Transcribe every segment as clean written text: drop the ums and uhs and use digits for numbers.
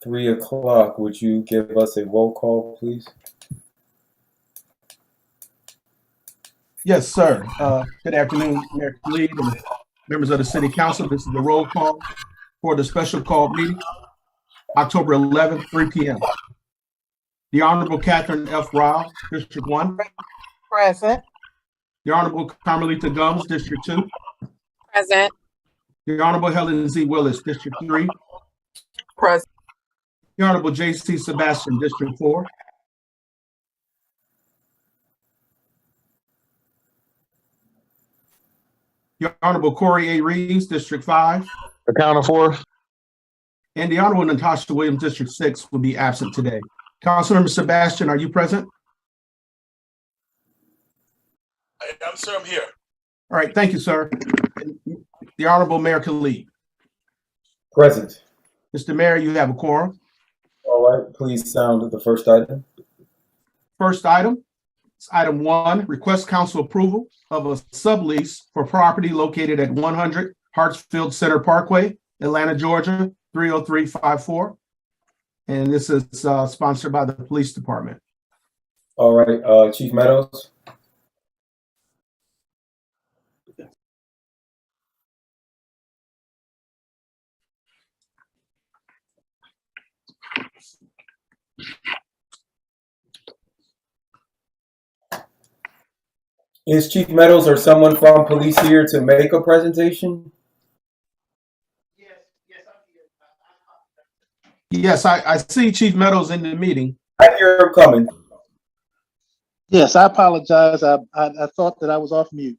3 o'clock. Would you give us a roll call, please? Yes, sir. Good afternoon, Mayor Khalid and members of the City Council. This is the roll call for the special call meeting, October 11th, 3 p.m. The Honorable Catherine F. Ryle, District 1. Present. The Honorable Carmelita Gums, District 2. Present. The Honorable Helen Z. Willis, District 3. Present. The Honorable J.C. Sebastian, District 4. The Honorable Corey A. Reeves, District 5. Accounted for. And the Honorable Natasha Williams, District 6, will be absent today. Councilmember Sebastian, are you present? I am, sir. I'm here. All right, thank you, sir. The Honorable Mayor Khalid. Present. Mr. Mayor, you have a quorum. All right, please sound the first item. First item, it's item 1, request council approval of a sublease for property located at 100 Hartsfield Center Parkway, Atlanta, Georgia, 30354. And this is sponsored by the police department. All right, Chief Meadows. Is Chief Meadows or someone from police here to make a presentation? Yes, I see Chief Meadows in the meeting. I hear him coming. Yes, I apologize. I thought that I was off mute.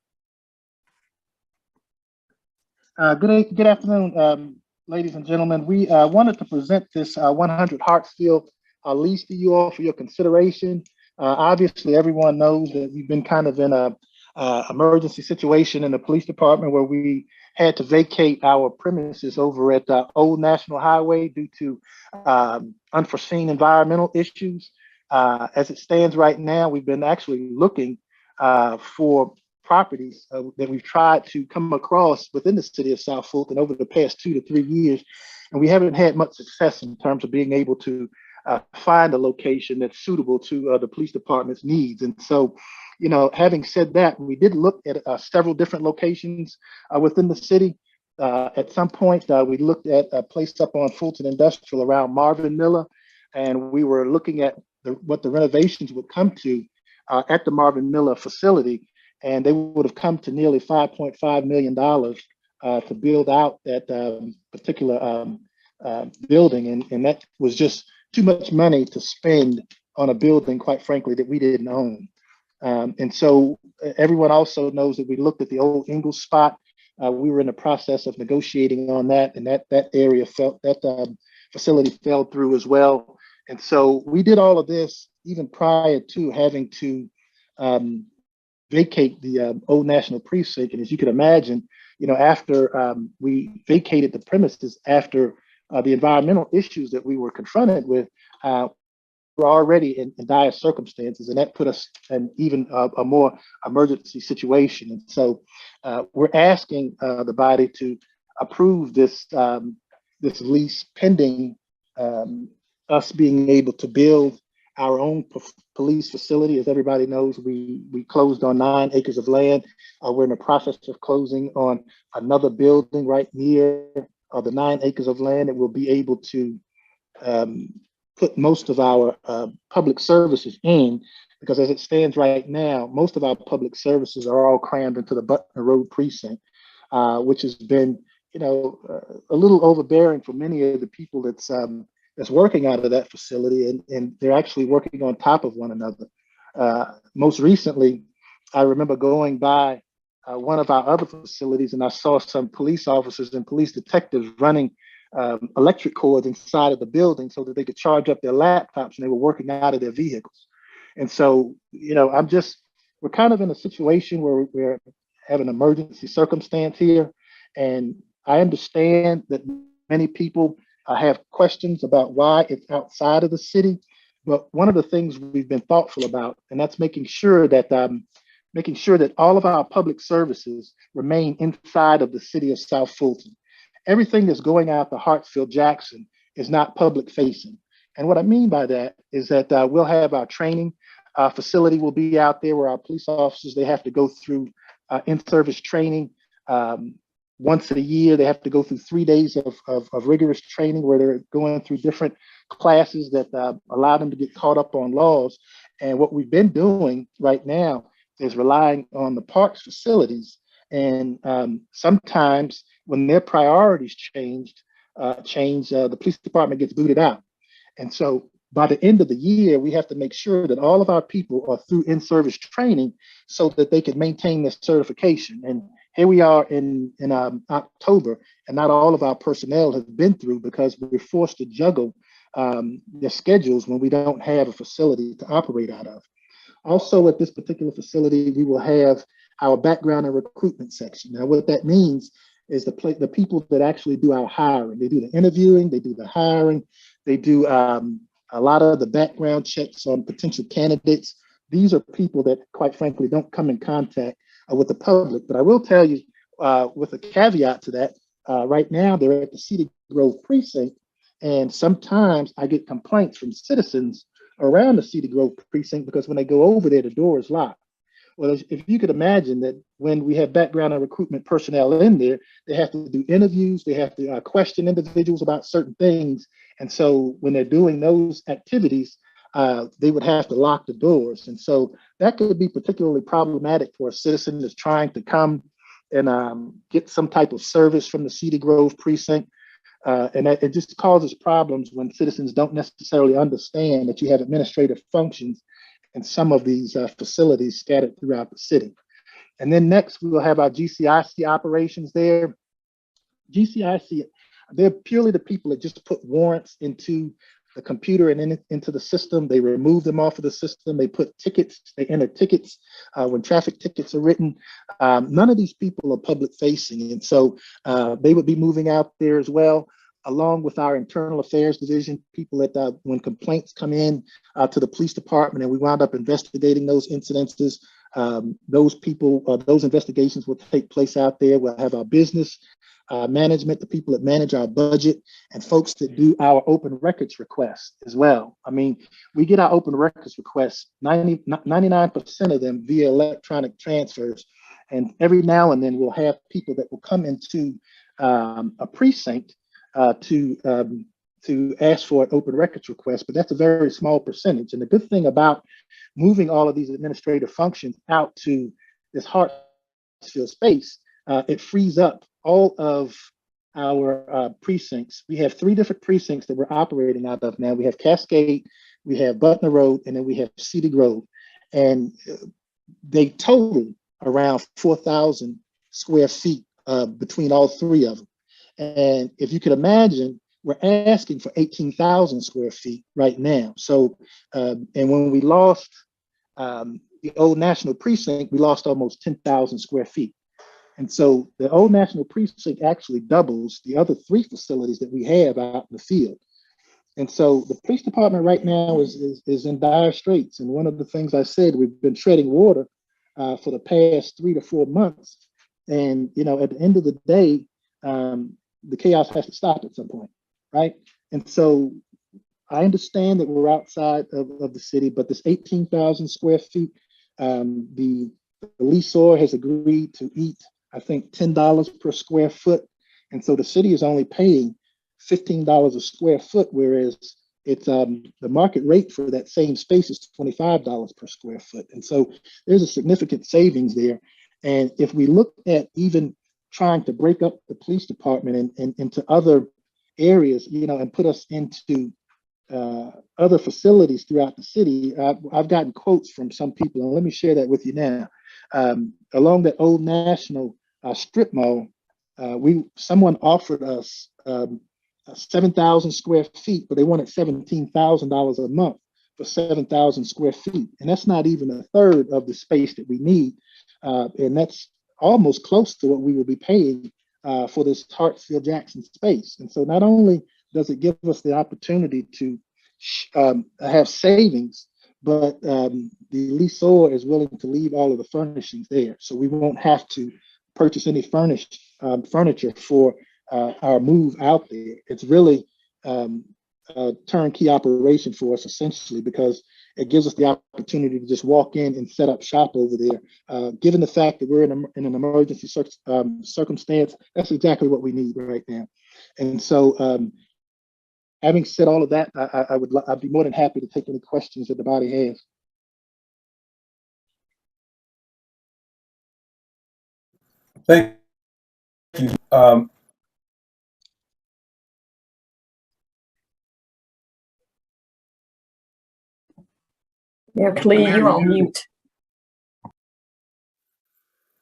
Good afternoon, ladies and gentlemen. We wanted to present this 100 Hartsfield lease to you all for your consideration. Obviously, everyone knows that we've been kind of in a emergency situation in the police department where we had to vacate our premises over at Old National Highway due to unforeseen environmental issues. As it stands right now, we've been actually looking for properties that we've tried to come across within the city of South Fulton over the past 2 to 3 years, and we haven't had much success in terms of being able to find a location that's suitable to the police department's needs. And so, having said that, we did look at several different locations within the city. At some point, we looked at a place up on Fulton Industrial around Marvin Miller, and we were looking at what the renovations would come to at the Marvin Miller facility, and they would have come to nearly $5.5 million to build out that particular building, and that was just too much money to spend on a building, quite frankly, that we didn't own. And so everyone also knows that we looked at the old Ingalls spot. We were in the process of negotiating on that, and that area facility fell through as well. And so we did all of this even prior to having to vacate the Old National Precinct. And as you can imagine, after we vacated the premises, after the environmental issues that we were confronted with, were already in dire circumstances, and that put us in even a more emergency situation. And so we're asking the body to approve this this lease pending us being able to build our own police facility. As everybody knows, we closed on 9 acres of land. We're in the process of closing on another building right near the 9 acres of land that will be able to put most of our public services in, because as it stands right now, most of our public services are all crammed into the Butler Road precinct, which has been, a little overbearing for many of the people that's working out of that facility, and they're actually working on top of one another. Most recently, I remember going by one of our other facilities, and I saw some police officers and police detectives running electric cords inside of the building so that they could charge up their laptops, and they were working out of their vehicles. And so, we're kind of in a situation where we're having an emergency circumstance here. And I understand that many people have questions about why it's outside of the city. But one of the things we've been thoughtful about, and that's making sure that all of our public services remain inside of the city of South Fulton. Everything that's going out to Hartsfield Jackson is not public facing. And what I mean by that is that we'll have our training facility will be out there where our police officers, they have to go through in-service training. Once a year, they have to go through 3 days of rigorous training where they're going through different classes that allow them to get caught up on laws. And what we've been doing right now is relying on the parks facilities. And sometimes when their priorities change, the police department gets booted out. And so by the end of the year, we have to make sure that all of our people are through in-service training so that they can maintain their certification. And here we are in October, and not all of our personnel have been through because we're forced to juggle their schedules when we don't have a facility to operate out of. Also, at this particular facility, we will have our background and recruitment section. Now, what that means is the people that actually do our hiring. They do the interviewing, they do the hiring, they do a lot of the background checks on potential candidates. These are people that, quite frankly, don't come in contact with the public. But I will tell you, with a caveat to that, right now they're at the Cedar Grove precinct, and sometimes I get complaints from citizens around the Cedar Grove precinct because when they go over there, the door is locked. Well, if you could imagine that when we have background and recruitment personnel in there, they have to do interviews, they have to question individuals about certain things. And so when they're doing those activities, they would have to lock the doors. And so that could be particularly problematic for a citizen that's trying to come and get some type of service from the Cedar Grove precinct. And it just causes problems when citizens don't necessarily understand that you have administrative functions in some of these facilities scattered throughout the city. And then next, we will have our GCIC operations there. GCIC, they're purely the people that just put warrants into the computer and into the system. They remove them off of the system. They put tickets, they enter tickets when traffic tickets are written. None of these people are public facing. And so they would be moving out there as well, along with our internal affairs division, people that when complaints come in to the police department and we wound up investigating those incidences, those people, those investigations will take place out there. We'll have our business management, the people that manage our budget, and folks that do our open records requests as well. I mean, we get our open records requests, 99% of them via electronic transfers. And every now and then we'll have people that will come into a precinct to ask for an open records request, but that's a very small percentage. And the good thing about moving all of these administrative functions out to this Hartsfield space, it frees up all of our precincts. We have 3 different precincts that we're operating out of now. We have Cascade, we have Butner Road, and then we have Cedar Grove. And they total around 4,000 square feet between all 3 of them. And if you could imagine, we're asking for 18,000 square feet right now. So, and when we lost the old National Precinct, we lost almost 10,000 square feet. And so the old National Precinct actually doubles the other 3 facilities that we have out in the field. And so the police department right now is in dire straits. And one of the things I said, we've been treading water for the past 3 to 4 months. And, you know, at the end of the day, the chaos has to stop at some point, right? And so I understand that we're outside of the city, but this 18,000 square feet, the leaseor has agreed to eat, I think, $10 per square foot. And so the city is only paying $15 a square foot, whereas it's the market rate for that same space is $25 per square foot. And so there's a significant savings there. And if we look at even trying to break up the police department and into other areas, you know, and put us into other facilities throughout the city, I've gotten quotes from some people, and let me share that with you now. Along that old National strip mall, someone offered us 7,000 square feet, but they wanted $17,000 a month for 7,000 square feet. And that's not even a third of the space that we need. And that's almost close to what we will be paying for this Hartsfield Jackson space. And so not only does it give us the opportunity to have savings, but the leaseor is willing to leave all of the furnishings there. So we won't have to purchase any furniture for our move out there. It's really turnkey operation for us, essentially, because it gives us the opportunity to just walk in and set up shop over there. Given the fact that we're in an emergency circumstance, that's exactly what we need right now. And so, having said all of that, I'd be more than happy to take any questions that the body has. Thank you. Yeah, Khalid, you're on mute.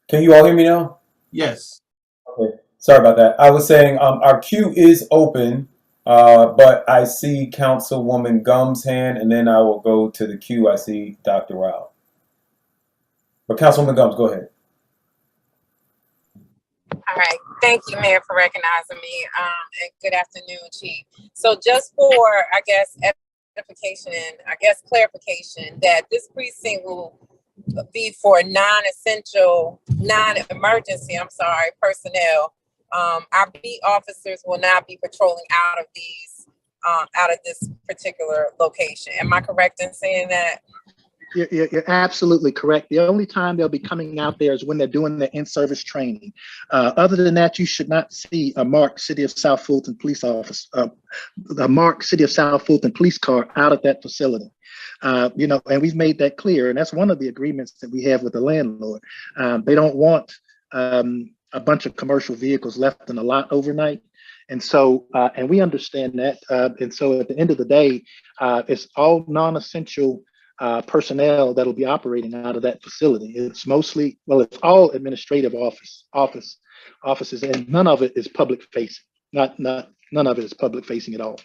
Can you all hear me now? Yes. Okay. Sorry about that. I was saying our queue is open, but I see Councilwoman Gum's hand, and then I will go to the queue. I see Dr. Rao. But Councilwoman Gums, go ahead. All right. Thank you, Mayor, for recognizing me. And good afternoon, Chief. So just for, I guess, edification and I guess clarification that this precinct will be for non-essential, non-emergency, personnel. Our beat officers will not be patrolling out of this particular location. Am I correct in saying that? You're absolutely correct. The only time they'll be coming out there is when they're doing the in-service training. Other than that, you should not see a marked City of South Fulton police office, a marked City of South Fulton police car out at that facility. And we've made that clear, and that's one of the agreements that we have with the landlord. They don't want a bunch of commercial vehicles left in the lot overnight. And so, and we understand that. And so at the end of the day, it's all non-essential personnel that'll be operating out of that facility. It's mostly, well, it's all administrative offices, and none of it is public facing. None of it is public facing at all.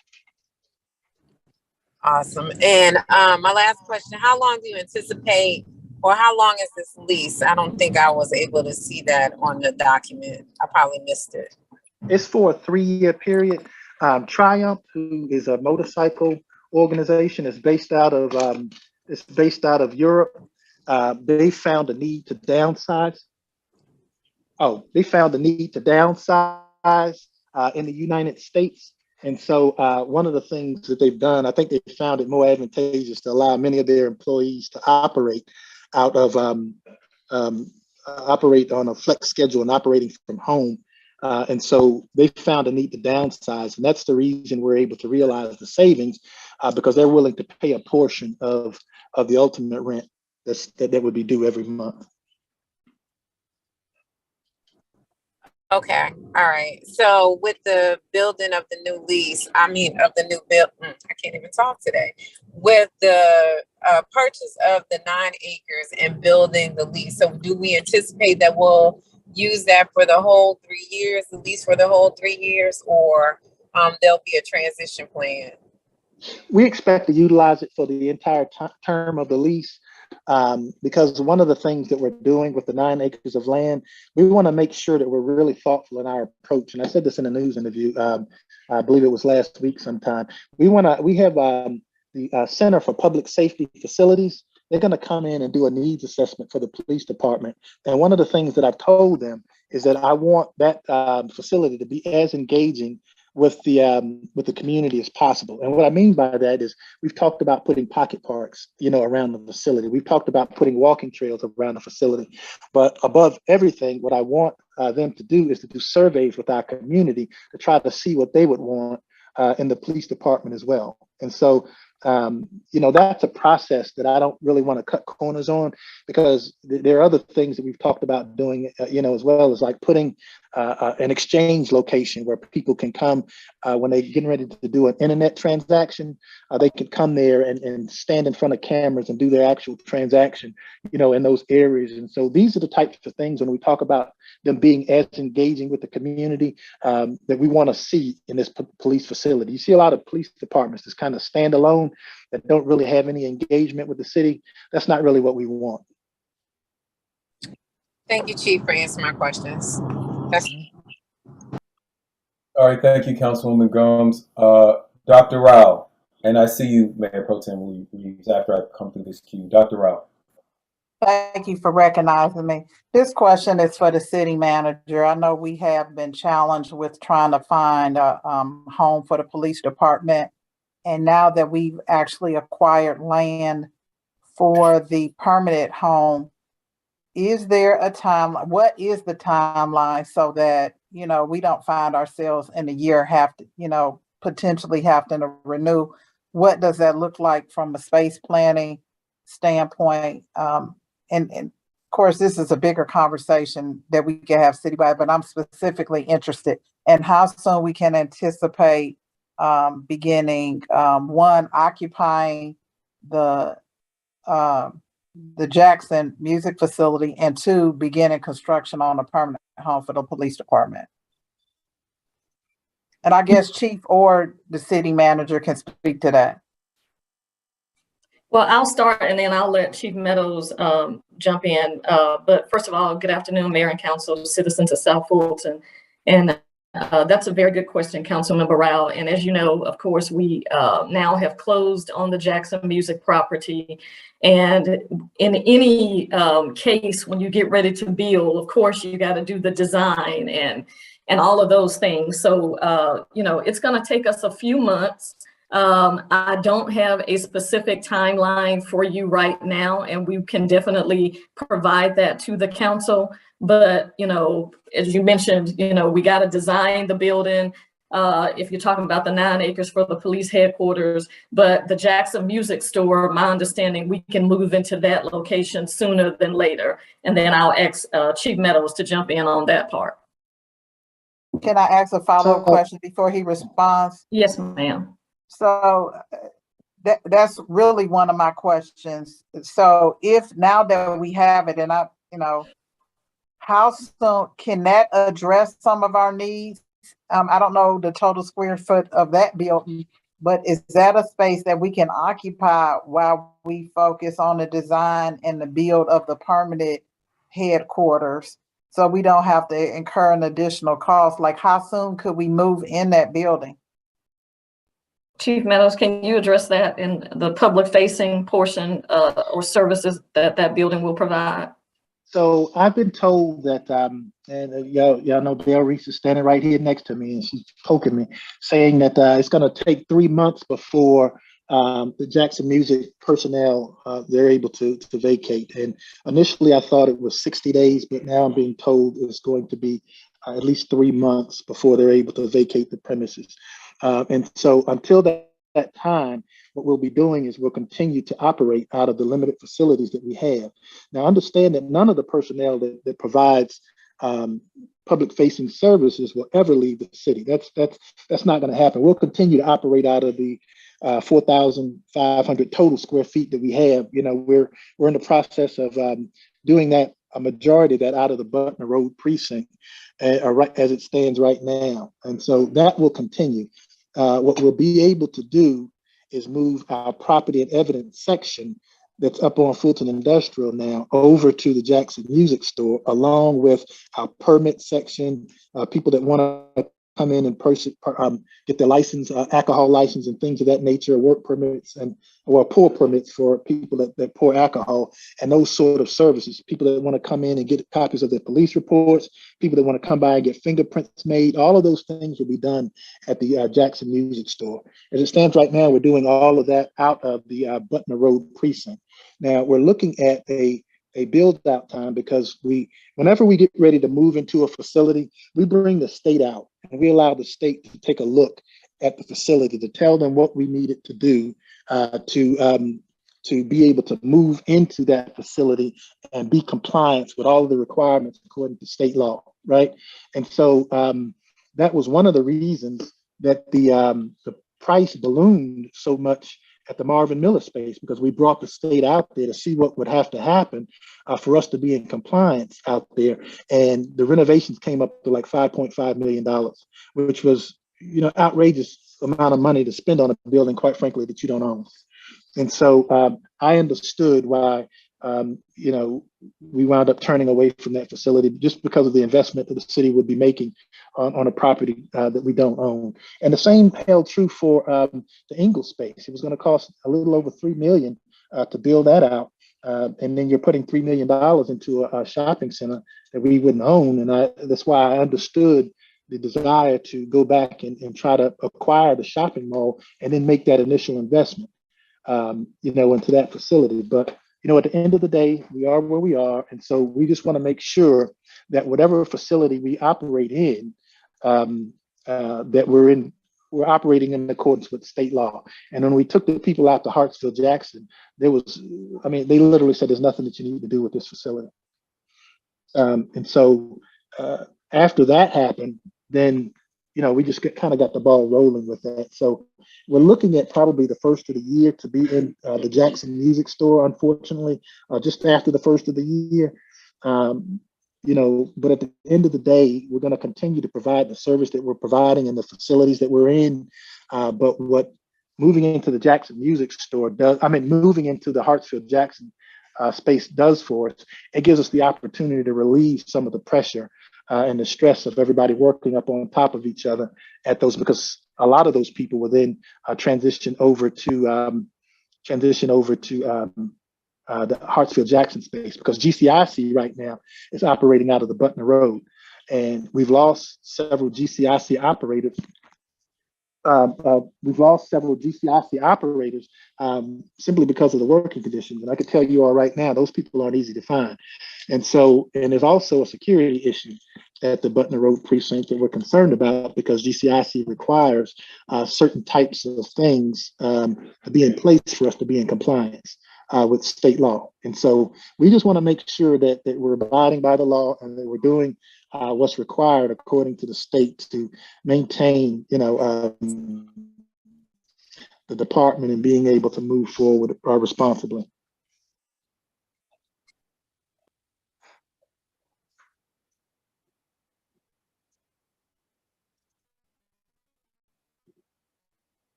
Awesome. And my last question, how long do you anticipate, or how long is this lease? I don't think I was able to see that on the document. I probably missed it. It's for a 3-year period. Triumph, who is a motorcycle organization, is based out of Europe. They found a need to downsize. In the United States. And so one of the things that they've done, I think they found it more advantageous to allow many of their employees to operate out of operate on a flex schedule and operating from home. And so they found a need to downsize, and that's the reason we're able to realize the savings, because they're willing to pay a portion of the ultimate rent that would be due every month. Okay. All right. So with the building of the new lease, I can't even talk today. With the purchase of the 9 acres and building the lease, so do we anticipate that we'll use that for the whole 3 years, the lease for the whole 3 years, or there'll be a transition plan? We expect to utilize it for the entire term of the lease, because one of the things that we're doing with the 9 acres of land, we want to make sure that we're really thoughtful in our approach. And I said this in a news interview, I believe it was last week sometime. We have the Center for Public Safety Facilities. They're going to come in and do a needs assessment for the police department. And one of the things that I've told them is that I want that facility to be as engaging with the community as possible. And what I mean by that is we've talked about putting pocket parks, around the facility. We've talked about putting walking trails around the facility. But above everything, what I want them to do is to do surveys with our community to try to see what they would want in the police department as well. And so, that's a process that I don't really want to cut corners on, because there are other things that we've talked about doing, as well as like putting an exchange location where people can come when they're getting ready to do an internet transaction. They can come there and stand in front of cameras and do their actual transaction, in those areas. And so these are the types of things when we talk about them being as engaging with the community that we want to see in this police facility. You see a lot of police departments that's kind of standalone, that don't really have any engagement with the city. That's not really what we want. Thank you, Chief, for answering my questions. All right, thank you, Councilwoman Gums. Dr. Rao, and I see you, Mayor Pro Tem, after I come through this queue. Dr. Rao. Thank you for recognizing me. This question is for the city manager. I know we have been challenged with trying to find a home for the police department. And now that we've actually acquired land for the permanent home, is there a time, what is the timeline so that, you know, we don't find ourselves in a year have to, you know, potentially having to renew? What does that look like from a space planning standpoint? And of course, this is a bigger conversation that we can have citywide, but I'm specifically interested in how soon we can anticipate beginning one, occupying the Jackson Music Facility, and two, beginning construction on a permanent home for the police department. And I guess chief or the city manager can speak to that. Well, I'll start and then I'll let Chief Meadows jump in. But first of all, good afternoon, Mayor and Council, citizens of South Fulton. And that's a very good question, Councilmember Rao. And as you know, of course, we now have closed on the Jackson Music property. And in any case, when you get ready to build, of course, you got to do the design and all of those things. So, you know, it's going to take us a few months. I don't have a specific timeline for you right now, and we can definitely provide that to the council. But, you know, as you mentioned, you know, we got to design the building. If you're talking about the 9 acres for the police headquarters, but the Jackson Music Store, my understanding, we can move into that location sooner than later. And then I'll ask Chief Meadows to jump in on that part. Can I ask a follow-up question before he responds? Yes, ma'am. So that's really one of my questions. So if now that we have it, and you know, how soon can that address some of our needs? I don't know the total square foot of that building, but is that a space that we can occupy while we focus on the design and the build of the permanent headquarters, so we don't have to incur an additional cost? Like, how soon could we move in that building? Chief Meadows, can you address that in the public facing portion or services that that building will provide? So I've been told that, and y'all know Belle Reese is standing right here next to me, and she's poking me, saying that it's going to take 3 months before the Jackson Music personnel they're able to vacate. And initially, I thought it was 60 days, but now I'm being told it's going to be at least 3 months before they're able to vacate the premises. And so until that time, what we'll be doing is we'll continue to operate out of the limited facilities that we have. Now, understand that none of the personnel that provides public-facing services will ever leave the city. That's not going to happen. We'll continue to operate out of the 4,500 total square feet that we have. You know, we're in the process of doing that, a majority of that out of the Butner Road precinct, right as it stands right now. And so that will continue. What we'll be able to do is move our property and evidence section that's up on Fulton Industrial now over to the Jackson Music Store, along with our permit section, people that want to come in and get their license, alcohol license and things of that nature, work permits or pour permits for people that pour alcohol, and those sort of services. People that want to come in and get copies of their police reports, people that want to come by and get fingerprints made, all of those things will be done at the Jackson Music Store. As it stands right now, we're doing all of that out of the Butner Road precinct. Now, we're looking at a build out time, because whenever we get ready to move into a facility, we bring the state out and we allow the state to take a look at the facility, to tell them what we need it to do to be able to move into that facility and be compliant with all of the requirements according to state law, right? And so that was one of the reasons that the price ballooned so much at the Marvin Miller space, because we brought the state out there to see what would have to happen for us to be in compliance out there. And the renovations came up to like $5.5 million, which was, you know, outrageous amount of money to spend on a building, quite frankly, that you don't own. And so I understood why, you know, we wound up turning away from that facility, just because of the investment that the city would be making on a property that we don't own. And the same held true for the Ingle space. It was going to cost a little over $3 million to build that out. and then you're putting $3 million into a shopping center that we wouldn't own. And that's why I understood the desire to go back and try to acquire the shopping mall and then make that initial investment, into that facility. But, at the end of the day, we are where we are. And so we just want to make sure that whatever facility we operate in, that we're operating in accordance with state law. And when we took the people out to Hartsfield Jackson, they literally said there's nothing that you need to do with this facility. And so after that happened, then, we just kind of got the ball rolling with that. So we're looking at probably the first of the year to be in the Jackson Music Store, unfortunately, just after the first of the year. But at the end of the day, we're going to continue to provide the service that we're providing in the facilities that we're in. But what moving into the Jackson Music Store moving into the Hartsfield Jackson space does for us, it gives us the opportunity to relieve some of the pressure and the stress of everybody working up on top of each other at those, because a lot of those people will then transition over to the Hartsfield Jackson space, because GCIC right now is operating out of the Butner Road, and we've lost several GCIC operators. Simply because of the working conditions. And I can tell you all right now, those people aren't easy to find. And there's also a security issue at the Butner Road precinct that we're concerned about, because GCIC requires certain types of things to be in place for us to be in compliance with state law. And so we just want to make sure that we're abiding by the law and that we're doing what's required according to the state to maintain, the department and being able to move forward responsibly.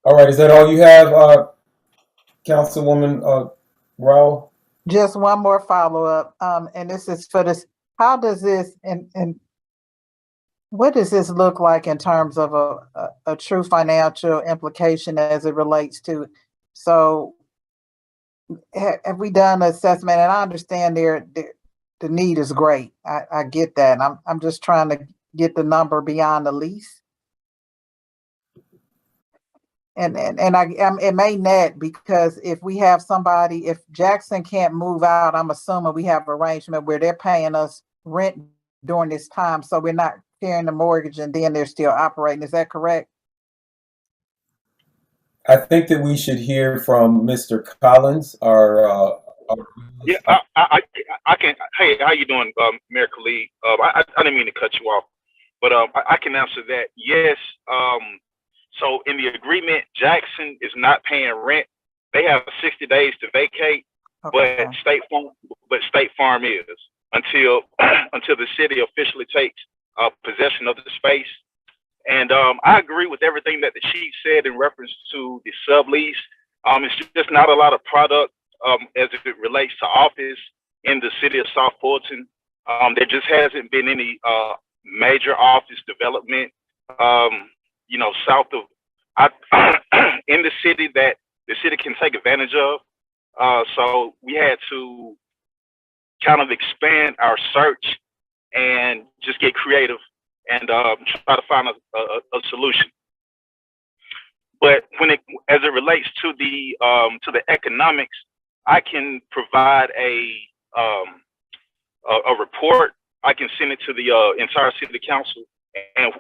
All right, is that all you have, Councilwoman Rowell? Just one more follow-up, and this is for this. How does this and what does this look like in terms of a true financial implication as it relates to? So have we done an assessment? And I understand the need is great. I get that. I'm just trying to get the number beyond the lease. And it may net, because if we have somebody, if Jackson can't move out, I'm assuming we have an arrangement where they're paying us rent during this time, so we're not carrying the mortgage and then they're still operating. Is that correct? I think that we should hear from Mr. Collins, our Yeah, I can. Hey, how you doing, Mayor Khalid? I didn't mean to cut you off, but I can answer that. Yes. So in the agreement, Jackson is not paying rent. They have 60 days to vacate, Okay. but State Farm is until the city officially takes possession of the space. And I agree with everything that the chief said in reference to the sublease. It's just not a lot of product as it relates to office in the city of South Fulton. There just hasn't been any major office development, south of in the city that the city can take advantage of. So we had to kind of expand our search and just get creative and try to find a solution. But as it relates to the economics, I can provide a report. I can send it to the entire city council,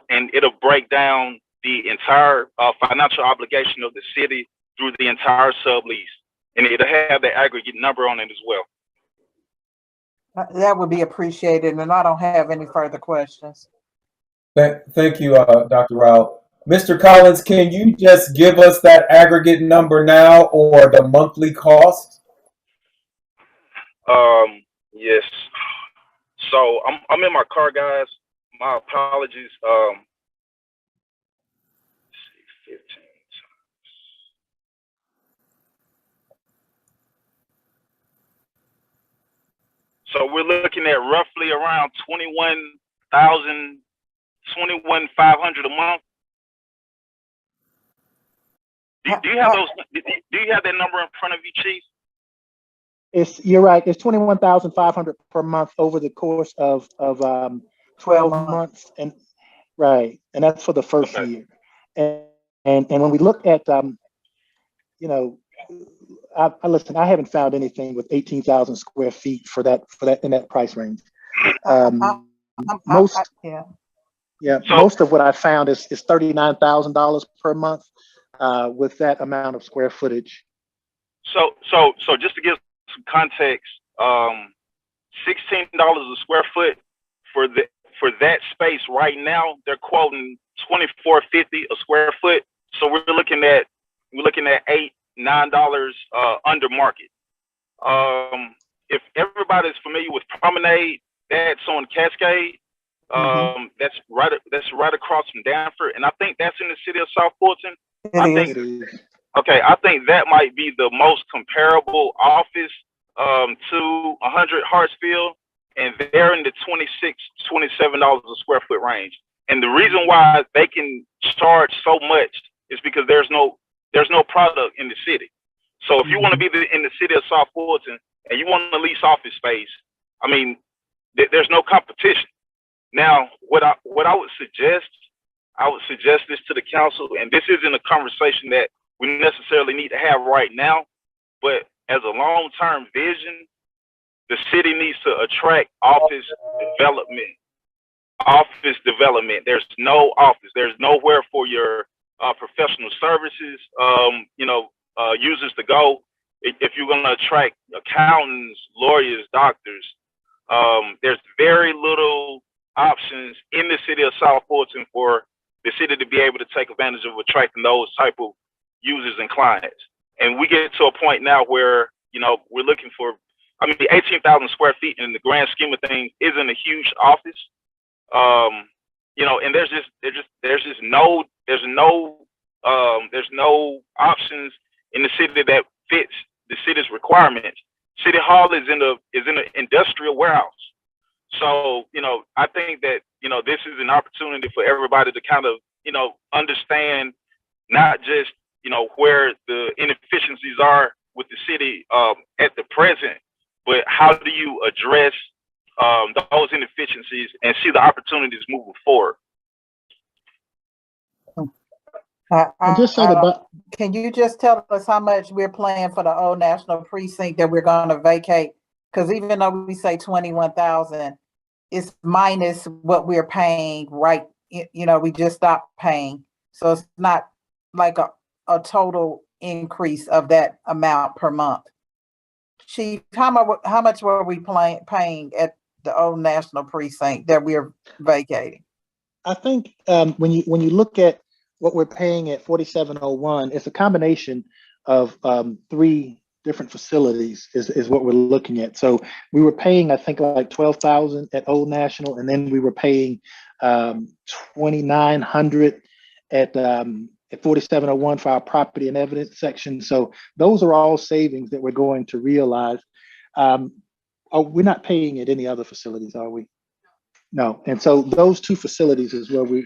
and it'll break down the entire financial obligation of the city through the entire sublease, and it'll have the aggregate number on it as well. That would be appreciated, and I don't have any further questions. Thank you, Dr. Rowell. Mr. Collins, can you just give us that aggregate number now, or the monthly cost? Yes. So I'm in my car, guys. My apologies. 15 times. So we're looking at roughly around 21,500 a month. Do you have those? Do you have that number in front of you, Chief? You're right. It's 21,500 per month over the course of 12 months, and right, and that's for the first Okay. year. And when we look at you know, I listen. I haven't found anything with 18,000 square feet for that in that price range. Most Yeah. Yeah, So most of what I found is $39,000 per month with that amount of square footage. so just to give some context, $16 a square foot for that space right now, they're quoting $24.50 a square foot. So we're looking at $8-9 under market. If everybody's familiar with Promenade, that's on Cascade. That's right across from Danford, and I think that's in the city of South Fulton. It is. Okay, I think that might be the most comparable office to 100 Hartsfield, and they're in the $26-27 a square foot range. And the reason why they can charge so much is because there's no product in the city. So if you want to be in the city of South Fulton and you want to lease office space, I mean, there's no competition. Now, what I would suggest, this to the council, and this isn't a conversation that we necessarily need to have right now, but as a long-term vision, the city needs to attract office development. There's no office. There's nowhere for your professional services, users to go. If you're going to attract accountants, lawyers, doctors, there's very little options in the city of South Fulton for the city to be able to take advantage of attracting those type of users and clients. And we get to a point now where, we're looking for, 18,000 square feet in the grand scheme of things isn't a huge office. And there's no options in the city that fits the city's requirements. City Hall is in an industrial warehouse. So, I think that, this is an opportunity for everybody to kind of, understand not just, where the inefficiencies are with the city at the present, but how do you address those inefficiencies and see the opportunities moving forward. Can you just tell us how much we're paying for the old National Precinct that we're going to vacate? Because even though we say 21,000, it's minus what we're paying, right? We just stopped paying. So it's not like a total increase of that amount per month. Chief, how much were we paying at the old National Precinct that we're vacating? I think when you look at what we're paying at 4701, it's a combination of 3 different facilities is what we're looking at. So we were paying, I think, like 12,000 at Old National, and then we were paying 2,900 at 4701 for our property and evidence section. So those are all savings that we're going to realize. We're not paying at any other facilities, are we? No. And so those 2 facilities is where we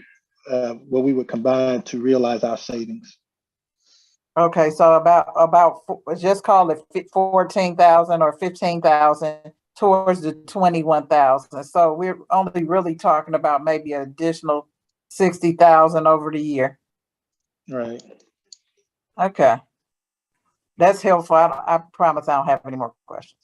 would combine to realize our savings. Okay, so about just call it 14,000 or 15,000 towards the 21,000. So we're only really talking about maybe an additional 60,000 over the year. Right. Okay, that's helpful. I promise I don't have any more questions.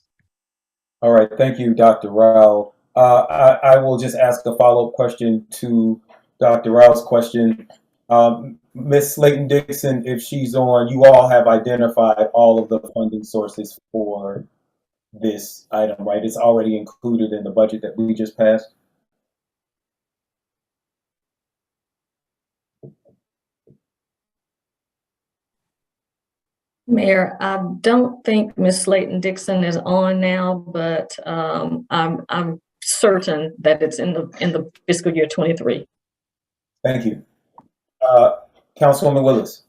All right, thank you, Dr. Rao. I will just ask a follow-up question to Dr. Rao's question. Ms. Slayton Dixon, if she's on, you all have identified all of the funding sources for this item, right? It's already included in the budget that we just passed. Mayor, I don't think Ms. Slayton Dixon is on now, but I'm certain that it's in the fiscal year 23. Thank you. Councilwoman Willis.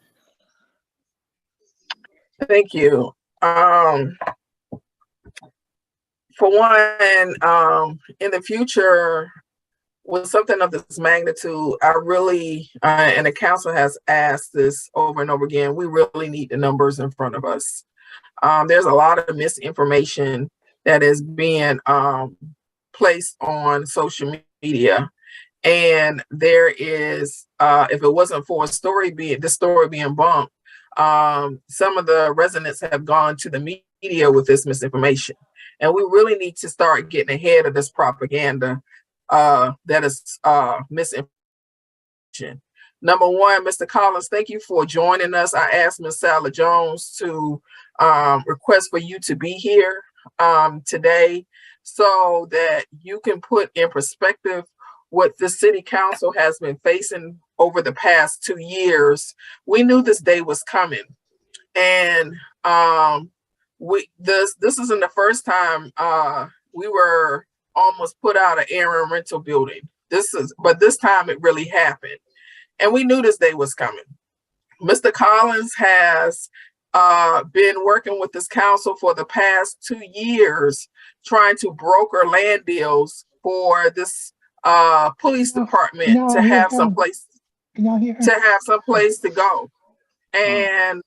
Thank you. For one, in the future, with something of this magnitude, I really, and the council has asked this over and over again, we really need the numbers in front of us. There's a lot of misinformation that is being placed on social media. And there is, if it wasn't for this story being bumped, some of the residents have gone to the media with this misinformation. And we really need to start getting ahead of this propaganda that is misinformation. Number one, Mr. Collins, thank you for joining us. I asked Ms. Sally Jones to request for you to be here today so that you can put in perspective what the city council has been facing over the past 2 years. We knew this day was coming, and this isn't the first time we were almost put out of Aaron rental building. But this time it really happened, and we knew this day was coming. Mr. Collins has been working with this council for the past 2 years, trying to broker land deals for this police department to have some place to go. And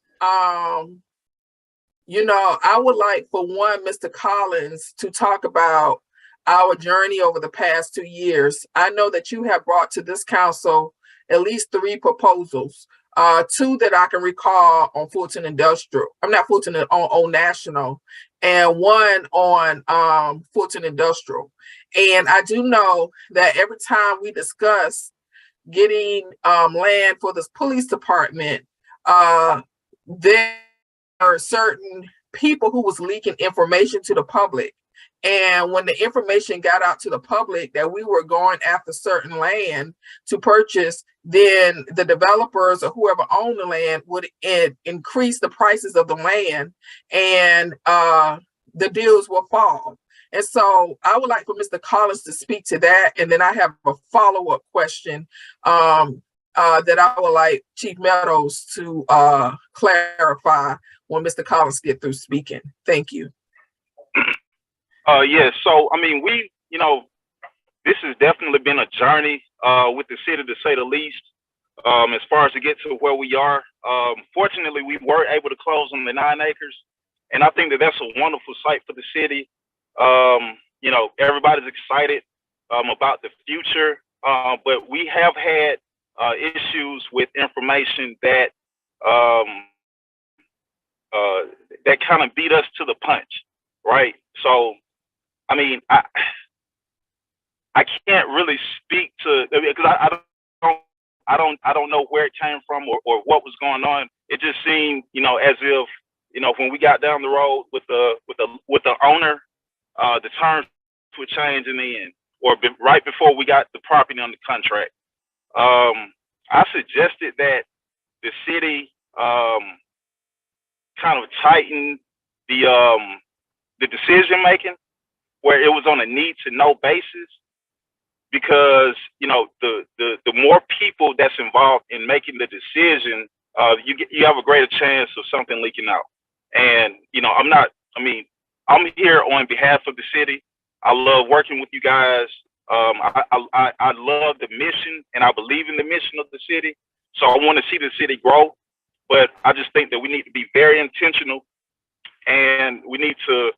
you know, I would like for one, Mr. Collins, to talk about our journey over the past 2 years. I know that you have brought to this council at least 3 proposals, 2 that I can recall on Fulton Industrial. I'm not Fulton, on Old National, and 1 on Fulton Industrial. And I do know that every time we discuss getting land for this police department, there are certain people who was leaking information to the public. And when the information got out to the public that we were going after certain land to purchase, then the developers or whoever owned the land would increase the prices of the land, and the deals will fall. And so I would like for Mr. Collins to speak to that. And then I have a follow-up question that I would like Chief Meadows to clarify when Mr. Collins get through speaking. Thank you. Yes. So, I mean, this has definitely been a journey with the city, to say the least, as far as to get to where we are. Fortunately, we were able to close on the 9 acres. And I think that that's a wonderful site for the city. You know, everybody's excited about the future, but we have had issues with information that that kind of beat us to the punch, right? So, I mean, I can't really speak to, because I don't know where it came from or what was going on. It just seemed, you know, as if, you know, when we got down the road with the owner, the terms would change in the end, or right before we got the property under contract. I suggested that the city kind of tighten the decision making, where it was on a need to know basis, because, you know, the more people that's involved in making the decision, you have a greater chance of something leaking out. And, you know, I'm here on behalf of the city. I love working with you guys. I love the mission, and I believe in the mission of the city. So I want to see the city grow, but I just think that we need to be very intentional, and we need to,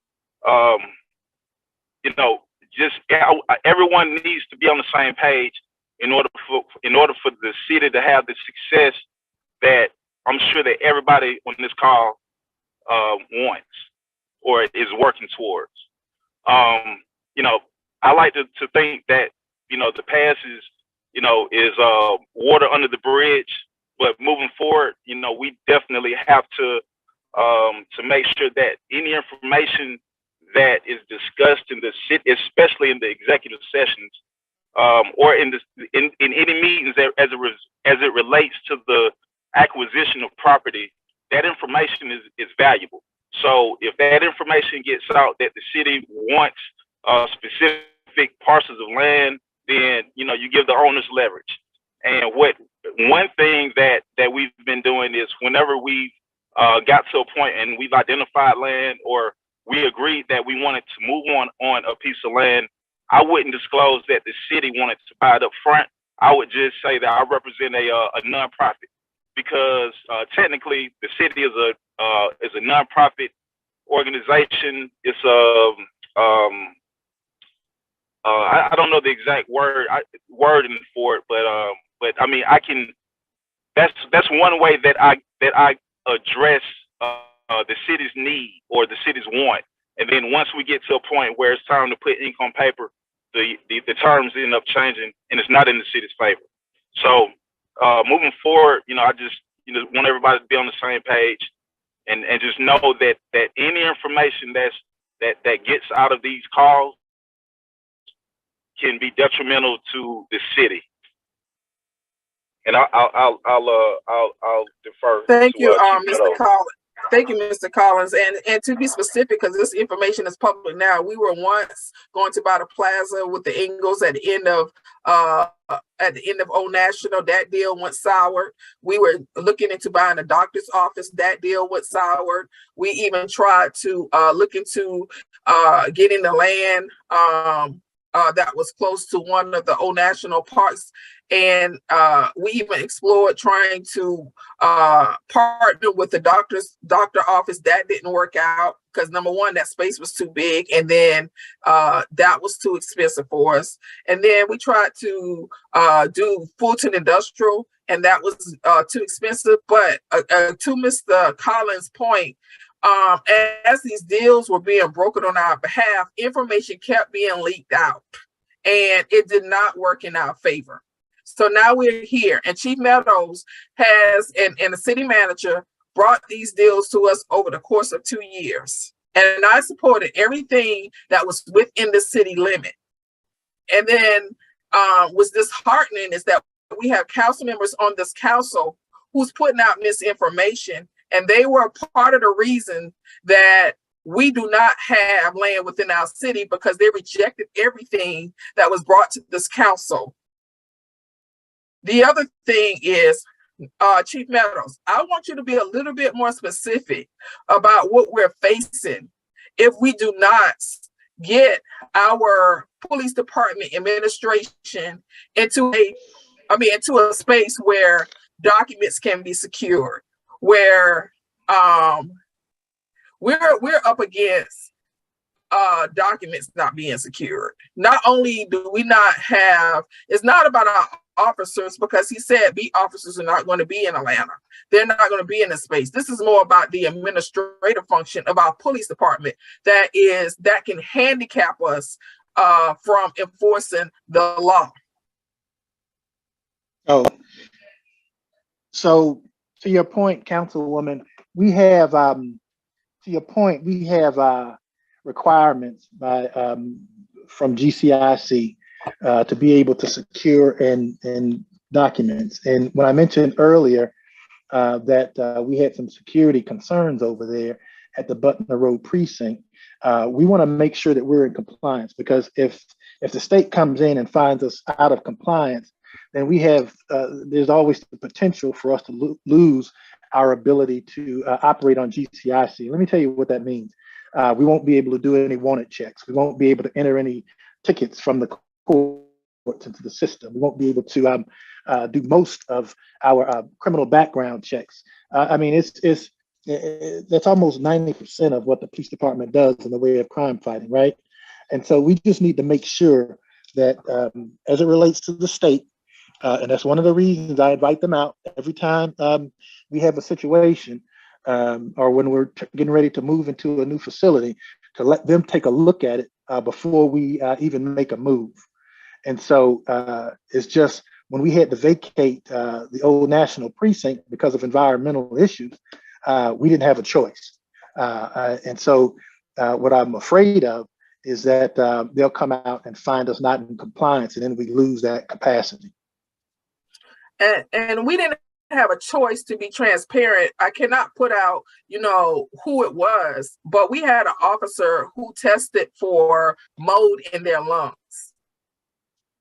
you know, just everyone needs to be on the same page in order for the city to have the success that I'm sure that everybody on this call wants or is working towards. You know, I like to think that, you know, the past is, you know, is water under the bridge, but moving forward, you know, we definitely have to make sure that any information that is discussed in the city, especially in the executive sessions, or in any meetings as it relates to the acquisition of property, that information is valuable. So if that information gets out that the city wants specific parcels of land, then, you know, you give the owners leverage. And one thing that we've been doing is, whenever we've got to a point and we've identified land, or we agreed that we wanted to move on a piece of land, I wouldn't disclose that the city wanted to buy it up front. I would just say that I represent a nonprofit, because technically the city is is a nonprofit organization. It's I don't know the exact wording for it, but I mean I can. That's one way that I address the city's need or the city's want. And then once we get to a point where it's time to put ink on paper, the terms end up changing and it's not in the city's favor. So moving forward, I just want everybody to be on the same page and just know that any information that gets out of these calls can be detrimental to the city. And I'll defer. Thank to, you, Chief Mr. Meadows. Collins. Thank you, Mr. Collins. And to be specific, because this information is public now, we were once going to buy the plaza with the Ingles at the end of Old National. That deal went sour. We were looking into buying a doctor's office. That deal went sour. We even tried to look into getting the land that was close to one of the Old National parks. And we even explored trying to partner with the doctor office. That didn't work out because number one, that space was too big. And then that was too expensive for us. And then we tried to do Fulton Industrial, and that was too expensive. But to Mr. Collins' point, as these deals were being brokered on our behalf, information kept being leaked out, and it did not work in our favor. So now we're here, and Chief Meadows has, and the city manager brought these deals to us over the course of 2 years. And I supported everything that was within the city limit. And then what's disheartening is that we have council members on this council who's putting out misinformation, and they were part of the reason that we do not have land within our city because they rejected everything that was brought to this council. The other thing is, Chief Meadows, I want you to be a little bit more specific about what we're facing if we do not get our police department administration into a space where documents can be secured, where we're up against documents not being secured. Not only do we not have, it's not about our officers, because he said beat officers are not going to be in Atlanta. They're not going to be in the space. This is more about the administrative function of our police department that can handicap us from enforcing the law. Oh, so to your point, Councilwoman, we have requirements from GCIC to be able to secure and documents. And when I mentioned earlier that we had some security concerns over there at the Butner Road precinct, we want to make sure that we're in compliance, because if the state comes in and finds us out of compliance, then we have there's always the potential for us to lose our ability to operate on GCIC. Let me tell you what that means. We won't be able to do any wanted checks. We won't be able to enter any tickets from the court into the system. We won't be able to do most of our criminal background checks. I mean, that's almost 90% of what the police department does in the way of crime fighting, right? And so we just need to make sure that as it relates to the state, and that's one of the reasons I invite them out every time we have a situation or when we're getting ready to move into a new facility, to let them take a look at it before we even make a move. And so it's just when we had to vacate the Old National precinct because of environmental issues, we didn't have a choice. And so what I'm afraid of is that they'll come out and find us not in compliance, and then we lose that capacity. And we didn't have a choice, to be transparent. I cannot put out, who it was, but we had an officer who tested for mold in their lungs.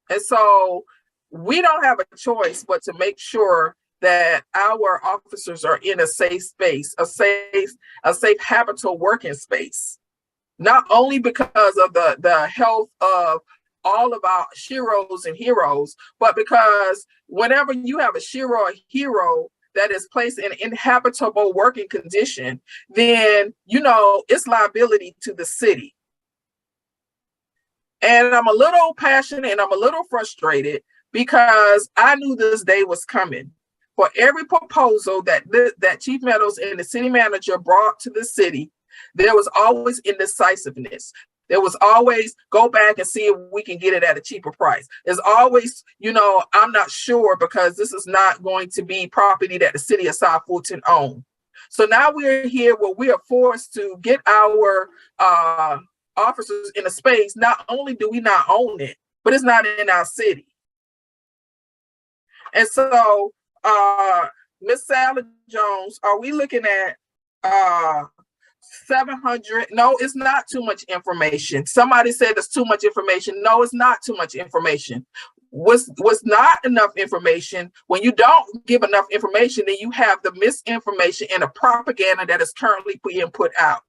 And so we don't have a choice but to make sure that our officers are in a safe space, a safe habitable working space, not only because of the health of all of our sheroes and heroes, but because whenever you have a shero or hero that is placed in inhabitable working condition, then, it's liability to the city. And I'm a little passionate and I'm a little frustrated because I knew this day was coming. For every proposal that Chief Meadows and the city manager brought to the city, there was always indecisiveness. There was always go back and see if we can get it at a cheaper price. There's always, I'm not sure because this is not going to be property that the city of South Fulton owns. So now we're here where we are forced to get our officers in a space. Not only do we not own it, but it's not in our city. And so, Ms. Sally Jones, are we looking at 700? No, it's not too much information. Somebody said it's too much information. No, it's not too much information. Was not enough information. When you don't give enough information, then you have the misinformation and the propaganda that is currently being put out.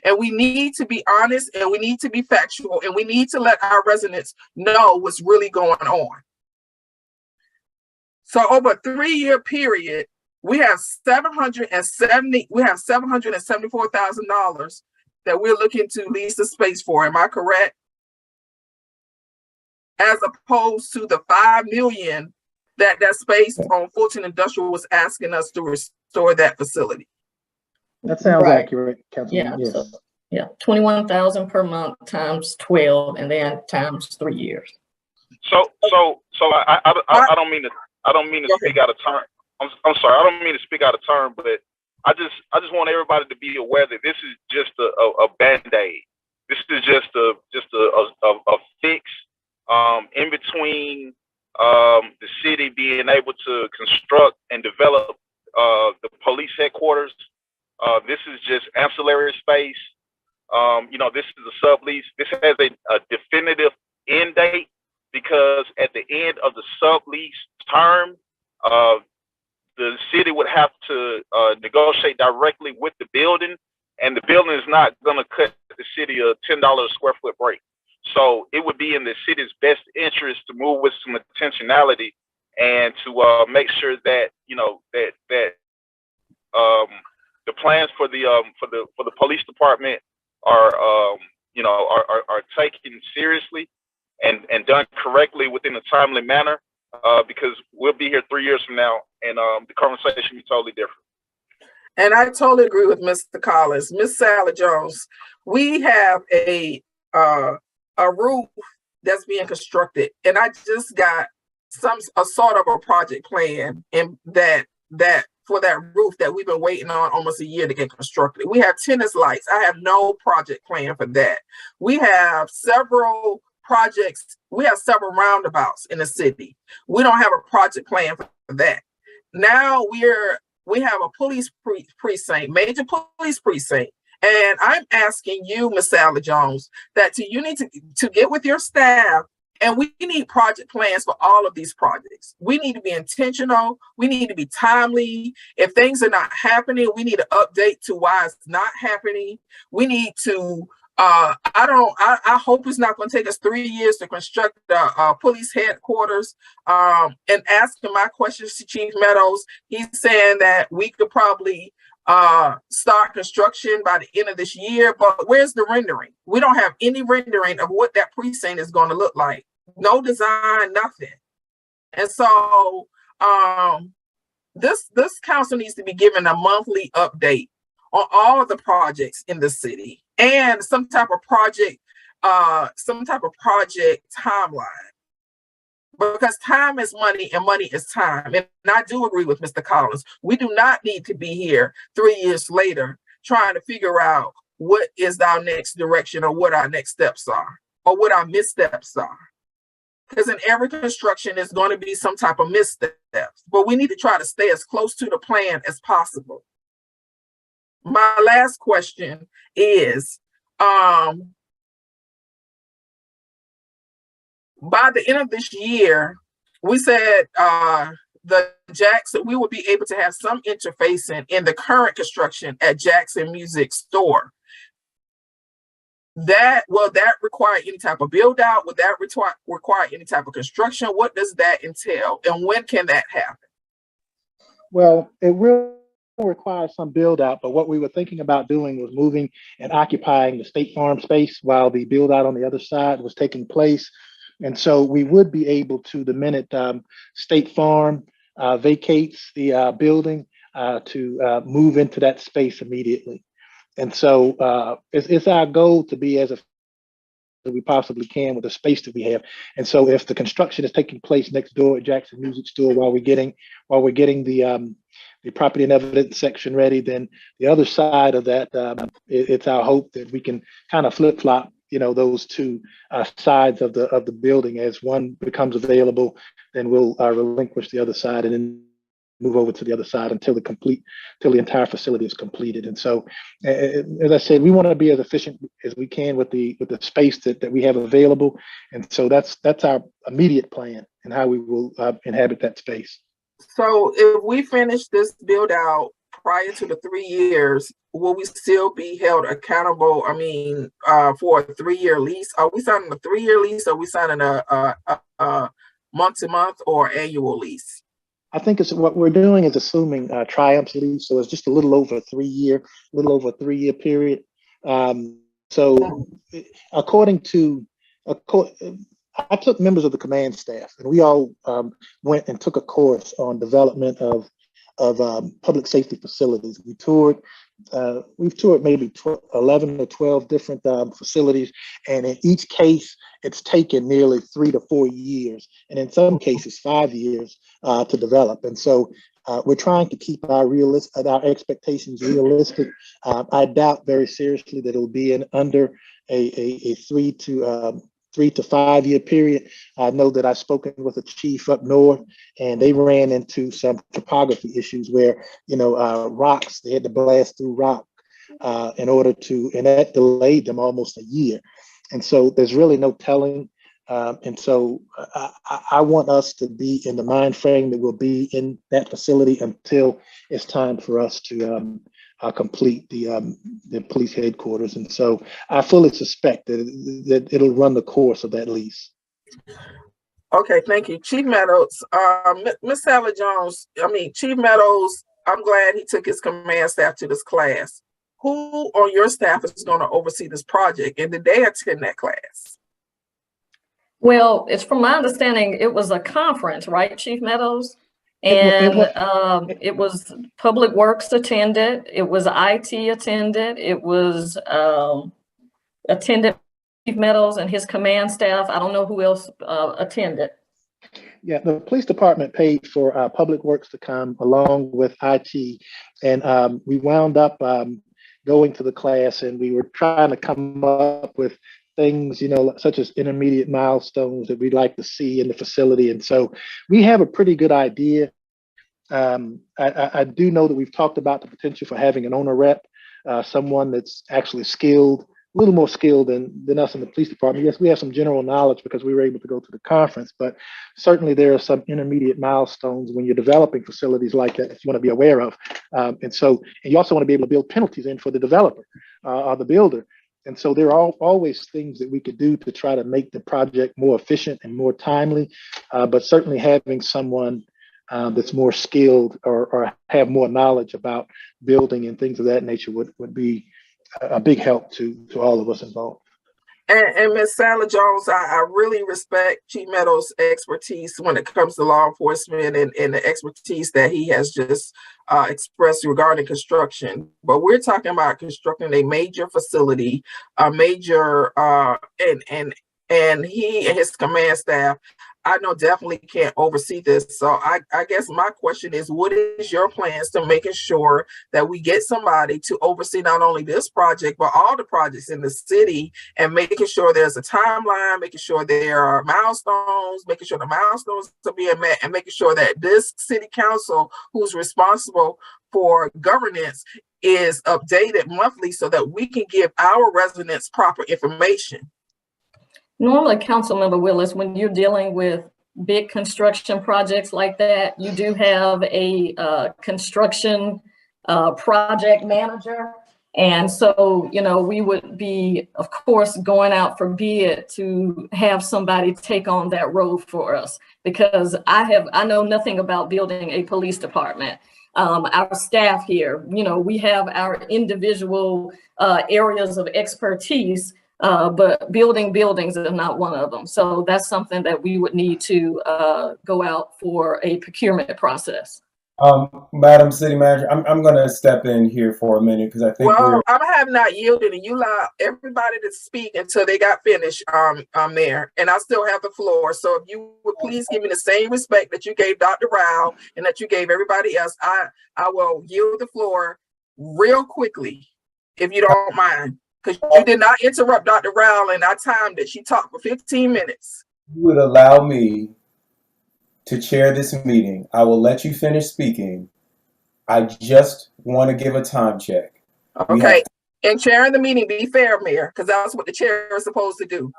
And we need to be honest and we need to be factual and we need to let our residents know what's really going on. So over a 3-year period, we have $774,000 that we're looking to lease the space for. Am I correct? As opposed to the $5 million that space on Fulton Industrial was asking us to restore that facility. That sounds Right. accurate, Councilman. Yeah, Yes. so, yeah, 21,000 per month times 12, and then times 3 years. So I don't mean to speak out of turn. I'm sorry, I don't mean to speak out of turn, but I just want everybody to be aware that this is just a band-aid. This is just a fix in between the city being able to construct and develop the police headquarters. This is just ancillary space. This is a sublease. This has a definitive end date because at the end of the sublease term, the city would have to negotiate directly with the building, and the building is not going to cut the city a $10 a square foot break. So it would be in the city's best interest to move with some intentionality and to make sure that the plans for the police department are taken seriously and done correctly within a timely manner. Because we'll be here 3 years from now, and the conversation will be totally different. And I totally agree with Mr. Collins. Ms. Sally Jones, we have a roof that's being constructed, and I just got a sort of a project plan and that for that roof that we've been waiting on almost a year to get constructed. We have tennis lights. I have no project plan for that. We have several projects. We have several roundabouts in the city. We don't have a project plan for that. Now we have a police precinct, major police precinct. And I'm asking you, Ms. Sally Jones, that you need to get with your staff, and we need project plans for all of these projects. We need to be intentional. We need to be timely. If things are not happening, we need to update to why it's not happening. We need to I hope it's not going to take us 3 years to construct the police headquarters. And asking my questions to Chief Meadows, he's saying that we could probably start construction by the end of this year. But where's the rendering? We don't have any rendering of what that precinct is going to look like. No design, nothing. And so this council needs to be given a monthly update on all of the projects in the city and some type of project timeline, because time is money and money is time. And I do agree with Mr. Collins. We do not need to be here 3 years later trying to figure out what is our next direction or what our next steps are or what our missteps are. Because in every construction, there's going to be some type of missteps, but we need to try to stay as close to the plan as possible. My last question is, by the end of this year, we said the Jackson, we will be able to have some interfacing in the current construction at Jackson Music Store. Will that require any type of build out? Would that require any type of construction? What does that entail? And when can that happen? Well, it will require some build out, but what we were thinking about doing was moving and occupying the State Farm space while the build out on the other side was taking place. And so we would be able to, the minute State Farm vacates the building, to move into that space immediately. And so it's our goal to be as efficient as we possibly can with the space that we have. And so if the construction is taking place next door at Jackson Music Store while we're getting the property and evidence section ready, then the other side of that, it's our hope that we can kind of flip flop, those two sides of the building. As one becomes available, then we'll relinquish the other side and then move over to the other side until the entire facility is completed. And so, as I said, we want to be as efficient as we can with the space that we have available. And so that's our immediate plan and how we will inhabit that space. So if we finish this build out prior to the 3 years, will we still be held accountable? I mean, for a 3-year lease? Are we signing a 3-year lease? Or are we signing a month-to-month or annual lease? I think what we're doing is assuming Triumph's lease, so it's just a little over a 3 year period. So according to, I took members of the command staff, and we all went and took a course on development of public safety facilities. We've toured maybe 11 or 12 different facilities, and in each case, it's taken nearly 3 to 4 years, and in some cases 5 years to develop. And so we're trying to keep our expectations realistic. I doubt very seriously that it'll be under a 3 to 5 year period. I know that I've spoken with a chief up north, and they ran into some topography issues where, rocks, they had to blast through rock and that delayed them almost a year. And so there's really no telling. And so I want us to be in the mind frame that we'll be in that facility until it's time for us to complete the police headquarters. And so I fully suspect that it'll run the course of that lease. Okay, thank you. Chief Meadows, Ms. Sally Jones, Chief Meadows, I'm glad he took his command staff to this class. Who on your staff is going to oversee this project, and did they attend that class? Well, it's from my understanding, it was a conference, right, Chief Meadows? And it was Public Works attended, it was IT attended, it was attended Chief Meadows and his command staff. I don't know who else attended. Yeah, the police department paid for Public Works to come along with IT, and we wound up going to the class, and we were trying to come up with things, such as intermediate milestones that we'd like to see in the facility. And so we have a pretty good idea. I do know that we've talked about the potential for having an owner rep, someone that's actually skilled, a little more skilled than us in the police department. Yes, we have some general knowledge because we were able to go to the conference, but certainly there are some intermediate milestones when you're developing facilities like that you want to be aware of. And you also want to be able to build penalties in for the developer or the builder. And so there are always things that we could do to try to make the project more efficient and more timely, but certainly having someone that's more skilled or have more knowledge about building and things of that nature would be a big help to all of us involved. And Ms. Sally Jones, I really respect Chief Meadows' expertise when it comes to law enforcement and the expertise that he has just expressed regarding construction. But we're talking about constructing a major facility, a major, and he and his command staff, I know definitely can't oversee this. So I guess my question is, what is your plans to making sure that we get somebody to oversee not only this project, but all the projects in the city, and making sure there's a timeline, making sure there are milestones, making sure the milestones are being met, and making sure that this city council, who's responsible for governance, is updated monthly so that we can give our residents proper information? Normally, Councilmember Willis, when you're dealing with big construction projects like that, you do have a construction project manager. And so, we would be, of course, going out for bid to have somebody take on that role for us, because I know nothing about building a police department. our staff here. You know, we have our individual areas of expertise, but building buildings is not one of them. So that's something that we would need to go out for a procurement process. Madam City Manager, I'm going to step in here for a minute because I think Well, I have not yielded, and you allow everybody to speak until they got finished, Mayor, and I still have the floor. So if you would please give me the same respect that you gave Dr. Rao and that you gave everybody else, I will yield the floor real quickly, if you don't mind, because you did not interrupt Dr. Rao, and I timed it. She talked for 15 minutes. you would allow me to chair this meeting, I will let you finish speaking. I just want to give a time check. Okay. And chairing the meeting, be fair, Mayor, because that's what the chair is supposed to do.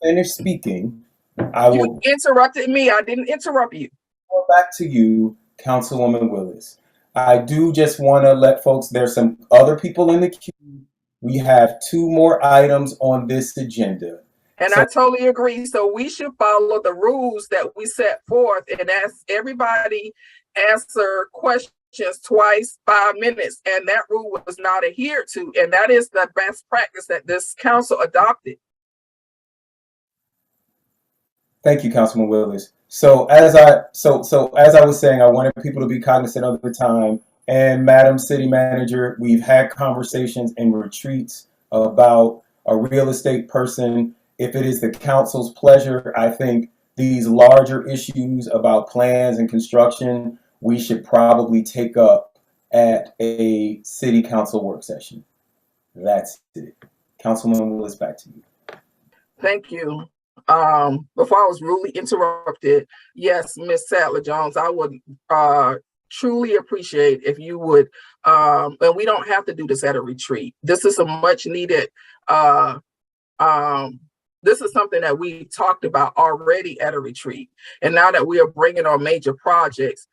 Finish speaking. I will. You interrupted me. I didn't interrupt you. Go back to you, Councilwoman Willis. I do just want to let folks, there's some other people in the queue. We have 2 more items on this agenda. And I totally agree. So we should follow the rules that we set forth and ask everybody answer questions twice, 5 minutes. And that rule was not adhered to. And that is the best practice that this council adopted. Thank you, Councilman Willis. So as I was saying, I wanted people to be cognizant of the time. And Madam City Manager, we've had conversations and retreats about a real estate person. If it is the council's pleasure, I think these larger issues about plans and construction, we should probably take up at a city council work session. That's it. Councilman Willis, back to you. Thank you. Before I was rudely interrupted, yes, Ms. Sadler-Jones, I would truly appreciate if you would, and we don't have to do this at a retreat. This is a much needed, this is something that we talked about already at a retreat. And now that we are bringing on major projects,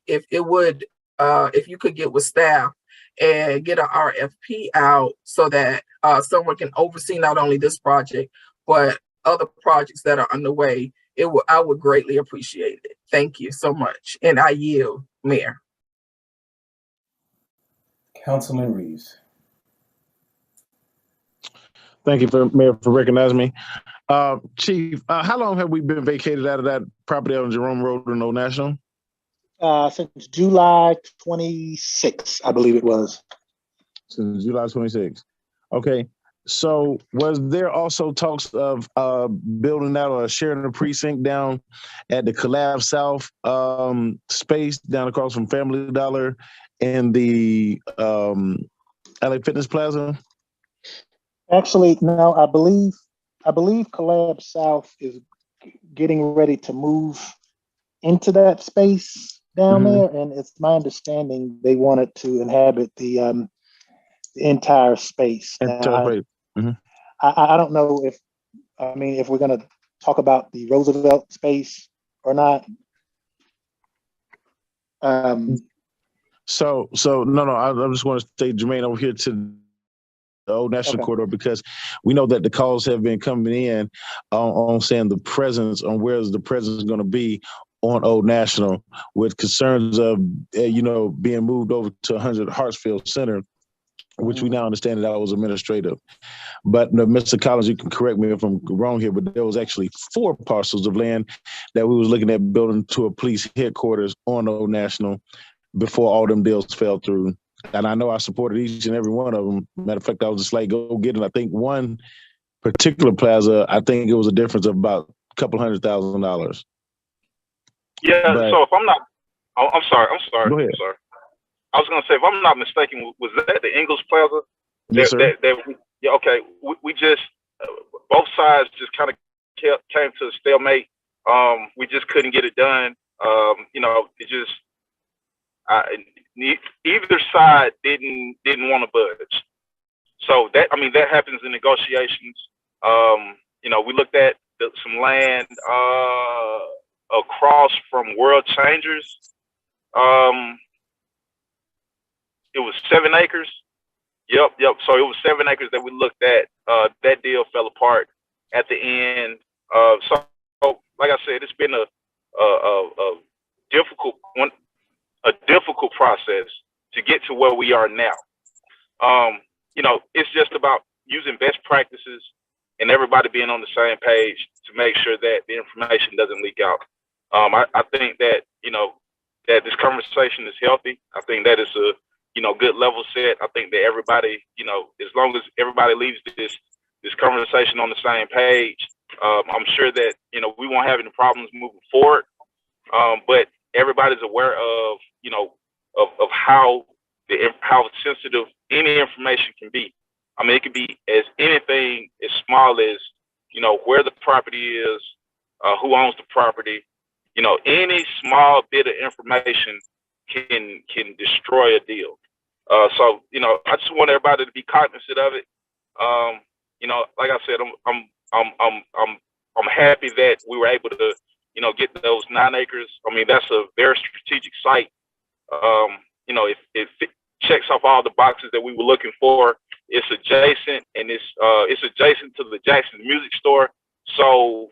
if you could get with staff and get an RFP out so that someone can oversee not only this project, but other projects that are underway, I would greatly appreciate it. Thank you so much. And I yield, Mayor. Councilman Reeves. Thank you, Mayor, for recognizing me. Chief, how long have we been vacated out of that property on Jerome Road in Old National? Since July 26, I believe it was. Since July 26. Okay. So was there also talks of building out or sharing a precinct down at the Khalid South space down across from Family Dollar and the LA Fitness Plaza? Actually, no, I believe Collab South is getting ready to move into that space down there, and it's my understanding they wanted to inhabit the entire space. I don't know if we're going to talk about the Roosevelt space or not. So no, I just want to stay germane over here to the Old National Corridor, because we know that the calls have been coming in on saying the presence, on where's the presence going to be on Old National, with concerns of being moved over to 100 Hartsfield Center, which we now understand that was administrative. But Mr. Collins, you can correct me if I'm wrong here, but there was actually 4 parcels of land that we was looking at building to a police headquarters on Old National before all them deals fell through. And I know I supported each and every one of them. Matter of fact, I was just like, go get it. I think one particular plaza, I think it was a difference of about a couple $100,000. Yeah, but, so if I'm not, I'm sorry. Go ahead. I'm sorry. I was going to say, if I'm not mistaken, was that the Ingalls Plaza? Yes, sir. Yeah, okay. We just, both sides just kind of came to a stalemate. We just couldn't get it done. Either side didn't want to budge. So that happens in negotiations. We looked at some land across from World Changers. It was 7 acres. Yep. So it was 7 acres that we looked at. That deal fell apart at the end. So like I said, it's been a difficult one. a difficult process to get to where we are now. It's just about using best practices and everybody being on the same page to make sure that the information doesn't leak out. I think that, that this conversation is healthy. I think that is a, good level set. I think that everybody, as long as everybody leaves this conversation on the same page, I'm sure that, we won't have any problems moving forward. But everybody's aware of, of how sensitive any information can be. I mean, it could be as anything as small as, where the property is, who owns the property. Any small bit of information can destroy a deal. So I just want everybody to be cognizant of it. Like I said, I'm happy that we were able to, get those 9 acres. I mean, that's a very strategic site. If it checks off all the boxes that we were looking for. It's adjacent, and it's adjacent to the Jackson Music Store. So,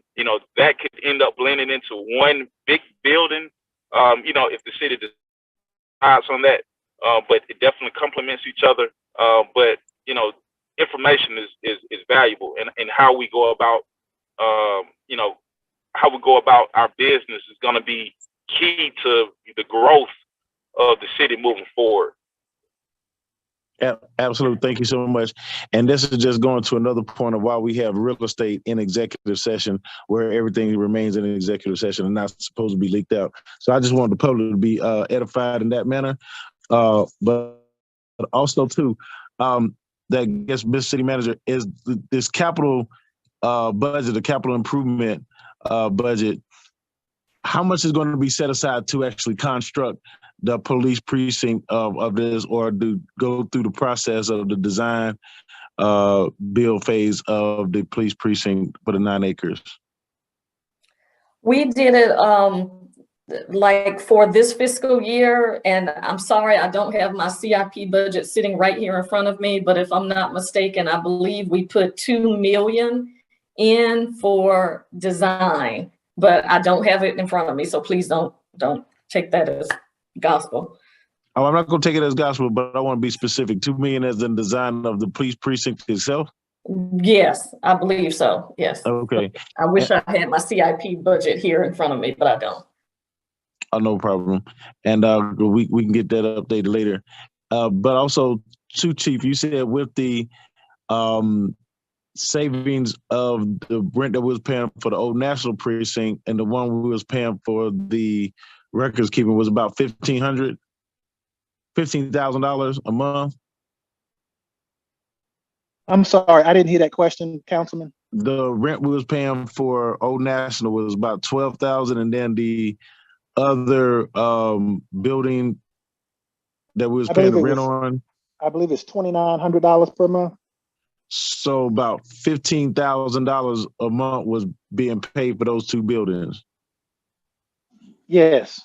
that could end up blending into one big building, if the city decides on that. But it definitely complements each other. But, information is valuable, and how we go about, how we go about our business is going to be key to the growth of the city moving forward. Absolutely. Thank you so much. And this is just going to another point of why we have real estate in executive session, where everything remains in an executive session and not supposed to be leaked out. So I just want the public to be edified in that manner. But also too, that I guess Mr. City Manager is this capital budget, the capital improvement budget. How much is going to be set aside to actually construct the police precinct of this, or to go through the process of the design build phase of the police precinct for the 9 acres? We did it like for this fiscal year, and I'm sorry, I don't have my CIP budget sitting right here in front of me, but if I'm not mistaken, I believe we put $2 million in for design, but I don't have it in front of me, so please don't take that as gospel. Oh, I'm not going to take it as gospel, but I want to be specific. $2 million as the design of the police precinct itself? Yes, I believe so. Yes. Okay. I wish I had my CIP budget here in front of me, but I don't. Oh, no problem. And we can get that updated later. But also, too, Chief, you said with the savings of the rent that we was paying for the old National Precinct and the one we was paying for the records keeping was about $15,000 a month. I'm sorry, I didn't hear that question, Councilman. The rent we was paying for Old National was about $12,000, and then the other building that we was paying the rent on, I believe it's $2,900 per month. So about $15,000 a month was being paid for those 2 buildings. Yes.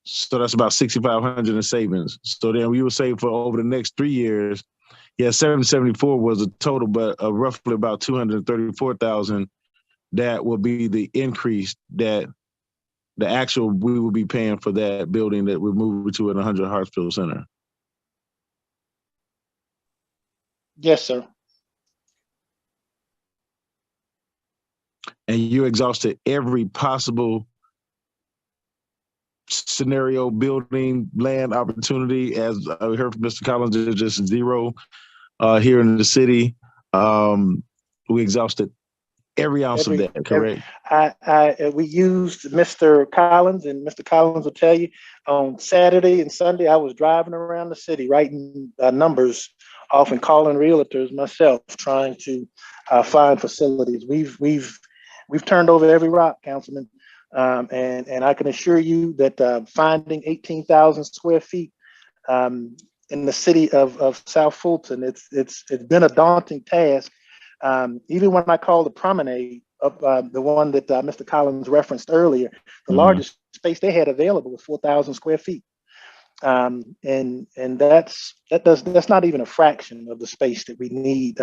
So that's about $6,500 in savings. So then we would save for over the next 3 years. Yeah, 774 was a total, but roughly about 234,000. That will be the increase that the actual we will be paying for that building that we're moving to at 100 Hartsfield Center. Yes, sir. And you exhausted every possible scenario, building, land opportunity. As I heard from Mr. Collins, there's just zero here in the city. We exhausted every ounce of that, correct? We used Mr. Collins, and Mr. Collins will tell you on Saturday and Sunday, I was driving around the city writing numbers off and calling realtors myself, trying to find facilities. We've turned over every rock, Councilman, and I can assure you that finding 18,000 square feet in the city of South Fulton, it's been a daunting task. Even when I called the promenade up, the one that Mr. Collins referenced earlier, the largest space they had available was 4,000 square feet. And that's not even a fraction of the space that we need,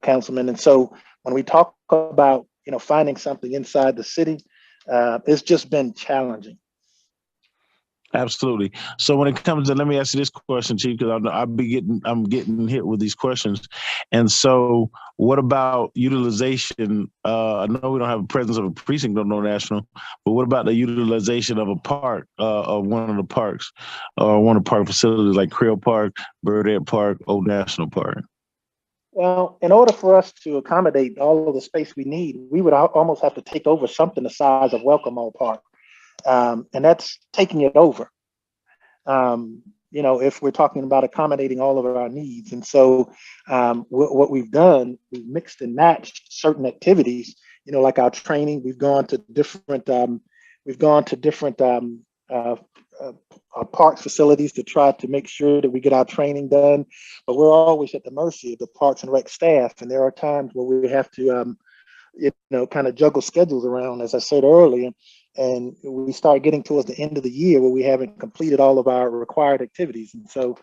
Councilman. And so when we talk about, finding something inside the city, it's just been challenging. Absolutely. So when it comes to, let me ask you this question, Chief, because I'm getting hit with these questions. And so, what about utilization? I know we don't have a presence of a precinct on No National, but what about the utilization of a park, of one of the parks, or one of the park facilities like Creel Park, Birdette Park, Old National Park? Well, in order for us to accommodate all of the space we need, we would almost have to take over something the size of Welcome All Park. And that's taking it over. If we're talking about accommodating all of our needs. And so what we've done, we've mixed and matched certain activities, like our training. We've gone to different park facilities to try to make sure that we get our training done. But we're always at the mercy of the Parks and Rec staff. And there are times where we have to, kind of juggle schedules around, as I said earlier. And we start getting towards the end of the year where we haven't completed all of our required activities. And so,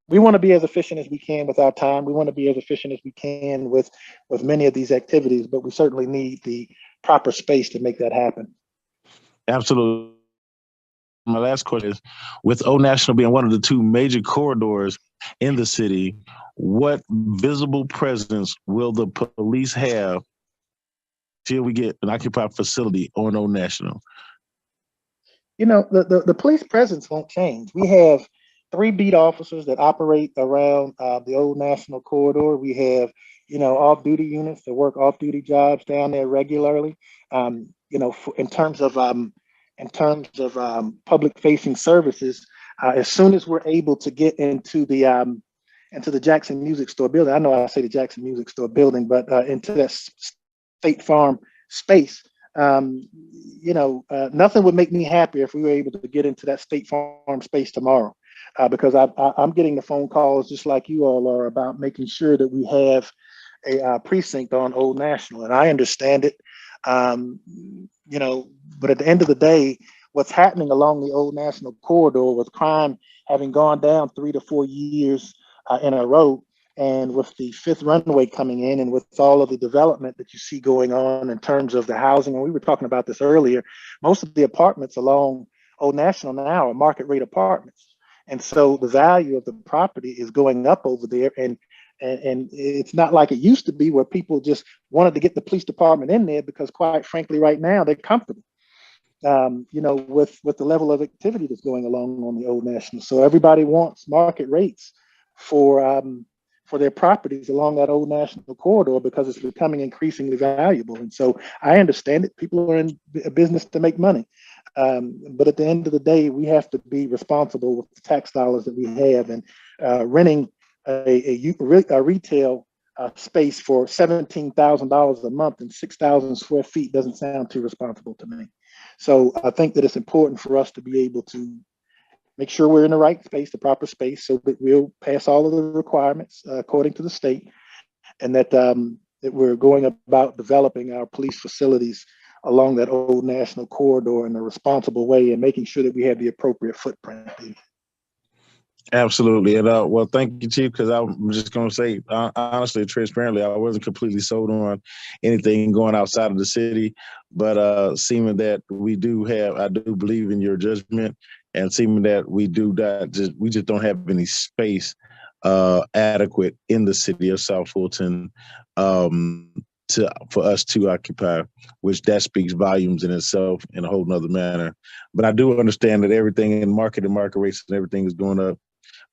we want to be as efficient as we can with our time. We want to be as efficient as we can with many of these activities, but we certainly need the proper space to make that happen. Absolutely. My last question is, with Old National being one of the two major corridors in the city, what visible presence will the police have till we get an occupied facility on Old National? The police presence won't change. We have 3 beat officers that operate around the Old National corridor. We have, off-duty units that work off-duty jobs down there regularly. In terms of public-facing services, as soon as we're able to get into the Jackson Music Store building, I know I say the Jackson Music Store building, but into that State Farm space, nothing would make me happier if we were able to get into that State Farm space tomorrow, because I'm getting the phone calls just like you all are about making sure that we have a precinct on Old National, and I understand it. But at the end of the day, what's happening along the Old National corridor with crime having gone down 3 to 4 years in a row, and with the 5th runway coming in, and with all of the development that you see going on in terms of the housing, and we were talking about this earlier, most of the apartments along Old National now are market rate apartments. And so the value of the property is going up over there. And it's not like it used to be where people just wanted to get the police department in there because, quite frankly, right now they're comfortable, with the level of activity that's going along on the Old National. So everybody wants market rates for their properties along that Old National corridor because it's becoming increasingly valuable. And so I understand it. People are in a business to make money. But at the end of the day, we have to be responsible with the tax dollars that we have, and renting a retail space for $17,000 a month and 6,000 square feet doesn't sound too responsible to me. So I think that it's important for us to be able to make sure we're in the right space, the proper space, so that we'll pass all of the requirements according to the state, and that we're going about developing our police facilities along that Old National corridor in a responsible way, and making sure that we have the appropriate footprint. Absolutely. And well, thank you, Chief, because I'm just going to say, honestly, transparently, I wasn't completely sold on anything going outside of the city, but seeming that I do believe in your judgment, and seeming that we just don't have any space adequate in the city of South Fulton for us to occupy, which that speaks volumes in itself in a whole nother manner. But I do understand that everything in market and market rates and everything is going up,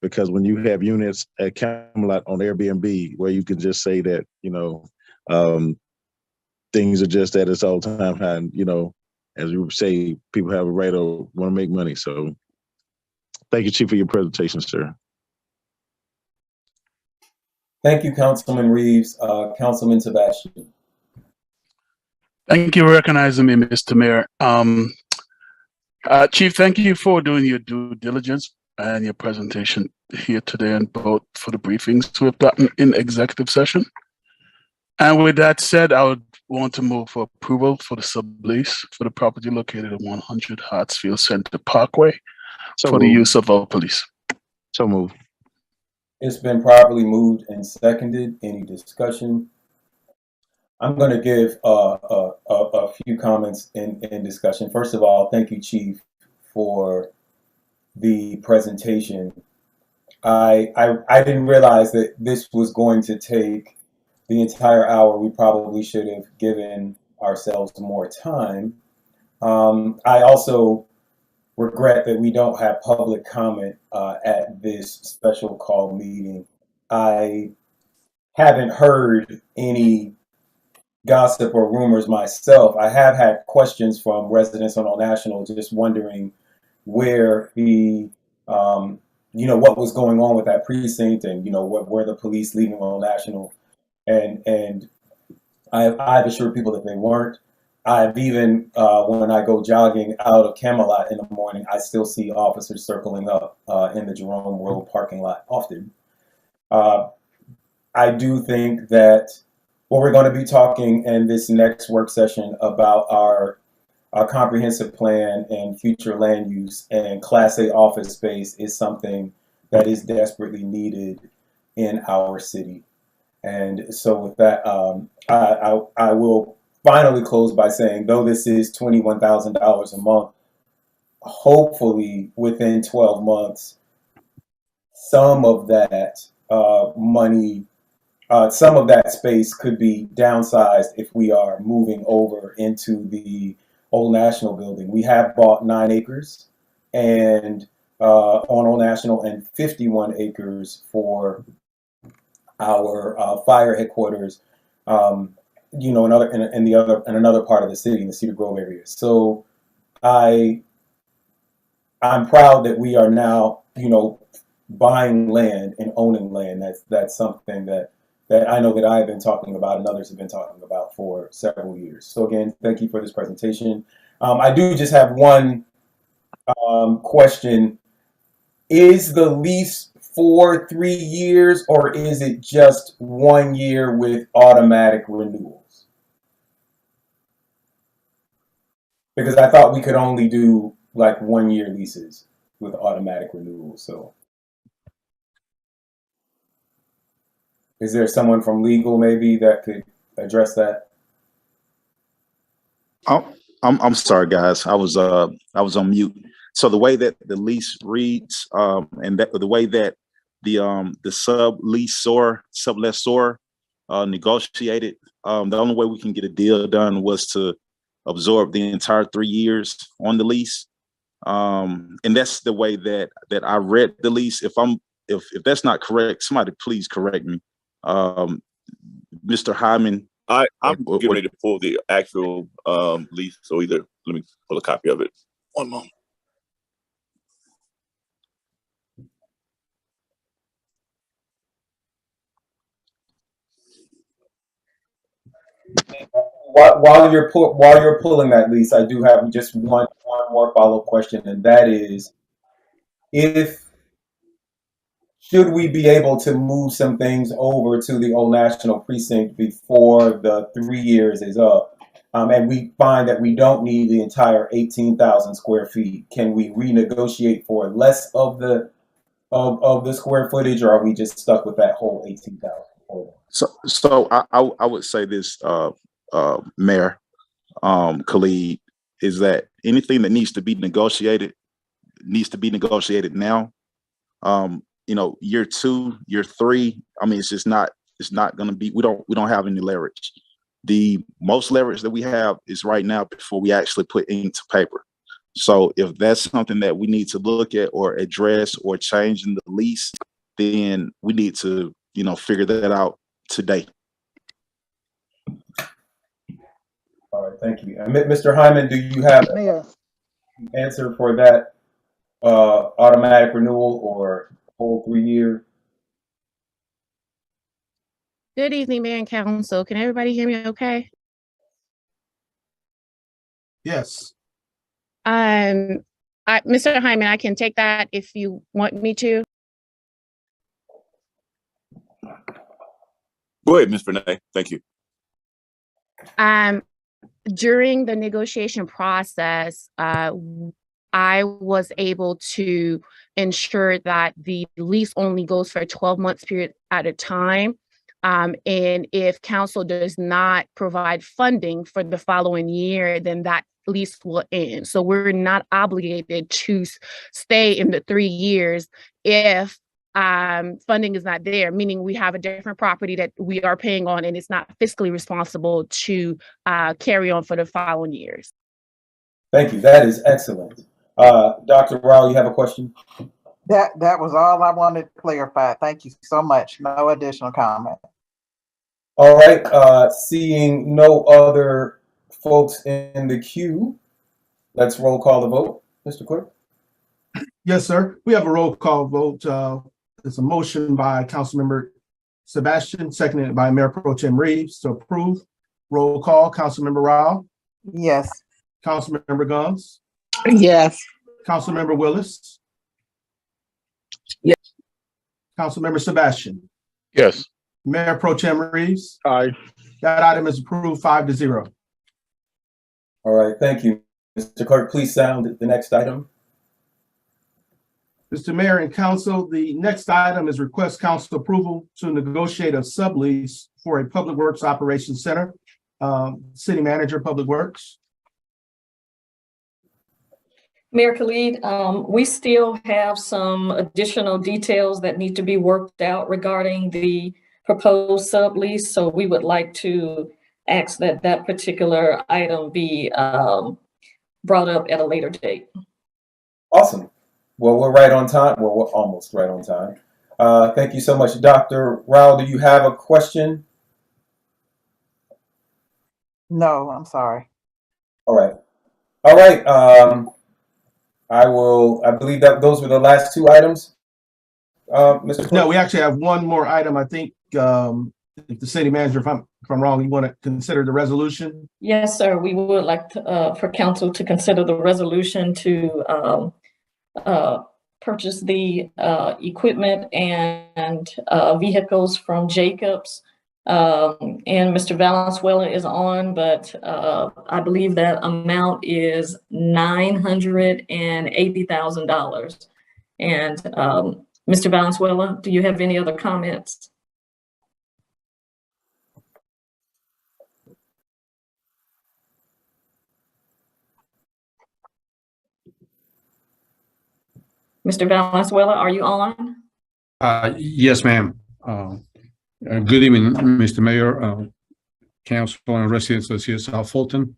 because when you have units at Camelot on Airbnb where you can just say that, things are just at its all-time high, and, as you say, people have a right to want to make money. So thank you, Chief, for your presentation, sir. Thank you, Councilman Reeves. Councilman Sebastian. Thank you for recognizing me, Mr. Mayor. Chief, thank you for doing your due diligence and your presentation here today, and both for the briefings we've gotten in executive session. And with that said, I would want to move for approval for the sublease for the property located at 100 Hartsfield Center Parkway for the use of our police. So move. It's been properly moved and seconded. Any discussion? I'm going to give a few comments in discussion. First of all, thank you, Chief, for the presentation. I didn't realize that this was going to take the entire hour. We probably should have given ourselves more time. I also regret that we don't have public comment at this special call meeting. I haven't heard any gossip or rumors myself. I have had questions from residents on Old National just wondering where what was going on with that precinct, and what were the police leaving Old National, and I've assured people that they weren't. I've even when I go jogging out of Camelot in the morning, I still see officers circling up in the Jerome Road parking lot often. I do think that we're going to be talking in this next work session about our comprehensive plan and future land use, and Class A office space is something that is desperately needed in our city. And so with that, I will finally close by saying, though this is $21,000 a month, hopefully within 12 months, some of that money, some of that space could be downsized if we are moving over into the Old National building. We have bought 9 acres and on Old National, and 51 acres for our fire headquarters. Another part of the city, in the Cedar Grove area. So I'm proud that we are now, buying land and owning land. That's something that I know that I've been talking about and others have been talking about for several years. So again, thank you for this presentation. I do just have one question. Is the lease for 3 years, or is it just 1 year with automatic renewals? Because I thought we could only do like 1 year leases with automatic renewals. So is there someone from legal maybe that could address that? I'm sorry, guys. I was on mute. So the way that the lease reads, and that the way that the sublessor negotiated, the only way we can get a deal done was to absorb the entire 3 years on the lease, and that's the way that I read the lease. If that's not correct, somebody please correct me. Mr. Hyman. I'm getting ready to pull the actual lease, so let me pull a copy of it. One moment. While you're pulling that lease, I do have just one more follow-up question, and that is, should we be able to move some things over to the Old National precinct before the 3 years is up, and we find that we don't need the entire 18,000 square feet? Can we renegotiate for less of the square footage, or are we just stuck with that whole 18,000? So I would say this, Mayor, Khalid, is that anything that needs to be negotiated now. Year 2, year 3. I mean, it's not going to be. We don't have any leverage. The most leverage that we have is right now before we actually put ink to paper. So if that's something that we need to look at or address or change in the lease, then we need to figure that out today. All right, thank you. Mr. Hyman, do you have an answer for that automatic renewal or whole 3 year? Good evening, Mayor and Council. Can everybody hear me okay? Yes. Mr. Hyman, I can take that if you want me to. Go ahead, Ms. Renee. Thank you. During the negotiation process, I was able to ensure that the lease only goes for a 12 months period at a time. And if council does not provide funding for the following year, then that lease will end. So we're not obligated to stay in the 3 years if funding is not there, meaning we have a different property that we are paying on and it's not fiscally responsible to carry on for the following years. Thank you. That is excellent. Dr. Rao, you have a question? That was all I wanted to clarify. Thank you so much. No additional comment. All right. Seeing no other folks in the queue, let's roll call the vote. Mr. Clerk? Yes, sir. We have a roll call vote. It's a motion by Councilmember Sebastian, seconded by Mayor Pro Tem Reeves to approve. Roll call, Councilmember Rao, Yes. Councilmember Gums, Yes. Councilmember Willis. Yes. Councilmember Sebastian, Yes. Mayor Pro Tem Reeves. Aye. That item is approved 5-0. All right. Thank you. Mr. Clerk, please sound the next item. Mr. Mayor and Council, the next item is request council approval to negotiate a sublease for a Public Works Operations Center. City Manager, Public Works. Mayor Khalid, we still have some additional details that need to be worked out regarding the proposed sublease. So we would like to ask that that particular item be brought up at a later date. Awesome. Well, we're right on time. Well, we're almost right on time. Thank you so much. Dr. Rao, do you have a question? No, I'm sorry. All right. All right. I believe that those were the last two items. Mr. Clerk? No, we actually have one more item. I think if the city manager, if I'm wrong, you want to consider the resolution? Yes, sir. We would like to, for council to consider the resolution to purchase the equipment and vehicles from Jacobs. And Mr. Valenzuela is on, but I believe that amount is $980,000. And Mr. Valenzuela, do you have any other comments? Mr. Valenzuela, are you on? Yes, ma'am. Good evening, Mr. Mayor, Council and residents of South Fulton.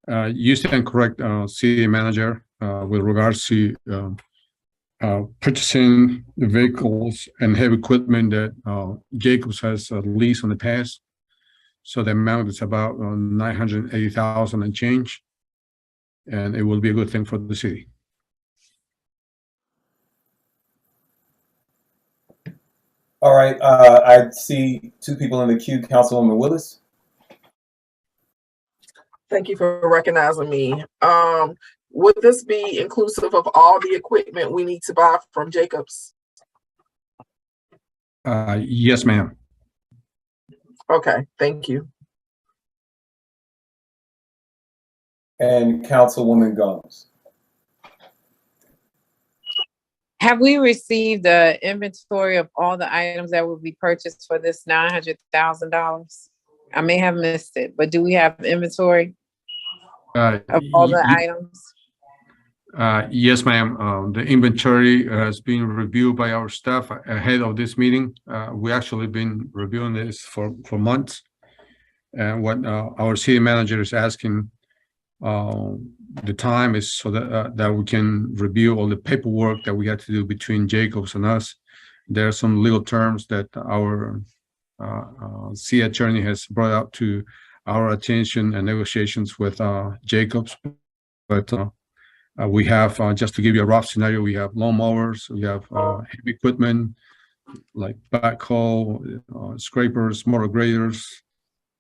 You stand correct, City Manager, with regards to purchasing the vehicles and heavy equipment that Jacobs has leased in the past. So the amount is about 980,000 and change, and it will be a good thing for the city. All right. I see two people in the queue. Councilwoman Willis. Thank you for recognizing me. Would this be inclusive of all the equipment we need to buy from Jacobs? Yes, ma'am. Okay, thank you. And Councilwoman Gums. Have we received the inventory of all the items that will be purchased for this $900,000? I may have missed it, but do we have inventory of all the items? Yes, ma'am. The inventory has been reviewed by our staff ahead of this meeting. We actually been reviewing this for months. And what our city manager is asking the time is so that we can review all the paperwork that we had to do between Jacobs and us. There are some legal terms that our city attorney has brought up to our attention and negotiations with Jacobs. But we have, just to give you a rough scenario, we have lawnmowers, we have heavy equipment like backhoe, scrapers, motor graders.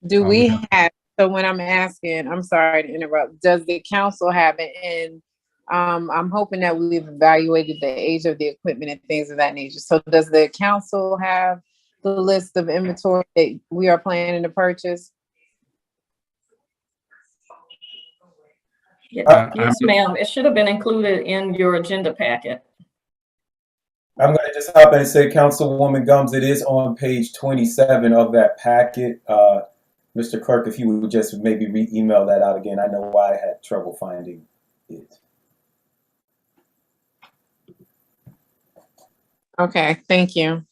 Do we have, so when I'm asking, I'm sorry to interrupt, does the council have it? And I'm hoping that we've evaluated the age of the equipment and things of that nature. So does the council have the list of inventory that we are planning to purchase? Yes, ma'am. It should have been included in your agenda packet. I'm going to just hop in and say, Councilwoman Gums, it is on page 27 of that packet. Mr. Clerk, if you would just maybe re-email that out again. I know I had trouble finding it. Okay, thank you.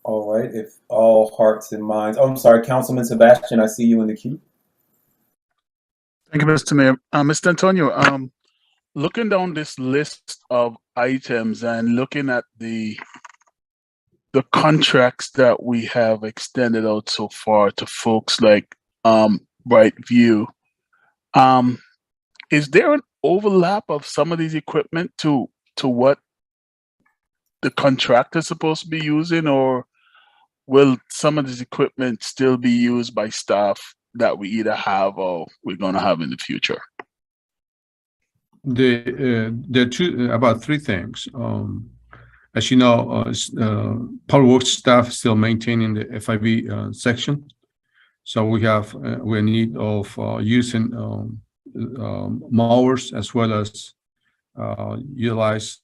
All right, if all hearts and minds. Oh, I'm sorry, Councilman Sebastian, I see you in the queue. Thank you, Mr. Mayor. Mr. Antonio, looking down this list of items and looking at the contracts that we have extended out so far to folks like Brightview, is there an overlap of some of these equipment to what the contractor is supposed to be using, or will some of this equipment still be used by staff that we either have or we're going to have in the future? There are about three things. As you know, Public Works staff is still maintaining the FIB section, so we're in need of using mowers as well as utilize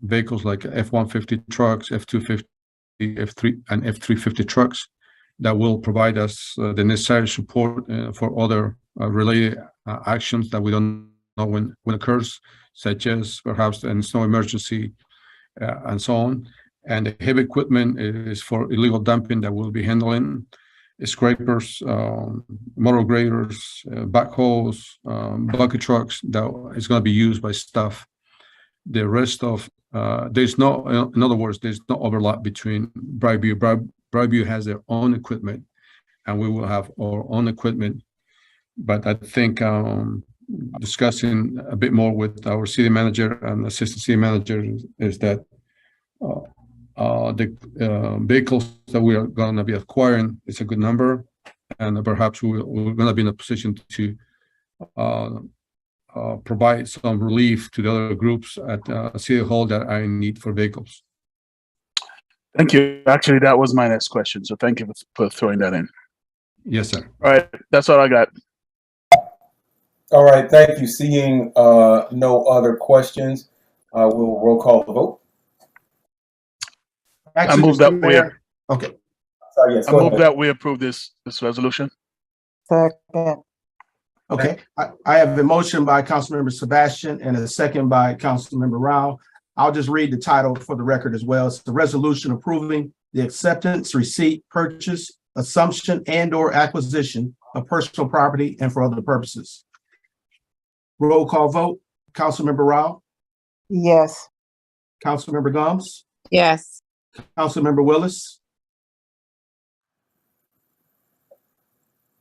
vehicles like F-150 trucks, F-250, F-3 and F-350 trucks that will provide us the necessary support for other related actions that we don't know when occurs, such as perhaps a snow emergency and so on. And the heavy equipment is for illegal dumping that we'll be handling: scrapers, motor graders, backhoes, bucket trucks that is going to be used by staff. The rest of there's no, in other words, there's no overlap between Brightview. Brightview has their own equipment, and we will have our own equipment. But I think discussing a bit more with our city manager and assistant city manager is that the vehicles that we are going to be acquiring is a good number, and perhaps we're going to be in a position to provide some relief to the other groups at City Hall that are in need for vehicles. Thank you. Actually, that was my next question, so thank you for throwing that in. Yes, sir. All right, that's all I got. All right, thank you. Seeing no other questions, we'll roll call the vote. Actually, I move Mr. that Mayor. Okay. Sorry, yes, I go move ahead. that we approve this resolution. Second. Okay, I have a motion by Councilmember Sebastian and a second by Councilmember Rao. I'll just read the title for the record as well. It's the resolution approving the acceptance, receipt, purchase, assumption, and/or acquisition of personal property and for other purposes. Roll call vote. Councilmember Rao, Yes. Councilmember Gomes, Yes. Councilmember Willis,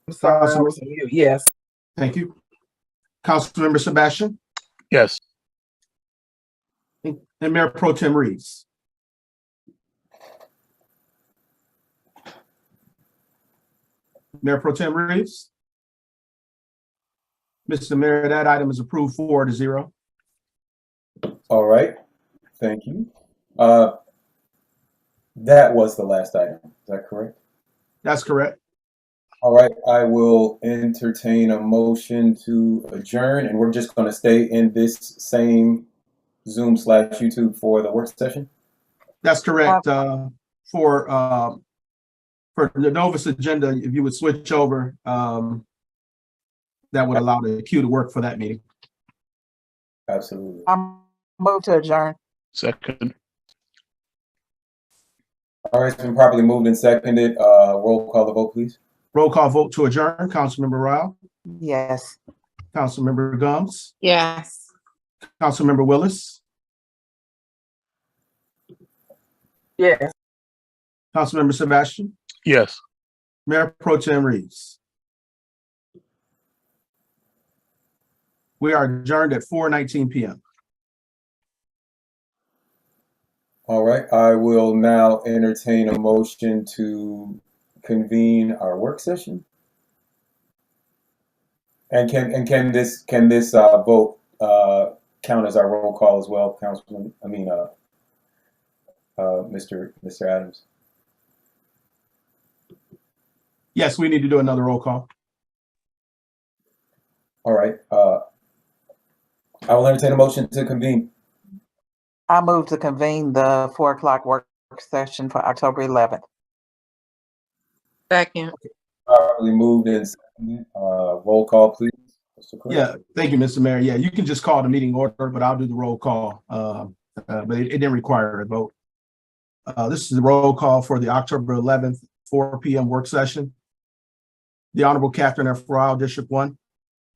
I'm sorry, I was on mute. Yes. thank you. Councilmember Sebastian, Yes. and Mayor Pro Tem Reeves. Mayor Pro Tem Reeves. Mr. Mayor, that item is approved 4-0. All right, thank you. That was the last item. Is that correct? That's correct. All right, I will entertain a motion to adjourn, and we're just going to stay in this same Zoom/YouTube for the work session. That's correct. For the Novus agenda, if you would switch over, that would allow the queue to work for that meeting. Absolutely. I'm moved to adjourn. Second. All right, it's been properly moved and seconded. Roll call the vote, please. Roll call vote to adjourn. Councilmember Rao, Yes. Councilmember Gomes, Yes. Councilmember Willis, Yes. Councilmember Sebastian, Yes. Mayor Pro Tem Reeves. We are adjourned at 4:19 p.m. All right, I will now entertain a motion to convene our work session. And can this vote count as our roll call as well, Councilman? I mean, Mr. Adams. Yes, we need to do another roll call. All right. I will entertain a motion to convene. I move to convene the 4 o'clock work session for October 11th. Second. Properly moved and seconded. Roll call, please. Mr. Clerk. Yeah, thank you, Mr. Mayor. Yeah, you can just call the meeting order, but I'll do the roll call. But it didn't require a vote. This is the roll call for the October 11th, 4 p.m. work session. The Honorable Catherine F. Rao, District 1.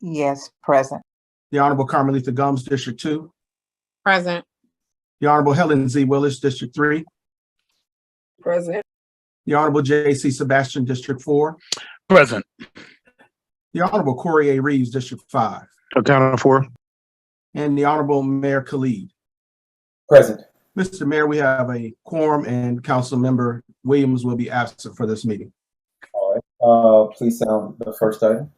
Yes, present. The Honorable Carmelita Gums, District 2. Present. The Honorable Helen Z. Willis, District 3. Present. The Honorable J.C. Sebastian, District 4. Present. The Honorable Corey A. Reeves, District 5. Accounted for. And the Honorable Mayor Khalid. Present. Mr. Mayor, we have a quorum and Council Member Williams will be absent for this meeting. All right. Please sound the first item.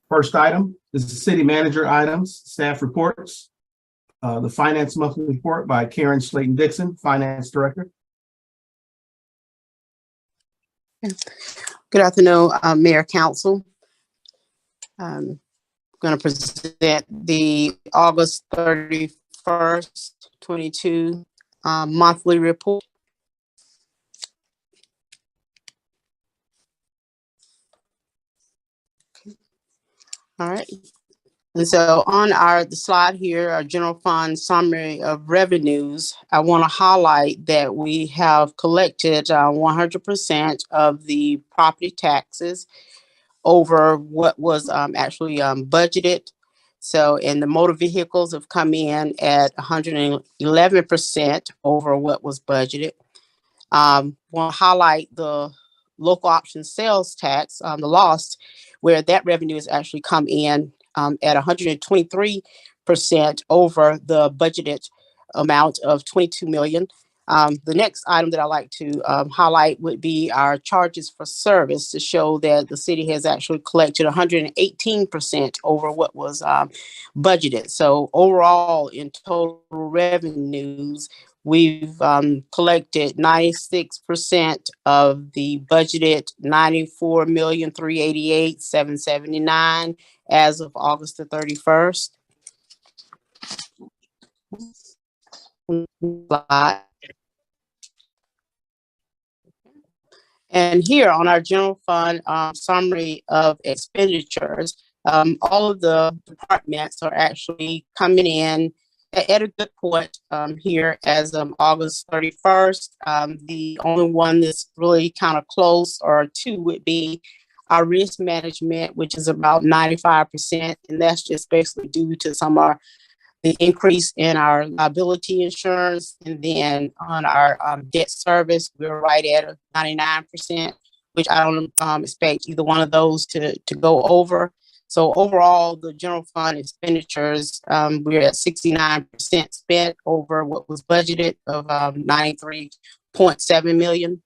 First item is the city manager items, staff reports. The finance monthly report by Karen Slayton Dixon, Finance Director. Good afternoon, Mayor, Council. I'm going to present the August 31st, 22 monthly report. All right. And so on the slide here, our general fund summary of revenues, I want to highlight that we have collected 100% of the property taxes over what was actually budgeted. So, and the motor vehicles have come in at 111% over what was budgeted. Want to highlight the local option sales tax, the lost, where that revenue has actually come in at 123% over the budgeted amount of 22 million. The next item that I like to highlight would be our charges for service to show that the city has actually collected 118% over what was budgeted. So overall, in total revenues, we've collected 96% of the budgeted 94,388,779 as of August the 31st. And here on our general fund summary of expenditures, all of the departments are actually coming in at a good point here as of August 31st. The only one that's really kind of close or two would be our risk management, which is about 95%. And that's just basically due to some of the increase in our liability insurance. And then on our debt service, we're right at 99%, which I don't expect either one of those to go over. So overall, the general fund expenditures, we're at 69% spent over what was budgeted of 93.7 million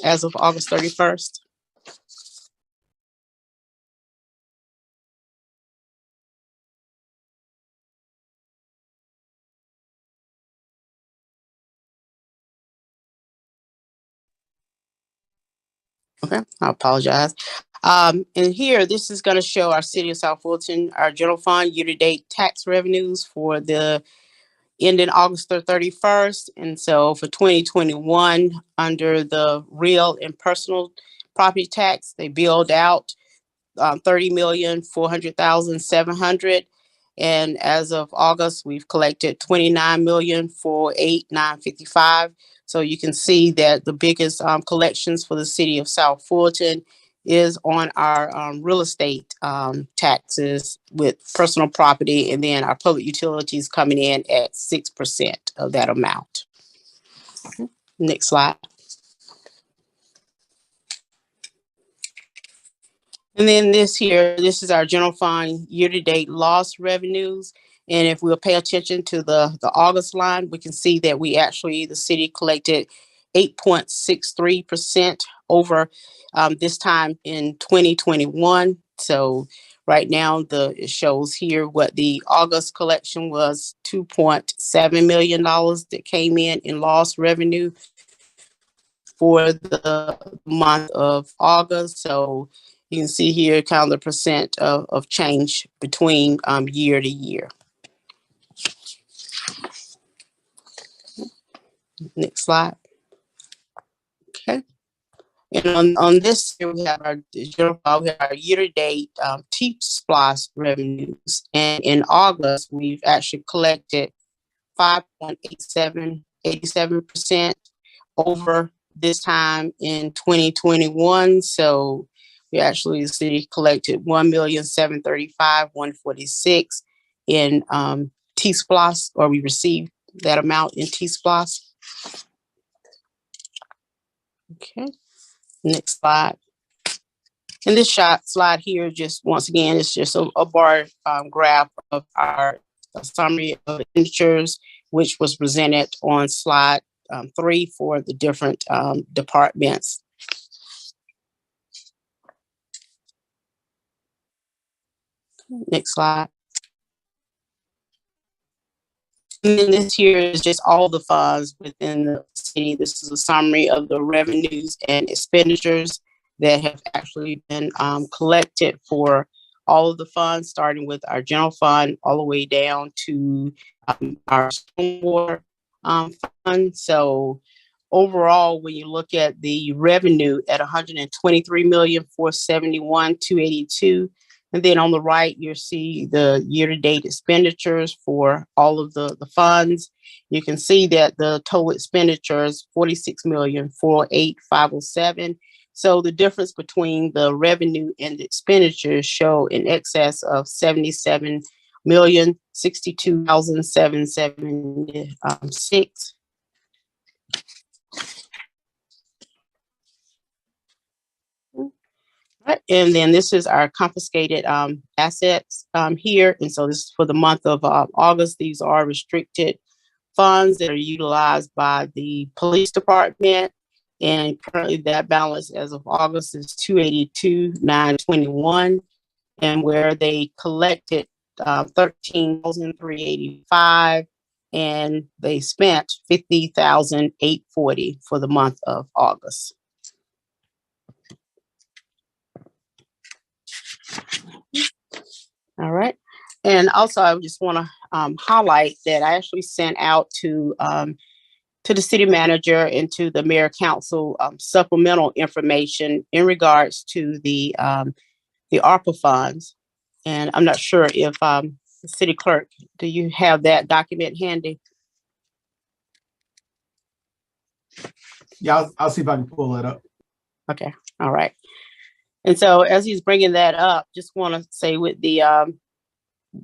as of August 31st. Okay, I apologize. And here, this is going to show our city of South Fulton, our general fund year-to-date tax revenues for the ending August 31st. And so for 2021, under the real and personal property tax, they billed out 30,400,700. And as of August, we've collected 29,408,955. So you can see that the biggest collections for the city of South Fulton is on our real estate taxes with personal property, and then our public utilities coming in at 6% of that amount. Next slide. And then this is our general fund year-to-date loss revenues. And if we'll pay attention to the August line, we can see that the city collected 8.63% over this time in 2021. So right now, it shows here what the August collection was, $2.7 million that came in lost revenue for the month of August. So You can see here kind of the percent of change between year to year. Next slide. Okay. And on this here, we have our year-to-date T-SPLOST revenues. And in August, we've actually collected 5.87% over this time in 2021. So we actually, the city collected 1,735,146 in T-SPLOST, or we received that amount in T-SPLOST. Okay, next slide. And this slide here, just once again, it's just a bar graph of our summary of expenditures, which was presented on slide 3 for the different departments. Next slide. And then this here is just all the funds within the city. This is a summary of the revenues and expenditures that have actually been collected for all of the funds, starting with our general fund all the way down to our stormwater fund. So overall, when you look at the revenue at 123,471,282, and then on the right, you'll see the year-to-date expenditures for all of the funds. You can see that the total expenditures, 46,408,507. So the difference between the revenue and the expenditures show in excess of 77,062,776. Right. And then this is our confiscated assets here. And so this is for the month of August. These are restricted funds that are utilized by the police department. And currently that balance as of August is 282,921, and where they collected 13,385, and they spent 50,840 for the month of August. All right. And also, I just want to highlight that I actually sent out to the city manager and to the mayor council supplemental information in regards to the ARPA funds. And I'm not sure if the city clerk, do you have that document handy? Yeah, I'll see if I can pull that up. Okay. All right. And so as he's bringing that up, just want to say with the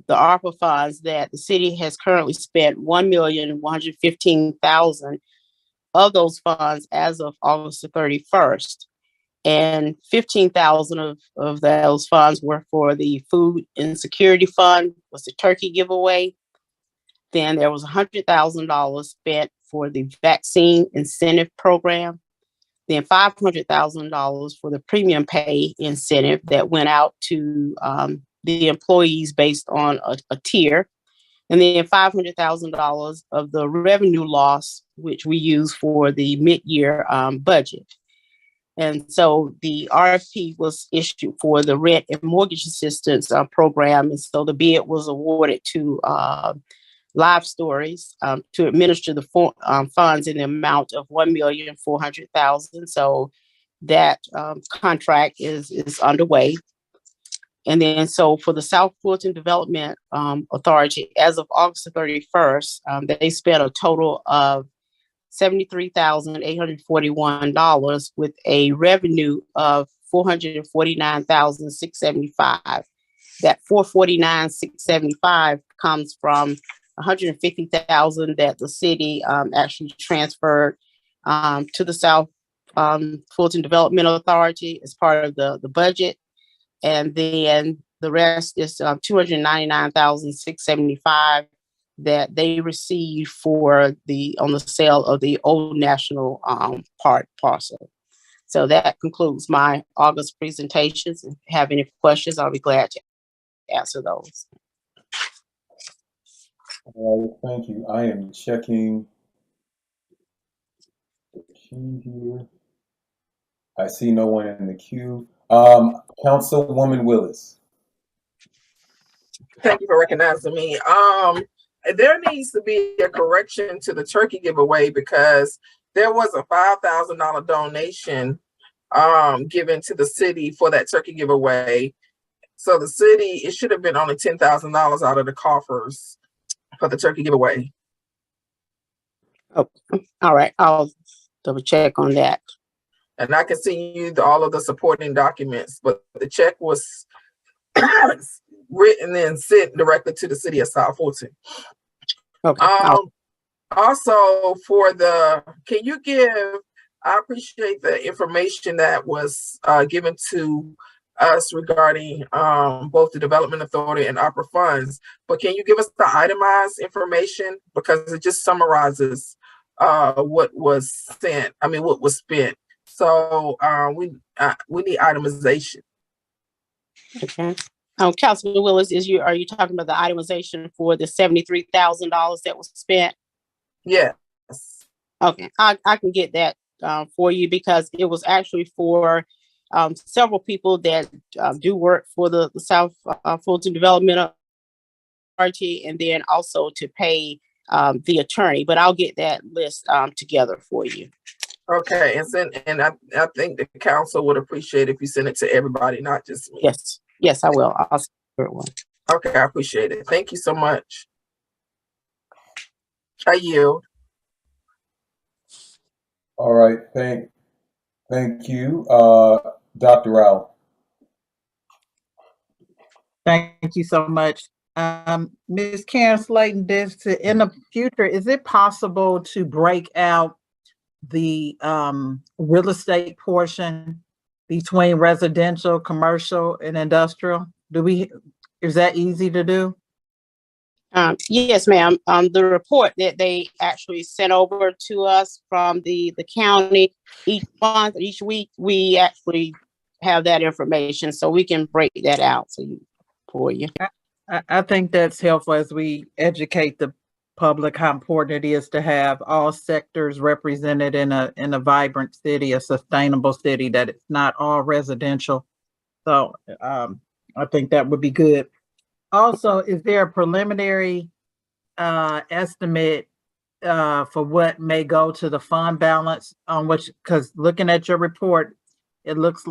ARPA funds that the city has currently spent 1,115,000 of those funds as of August the 31st. And 15,000 of those funds were for the food insecurity fund, was the turkey giveaway. Then there was $100,000 spent for the vaccine incentive program. Then $500,000 for the premium pay incentive that went out to the employees based on a tier. And then $500,000 of the revenue loss, which we use for the mid-year budget. And so the RFP was issued for the rent and mortgage assistance program. And so the bid was awarded to Live Stories to administer the funds in the amount of $1,400,000. So that contract is underway. And then so for the South Fulton Development Authority, as of August 31st, they spent a total of $73,841 with a revenue of $449,675. That $449,675 comes from $150,000 that the city actually transferred to the South Fulton Development Authority as part of the budget. And then the rest is $299,675 that they received on the sale of the Old National parcel. So that concludes my August presentations. If you have any questions, I'll be glad to answer those. All right, thank you. I am checking the queue here. I see no one in the queue. Councilwoman Willis. Thank you for recognizing me. There needs to be a correction to the turkey giveaway because there was a $5,000 donation given to the city for that turkey giveaway. So the city, it should have been only $10,000 out of the coffers for the turkey giveaway. Oh, all right. I'll double check on that. And I can see you all of the supporting documents, but the check was written and sent directly to the city of South Fulton. Okay. Also for can you give, I appreciate the information that was given to us regarding both the Development Authority and opera funds, but can you give us the itemized information? Because it just summarizes what was sent, what was spent. So we need itemization. Okay. Councilman Willis, are you talking about the itemization for the $73,000 that was spent? Yes. Okay, I can get that for you because it was actually for several people that do work for the South Fulton Development Authority, and then also to pay the attorney. But I'll get that list together for you. Okay, and I think the council would appreciate if you send it to everybody, not just me. Yes, I will. I'll send it one. Okay, I appreciate it. Thank you so much. I yield. All right, thank you, Dr. Rao. Thank you so much. Ms. Karen Slayton, in the future, is it possible to break out the real estate portion between residential, commercial, and industrial? Is that easy to do? Yes, ma'am. The report that they actually sent over to us from the county each month, each week, we actually have that information, so we can break that out for you. I think that's helpful as we educate the public how important it is to have all sectors represented in a vibrant city, a sustainable city, that it's not all residential. So I think that would be good. Also, is there a preliminary estimate for what may go to the fund balance on which, because looking at your report, it looks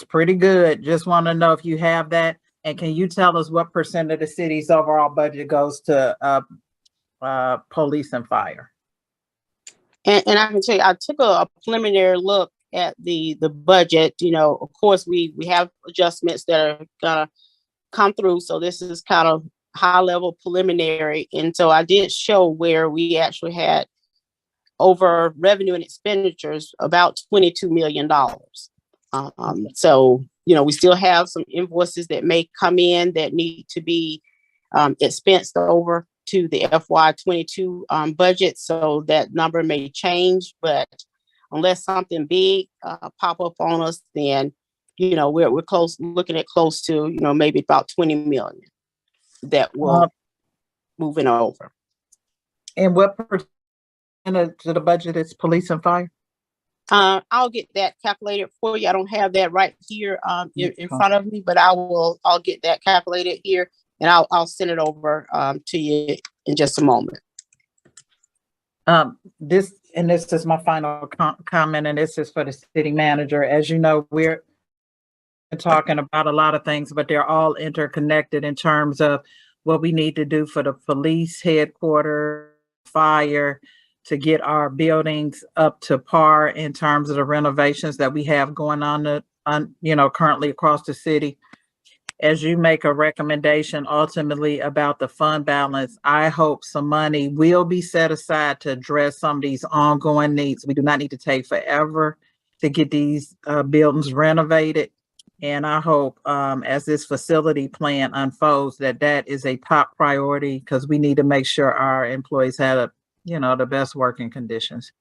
pretty good. Just want to know if you have that. And can you tell us what percent of the city's overall budget goes to police and fire? And I can tell you, I took a preliminary look at the budget. Of course, we have adjustments that are gonna come through. So this is kind of high level preliminary. And so I did show where we actually had over revenue and expenditures about $22 million. So, we still have some invoices that may come in that need to be expensed over to the FY22 budget. So that number may change, but unless something big pop up on us, then we're looking at close to, maybe about 20 million that will moving over. And what percentage of the budget is police and fire? I'll get that calculated for you. I don't have that right here in front of me, but I'll get that calculated here, and I'll send it over to you in just a moment. This is my final comment, and this is for the city manager. As you know, we're talking about a lot of things, but they're all interconnected in terms of what we need to do for the police headquarters, fire, to get our buildings up to par in terms of the renovations that we have going on, currently across the city. As you make a recommendation ultimately about the fund balance, I hope some money will be set aside to address some of these ongoing needs. We do not need to take forever to get these buildings renovated. And I hope as this facility plan unfolds that is a top priority, because we need to make sure our employees have the best working conditions,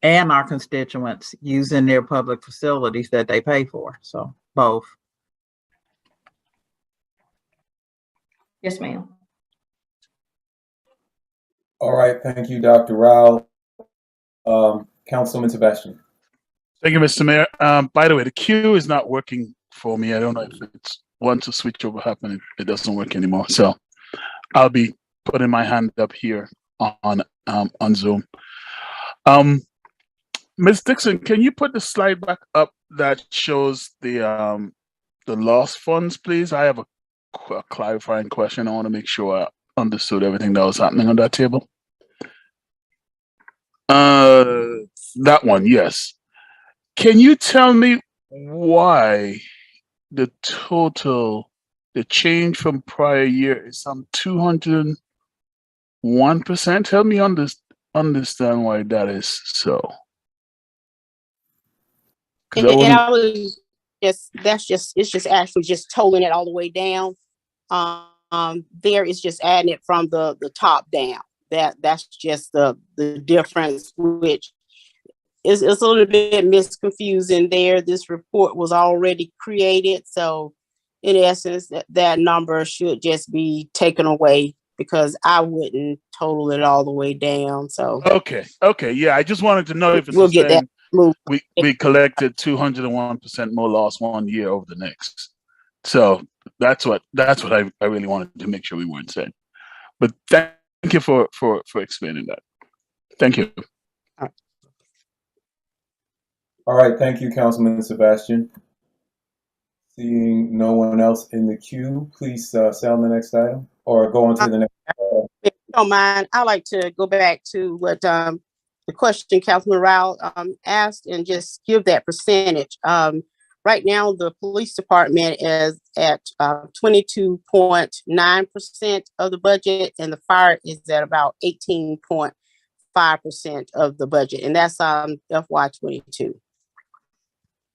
and our constituents using their public facilities that they pay for. So both. Yes, ma'am. All right, thank you, Dr. Rao. Councilman Sebastian. Thank you, Mr. Mayor. By the way, the queue is not working for me. I don't know if it's once a switch over happened, it doesn't work anymore. So I'll be putting my hand up here on Zoom. Ms. Dixon, can you put the slide back up that shows the lost funds, please? I have a clarifying question. I want to make sure I understood everything that was happening on that table. That one, yes. Can you tell me why the change from prior year is some 201%? Help me understand why that is so. And I was it's just actually just totaling it all the way down. There is just adding it from the top down. That's just the difference, which is a little bit misconfusing there. This report was already created, so in essence, that number should just be taken away because I wouldn't total it all the way down. So okay, yeah, I just wanted to know if it's we'll get that moved. We collected 201% more loss one year over the next. So that's what I really wanted to make sure we weren't saying. But thank you for explaining that. Thank you. All right, thank you, Councilman Sebastian. Seeing no one else in the queue, please say on the next item or go on to the next. If you don't mind, I'd like to go back to what the question Councilman Rao asked and just give that percentage. Right now, the police department is at 22.9% of the budget, and the fire is at about 18.5% of the budget, and that's FY22.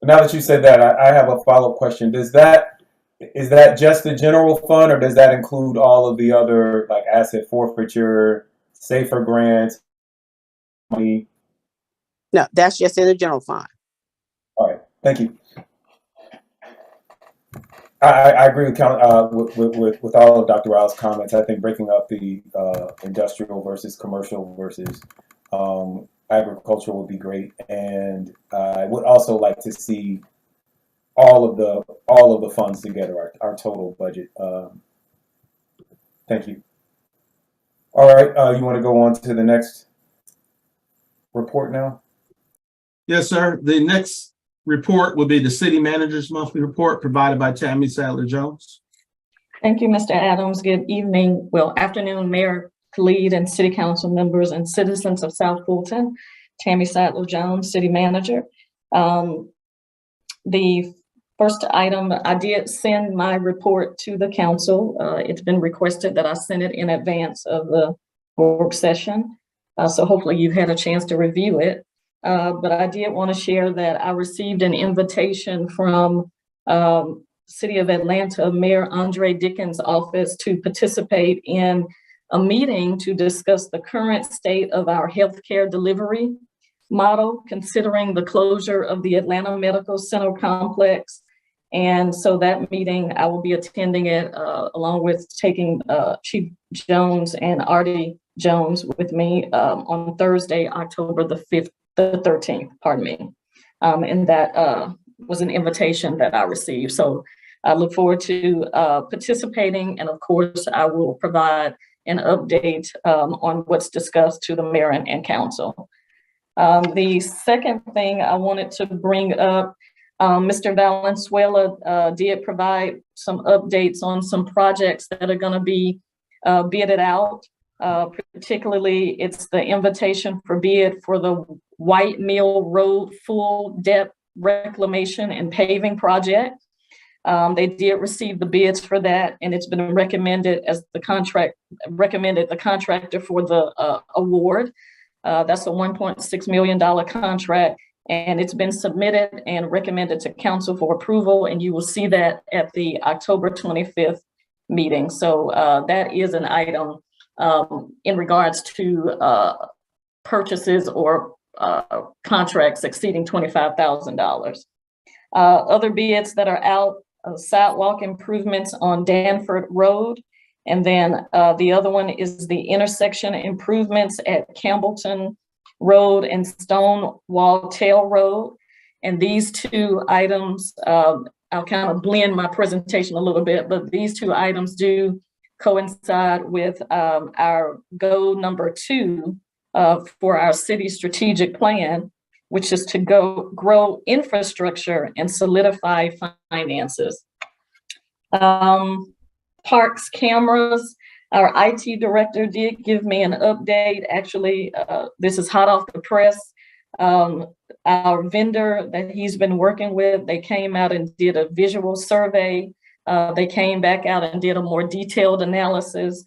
Now that you said that, I have a follow-up question. Is that just the general fund, or does that include all of the other like asset forfeiture, safer grants, money? No, that's just in the general fund. All right, thank you. I agree with all of Dr. Rao's comments. I think breaking up the industrial versus commercial versus agriculture would be great, and I would also like to see all of the funds together, our total budget. Thank you. All right, you want to go on to the next report now? Yes, sir. The next report will be the city manager's monthly report provided by Tammy Sadler-Jones. Thank you, Mr. Adams. Good evening. Well, afternoon, Mayor Khalid and City Council members and citizens of South Fulton. Tammy Sadler-Jones, City Manager. The first item, I did send my report to the council. It's been requested that I send it in advance of the work session. So hopefully you've had a chance to review it. But I did want to share that I received an invitation from City of Atlanta Mayor Andre Dickens' office to participate in a meeting to discuss the current state of our healthcare delivery model, considering the closure of the Atlanta Medical Center complex. And so that meeting, I will be attending it along with taking Chief Jones and Artie Jones with me on Thursday, October the 13th, pardon me. And that was an invitation that I received. So I look forward to participating. And of course, I will provide an update on what's discussed to the mayor and council. The second thing I wanted to bring up, Mr. Valenzuela did provide some updates on some projects that are going to be bidded out. Particularly, it's the invitation for bid for the White Mill Road full depth reclamation and paving project. They did receive the bids for that, and it's been recommended as the contractor for the award. That's a $1.6 million contract, and it's been submitted and recommended to council for approval, and you will see that at the October 25th meeting. So that is an item in regards to purchases or contracts exceeding $25,000. Other bids that are out, sidewalk improvements on Danford Road. And then the other one is the intersection improvements at Campbellton Road and Stonewall Tail Road. And these two items, I'll kind of blend my presentation a little bit, but these two items do coincide with our goal number 2 for our city strategic plan, which is to grow infrastructure and solidify finances. Parks cameras, our IT director did give me an update. Actually, this is hot off the press. Our vendor that he's been working with, they came out and did a visual survey. They came back out and did a more detailed analysis.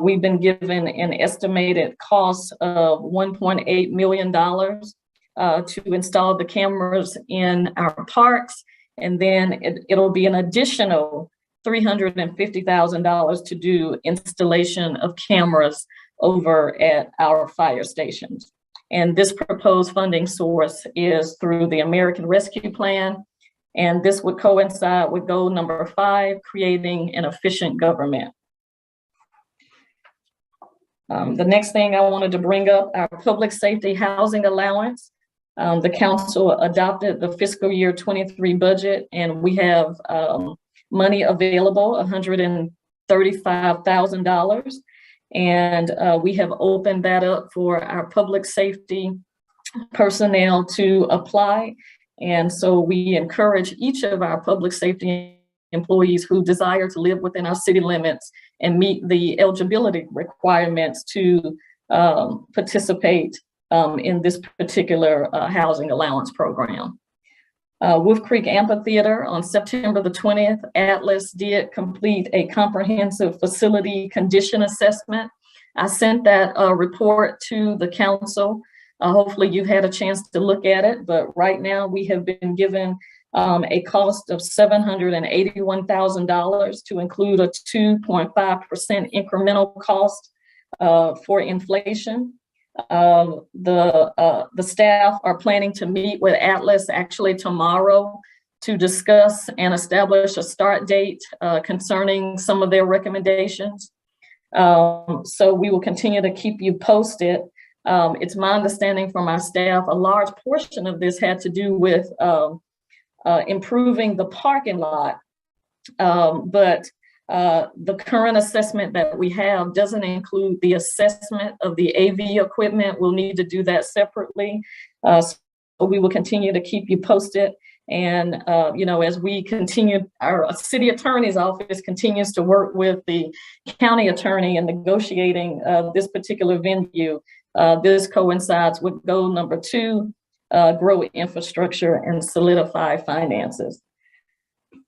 We've been given an estimated cost of $1.8 million to install the cameras in our parks. And then it'll be an additional $350,000 to do installation of cameras over at our fire stations. And this proposed funding source is through the American Rescue Plan. And this would coincide with goal number 5, creating an efficient government. The next thing I wanted to bring up, our public safety housing allowance. The council adopted the fiscal year 23 budget, and we have money available, $135,000. And we have opened that up for our public safety personnel to apply. And so we encourage each of our public safety employees who desire to live within our city limits and meet the eligibility requirements to participate in this particular housing allowance program. Wolf Creek Amphitheater, on September the 20th, Atlas did complete a comprehensive facility condition assessment. I sent that report to the council. Hopefully you've had a chance to look at it, but right now we have been given a cost of $781,000 to include a 2.5% incremental cost for inflation. The staff are planning to meet with Atlas actually tomorrow to discuss and establish a start date concerning some of their recommendations. So we will continue to keep you posted. It's my understanding from our staff, a large portion of this had to do with improving the parking lot, but the current assessment that we have doesn't include the assessment of the AV equipment. We'll need to do that separately. So we will continue to keep you posted. And, you know, as we continue, our city attorney's office continues to work with the county attorney in negotiating this particular venue. This coincides with goal number 2, grow infrastructure and solidify finances.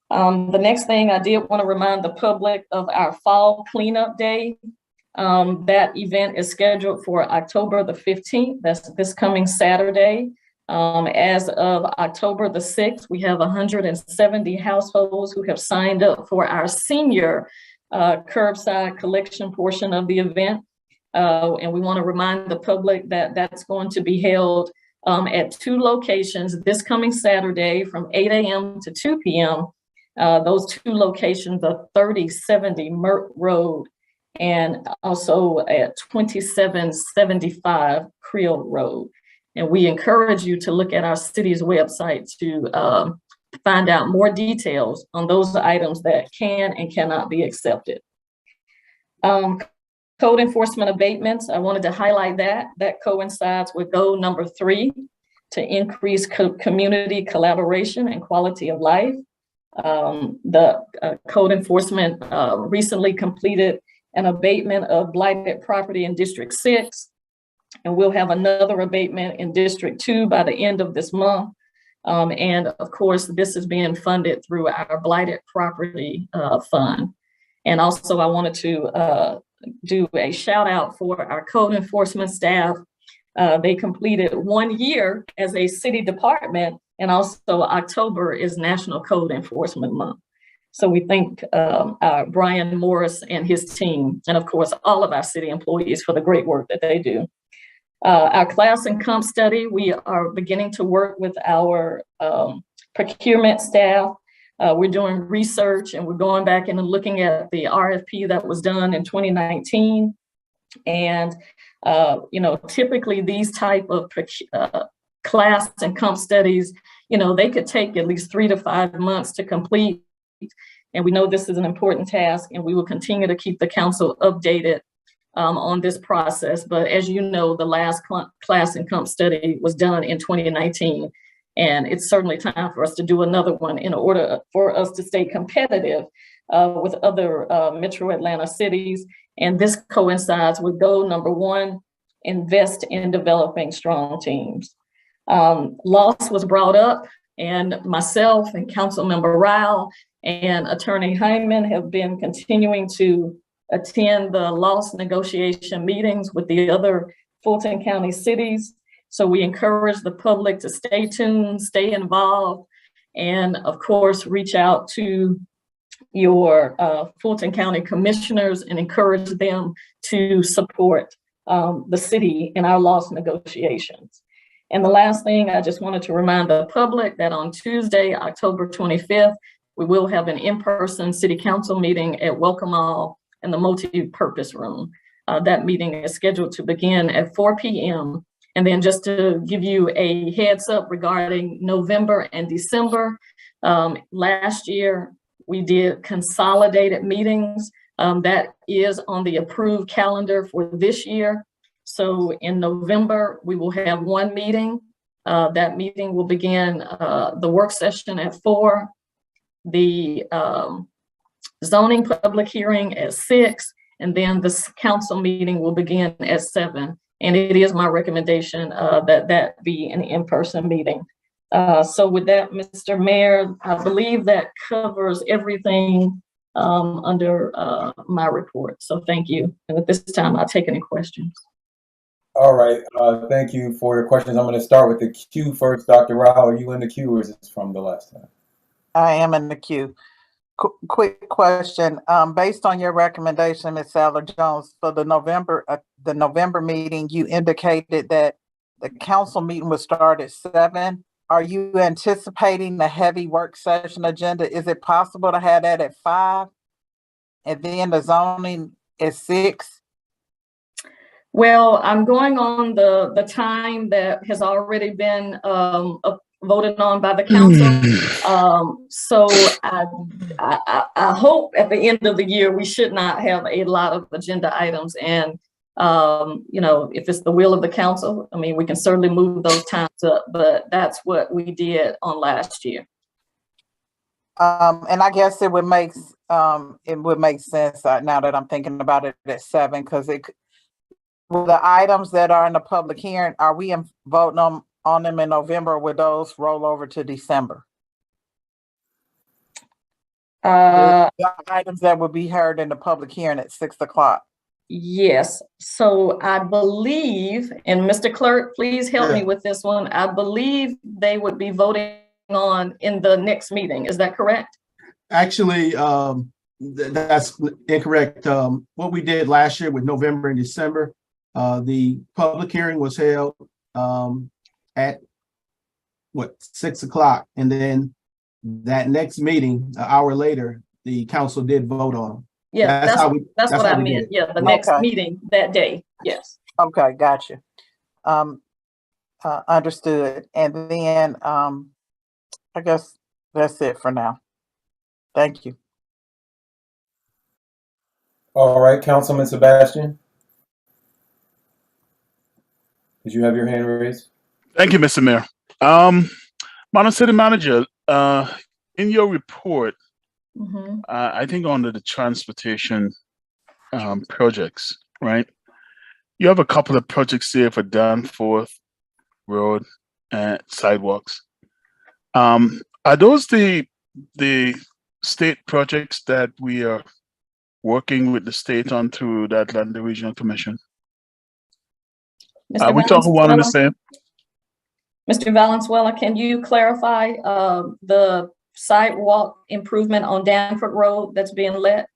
The next thing I did want to remind the public of our fall cleanup day. That event is scheduled for October the 15th. That's this coming Saturday. As of October the 6th, we have 170 households who have signed up for our senior curbside collection portion of the event. And we want to remind the public that that's going to be held at 2 locations this coming Saturday from 8 a.m. to 2 p.m. Those 2 locations are 3070 Mert Road and also at 2775 Creel Road. And we encourage you to look at our city's website to find out more details on those items that can and cannot be accepted. Code enforcement abatements, I wanted to highlight that coincides with goal number 3, to increase community collaboration and quality of life. The code enforcement recently completed an abatement of blighted property in District 6, and we'll have another abatement in District 2 by the end of this month. And of course, this is being funded through our blighted property fund. And also I wanted to do a shout out for our code enforcement staff. They completed 1 year as a city department, and also October is National Code Enforcement Month. So we thank Brian Morris and his team, and of course, all of our city employees for the great work that they do. Our class and comp study, we are beginning to work with our procurement staff. We're doing research and we're going back and looking at the RFP that was done in 2019. And, you know, typically these type of class and comp studies, they could take at least 3 to 5 months to complete. And we know this is an important task, and we will continue to keep the council updated on this process. But as you know, the last class and comp study was done in 2019, and it's certainly time for us to do another one in order for us to stay competitive with other Metro Atlanta cities. And this coincides with goal number 1, invest in developing strong teams. Loss was brought up, and myself and Councilmember Rao and Attorney Hyman have been continuing to attend the loss negotiation meetings with the other Fulton County cities. So we encourage the public to stay tuned, stay involved, and of course, reach out to your Fulton County commissioners and encourage them to support the city in our loss negotiations. And the last thing, I just wanted to remind the public that on Tuesday, October 25th, we will have an in-person city council meeting at Welcome All in the multi-purpose room. That meeting is scheduled to begin at 4 p.m. And then just to give you a heads up regarding November and December, last year we did consolidated meetings. That is on the approved calendar for this year. So in November, we will have one meeting. That meeting will begin the work session at 4, the zoning public hearing at 6, and then this council meeting will begin at 7. And it is my recommendation that that be an in-person meeting. So with that, Mr. Mayor, I believe that covers everything under my report. So thank you. And at this time, I'll take any questions. All right. Thank you for your questions. I'm going to start with the queue first. Dr. Rao, are you in the queue, or is this from the last time? I am in the queue. Quick question. Based on your recommendation, Ms. Sadler-Jones, for the November meeting, you indicated that the council meeting would start at 7. Are you anticipating a heavy work session agenda? Is it possible to have that at 5 and then the zoning at 6? Well, I'm going on the time that has already been voted on by the council. So I hope at the end of the year, we should not have a lot of agenda items. And, if it's the will of the council, I mean, we can certainly move those times up, but that's what we did on last year. And I guess it would make sense now that I'm thinking about it at 7, because the items that are in the public hearing, are we voting on them in November, or would those roll over to December? The items that will be heard in the public hearing at 6 o'clock. Yes. So I believe, and Mr. Clerk, please help me with this one. I believe they would be voting on in the next meeting. Is that correct? Actually, that's incorrect. What we did last year with November and December, the public hearing was held at 6 o'clock, and then that next meeting, an hour later, the council did vote on them. Yeah, that's what I meant. Yeah, the next meeting that day. Yes. Okay, gotcha. Understood. And then I guess that's it for now. Thank you. All right, Councilman Sebastian. Did you have your hand raised? Thank you, Mr. Mayor. Madam City Manager, in your report, I think under the transportation projects, right? You have a couple of projects here for Danforth Road and sidewalks. Are those the state projects that we are working with the state on through the Atlanta Regional Commission? Are we talking one and the same? Mr. Valenzuela, can you clarify the sidewalk improvement on Danforth Road that's being let?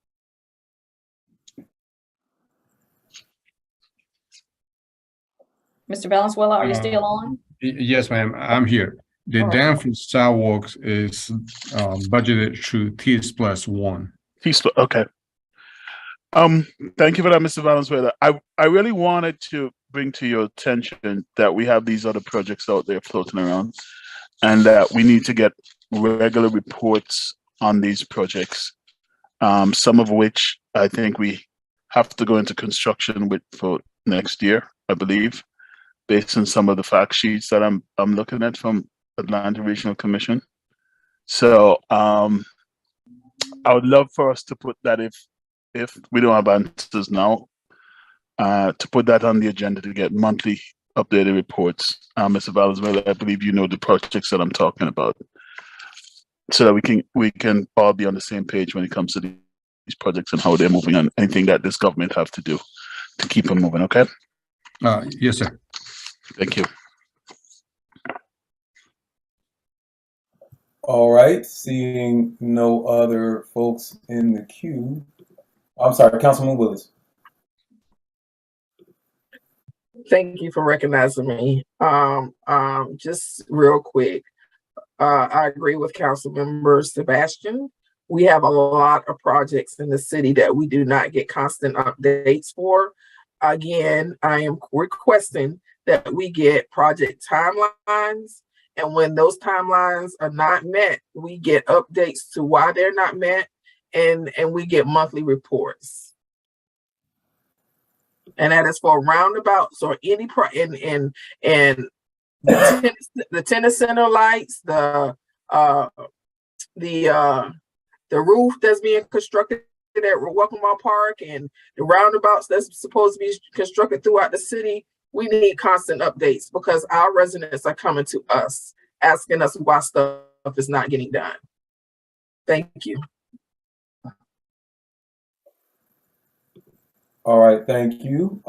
Mr. Valenzuela, are you still on? Yes, ma'am, I'm here. The Danforth sidewalks is budgeted through TS+1. Okay. Thank you for that, Mr. Valenzuela. I really wanted to bring to your attention that we have these other projects out there floating around. and that we need to get regular reports on these projects, some of which I think we have to go into construction with for next year, I believe, based on some of the fact sheets that I'm looking at from Atlanta Regional Commission. So I would love for us to put that, if we don't have answers now, to put that on the agenda to get monthly updated reports. Mr. Valenzuela, I believe you know the projects that I'm talking about, so that we can all be on the same page when it comes to these projects and how they're moving and anything that this government have to do to keep them moving. Okay. Yes, sir. Thank you. All right, seeing no other folks in the queue. I'm sorry, Councilman Willis. Thank you for recognizing me. Just real quick, I agree with Councilmember Sebastian. We have a lot of projects in the city that we do not get constant updates for. Again, I am requesting that we get project timelines, and when those timelines are not met, we get updates to why they're not met, and we get monthly reports. And that is for roundabouts or any the tennis center lights, the roof that's being constructed at Welcome Park, and the roundabouts that's supposed to be constructed throughout the city. We need constant updates because our residents are coming to us asking us why stuff is not getting done. Thank you. All right, thank you.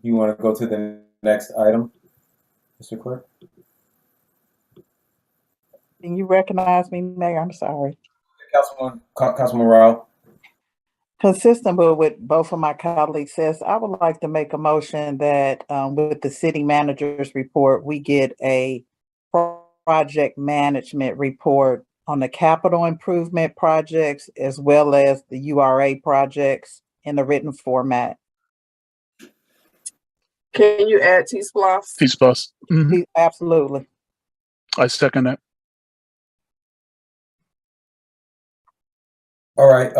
You want to go to the next item, Mr. Clerk? Can you recognize me, Mayor? I'm sorry. Councilman Rao. Consistent with what both of my colleagues says, I would like to make a motion that with the city manager's report, we get a project management report on the capital improvement projects as well as the URA projects in the written format. Can you add T-Splosh? T-Splosh. Mm-hmm. Absolutely. I second that. All right.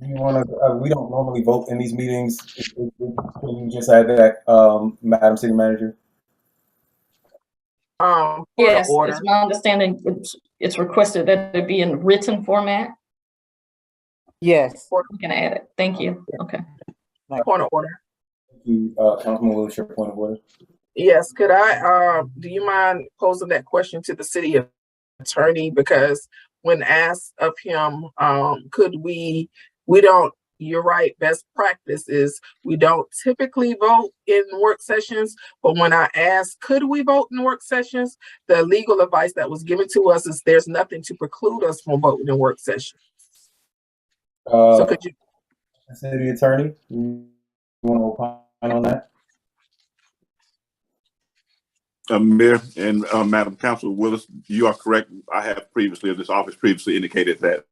You want to? We don't normally vote in these meetings. Can you just add that, Madam City Manager? Yes, it's my understanding. It's requested that it be in written format. Yes. We can add it. Thank you. Okay. Point of order. Thank you, Councilman Willis, your point of order. Yes, could I, do you mind posing that question to the city attorney? Because when asked of him, could we don't, you're right, best practice is we don't typically vote in work sessions, but when I asked, could we vote in work sessions? The legal advice that was given to us is there's nothing to preclude us from voting in work sessions. So could you? City attorney, you want to opine on that? Mayor and Madam Council Willis, you are correct. I have previously, this office previously indicated that.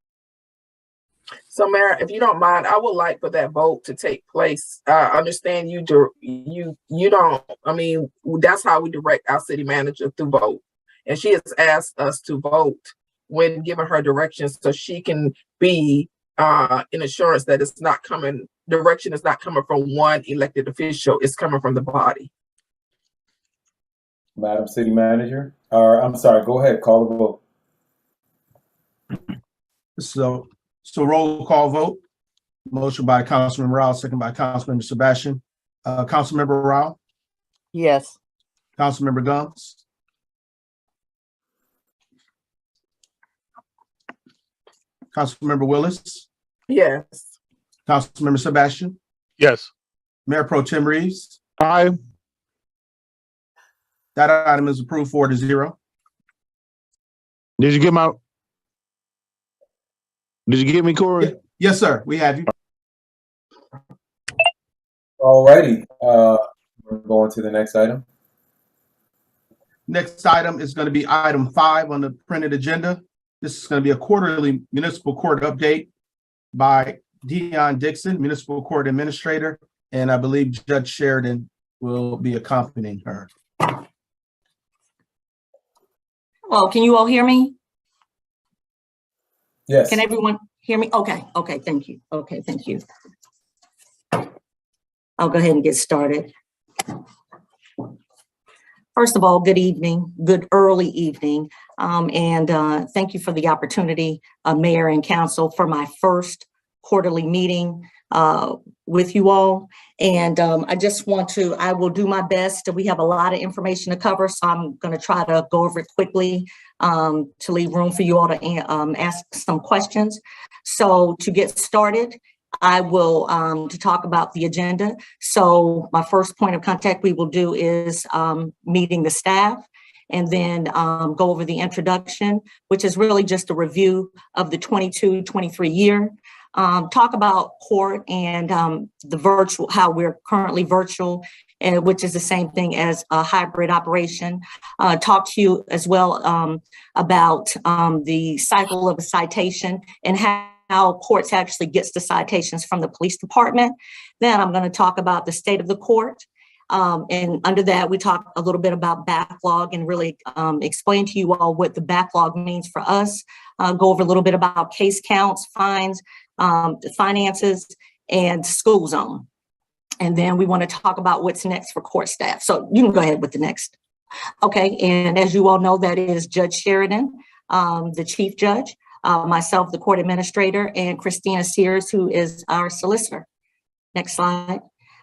So, Mayor, if you don't mind, I would like for that vote to take place. Understand you don't. I mean, that's how we direct our city manager through vote, and she has asked us to vote when giving her directions, so she can be in assurance that it's not coming. Direction is not coming from one elected official; it's coming from the body. Madam City Manager, or I'm sorry, go ahead, call the vote. So roll call vote. Motion by Councilmember Rao, second by Councilmember Sebastian. Councilmember Rao? Yes. Councilmember Gumbs? Councilmember Willis? Yes. Councilmember Sebastian? Yes. Mayor Pro Tem Reeves? Aye. That item is approved 4-0. Did you get me, Corey? Yes, sir. We have you. All righty. We're going to the next item. Next item is going to be item 5 on the printed agenda. This is going to be a quarterly municipal court update by Dion Dixon, municipal court administrator, and I believe Judge Sheridan will be accompanying her. Oh, can you all hear me? Yes. Can everyone hear me? Okay, thank you. Okay, thank you. I'll go ahead and get started. First of all, good evening, good early evening. And thank you for the opportunity, Mayor and Council, for my first quarterly meeting with you all. And I will do my best. We have a lot of information to cover, so I'm going to try to go over it quickly to leave room for you all to ask some questions. So to get started, I will to talk about the agenda. So my first point of contact we will do is meeting the staff, and then go over the introduction, which is really just a review of the 22-23 year. Talk about court and the virtual, how we're currently virtual, which is the same thing as a hybrid operation. Talk to you as well about the cycle of a citation and how courts actually gets the citations from the police department. Then I'm going to talk about the state of the court. And under that, we talk a little bit about backlog and really explain to you all what the backlog means for us. Go over a little bit about case counts, fines, finances, and school zone. And then we want to talk about what's next for court staff. So you can go ahead with the next. Okay, and as you all know, that is Judge Sheridan, the chief judge, myself, the court administrator, and Christina Sears, who is our solicitor. Next slide.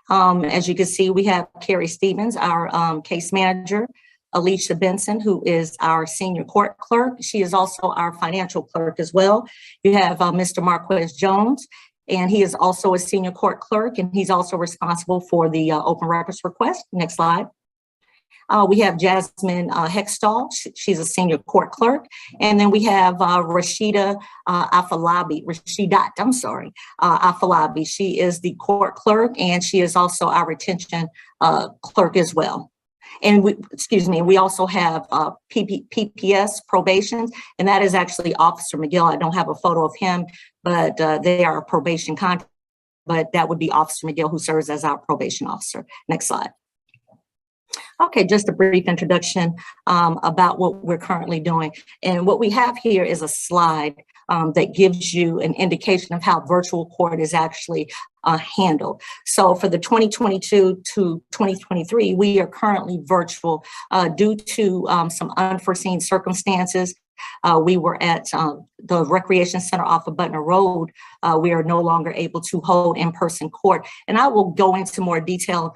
As you can see, we have Carrie Stevens, our case manager, Alicia Benson, who is our senior court clerk. She is also our financial clerk as well. You have Mr. Marquez Jones, and he is also a senior court clerk, and he's also responsible for the open records request. Next slide. We have Jasmine Hextall. She's a senior court clerk. And then we have Rashidat, Afalabi. She is the court clerk, and she is also our retention clerk as well. And we also have PPS probation, and that is actually Officer McGill. I don't have a photo of him, but they are a probation contract, but that would be Officer McGill, who serves as our probation officer. Next slide. Okay, just a brief introduction about what we're currently doing. And what we have here is a slide that gives you an indication of how virtual court is actually handled. So for the 2022 to 2023, we are currently virtual due to some unforeseen circumstances. We were at the Recreation Center off of Butner Road. We are no longer able to hold in-person court. And I will go into more detail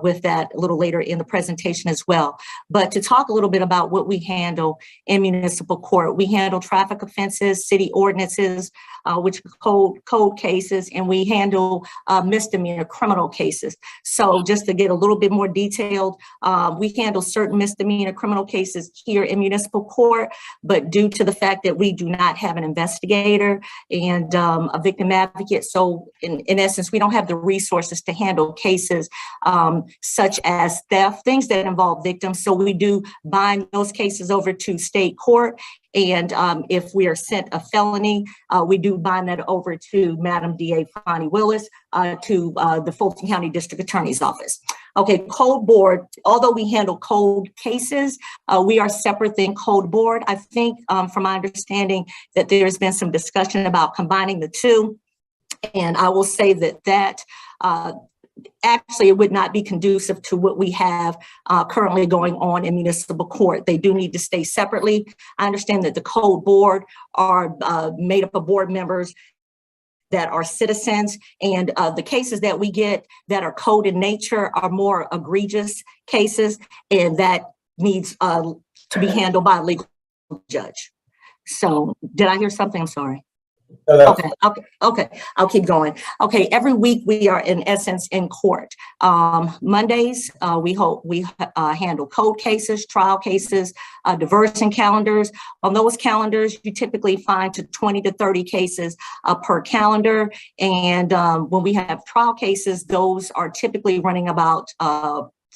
with that a little later in the presentation as well. But to talk a little bit about what we handle in municipal court, we handle traffic offenses, city ordinances, which code cases, and we handle misdemeanor criminal cases. So just to get a little bit more detailed, we handle certain misdemeanor criminal cases here in municipal court, but due to the fact that we do not have an investigator and a victim advocate, so in essence, we don't have the resources to handle cases such as theft, things that involve victims. So we do bind those cases over to state court. And if we are sent a felony, we do bind that over to Madam DA Fonnie Willis to the Fulton County District Attorney's Office. Okay, Code Board, although we handle code cases, we are separate than Code Board. I think from my understanding that there's been some discussion about combining the two. And I will say that actually, it would not be conducive to what we have currently going on in municipal court. They do need to stay separately. I understand that the Code Board are made up of board members that are citizens, and the cases that we get that are code in nature are more egregious cases, and that needs to be handled by a legal judge. So did I hear something? I'm sorry. Okay, I'll keep going. Okay, every week we are in essence in court. Mondays, we handle code cases, trial cases, diversion calendars. On those calendars, you typically find to 20 to 30 cases per calendar. And when we have trial cases, those are typically running about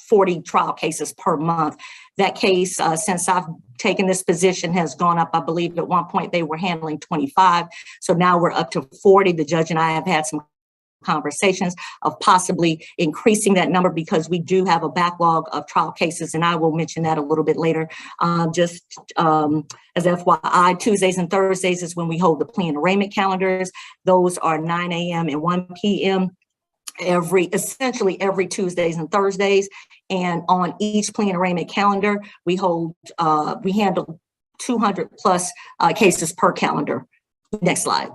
40 trial cases per month. That case, since I've taken this position, has gone up. I believe at one point they were handling 25. So now we're up to 40. The judge and I have had some conversations of possibly increasing that number because we do have a backlog of trial cases, and I will mention that a little bit later. As FYI, Tuesdays and Thursdays is when we hold the plea and arraignment calendars. Those are 9 a.m. and 1 p.m. essentially every Tuesdays and Thursdays. And on each plea and arraignment calendar, we handle 200 plus cases per calendar. Next slide.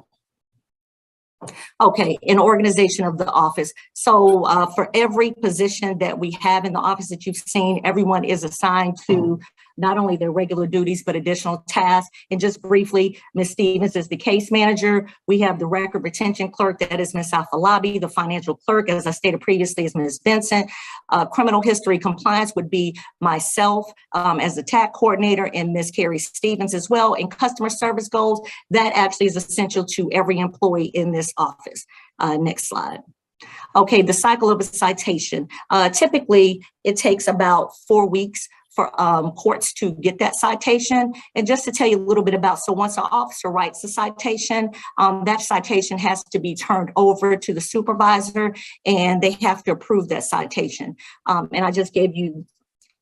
Okay, an organization of the office. So for every position that we have in the office that you've seen, everyone is assigned to not only their regular duties, but additional tasks. And just briefly, Ms. Stevens is the case manager. We have the record retention clerk, that is Ms. Afalabi. The financial clerk, as I stated previously, is Ms. Benson. Criminal history compliance would be myself as the TAC coordinator, and Ms. Carrie Stevens as well. And customer service goals, that actually is essential to every employee in this office. Next slide. Okay, the cycle of a citation. Typically, it takes about 4 weeks for courts to get that citation. And just to tell you a little bit about, so once an officer writes a citation, that citation has to be turned over to the supervisor and they have to approve that citation. And I just gave you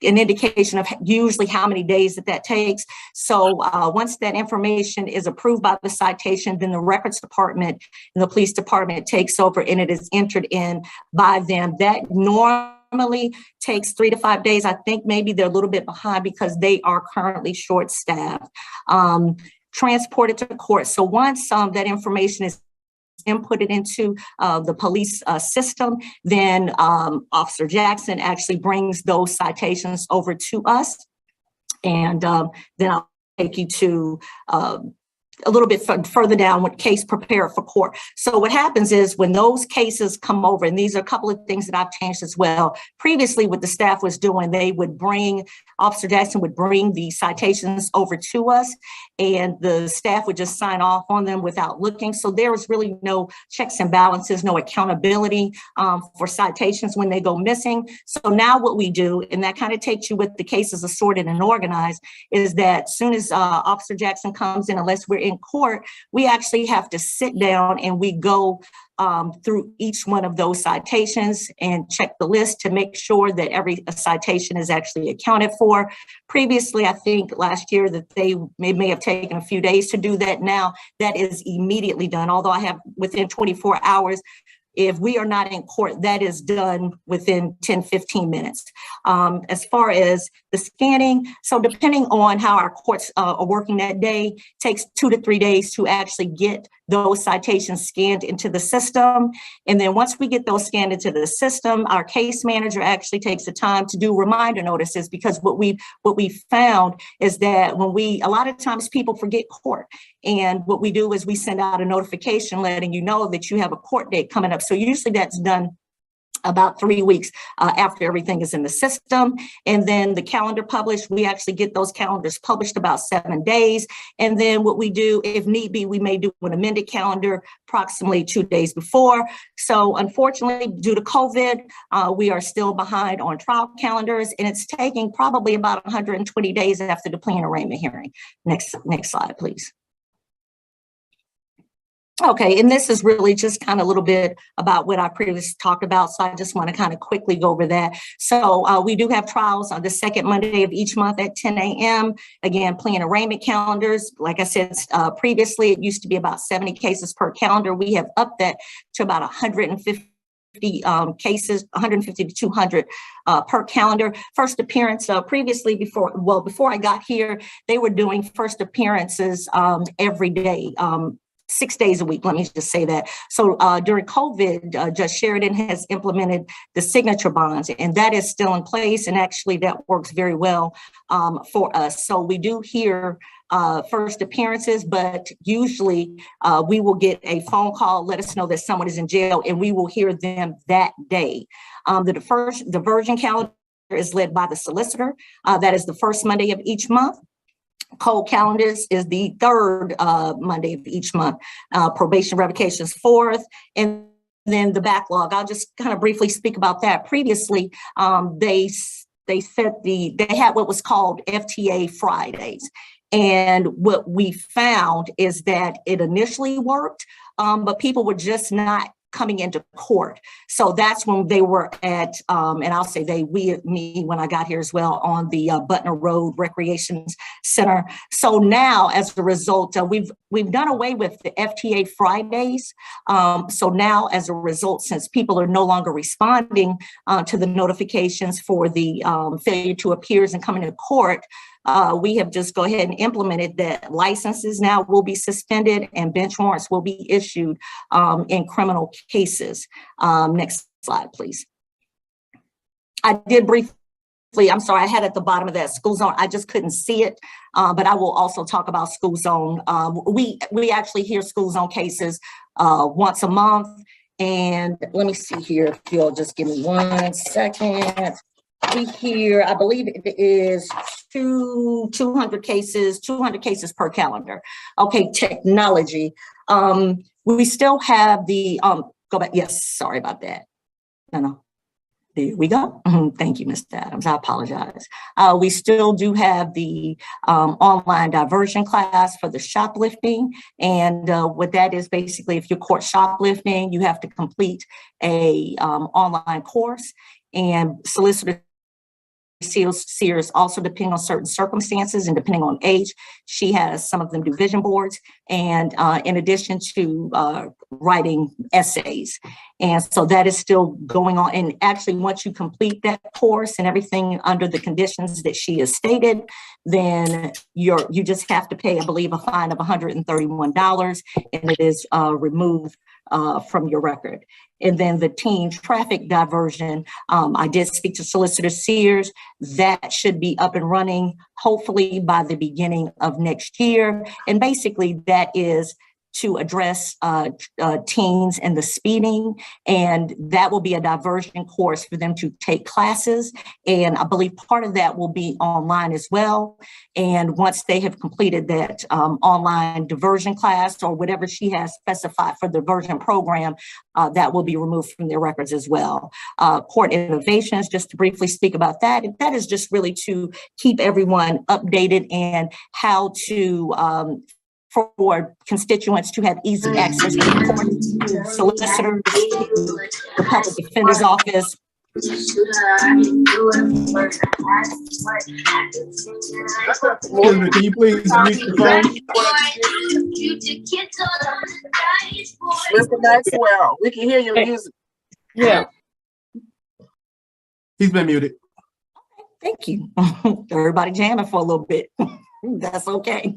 an indication of usually how many days that takes. So once that information is approved by the citation, then the records department and the police department takes over and it is entered in by them. That normally takes 3 to 5 days. I think maybe they're a little bit behind because they are currently short-staffed. Transported to court. So once that information is inputted into the police system, then Officer Jackson actually brings those citations over to us. And then I'll take you to a little bit further down with case prepared for court. So what happens is when those cases come over, and these are a couple of things that I've changed as well. Previously, what the staff was doing, Officer Jackson would bring the citations over to us and the staff would just sign off on them without looking. So there was really no checks and balances, no accountability for citations when they go missing. So now what we do, and that kind of takes you with the cases assorted and organized, is that as soon as Officer Jackson comes in, unless we're in court, we actually have to sit down and we go through each one of those citations and check the list to make sure that every citation is actually accounted for. Previously, I think last year that they may have taken a few days to do that. Now that is immediately done, although I have within 24 hours. If we are not in court, that is done within 10, 15 minutes. As far as the scanning, so depending on how our courts are working that day, takes 2 to 3 days to actually get those citations scanned into the system. And then once we get those scanned into the system, our case manager actually takes the time to do reminder notices, because what we found is that a lot of times people forget court. And what we do is we send out a notification letting you know that you have a court date coming up. So usually that's done about 3 weeks after everything is in the system. And then the calendar published, we actually get those calendars published about 7 days. And then what we do, if need be, we may do an amended calendar approximately 2 days before. So unfortunately, due to COVID, we are still behind on trial calendars, and it's taking probably about 120 days after the plea and arraignment hearing. Next slide, please. Okay, and this is really just kind of a little bit about what I previously talked about. So I just want to kind of quickly go over that. So we do have trials on the second Monday of each month at 10 a.m. Again, plea and arraignment calendars. Like I said previously, it used to be about 70 cases per calendar. We have upped that to about 150 cases, 150 to 200 per calendar. First appearance, previously before I got here, they were doing first appearances every day. 6 days a week, let me just say that. So during COVID, Judge Sheridan has implemented the signature bonds, and that is still in place. And actually that works very well for us. So we do hear first appearances, but usually we will get a phone call, let us know that someone is in jail, and we will hear them that day. The diversion calendar is led by the solicitor. That is the first Monday of each month. Cold calendars is the third Monday of each month. Probation revocation is fourth. And then the backlog, I'll just kind of briefly speak about that. Previously, they had what was called FTA Fridays. And what we found is that it initially worked, but people were just not coming into court. So that's when they were at, and I'll say they, me, when I got here as well, on the Butner Road Recreation Center. So now, as a result, we've done away with the FTA Fridays. So now, as a result, since people are no longer responding to the notifications for the failure to appear and coming to court, we have just go ahead and implemented that licenses now will be suspended and bench warrants will be issued in criminal cases. Next slide, please. I did briefly, I'm sorry, I had at the bottom of that school zone, I just couldn't see it, but I will also talk about school zone. We actually hear school zone cases once a month. And let me see here, if you'll just give me 1 second. We hear, I believe it is 200 cases per calendar. Okay, technology. We still have the, go back, yes, sorry about that. No, there we go. Thank you, Mr. Adams, I apologize. We still do have the online diversion class for the shoplifting. And what that is basically, if you're caught shoplifting, you have to complete a online course, and solicitor Sears also, depending on certain circumstances and depending on age, she has, some of them do vision boards, and in addition to writing essays. And so that is still going on. And actually, once you complete that course and everything under the conditions that she has stated, then you just have to pay, I believe, a fine of $131, and it is removed from your record. And then the teen traffic diversion, I did speak to Solicitor Sears. That should be up and running, hopefully by the beginning of next year. And basically that is to address teens and the speeding, and that will be a diversion course for them to take classes. And I believe part of that will be online as well. And once they have completed that online diversion class or whatever she has specified for the diversion program, that will be removed from their records as well. Court innovations, just to briefly speak about that, that is just really to keep everyone updated and how to for constituents to have easy access to the court, solicitors, the public defender's office. Can you please mute the phone? Mr. Maxwell, we can hear your music. Yeah. He's been muted. Thank you. Everybody jamming for a little bit. That's okay.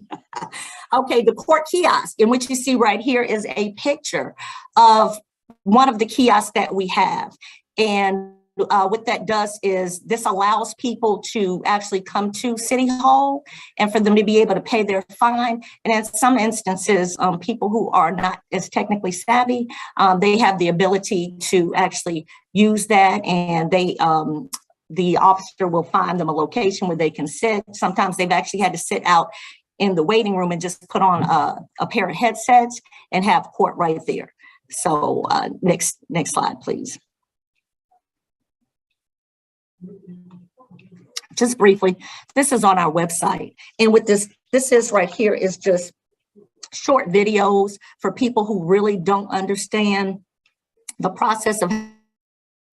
Okay, the court kiosk, in which you see right here is a picture of one of the kiosks that we have. And what that does is this allows people to actually come to City Hall and for them to be able to pay their fine. And in some instances, people who are not as technically savvy, they have the ability to actually use that, and they the officer will find them a location where they can sit. Sometimes they've actually had to sit out in the waiting room and just put on a pair of headsets and have court right there. So next slide, please. Just briefly, this is on our website. And with this is right here is just short videos for people who really don't understand the process of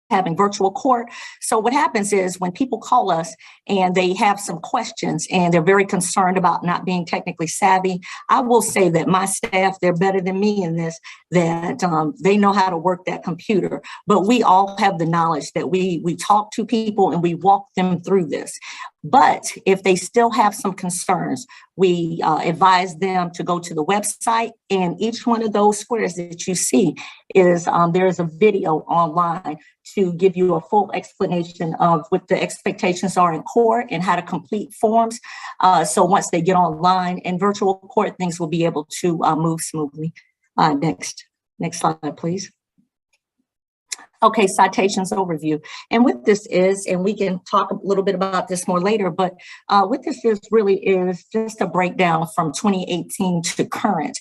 having virtual court. So what happens is when people call us and they have some questions and they're very concerned about not being technically savvy, I will say that my staff, they're better than me in this, that they know how to work that computer. But we all have the knowledge that we talk to people and we walk them through this. But if they still have some concerns, we advise them to go to the website, and each one of those squares that you see is there's a video online to give you a full explanation of what the expectations are in court and how to complete forms. So once they get online in virtual court, things will be able to move smoothly. Next slide, please. Okay, citations overview. And what this is, and we can talk a little bit about this more later, but what this is really is just a breakdown from 2018 to current.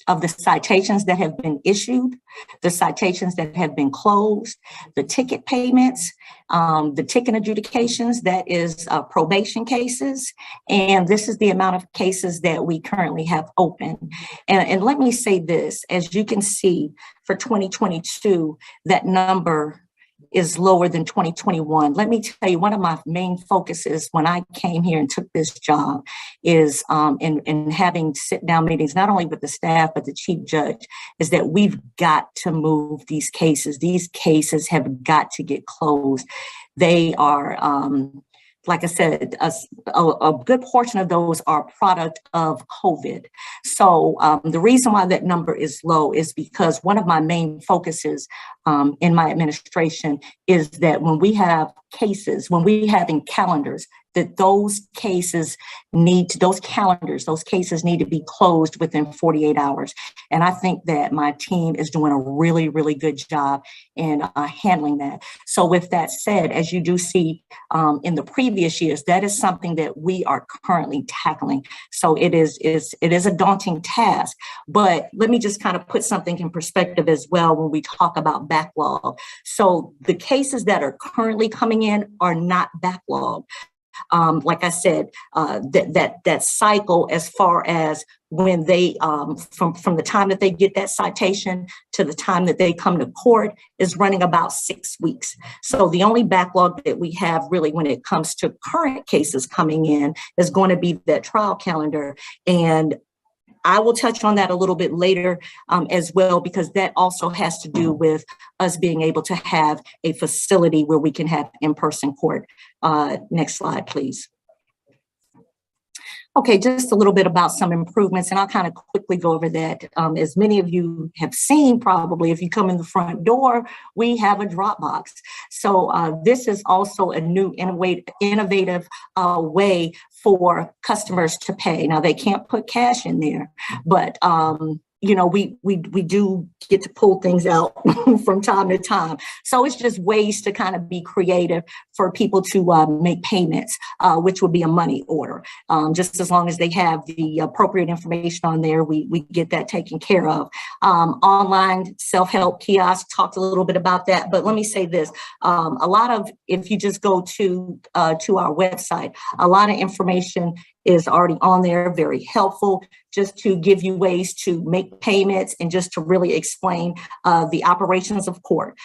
of the citations that have been issued, the citations that have been closed, the ticket payments, the ticket adjudications, that is probation cases, and this is the amount of cases that we currently have open. And let me say this, as you can see, for 2022, that number is lower than 2021. Let me tell you, one of my main focuses when I came here and took this job is in having sit-down meetings, not only with the staff, but the chief judge, is that we've got to move these cases. These cases have got to get closed. They are, like I said, a good portion of those are a product of COVID. So the reason why that number is low is because one of my main focuses in my administration is that when we have cases, when we have in calendars, that those cases those cases need to be closed within 48 hours. And I think that my team is doing a really, really good job in handling that. So with that said, as you do see in the previous years, that is something that we are currently tackling. So it is a daunting task, but let me just kind of put something in perspective as well when we talk about backlog. So the cases that are currently coming in are not backlog. Like I said, that cycle, as far as when they from the time that they get that citation to the time that they come to court, is running about 6 weeks. So the only backlog that we have really when it comes to current cases coming in is going to be that trial calendar. And I will touch on that a little bit later as well, because that also has to do with us being able to have a facility where we can have in-person court. Next slide, please. Okay, just a little bit about some improvements, and I'll kind of quickly go over that. As many of you have seen, probably, if you come in the front door, we have a drop box. So this is also a new innovative way for customers to pay. Now, they can't put cash in there, but you know, we do get to pull things out from time to time. So it's just ways to kind of be creative for people to make payments, which would be a money order. Just as long as they have the appropriate information on there, we get that taken care of. Online self-help kiosk, talked a little bit about that, but let me say this. A lot of, if you just go to our website, a lot of information is already on there, very helpful, just to give you ways to make payments and just to really explain the operations of court.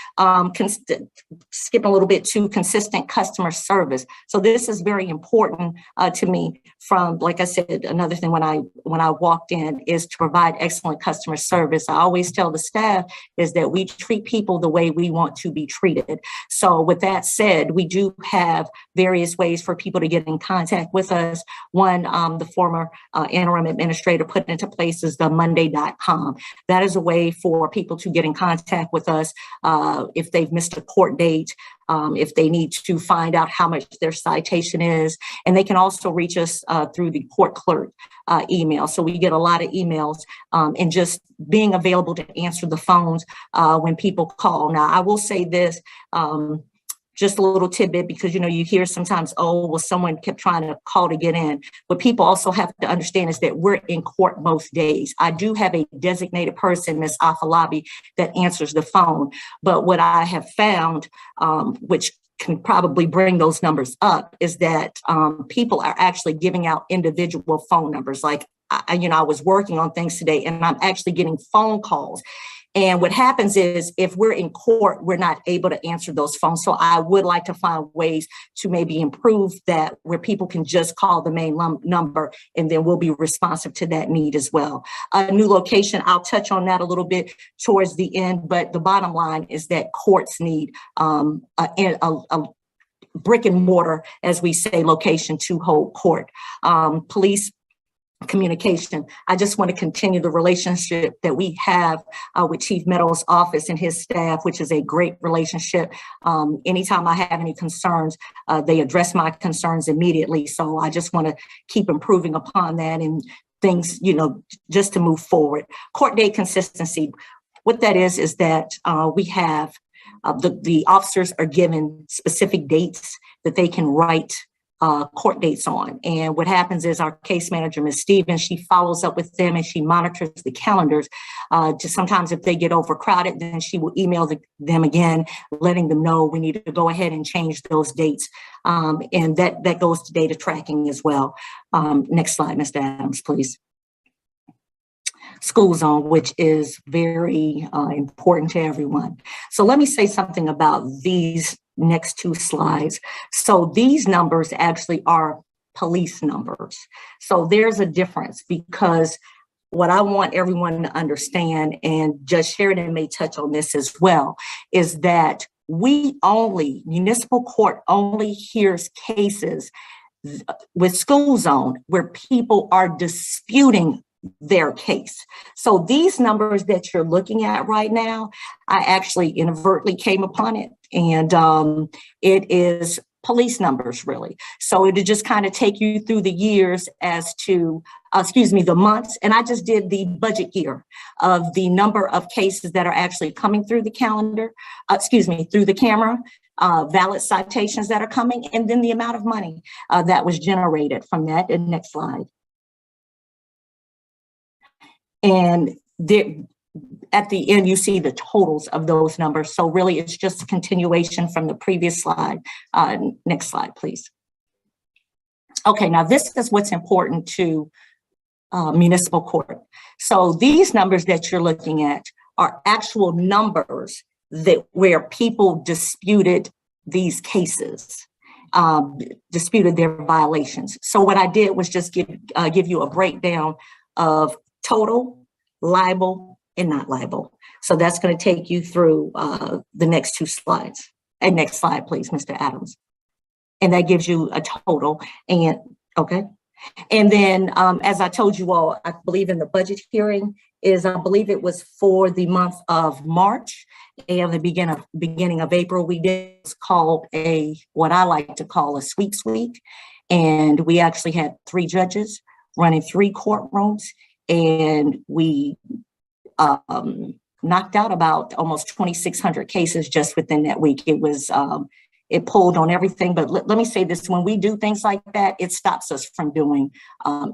Skipping a little bit to consistent customer service. So this is very important to me. From, like I said, another thing when I walked in is to provide excellent customer service. I always tell the staff is that we treat people the way we want to be treated. So with that said, we do have various ways for people to get in contact with us. One, the former interim administrator put into place is the monday.com. That is a way for people to get in contact with us if they've missed a court date, if they need to find out how much their citation is. And they can also reach us through the court clerk email. So we get a lot of emails and just being available to answer the phones when people call. Now, I will say this, just a little tidbit, because, you know, you hear sometimes, oh, well, someone kept trying to call to get in. What people also have to understand is that we're in court most days. I do have a designated person, Ms. Afalabi, that answers the phone. But what I have found, which can probably bring those numbers up, is that people are actually giving out individual phone numbers. Like, I was working on things today and I'm actually getting phone calls. And what happens is if we're in court, we're not able to answer those phones. So I would like to find ways to maybe improve that, where people can just call the main number and then we'll be responsive to that need as well. A new location, I'll touch on that a little bit towards the end, but the bottom line is that courts need a brick and mortar, as we say, location to hold court. Police communication. I just want to continue the relationship that we have with Chief Meadows' office and his staff, which is a great relationship. Anytime I have any concerns, they address my concerns immediately. So I just want to keep improving upon that and things, you know, just to move forward. Court date consistency. What that is that we have the officers are given specific dates that they can write court dates on. And what happens is our case manager, Ms. Stevens, she follows up with them and she monitors the calendars. Just sometimes if they get overcrowded, then she will email them again, letting them know we need to go ahead and change those dates. And that goes to data tracking as well. Next slide, Mr. Adams, please. School zone, which is very important to everyone. So let me say something about these next two slides. So these numbers actually are police numbers. So there's a difference, because what I want everyone to understand, and Judge Sheridan may touch on this as well, is that municipal court only hears cases with school zone where people are disputing their case. So these numbers that you're looking at right now, I actually inadvertently came upon it, and it is police numbers, really. So it'll just kind of take you through the years as to, the months. And I just did the budget year of the number of cases that are actually coming through the calendar, through the camera, valid citations that are coming, and then the amount of money that was generated from that. And next slide. And at the end, you see the totals of those numbers. So really, it's just a continuation from the previous slide. Next slide, please. Okay, now this is what's important to municipal court. So these numbers that you're looking at are actual numbers where people disputed these cases, disputed their violations. So what I did was just give you a breakdown of total, liable, and not liable. So that's going to take you through the next two slides. And next slide, please, Mr. Adams. And that gives you a total. And okay. And then, as I told you all, I believe in the budget hearing I believe it was for the month of March and the beginning of April. We did call what I like to call a sweeps week. And we actually had 3 judges running 3 courtrooms. And we knocked out about almost 2,600 cases just within that week. It was, it pulled on everything. But let me say this, when we do things like that, it stops us from doing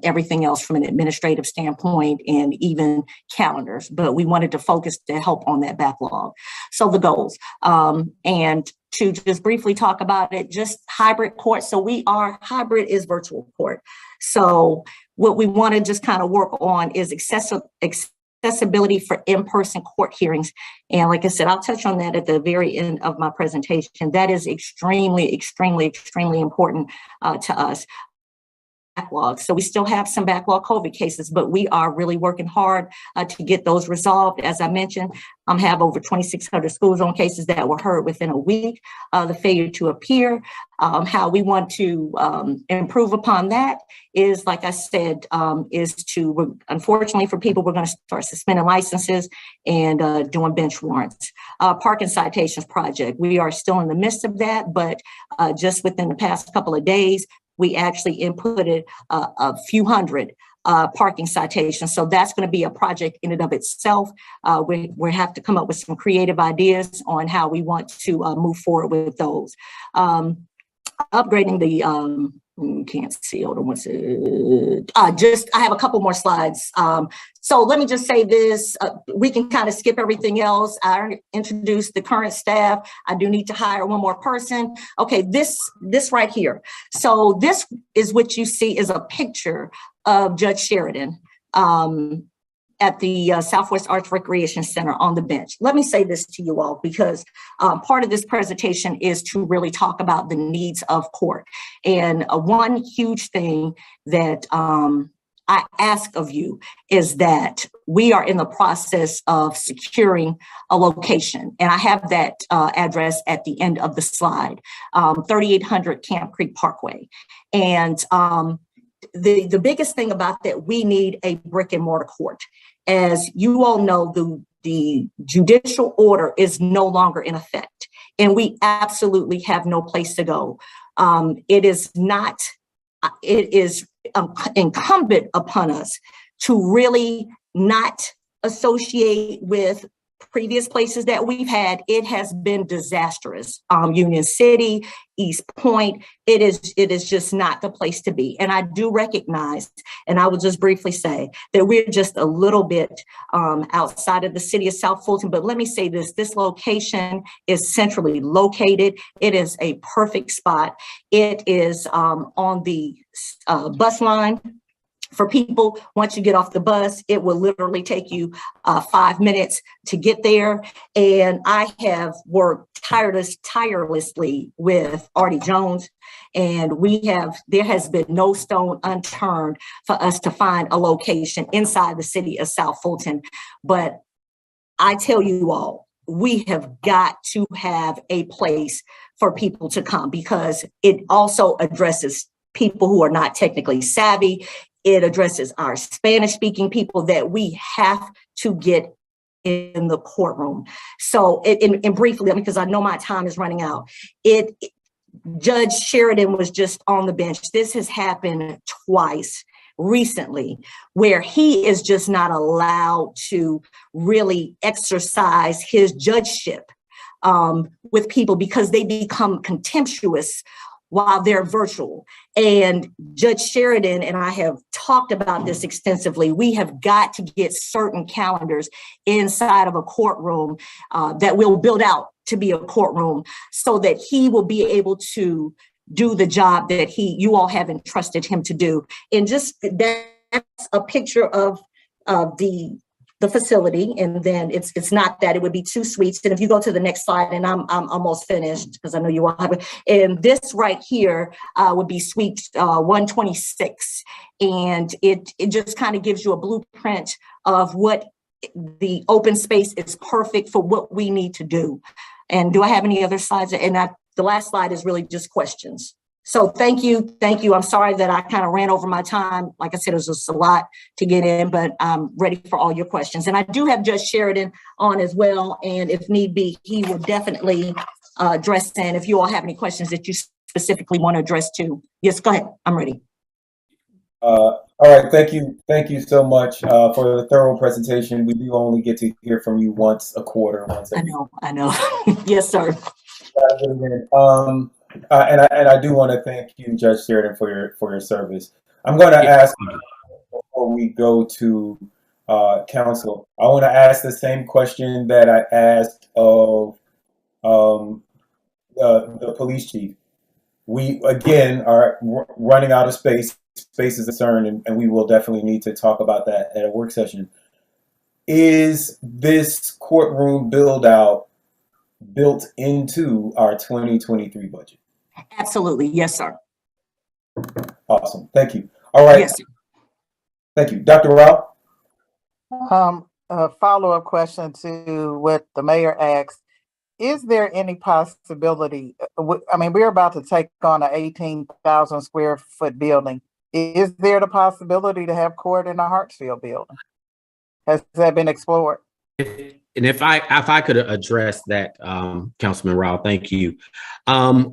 everything else from an administrative standpoint and even calendars. But we wanted to focus to help on that backlog. So the goals, and to just briefly talk about it, just hybrid court. So hybrid is virtual court. So what we want to just kind of work on is accessibility for in-person court hearings. And like I said, I'll touch on that at the very end of my presentation. That is extremely, extremely, extremely important to us. Backlog. So we still have some backlog COVID cases, but we are really working hard to get those resolved. As I mentioned, have over 2,600 school zone cases that were heard within a week. The failure to appear, how we want to improve upon that is, like I said, is to, unfortunately for people, we're going to start suspending licenses and doing bench warrants. Parking citations project, we are still in the midst of that, but just within the past couple of days, we actually inputted a few hundred parking citations. So that's going to be a project in and of itself. We have to come up with some creative ideas on how we want to move forward with those. Upgrading the, can't see, hold on one second. I have a couple more slides. So let me just say this, we can kind of skip everything else. I introduced the current staff. I do need to hire one more person. Okay, this right here. So this is what you see is a picture of Judge Sheridan at the Southwest Arts Recreation Center on the bench. Let me say this to you all, because part of this presentation is to really talk about the needs of court. And one huge thing that I ask of you is that we are in the process of securing a location. And I have that address at the end of the slide, 3800 Camp Creek Parkway. And the biggest thing about that, we need a brick and mortar court. As you all know, the judicial order is no longer in effect, and we absolutely have no place to go. It is incumbent upon us to really not associate with previous places that we've had, it has been disastrous. Union City, East Point, it is just not the place to be. And I do recognize, and I will just briefly say that we're just a little bit outside of the city of South Fulton. But let me say this location is centrally located. It is a perfect spot. It is on the bus line. For people, once you get off the bus, it will literally take you 5 minutes to get there. And I have worked tirelessly with Artie Jones, and there has been no stone unturned for us to find a location inside the city of South Fulton. But I tell you all, we have got to have a place for people to come, because it also addresses people who are not technically savvy. It addresses our Spanish-speaking people that we have to get in the courtroom. So, and briefly, because I know my time is running out, Judge Sheridan was just on the bench. This has happened twice recently, where he is just not allowed to really exercise his judgeship with people because they become contemptuous while they're virtual. And Judge Sheridan and I have talked about this extensively. We have got to get certain calendars inside of a courtroom that we'll build out to be a courtroom, so that he will be able to do the job that you all have entrusted him to do. And just that's a picture of the facility, and then it's not that, it would be 2 suites. And if you go to the next slide, and I'm almost finished because I know you all have it. And this right here would be suite 126, and it just kind of gives you a blueprint of what the open space is perfect for what we need to do. And do I have any other slides? And the last slide is really just questions. So thank you. I'm sorry that I kind of ran over my time. Like I said, it was just a lot to get in, but I'm ready for all your questions. And I do have Judge Sheridan on as well. And if need be, he will definitely address in if you all have any questions that you specifically want to address too. Yes, go ahead. I'm ready. All right. Thank you. Thank you so much for the thorough presentation. We do only get to hear from you once a quarter. I know. Yes, sir. And I do want to thank you, Judge Sheridan, for your service. I'm going to ask, before we go to council, I want to ask the same question that I asked of the police chief. We again are running out of space. Space is a concern, and we will definitely need to talk about that at a work session. Is this courtroom build out built into our 2023 budget? Absolutely. Yes, sir. Awesome. Thank you. All right. Yes, sir. Thank you. Dr. Rao? A follow-up question to what the mayor asked. Is there any possibility, I mean, we're about to take on an 18,000 square foot building. Is there the possibility to have court in the Hartsfield building? Has that been explored? And if I could address that, Councilman Rao, thank you.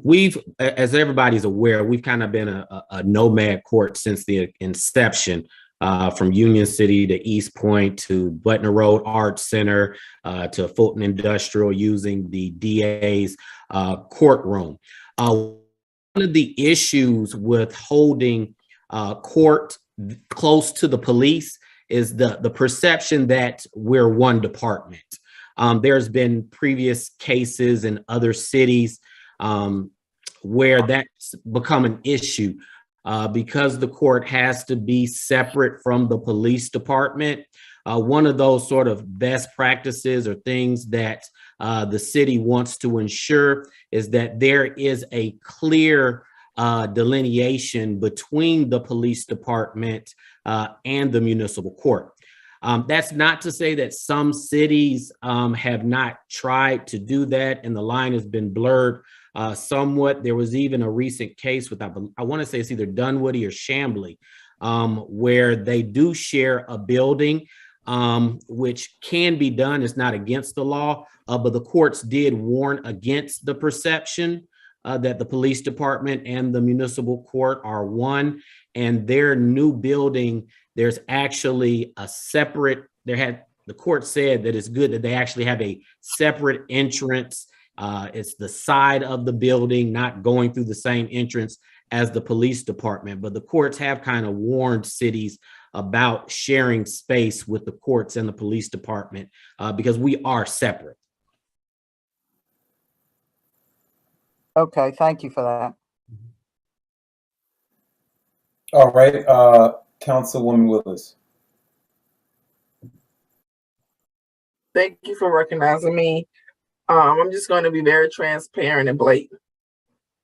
We've, as everybody's aware, we've kind of been a nomad court since the inception, from Union City to East Point to Butner Road Arts Center to Fulton Industrial, using the DA's courtroom. One of the issues with holding court close to the police is the perception that we're one department. There's been previous cases in other cities where that's become an issue because the court has to be separate from the police department. One of those sort of best practices or things that the city wants to ensure is that there is a clear delineation between the police department and the municipal court. That's not to say that some cities have not tried to do that, and the line has been blurred somewhat. There was even a recent case with, I want to say it's either Dunwoody or Chambly, where they do share a building, which can be done. It's not against the law, but the courts did warn against the perception that the police department and the municipal court are one, and their new building, there's actually a separate, the court said that it's good that they actually have a separate entrance. It's the side of the building, not going through the same entrance as the police department. But the courts have kind of warned cities about sharing space with the courts and the police department because we are separate. Okay, thank you for that. All right, Councilwoman Willis. Thank you for recognizing me. I'm just going to be very transparent and blatant.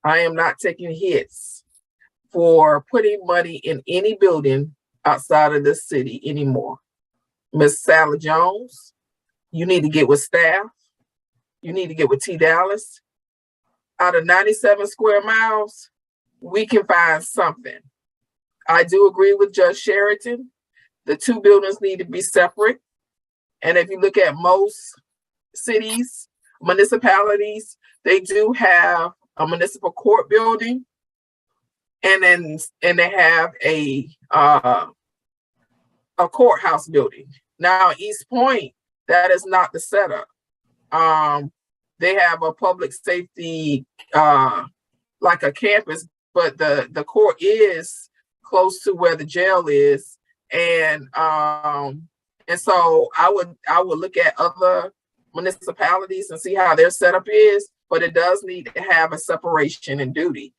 I am not taking hits for putting money in any building outside of this city anymore. Ms. Sally Jones, you need to get with staff. You need to get with T. Dallas. Out of 97 square miles, we can find something. I do agree with Judge Sheraton. The two buildings need to be separate. And if you look at most cities, municipalities, they do have a municipal court building, and they have a courthouse building. Now, East Point, that is not the setup. They have a public safety, like a campus, but the court is close to where the jail is, and so I would look at other municipalities and see how their setup is, but it does need to have a separation in duty.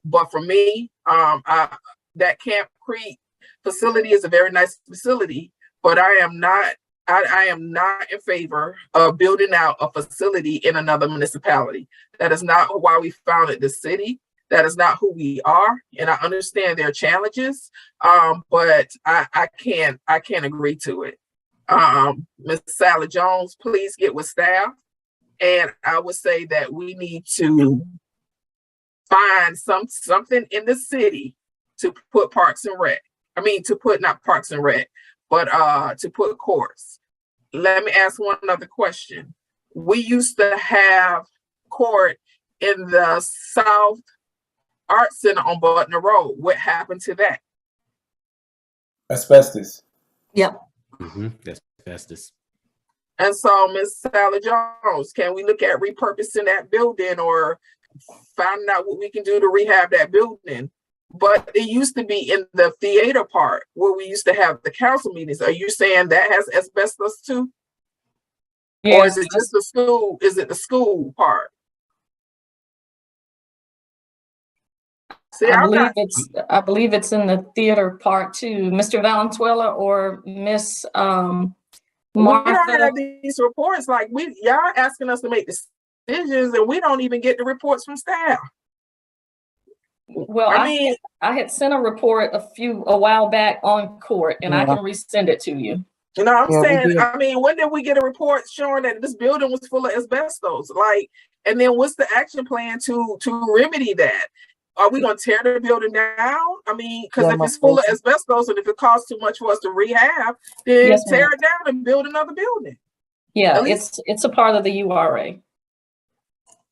But for me, that Camp Creek facility is a very nice facility, but I am not in favor of building out a facility in another municipality. That is not why we founded the city. That is not who we are, and I understand their challenges, but I can't agree to it. Ms. Sally Jones, please get with staff, and I would say that we need to find something in the city to put Parks and Rec. I mean, to put not Parks and Rec, but to put courts. Let me ask one other question. We used to have court in the South Arts Center on Butner Road. What happened to that? Asbestos. Yep. That's asbestos. And so, Ms. Sally Jones, can we look at repurposing that building or finding out what we can do to rehab that building? But it used to be in the theater part where we used to have the council meetings. Are you saying that has asbestos too? Yes. Or is it just the school? Is it the school part? See, I believe it's in the theater part too. Mr. Valenzuela or Miss Martha. We don't have these reports. Like y'all asking us to make decisions, and we don't even get the reports from staff. Well, I had sent a report a while back on court, and I can resend it to you. You know what I'm saying? I mean, when did we get a report showing that this building was full of asbestos? Like, and then what's the action plan to remedy that? Are we going to tear the building down? I mean, because if it's full of asbestos and if it costs too much for us to rehab, then tear it down and build another building. Yeah, it's a part of the URA.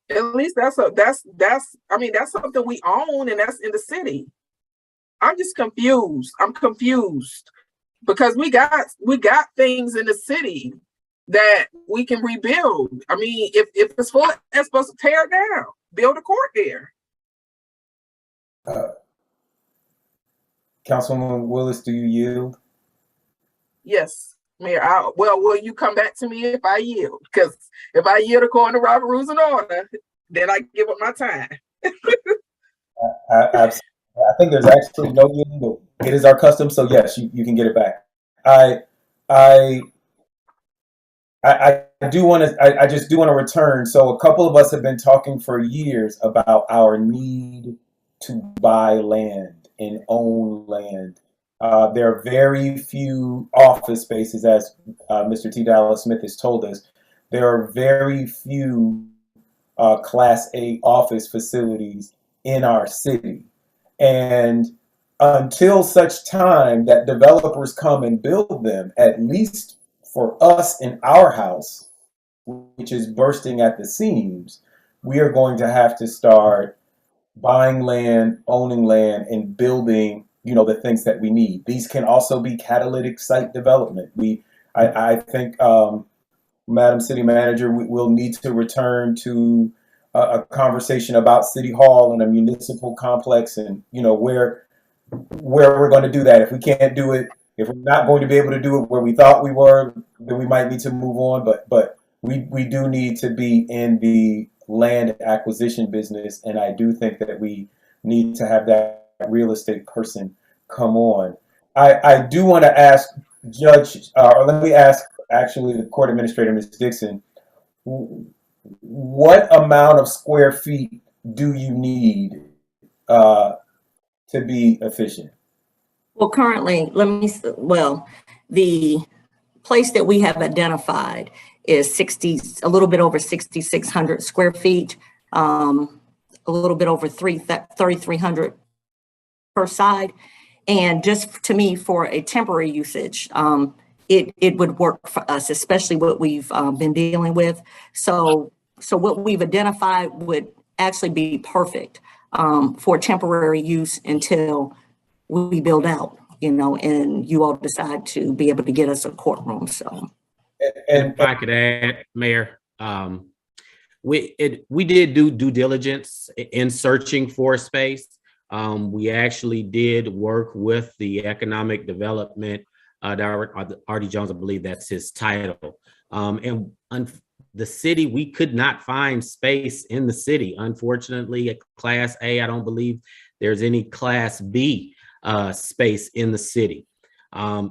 At least that's something we own, and that's in the city. I'm just confused. I'm confused because we got things in the city that we can rebuild. I mean, if it's full of asbestos, tear it down, build a court there. Councilwoman Willis, do you yield? Yes, Mayor. Well, will you come back to me if I yield? Because if I yield according to Robert Rules and Order, then I give up my time. I think there's actually no yielding. It is our custom, so yes, you can get it back. I do want to. I just do want to return. So a couple of us have been talking for years about our need to buy land and own land. There are very few office spaces, as Mr. T. Dallas Smith has told us. There are very few Class A office facilities in our city. And until such time that developers come and build them, at least for us in our house, which is bursting at the seams, we are going to have to start buying land, owning land, and building, the things that we need. These can also be catalytic site development. I think, Madam City Manager, we will need to return to a conversation about City Hall and a municipal complex, and where we're going to do that. If we can't do it, if we're not going to be able to do it where we thought we were, then we might need to move on. But we do need to be in the land acquisition business, and I do think that we need to have that real estate person come on. I do want to ask Judge, or let me ask actually the Court Administrator, Ms. Dixon, what amount of square feet do you need to be efficient? Well, currently, the place that we have identified is a little bit over 6,600 square feet, a little bit over 3,300 per side. And just to me, for a temporary usage, it would work for us, especially what we've been dealing with. So what we've identified would actually be perfect for temporary use until we build out, and you all decide to be able to get us a courtroom. So, and if I could add, Mayor, we did do due diligence in searching for a space. We actually did work with the Economic Development Director, Artie Jones, I believe that's his title. And the city, we could not find space in the city. Unfortunately, at Class A, I don't believe there's any Class B space in the city.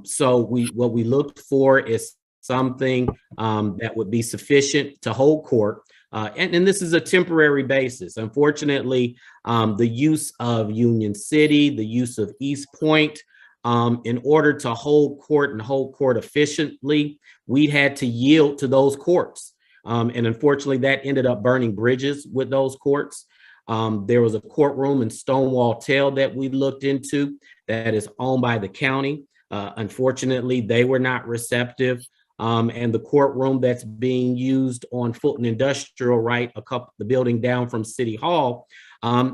So what we looked for is something that would be sufficient to hold court. And this is a temporary basis. Unfortunately, the use of Union City, the use of East Point, in order to hold court and hold court efficiently, we had to yield to those courts. And unfortunately, that ended up burning bridges with those courts. There was a courtroom in Stonewall Tail that we looked into that is owned by the county. Unfortunately, they were not receptive. And the courtroom that's being used on Fulton Industrial, right, the building down from City Hall,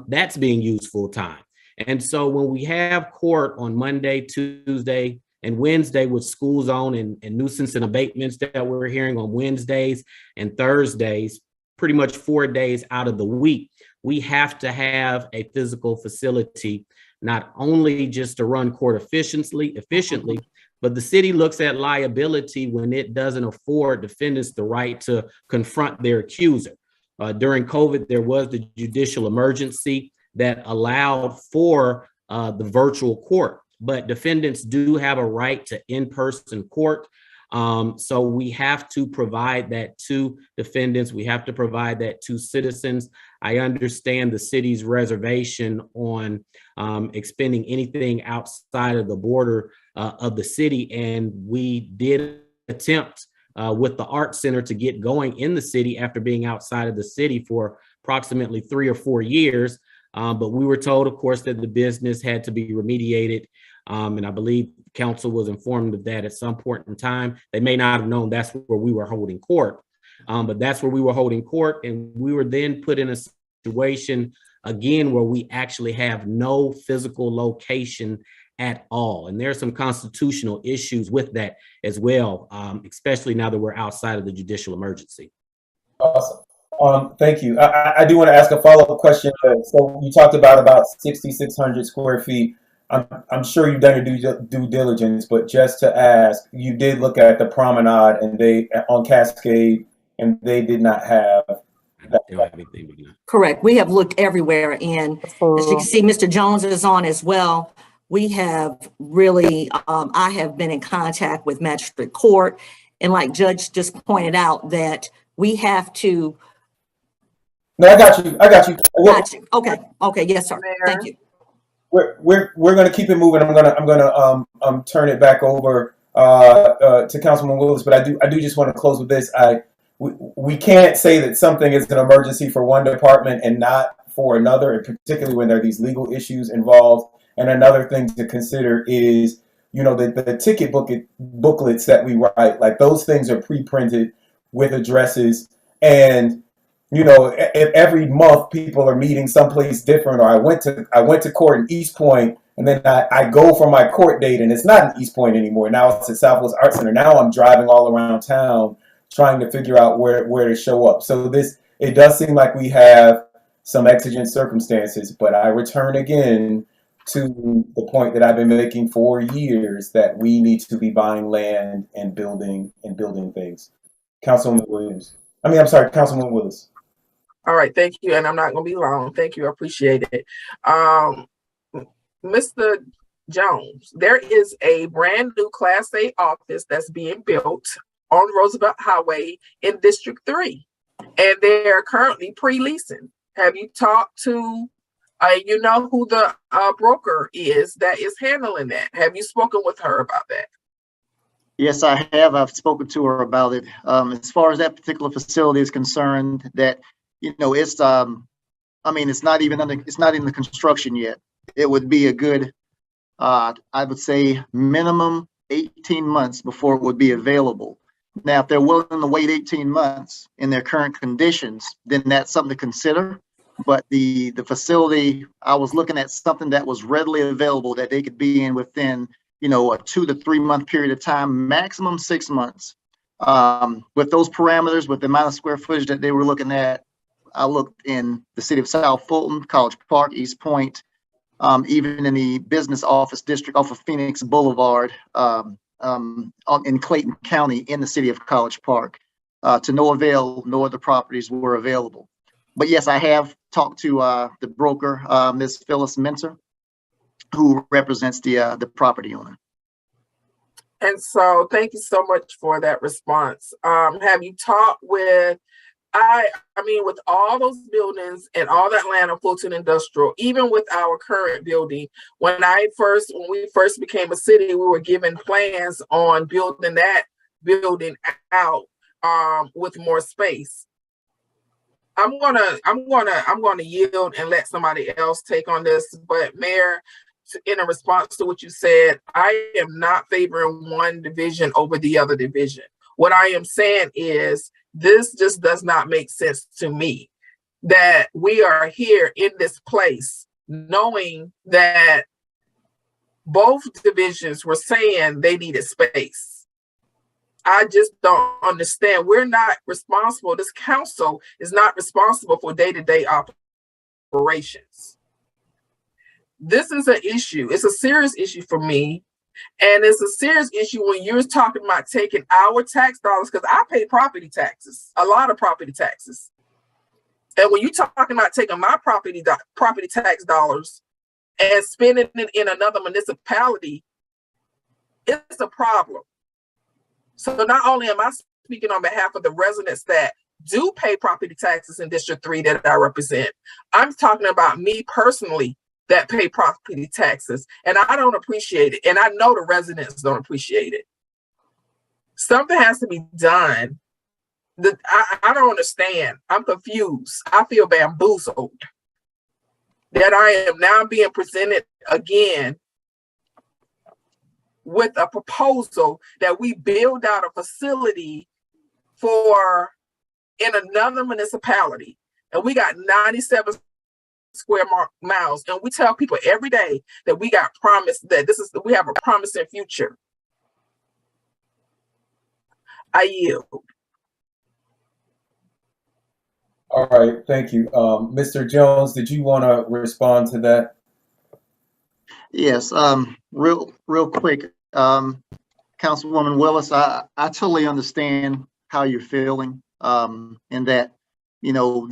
that's being used full time. And so when we have court on Monday, Tuesday, and Wednesday with school zone and nuisance and abatements that we're hearing on Wednesdays and Thursdays, pretty much 4 days out of the week, we have to have a physical facility, not only just to run court efficiently, but the city looks at liability when it doesn't afford defendants the right to confront their accuser. During COVID, there was the judicial emergency that allowed for the virtual court, but defendants do have a right to in-person court. So we have to provide that to defendants. We have to provide that to citizens. I understand the city's reservation on expending anything outside of the border of the city. And we did attempt with the Art Center to get going in the city after being outside of the city for approximately 3 or 4 years. But we were told, of course, that the business had to be remediated. And I believe council was informed of that at some point in time. They may not have known that's where we were holding court, but that's where we were holding court. And we were then put in a situation again where we actually have no physical location at all. And there are some constitutional issues with that as well, especially now that we're outside of the judicial emergency. Awesome. Thank you. I do want to ask a follow-up question. So you talked about 6,600 square feet. I'm sure you've done your due diligence, but just to ask, you did look at the promenade and they on Cascade, and they did not have that. Correct. We have looked everywhere, and as you can see, Mr. Jones is on as well. We have really, I have been in contact with Magistrate Court, and like Judge just pointed out, that we have to. No, I got you. Got you. Okay. Yes, sir. Thank you. We're going to keep it moving. I'm gonna turn it back over to Councilman Willis, but I do just want to close with this. We can't say that something is an emergency for one department and not for another, and particularly when there are these legal issues involved. And another thing to consider is, the ticket booklets that we write, like those things are pre-printed with addresses, and if every month people are meeting someplace different, or I went to court in East Point And then I go for my court date, and it's not in East Point anymore. Now it's at Southwest Art Center. Now I'm driving all around town trying to figure out where to show up. So it does seem like we have some exigent circumstances, but I return again to the point that I've been making for years, that we need to be buying land and building Councilwoman Willis. All right, thank you. And I'm not going to be long. Thank you. I appreciate it. Mr. Jones, there is a brand new Class A office that's being built on Roosevelt Highway in District 3, and they're currently pre-leasing. Have you talked to, you know who the broker is that is handling that? Have you spoken with her about that? Yes, I have. I've spoken to her about it. As far as that particular facility is concerned, that, you know, it's I mean, it's not in the construction yet. It would be a good, I would say, minimum 18 months before it would be available. Now, if they're willing to wait 18 months in their current conditions, then that's something to consider. But the facility, I was looking at something that was readily available that they could be in within, you know, a 2 to 3 month period of time, maximum 6 months. With those parameters, with the amount of square footage that they were looking at, I looked in the city of South Fulton, College Park, East Point, even in the business office district off of Phoenix Boulevard, in Clayton County in the city of College Park. To no avail, no other properties were available. But yes, I have talked to the broker, Ms. Phyllis Minter, who represents the property owner. And so thank you so much for that response. Have you talked with, I mean, with all those buildings and all that land on Fulton Industrial, even with our current building, when we first became a city, we were given plans on building that building out with more space. I'm gonna yield and let somebody else take on this, but Mayor, in a response to what you said, I am not favoring one division over the other division. What I am saying is this just does not make sense to me, that we are here in this place knowing that both divisions were saying they needed space. I just don't understand. We're not responsible. This council is not responsible for day-to-day operations. This is an issue. It's a serious issue for me. And it's a serious issue when you're talking about taking our tax dollars, because I pay property taxes, a lot of property taxes. And when you're talking about taking my property tax dollars and spending it in another municipality, it's a problem. So not only am I speaking on behalf of the residents that do pay property taxes in District 3 that I represent, I'm talking about me personally that pay property taxes, and I don't appreciate it. And I know the residents don't appreciate it. Something has to be done. I don't understand. I'm confused. I feel bamboozled that I am now being presented again with a proposal that we build out a facility in another municipality, and we got 97 square miles, and we tell people every day that we got promised that we have a promising future. I yield. All right, thank you. Mr. Jones, did you want to respond to that? Yes, real quick, Councilwoman Willis, I totally understand how you're feeling, and that, you know,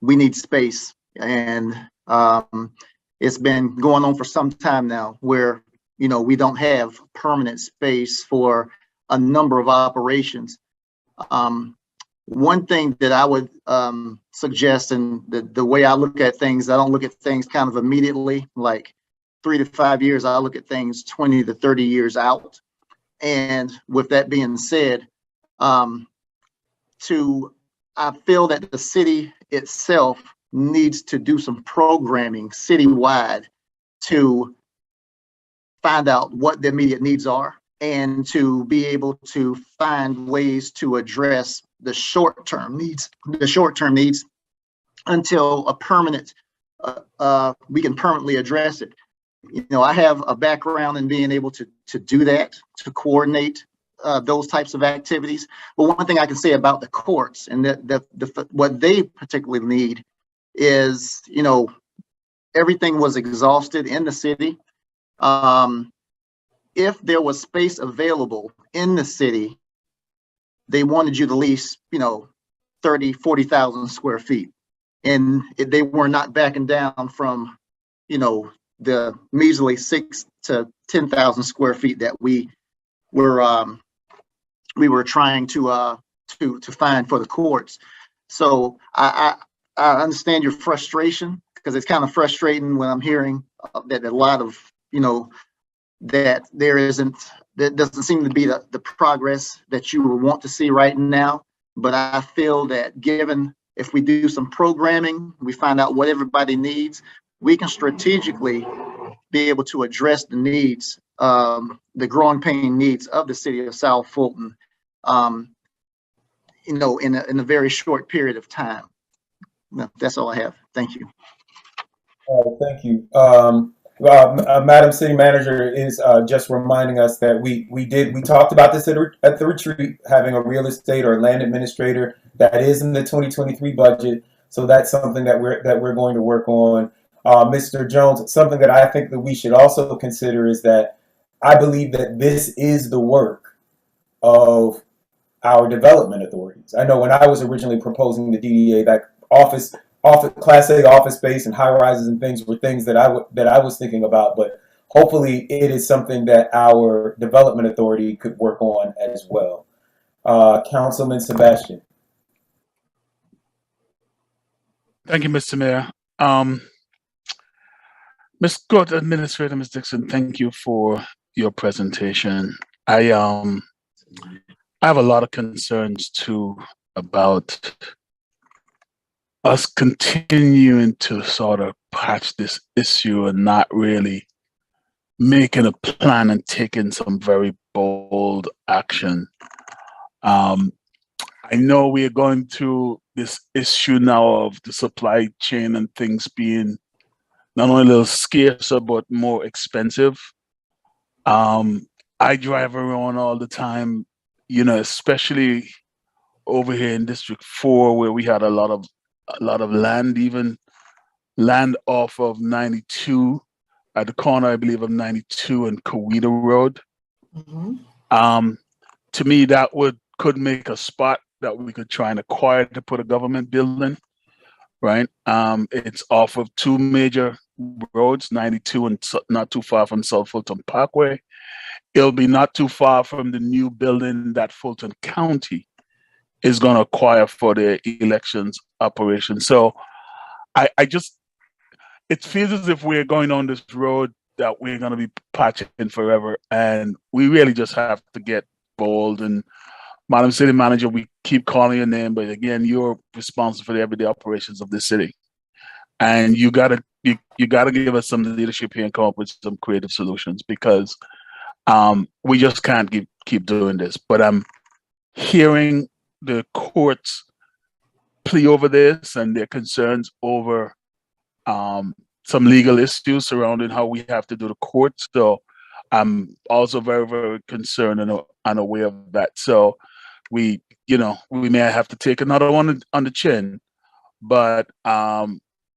we need space, and it's been going on for some time now where, you know, we don't have permanent space for a number of operations. One thing that I would suggest, and the way I look at things, I don't look at things kind of immediately, like 3 to 5 years. I look at things 20 to 30 years out. And with that being said, I feel that the city itself needs to do some programming citywide to find out what the immediate needs are, and to be able to find ways to address the short-term needs until a permanent we can permanently address it. You know, I have a background in being able to do that, to coordinate those types of activities. But one thing I can say about the courts and what they particularly need is, you know, everything was exhausted in the city. If there was space available in the city, they wanted you to lease, you know, 30, 40,000 square feet. And they were not backing down from, you know, the measly 6 to 10,000 square feet that we were trying to find for the courts. So I understand your frustration, because it's kind of frustrating when I'm hearing that a lot of, you know, that there doesn't seem to be the progress that you would want to see right now. But I feel that given, if we do some programming, we find out what everybody needs, we can strategically be able to address the needs, the growing pain needs of the city of South Fulton, you know, in a very short period of time. No, that's all I have. Thank you. Thank you. Madam City Manager is just reminding us that we talked about this at the retreat, having a real estate or land administrator that is in the 2023 budget. So that's something that we're going to work on. Mr. Jones, something that I think that we should also consider is that I believe that this is the work of our development authorities. I know when I was originally proposing the DDA, that office Class A office space and high rises and things were things that I was thinking about, but hopefully it is something that our development authority could work on as well. Councilman Sebastian. Thank you, Mr. Mayor. Ms. Court Administrator, Ms. Dixon, thank you for your presentation. I have a lot of concerns too about us continuing to sort of patch this issue and not really making a plan and taking some very bold action. I know we are going through this issue now of the supply chain and things being not only a little scarcer, but more expensive. I drive around all the time, you know, especially over here in District 4, where we had a lot of land, even land off of 92 at the corner, I believe, of 92 and Coweta Road. To me, that could make a spot that we could try and acquire to put a government building, right? It's off of two major roads, 92 and not too far from South Fulton Parkway. It'll be not too far from the new building that Fulton County is going to acquire for their elections operation. So I just, it feels as if we're going on this road that we're going to be patching forever. And we really just have to get bold. And Madam City Manager, we keep calling your name, but again, you're responsible for the everyday operations of this city. And you gotta give us some leadership here and come up with some creative solutions, because we just can't keep doing this. But I'm hearing the courts plea over this and their concerns over some legal issues surrounding how we have to do the courts. So I'm also very, very concerned and aware of that. So we may have to take another one on the chin, but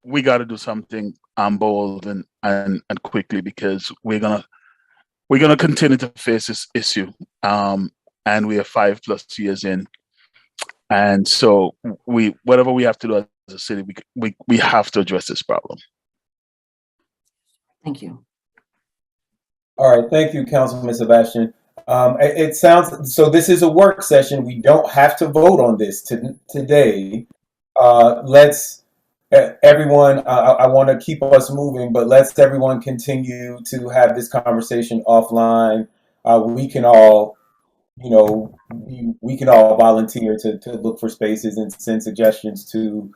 we got to do something bold and quickly, because we're gonna continue to face this issue, and we are 5+ years in, and so whatever we have to do as a city, we have to address this problem. Thank you. All right, thank you, Councilman Sebastian. It sounds so. This is a work session. We don't have to vote on this today. Let's everyone. I want to keep us moving, but let's everyone continue to have this conversation offline. We can all, we can all volunteer to look for spaces and send suggestions to.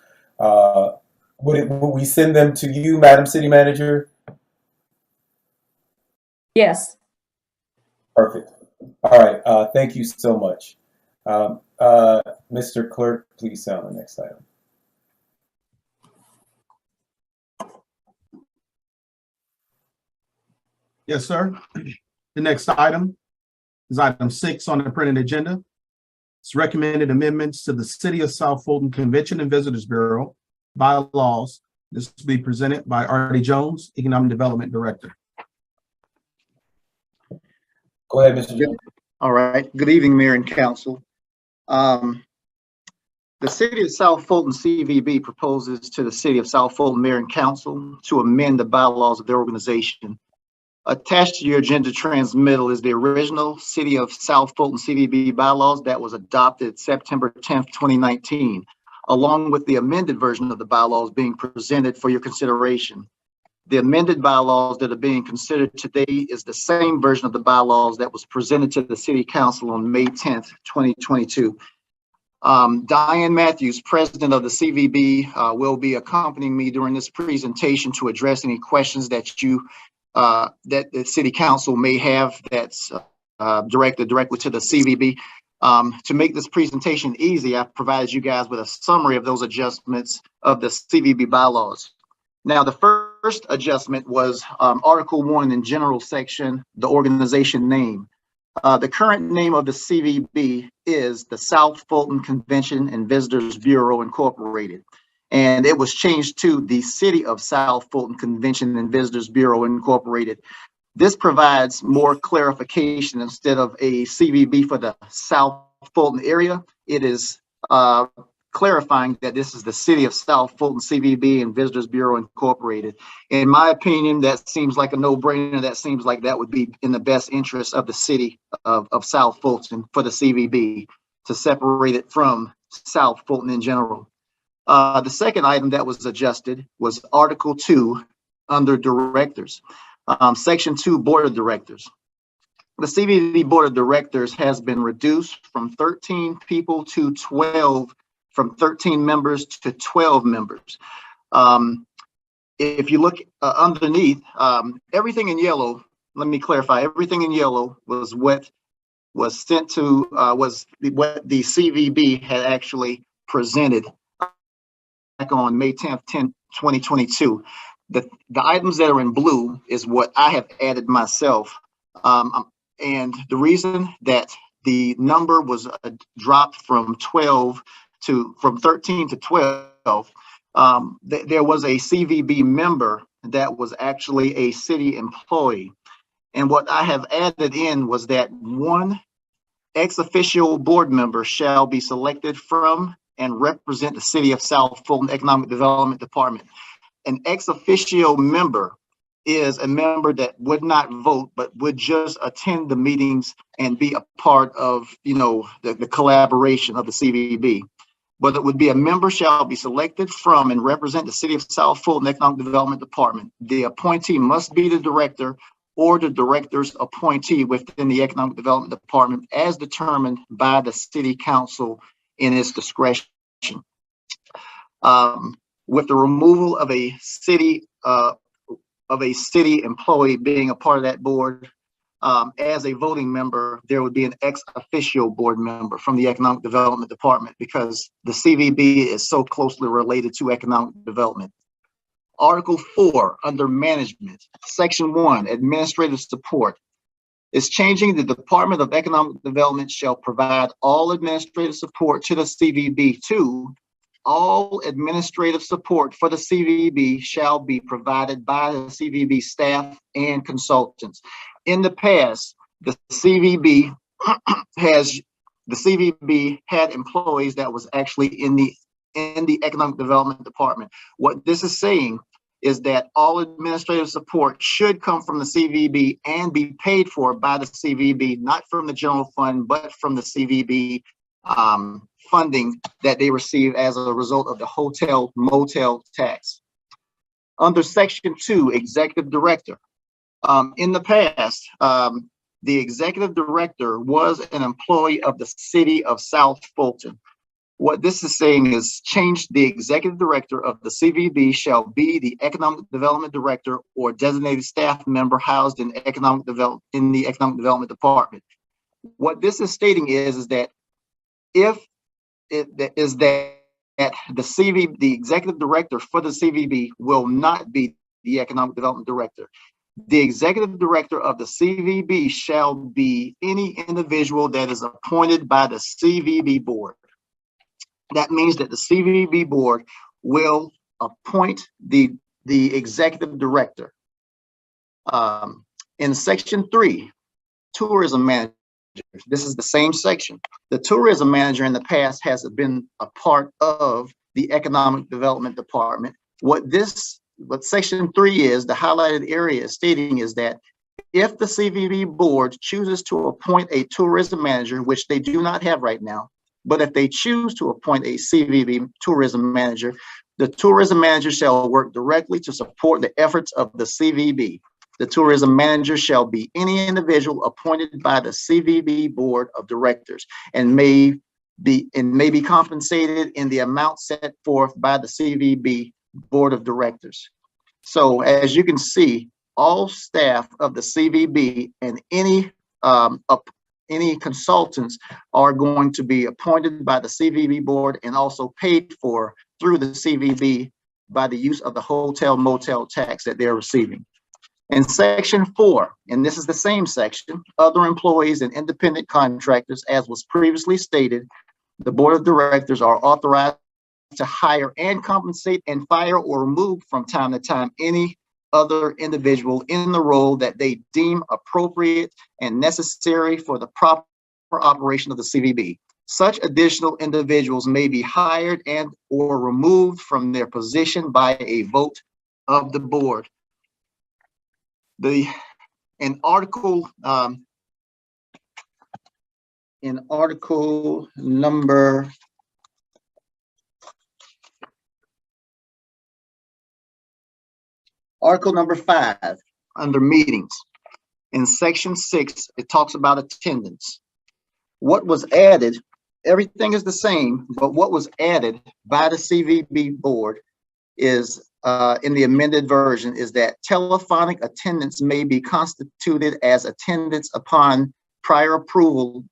Would we send them to you, Madam City Manager? Yes. Perfect. All right. Thank you so much. Mr. Clerk, please sound the next item. Yes, sir. The next item is item 6 on the printed agenda. It's recommended amendments to the City of South Fulton Convention and Visitors Bureau bylaws. This will be presented by Artie Jones, Economic Development Director. Go ahead, Mr. Jones. All right. Good evening, Mayor and Council. The City of South Fulton CVB proposes to the City of South Fulton Mayor and Council to amend the bylaws of their organization. Attached to your agenda transmittal is the original City of South Fulton CVB bylaws that was adopted September 10th, 2019, along with the amended version of the bylaws being presented for your consideration. The amended bylaws that are being considered today is the same version of the bylaws that was presented to the City Council on May 10th, 2022. Diane Matthews, president of the CVB, will be accompanying me during this presentation to address any questions that that the City Council may have that's directed directly to the CVB. To make this presentation easy, I've provided you guys with a summary of those adjustments of the CVB bylaws. Now, the first adjustment was Article 1 in general section, the organization name. The current name of the CVB is the South Fulton Convention and Visitors Bureau Incorporated, and it was changed to the City of South Fulton Convention and Visitors Bureau Incorporated. This provides more clarification. Instead of a CVB for the South Fulton area, it is clarifying that this is the City of South Fulton CVB and Visitors Bureau Incorporated. In my opinion, that seems like a no-brainer. That seems like that would be in the best interest of the City of South Fulton for the CVB to separate it from South Fulton in general. The second item that was adjusted was Article 2 under Directors, Section 2 Board of Directors. The CVB Board of Directors has been reduced from 13 people to 12, from 13 members to 12 members. If you look underneath, everything in yellow, let me clarify, everything in yellow was what was sent to, was what the CVB had actually presented back on May 10th, 2022. The items that are in blue is what I have added myself. And the reason that the number was dropped from 13 to 12, there was a CVB member that was actually a city employee. And what I have added in was that one ex officio board member shall be selected from and represent the City of South Fulton Economic Development Department. An ex officio member is a member that would not vote, but would just attend the meetings and be a part of, the collaboration of the CVB. But it would be a member shall be selected from and represent the City of South Fulton Economic Development Department. The appointee must be the director or the director's appointee within the Economic Development Department as determined by the City Council in its discretion. With the removal of a city employee being a part of that board, as a voting member, there would be an ex officio board member from the Economic Development Department because the CVB is so closely related to economic development. Article 4 under Management, Section 1, Administrative Support, is changing. The Department of Economic Development shall provide all administrative support to the CVB. All administrative support for the CVB shall be provided by the CVB staff and consultants. In the past, the CVB had employees that was actually in the Economic Development Department. What this is saying is that all administrative support should come from the CVB and be paid for by the CVB, not from the general fund, but from the CVB funding that they receive as a result of the hotel motel tax. Under Section 2, Executive Director. In the past, the Executive Director was an employee of the City of South Fulton. What this is saying is change the Executive Director of the CVB shall be the Economic Development Director or designated staff member housed in the Economic Development Department. What this is stating is that if the Executive Director for the CVB will not be the Economic Development Director. The executive director of the CVB shall be any individual that is appointed by the CVB board. That means that the CVB board will appoint the executive director. In section 3, tourism manager, this is the same section. The tourism manager in the past has been a part of the economic development department. What section 3 is, the highlighted area is stating is that if the CVB board chooses to appoint a tourism manager, which they do not have right now, but if they choose to appoint a CVB tourism manager, the tourism manager shall work directly to support the efforts of the CVB. The tourism manager shall be any individual appointed by the CVB board of directors and may be compensated in the amount set forth by the CVB board of directors. So as you can see, all staff of the CVB and any consultants are going to be appointed by the CVB board and also paid for through the CVB by the use of the hotel motel tax that they're receiving. In section 4, and this is the same section, other employees and independent contractors, as was previously stated, the board of directors are authorized to hire and compensate and fire or remove from time to time any other individual in the role that they deem appropriate and necessary for the proper operation of the CVB. Such additional individuals may be hired and or removed from their position by a vote of the board. In article number Article number 5, under meetings, in section 6, it talks about attendance. What was added, everything is the same, but what was added by the CVB board is, in the amended version, is that telephonic attendance may be constituted as attendance upon prior approval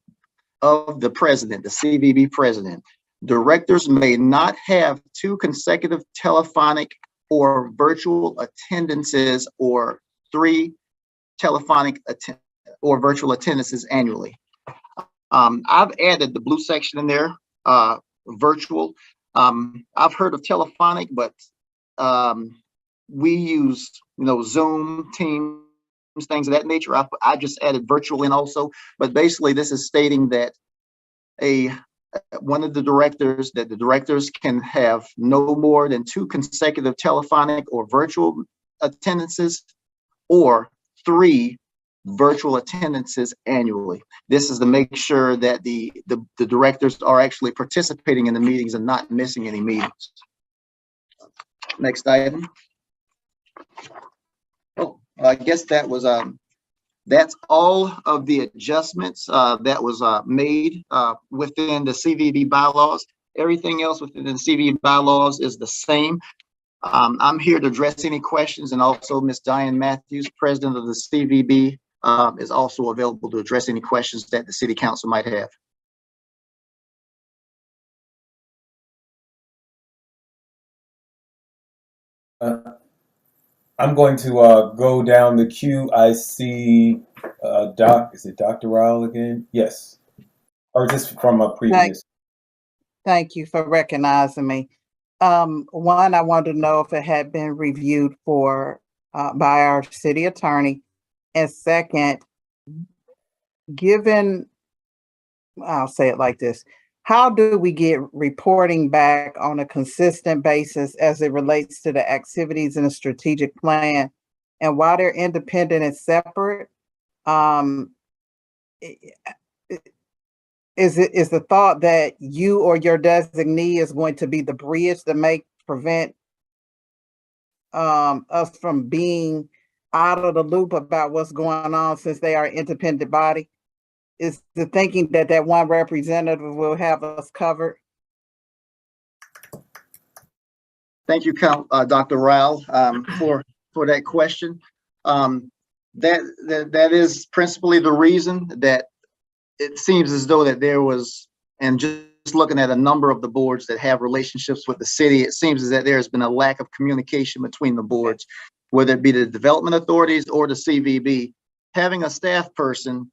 of the president, the CVB president. Directors may not have 2 consecutive telephonic or virtual attendances or 3 telephonic or virtual attendances annually. I've added the blue section in there, virtual. I've heard of telephonic, but we use, Zoom, Teams, things of that nature. I just added virtual in also, but basically this is stating that one of the directors, that the directors can have no more than 2 consecutive telephonic or virtual attendances or 3 virtual attendances annually. This is to make sure that the directors are actually participating in the meetings and not missing any meetings. Next item. Oh, I guess that was that's all of the adjustments that was made within the CVB bylaws. Everything else within the CVB bylaws is the same. I'm here to address any questions, and also Ms. Diane Matthews, president of the CVB, is also available to address any questions that the city council might have. I'm going to go down the queue. I see is it Dr. Rowell again? Yes. Or just from a previous. Thank you for recognizing me. One, I wanted to know if it had been reviewed by our city attorney. And second, I'll say it like this, how do we get reporting back on a consistent basis as it relates to the activities in the strategic plan? And while they're independent and separate, is the thought that you or your designee is going to be the bridge to prevent us from being out of the loop about what's going on, since they are an independent body? Is the thinking that one representative will have us covered? Thank you, Dr. Rowell, for that question. That is principally the reason that it seems as though that there was, and just looking at a number of the boards that have relationships with the city, it seems as that there has been a lack of communication between the boards. whether it be the development authorities or the CVB, having a staff person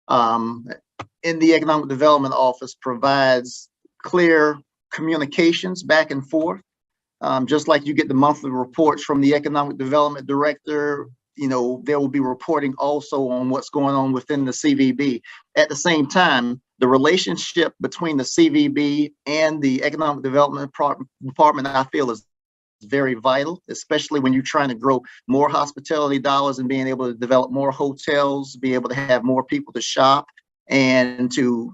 in the economic development office provides clear communications back and forth. Just like you get the monthly reports from the economic development director, there will be reporting also on what's going on within the CVB. At the same time, the relationship between the CVB and the economic development department, I feel, is very vital, especially when you're trying to grow more hospitality dollars and being able to develop more hotels, be able to have more people to shop and to,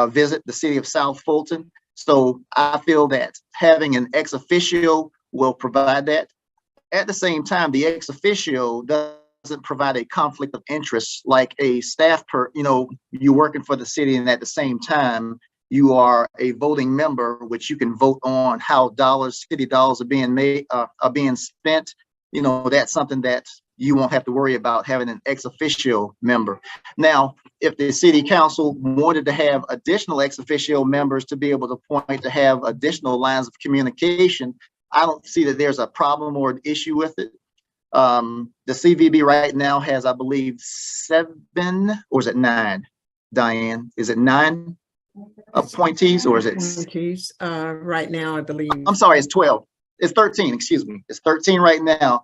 visit the city of South Fulton. So I feel that having an ex officio will provide that. At the same time, the ex officio doesn't provide a conflict of interest like a staff you're working for the city, and at the same time, you are a voting member, which you can vote on how city dollars are being made, are being spent. That's something that you won't have to worry about having an ex officio member. Now, if the city council wanted to have additional ex officio members to be able to point to have additional lines of communication, I don't see that there's a problem or an issue with it. The CVB right now has, I believe, 7, or is it 9? Diane, is it 9 appointees, or is it? Appointees, right now, I believe. I'm sorry, it's 12. It's 13, excuse me. It's 13 right now.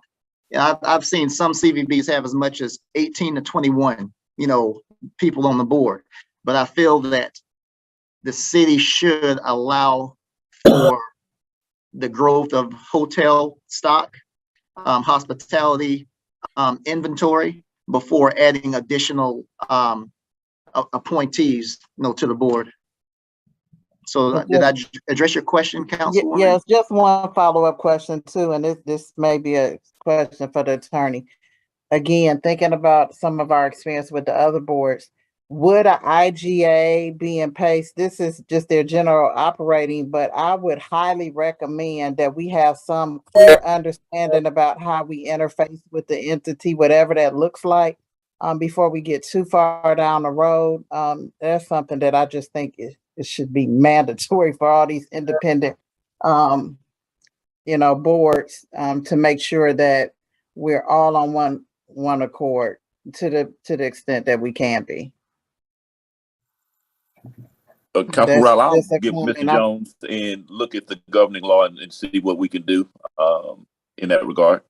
I've seen some CVBs have as much as 18 to 21, people on the board. But I feel that the city should allow for the growth of hotel stock, hospitality inventory before adding additional appointees, to the board. So did I address your question, Councilwoman? Yes, just one follow-up question too, and this may be a question for the attorney. Again, thinking about some of our experience with the other boards, would an IGA be in place? This is just their general operating, but I would highly recommend that we have some clear understanding about how we interface with the entity, whatever that looks like, before we get too far down the road. That's something that I just think it should be mandatory for all these independent, boards, to make sure that we're all on one accord to the extent that we can be. Councilman Rowell, I'll give Mr. Jones and look at the governing law and see what we can do in that regard.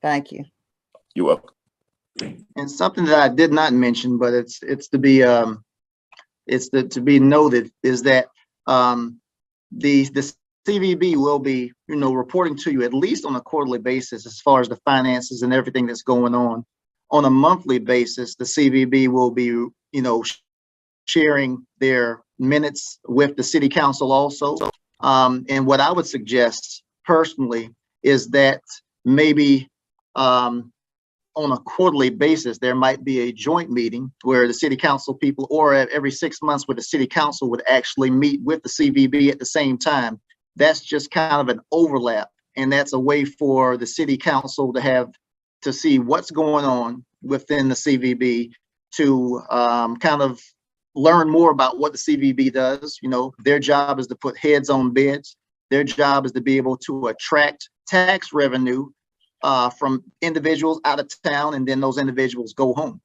Thank you. You're welcome. And something that I did not mention, but it's to be to be noted, is that the CVB will be, reporting to you at least on a quarterly basis as far as the finances and everything that's going on. On a monthly basis, the CVB will be, sharing their minutes with the city council also. And what I would suggest personally is that maybe on a quarterly basis, there might be a joint meeting where the city council people, or every 6 months where the city council would actually meet with the CVB at the same time. That's just kind of an overlap. And that's a way for the city council to see what's going on within the CVB, to kind of learn more about what the CVB does. Their job is to put heads on bids. Their job is to be able to attract tax revenue from individuals out of town, and then those individuals go home.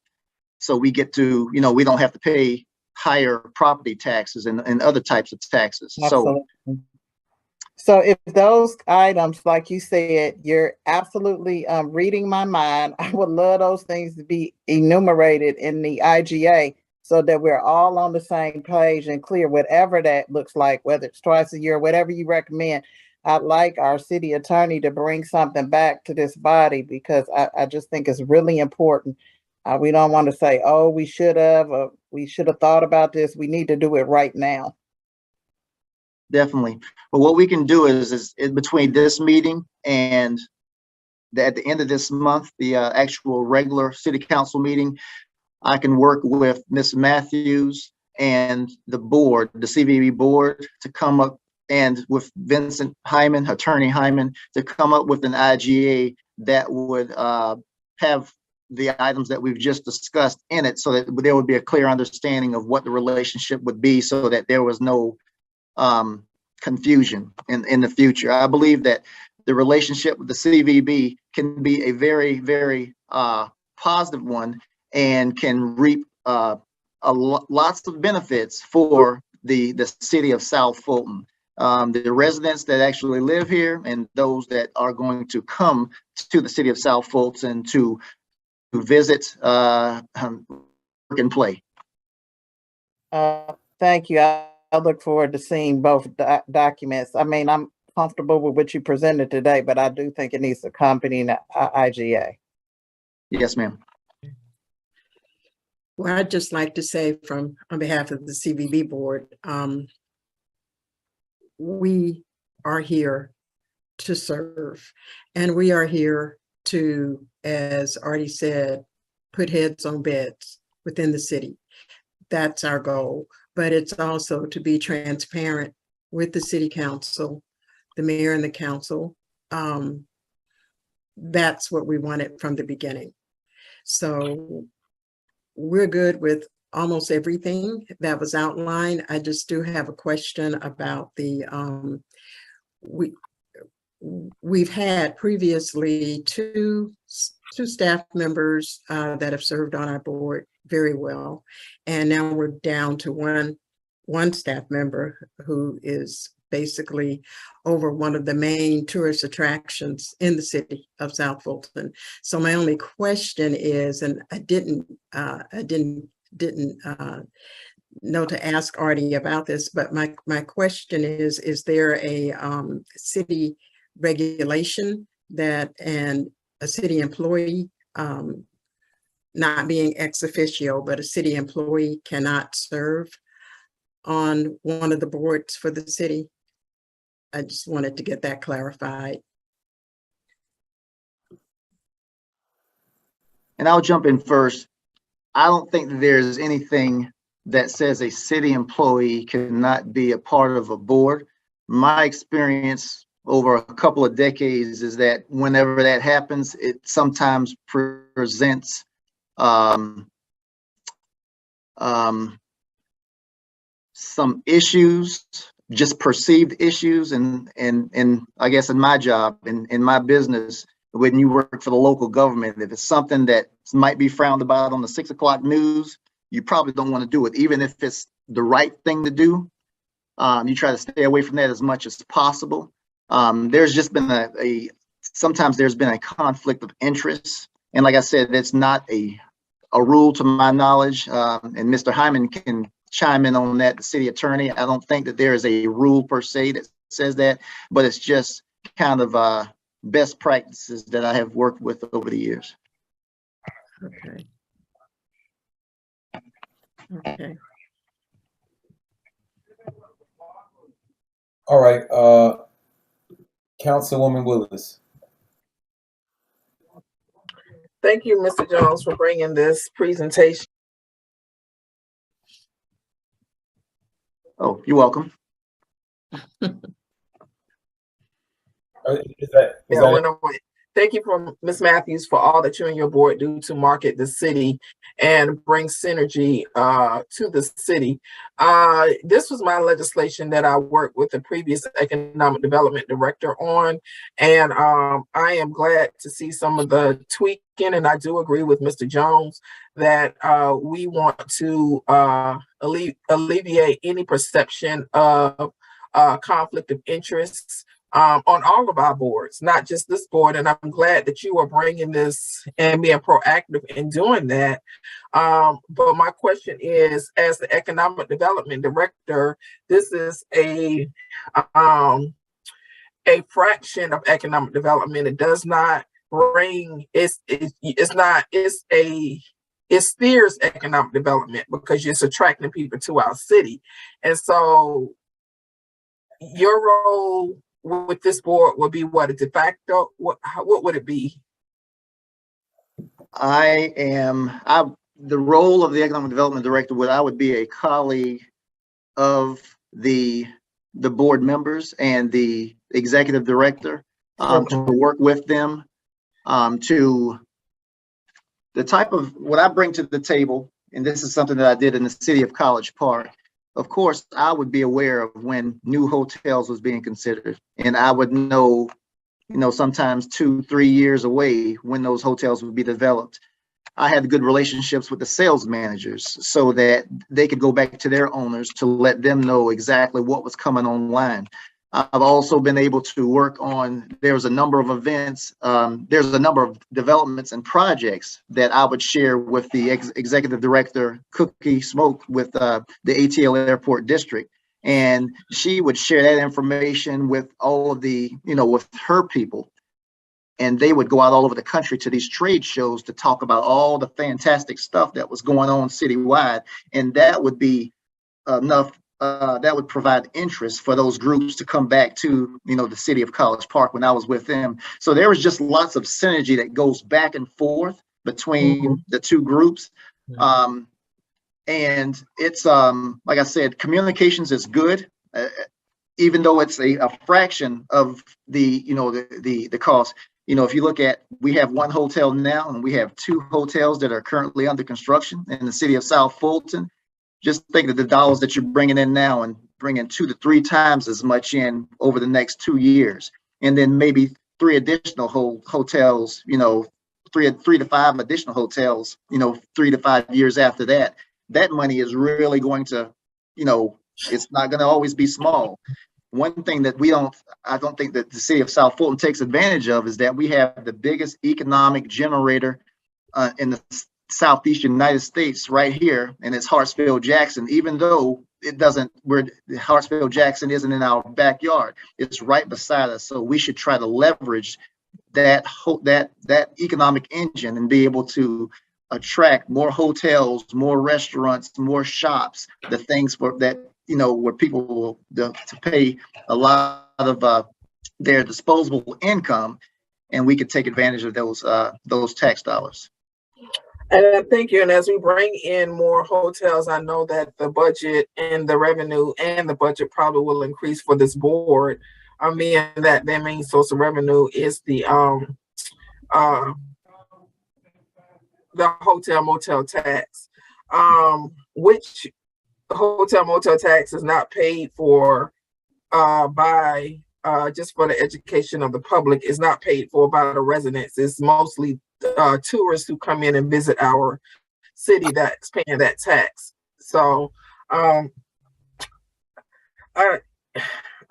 So we get to, we don't have to pay higher property taxes and other types of taxes. Absolutely. So if those items, like you said, you're absolutely reading my mind, I would love those things to be enumerated in the IGA so that we're all on the same page and clear, whatever that looks like, whether it's twice a year, whatever you recommend. I'd like our city attorney to bring something back to this body, because I just think it's really important. We don't want to say, oh, we should have thought about this. We need to do it right now. Definitely. But what we can do is in between this meeting and at the end of this month, the actual regular city council meeting, I can work with Ms. Matthews and the board, the CVB board, to come up, and with Vincent Hyman, Attorney Hyman, to come up with an IGA that would have the items that we've just discussed in it, so that there would be a clear understanding of what the relationship would be, so that there was no confusion in the future. I believe that the relationship with the CVB can be a very, very positive one and can reap lots of benefits for the city of South Fulton. The residents that actually live here and those that are going to come to the city of South Fulton to visit, work and play. Thank you. I look forward to seeing both documents. I mean, I'm comfortable with what you presented today, but I do think it needs to accompany the IGA. Yes, ma'am. Well, I'd just like to say on behalf of the CVB board, we are here to serve, and we are here to, as Artie said, put heads on beds within the city. That's our goal, but it's also to be transparent with the city council, the mayor and the council. That's what we wanted from the beginning. So we're good with almost everything that was outlined. I just do have a question about the, we've had previously two staff members that have served on our board very well. And now we're down to one staff member who is basically over one of the main tourist attractions in the city of South Fulton. So my only question is, and I didn't know to ask Artie about this, but my question is there a city regulation that and a city employee, not being ex officio, but a city employee cannot serve on one of the boards for the city? I just wanted to get that clarified. And I'll jump in first. I don't think that there's anything that says a city employee cannot be a part of a board. My experience over a couple of decades is that whenever that happens, it sometimes presents some issues, just perceived issues. And I guess in my job, in my business, when you work for the local government, if it's something that might be frowned about on the 6 o'clock news, you probably don't want to do it, even if it's the right thing to do. You try to stay away from that as much as possible. There's just been sometimes there's been a conflict of interest. And like I said, it's not a rule to my knowledge. And Mr. Hyman can chime in on that, the city attorney. I don't think that there is a rule per se that says that, but it's just kind of best practices that I have worked with over the years. Okay. Okay. All right, Councilwoman Willis. Thank you, Mr. Jones, for bringing this presentation. Oh, you're welcome. Thank you for Ms. Matthews for all that you and your board do to market the city and bring synergy to the city. This was my legislation that I worked with the previous economic development director on, and I am glad to see some of the tweaking, and I do agree with Mr. Jones that we want to alleviate any perception of conflict of interests on all of our boards, not just this board. And I'm glad that you are bringing this and being proactive in doing that. But my question is, as the economic development director, this is a fraction of economic development. It does not bring, it steers economic development because it's attracting people to our city. And so your role with this board will be what, a de facto? What would it be? The role of the economic development director I would be a colleague of the board members and the executive director to work with them to the type of what I bring to the table. And this is something that I did in the city of College Park. Of course, I would be aware of when new hotels was being considered, and I would know, sometimes 2-3 years away when those hotels would be developed. I had good relationships with the sales managers so that they could go back to their owners to let them know exactly what was coming online. I've also been able to work on, there's a number of events, there's a number of developments and projects that I would share with the executive director, Cookie Smoke, with the ATL Airport District. And she would share that information with all of the, with her people. And they would go out all over the country to these trade shows to talk about all the fantastic stuff that was going on citywide. And that would be enough, that would provide interest for those groups to come back to, the city of College Park when I was with them. So there was just lots of synergy that goes back and forth between the two groups. And it's, like I said, communications is good, even though it's a fraction of the, the cost. If you look at, we have one hotel now and we have 2 hotels that are currently under construction in the city of South Fulton. Just think of the dollars that you're bringing in now and bringing 2 to 3 times as much in over the next 2 years. And then maybe 3 additional hotels, 3 to 5 additional hotels, 3 to 5 years after that. That money is really going to, it's not going to always be small. One thing that I don't think that the city of South Fulton takes advantage of is that we have the biggest economic generator in the Southeast United States right here, and it's Hartsfield Jackson. Even though Hartsfield Jackson isn't in our backyard, it's right beside us. So we should try to leverage that economic engine and be able to attract more hotels, more restaurants, more shops, the things where people will to pay a lot of their disposable income, and we could take advantage of those tax dollars. And thank you. And as we bring in more hotels, I know that the budget and the revenue and the budget probably will increase for this board. I mean, that their main source of revenue is the hotel motel tax, which hotel motel tax is not paid for by just for the education of the public. Is not paid for by the residents. It's mostly tourists who come in and visit our city that's paying that tax. So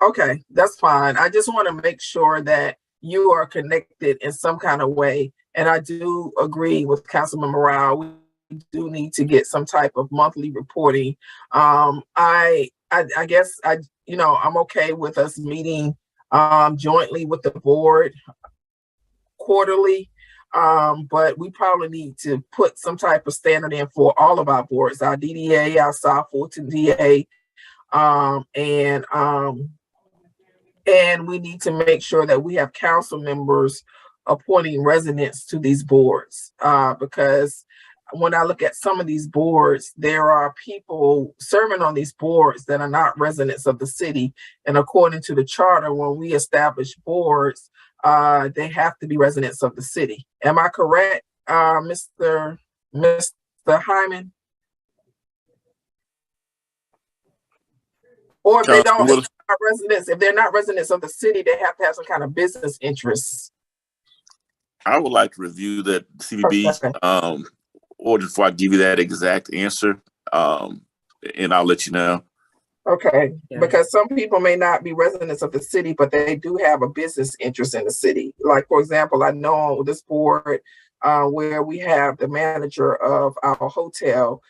okay, that's fine. I just want to make sure that you are connected in some kind of way. And I do agree with Councilman Morale. We do need to get some type of monthly reporting. I guess I'm okay with us meeting jointly with the board quarterly, but we probably need to put some type of standard in for all of our boards, our DDA, our South Fulton DA, and we need to make sure that we have council members appointing residents to these boards, because when I look at some of these boards, there are people serving on these boards that are not residents of the city. And according to the charter, when we establish boards, they have to be residents of the city. Am I correct, Mr. Hyman? Or if they don't, if they're not residents of the city, they have to have some kind of business interests. I would like to review that CBB order before I give you that exact answer, and I'll let you know. Okay, because some people may not be residents of the city, but they do have a business interest in the city. Like, for example, I know on this board where we have the manager of our hotel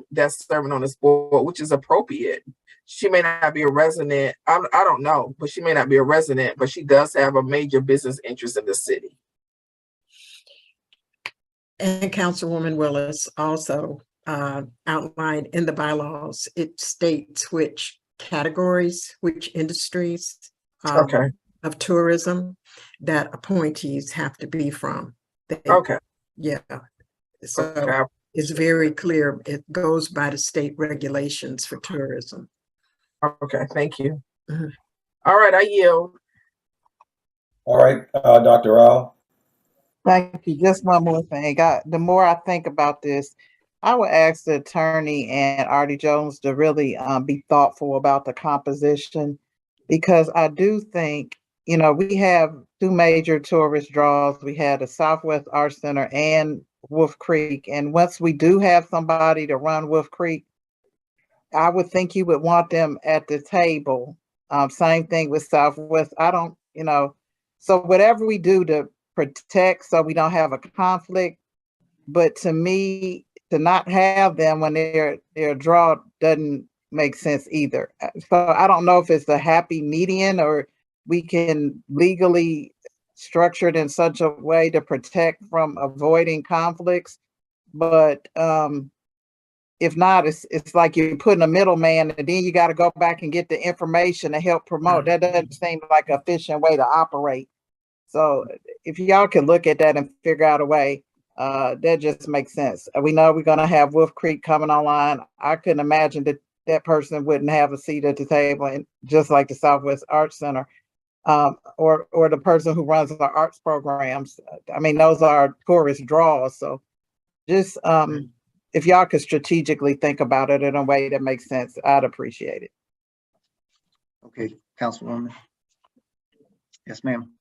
that's serving on this board, which is appropriate. She may not be a resident. I don't know, but she may not be a resident, but she does have a major business interest in the city. And Councilwoman Willis also outlined in the bylaws, it states which categories, which industries of tourism that appointees have to be from. Yeah. So it's very clear. It goes by the state regulations for tourism. Okay, thank you. All right, I yield. All right, Dr. Rao. Thank you. Just one more thing. The more I think about this, I would ask the attorney and Artie Jones to really be thoughtful about the composition, because I do think you know, we have two major tourist draws. We had the Southwest Art Center and Wolf Creek. And once we do have somebody to run Wolf Creek, I would think you would want them at the table. Same thing with Southwest. I don't, you know, so whatever we do to protect so we don't have a conflict, but to me, to not have them when their draw doesn't make sense either. So I don't know if it's a happy median or we can legally structure it in such a way to protect from avoiding conflicts. But if not, it's like you're putting a middleman and then you got to go back and get the information to help promote. That doesn't seem like an efficient way to operate. So if y'all can look at that and figure out a way, that just makes sense. We know we're going to have Wolf Creek coming online. I couldn't imagine that that person wouldn't have a seat at the table, and just like the Southwest Arts Center, or the person who runs the arts programs. I mean, those are tourist draws. So just if y'all could strategically think about it in a way that makes sense, I'd appreciate it. Okay, Councilwoman. Yes, ma'am.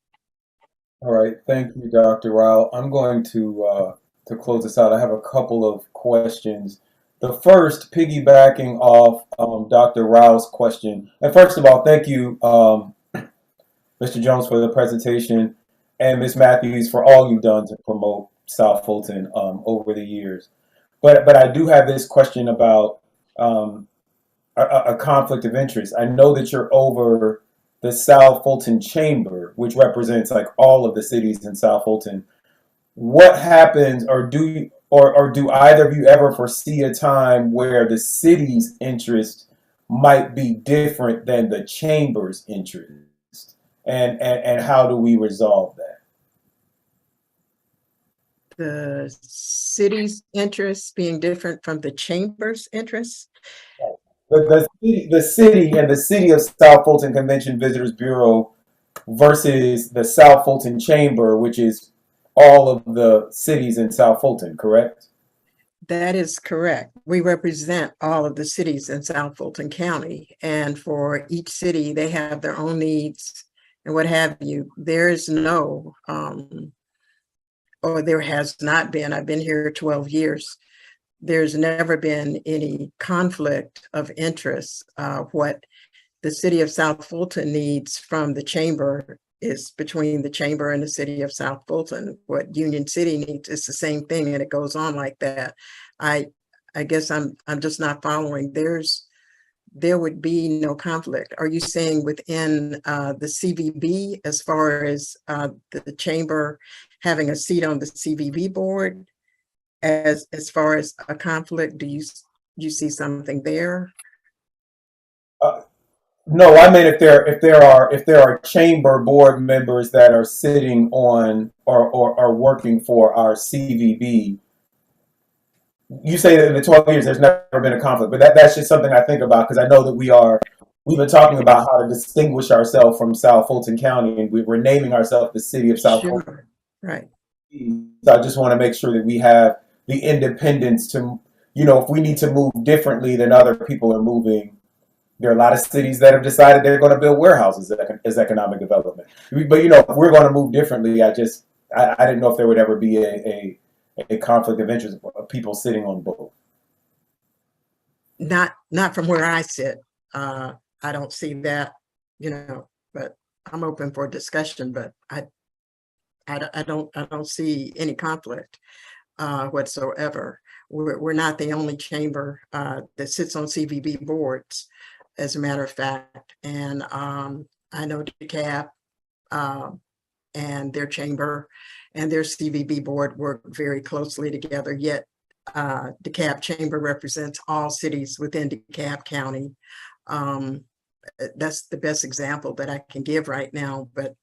All right, thank you, Dr. Rao. I'm going to close this out. I have a couple of questions. The first, piggybacking off Dr. Rao's question. And first of all, thank you, Mr. Jones, for the presentation, and Ms. Matthews for all you've done to promote South Fulton over the years. But I do have this question about a conflict of interest. I know that you're over the South Fulton Chamber, which represents like all of the cities in South Fulton. What happens, or do either of you ever foresee a time where the city's interest might be different than the chamber's interest? And how do we resolve that? The city's interests being different from the chamber's interests? The city and the City of South Fulton Convention Visitors Bureau versus the South Fulton Chamber, which is all of the cities in South Fulton, correct? That is correct. We represent all of the cities in South Fulton County, and for each city, they have their own needs and what have you. There is no, or there has not been, I've been here 12 years, there's never been any conflict of interest. What the city of South Fulton needs from the chamber is between the chamber and the city of South Fulton. What Union City needs is the same thing, and it goes on like that. I guess I'm just not following. There would be no conflict. Are you saying within the CVB, as far as the chamber having a seat on the CVB board? As far as a conflict, do you see something there? No, I mean if there are chamber board members that are sitting on or working for our CVB. You say that in the 12 years there's never been a conflict, but that's just something I think about, because I know that we've been talking about how to distinguish ourselves from South Fulton County, and we're naming ourselves the City of South Fulton. Right. So I just want to make sure that we have the independence to, if we need to move differently than other people are moving. There are a lot of cities that have decided they're going to build warehouses as economic development. But if we're going to move differently, I didn't know if there would ever be a conflict of interest of people sitting on both. Not from where I sit. I don't see that, but I'm open for discussion, but I don't see any conflict whatsoever. We're not the only chamber that sits on CVB boards, as a matter of fact. And I know DeKalb and their chamber and their CVB board work very closely together, yet DeKalb Chamber represents all cities within DeKalb County. That's the best example that I can give right now, but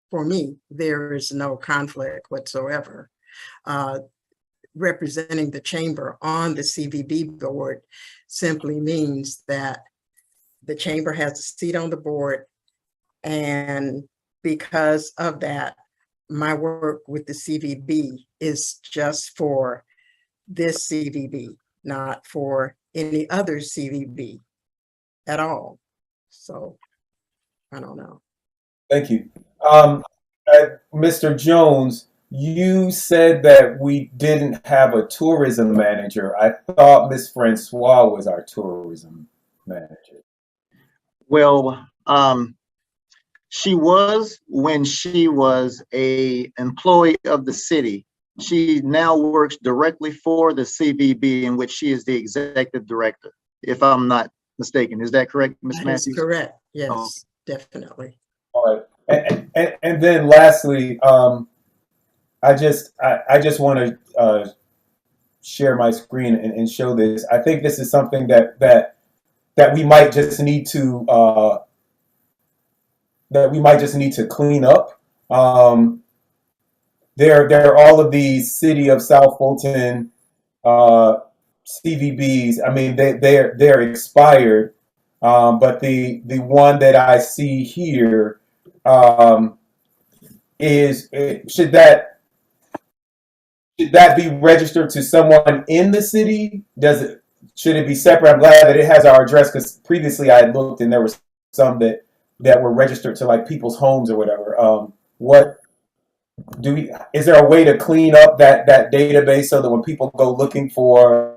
for me, there is no conflict whatsoever. Representing the chamber on the CVB board simply means that the chamber has a seat on the board, and because of that, my work with the CVB is just for this CVB, not for any other CVB at all. So I don't know. Thank you. Mr. Jones, you said that we didn't have a tourism manager. I thought Ms. Francois was our tourism manager. Well, she was when she was a employee of the city. She now works directly for the CVB, in which she is the executive director, if I'm not mistaken. Is that correct, Ms. That Matthews? is correct. Yes, Oh. definitely. All right. And then lastly, I just want to share my screen and show this. I think this is something that we might just need to clean up. There are all of these City of South Fulton CVBs. I mean, they're expired, but the one that I see here should that be registered to someone in the city? Should it be separate? I'm glad that it has our address, because previously I had looked and there were some that were registered to like people's homes or whatever. Is there a way to clean up that database so that when people go looking for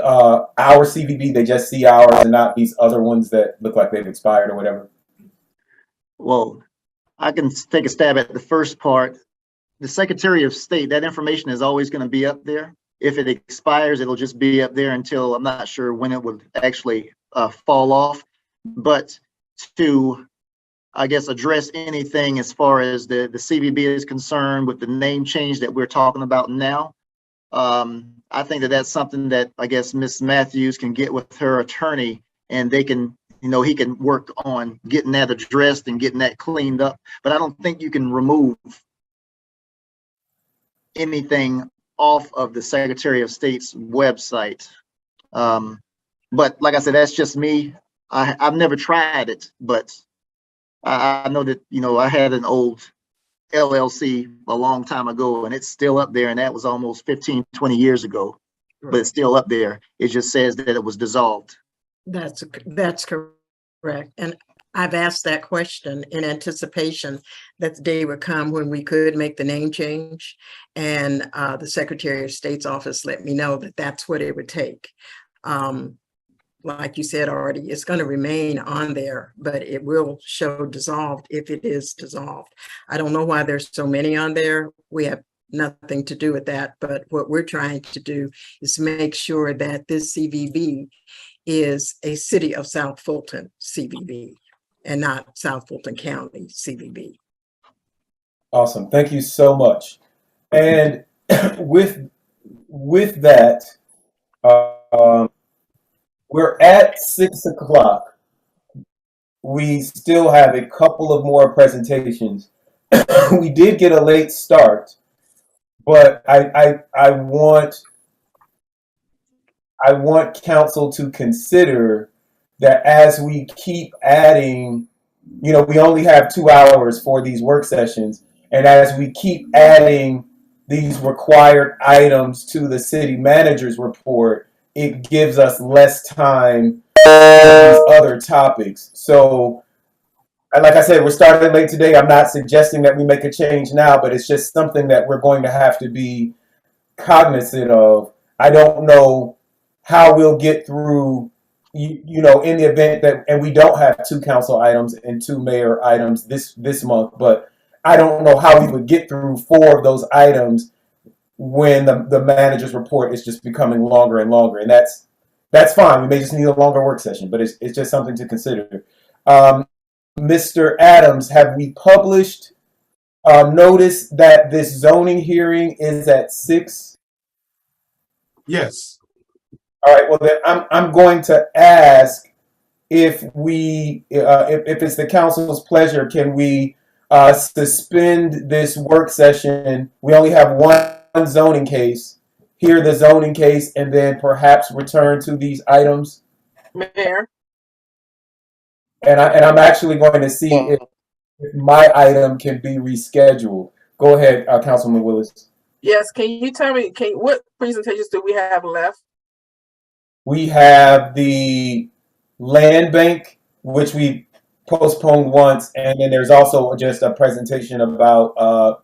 our CVB, they just see ours and not these other ones that look like they've expired or whatever? Well, I can take a stab at the first part. The Secretary of State, that information is always going to be up there. If it expires, it'll just be up there until, I'm not sure when it would actually fall off. But to, I guess, address anything as far as the CVB is concerned with the name change that we're talking about now, I think that's something that I guess Ms. Matthews can get with her attorney, and they can, he can work on getting that addressed and getting that cleaned up. But I don't think you can remove anything off of the Secretary of State's website. But like I said, that's just me. I've never tried it, but I know that, I had an old LLC a long time ago, and it's still up there, and that was almost 15, 20 years ago, but it's still up there. It just says that it was dissolved. That's correct. And I've asked that question in anticipation that the day would come when we could make the name change. And the Secretary of State's office let me know that that's what it would take. Like you said already, it's going to remain on there, but it will show dissolved if it is dissolved. I don't know why there's so many on there. We have nothing to do with that. But what we're trying to do is make sure that this CVB is a City of South Fulton CVB and not South Fulton County CVB. Awesome. Thank you so much. And with that, we're at 6 o'clock. We still have a couple of more presentations. We did get a late start, but I want council to consider that as we keep adding, we only have 2 hours for these work sessions, and as we keep adding these required items to the city manager's report, it gives us less time for these other topics. So, like I said, we're starting late today. I'm not suggesting that we make a change now, but it's just something that we're going to have to be cognizant of. I don't know how we'll get through, in the event that, and we don't have 2 council items and 2 mayor items this month, but I don't know how we would get through 4 of those items when the manager's report is just becoming longer and longer. And that's fine. We may just need a longer work session, but it's just something to consider. Mr. Adams, have we published notice that this zoning hearing is at 6? Yes. All right. Well, then I'm going to ask if it's the council's pleasure, can we suspend this work session? We only have one zoning case, hear the zoning case, and then perhaps return to these items. Mayor. And I'm actually going to see if my item can be rescheduled. Go ahead, Councilman Willis. Yes, can you tell me, what presentations do we have left? We have the land bank, which we postponed once, and then there's also just a presentation about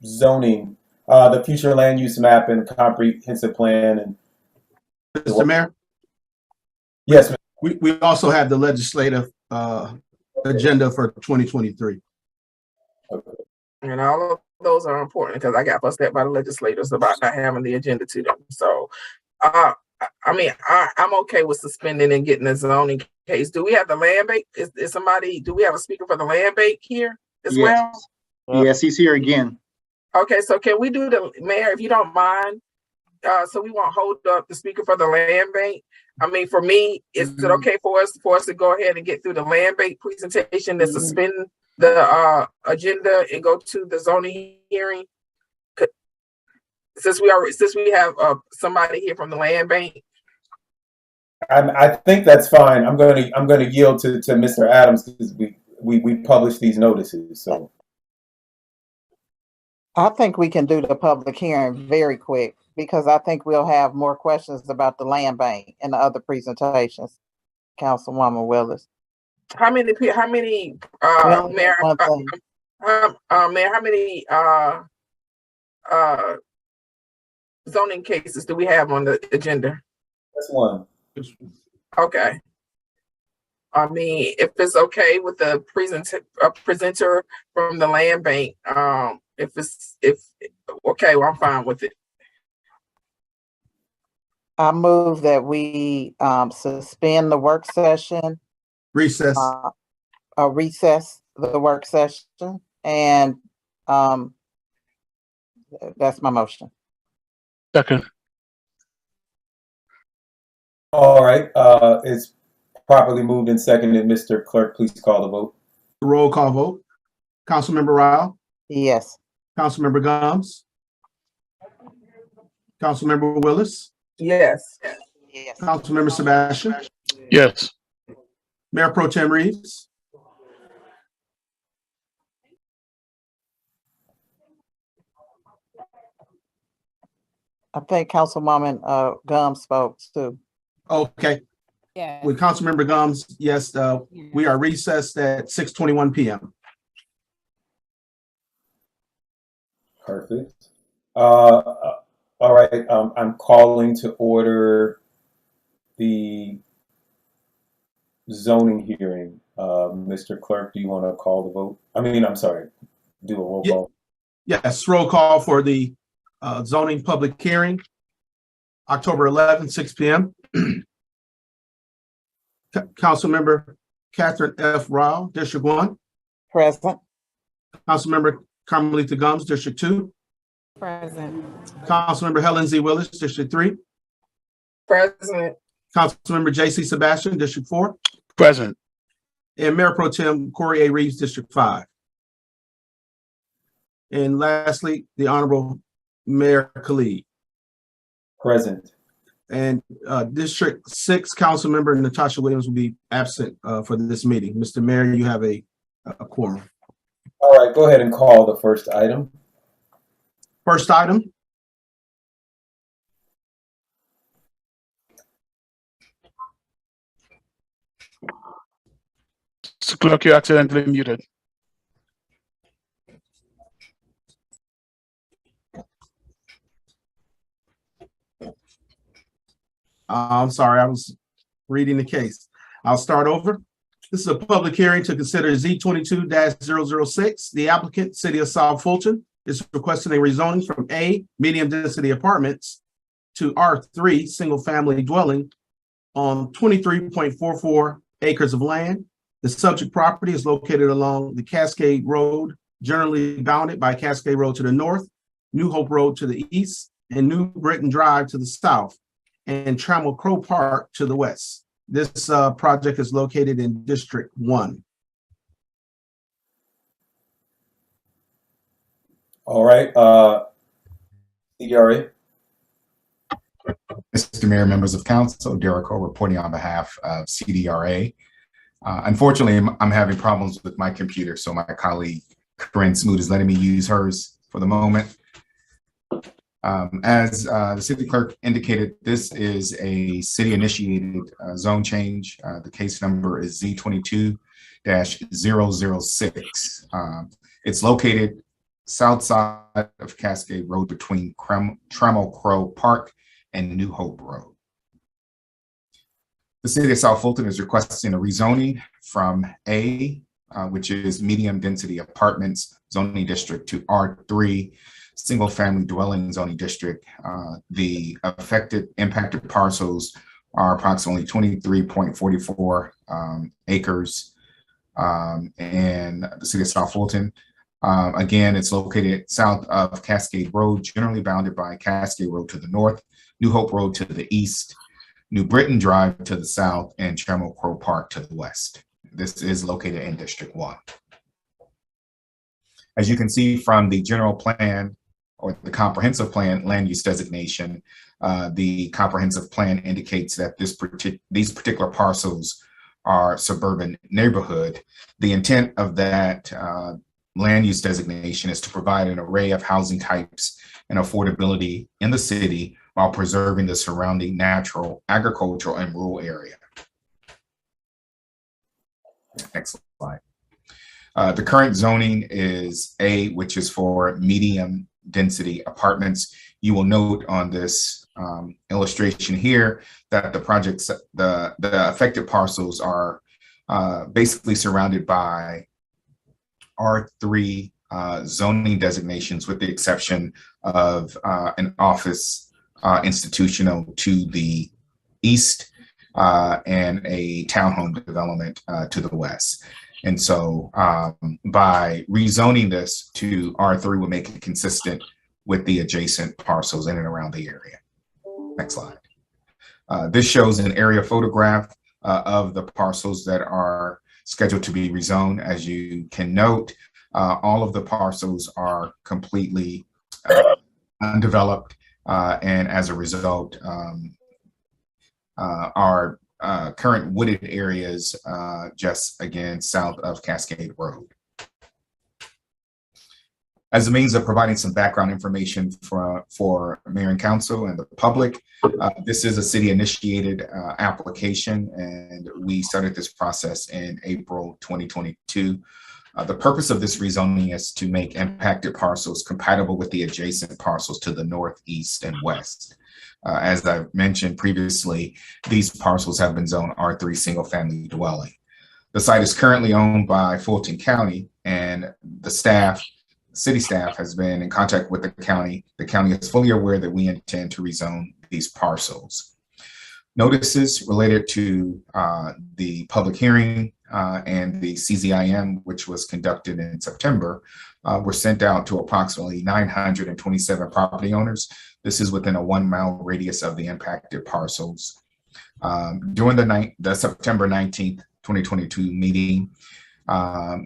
zoning, the future land use map and comprehensive plan. And Mr. Mayor? Yes, ma'am. We also have the legislative agenda for 2023. And all of those are important because I got busted at by the legislators about not having the agenda to them. So, I mean, I'm okay with suspending and getting a zoning case. Do we have the land bank? Is somebody, do we have a speaker for the land bank here as well? Yes, he's here again. Okay, so can we do the mayor, if you don't mind? So we won't hold up the speaker for the land bank. I mean, for me, is it okay for us to go ahead and get through the land bank presentation and suspend the agenda and go to the zoning hearing? Since we have somebody here from the land bank. I think that's fine. I'm gonna yield to Mr. Adams because we published these notices. So I think we can do the public hearing very quick because I think we'll have more questions about the land bank and the other presentations. Councilwoman Willis. How many Mayor, Mayor, how many zoning cases do we have on the agenda? That's one. Okay. I mean, if it's okay with the presenter from the land bank, okay, well, I'm fine with it. I move that we suspend the work session. Recess. Recess the work session, and that's my motion. Second. All right. It's properly moved and seconded. Mr. Clerk, please call the vote. Roll call vote. Councilmember Rao? Yes. Councilmember Gomes? Councilmember Willis? Yes. Yes. Councilmember Sebastian? Yes. Mayor Pro Tem Reeves? I think Councilwoman Gomes spoke too. Okay. Yeah. With Councilmember Gomes, yes, we are recessed at 6:21 p.m. Perfect. All right. I'm calling to order the zoning hearing. Mr. Clerk, do you want to call the vote? I'm sorry, do a roll call. Yes, roll call for the zoning public hearing, October 11th, 6 p.m. Councilmember Catherine F. Rao, District 1. Present. Councilmember Carmelita Gomes, District 2. Present. Councilmember Helen Z. Willis, District 3. Present. Councilmember J.C. Sebastian, District 4. Present. And Mayor Pro Tem Corey A. Reeves, District 5. And lastly, the Honorable Mayor Khalid. Present. And District 6 Councilmember Natasha Williams will be absent for this meeting. Mr. Mayor, you have a quorum. All right, go ahead and call the first item. First item. Clerk, you accidentally muted. I'm sorry, I was reading the case. I'll start over. This is a public hearing to consider Z22-006. The applicant, City of South Fulton, is requesting a rezoning from A, medium density apartments, to R3, single family dwelling on 23.44 acres of land. The subject property is located along the Cascade Road, generally bounded by Cascade Road to the north, New Hope Road to the east, and New Britain Drive to the south, and Trammell Crow Park to the west. This project is located in District 1. All right, CDRA. Mr. Mayor, members of council, Derek Ho reporting on behalf of CDRA. Unfortunately, I'm having problems with my computer, so my colleague Corinne Smoot is letting me use hers for the moment. As the city clerk indicated, this is a city-initiated zone change. The case number is Z22-006. It's located south side of Cascade Road between Trammell Crow Park and New Hope Road. The city of South Fulton is requesting a rezoning from A, which is medium density apartments zoning district, to R3 single family dwelling zoning district. The impacted parcels are approximately 23.44 acres in the city of South Fulton. Again, it's located south of Cascade Road, generally bounded by Cascade Road to the north, New Hope Road to the east, New Britain Drive to the south, and Trammell Crow Park to the west. This is located in District 1. As you can see from the general plan or the comprehensive plan land use designation, the comprehensive plan indicates that these particular parcels are suburban neighborhood. The intent of that land use designation is to provide an array of housing types and affordability in the city while preserving the surrounding natural, agricultural, and rural area. Next slide. The current zoning is A, which is for medium density apartments. You will note on this illustration here that the affected parcels are basically surrounded by R3 zoning designations, with the exception of an office institutional to the east and a townhome development to the west. And so by rezoning this to R3 will make it consistent with the adjacent parcels in and around the area. Next slide. This shows an area photograph of the parcels that are scheduled to be rezoned. As you can note, all of the parcels are completely undeveloped, and as a result, our current wooded areas just again south of Cascade Road. As a means of providing some background information for Mayor and Council and the public, this is a city-initiated application, and we started this process in April 2022. The purpose of this rezoning is to make impacted parcels compatible with the adjacent parcels to the north, east, and west. As I've mentioned previously, these parcels have been zoned R3 single family dwelling. The site is currently owned by Fulton County, and the city staff has been in contact with the county. The county is fully aware that we intend to rezone these parcels. Notices related to the public hearing and the CZIM, which was conducted in September, were sent out to approximately 927 property owners. This is within a 1 mile radius of the impacted parcels. During the September 19th, 2022 meeting,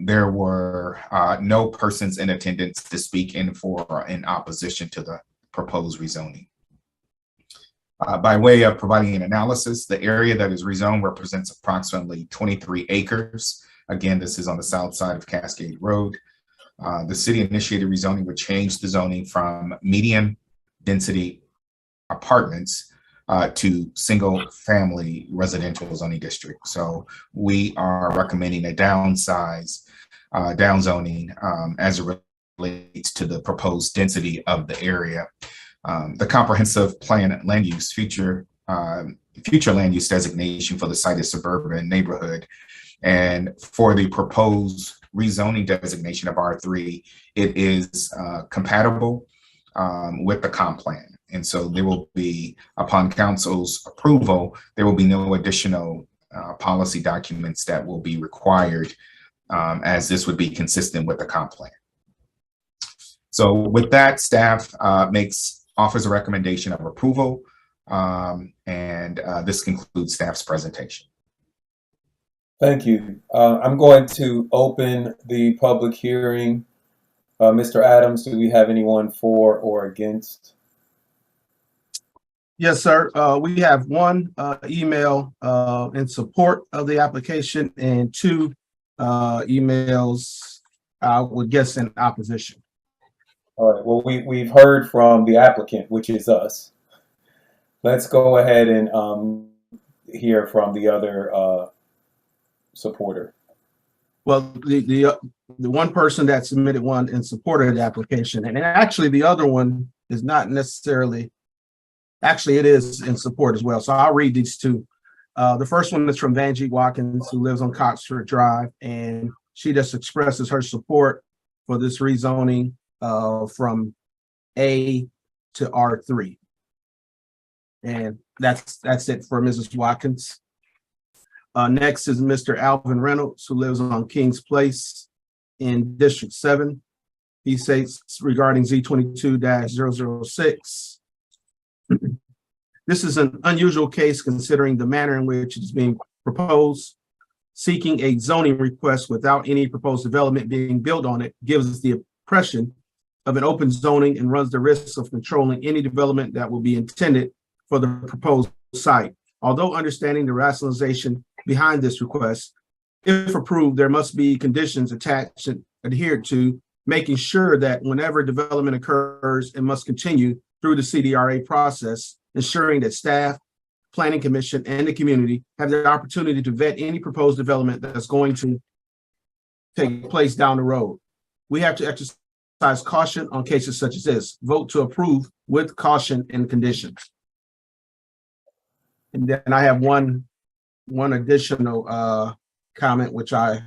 there were no persons in attendance to speak in for or in opposition to the proposed rezoning. By way of providing an analysis, the area that is rezoned represents approximately 23 acres. Again, this is on the south side of Cascade Road. The city initiated rezoning would change the zoning from medium density apartments to single family residential zoning district. So we are recommending a downzoning as it relates to the proposed density of the area. The comprehensive plan land use future land use designation for the site is suburban neighborhood. And for the proposed rezoning designation of R3, it is compatible with the comp plan. And so there will be, upon council's approval, there will be no additional policy documents that will be required, as this would be consistent with the comp plan. So with that, staff offers a recommendation of approval, and this concludes staff's presentation. Thank you. I'm going to open the public hearing. Mr. Adams, do we have anyone for or against? Yes, sir. We have one email in support of the application and two emails, I would guess, in opposition. All right, well, we've heard from the applicant, which is us. Let's go ahead and hear from the other supporter. Well, the one person that submitted one in support of the application, and actually the other one is not necessarily, actually it is in support as well. So I'll read these two. The first one is from Vanjie Watkins, who lives on Coxford Drive, and she just expresses her support for this rezoning from A to R3. And that's it for Mrs. Watkins. Next is Mr. Alvin Reynolds, who lives on Kings Place in District 7. He states regarding Z22-006. This is an unusual case considering the manner in which it is being proposed. Seeking a zoning request without any proposed development being built on it gives us the impression of an open zoning and runs the risk of controlling any development that will be intended for the proposed site. Although understanding the rationalization behind this request, if approved, there must be conditions attached and adhered to, making sure that whenever development occurs, it must continue through the CDRA process, ensuring that staff, planning commission, and the community have the opportunity to vet any proposed development that's going to take place down the road. We have to exercise caution on cases such as this. Vote to approve with caution and conditions. And then I have one additional comment, which I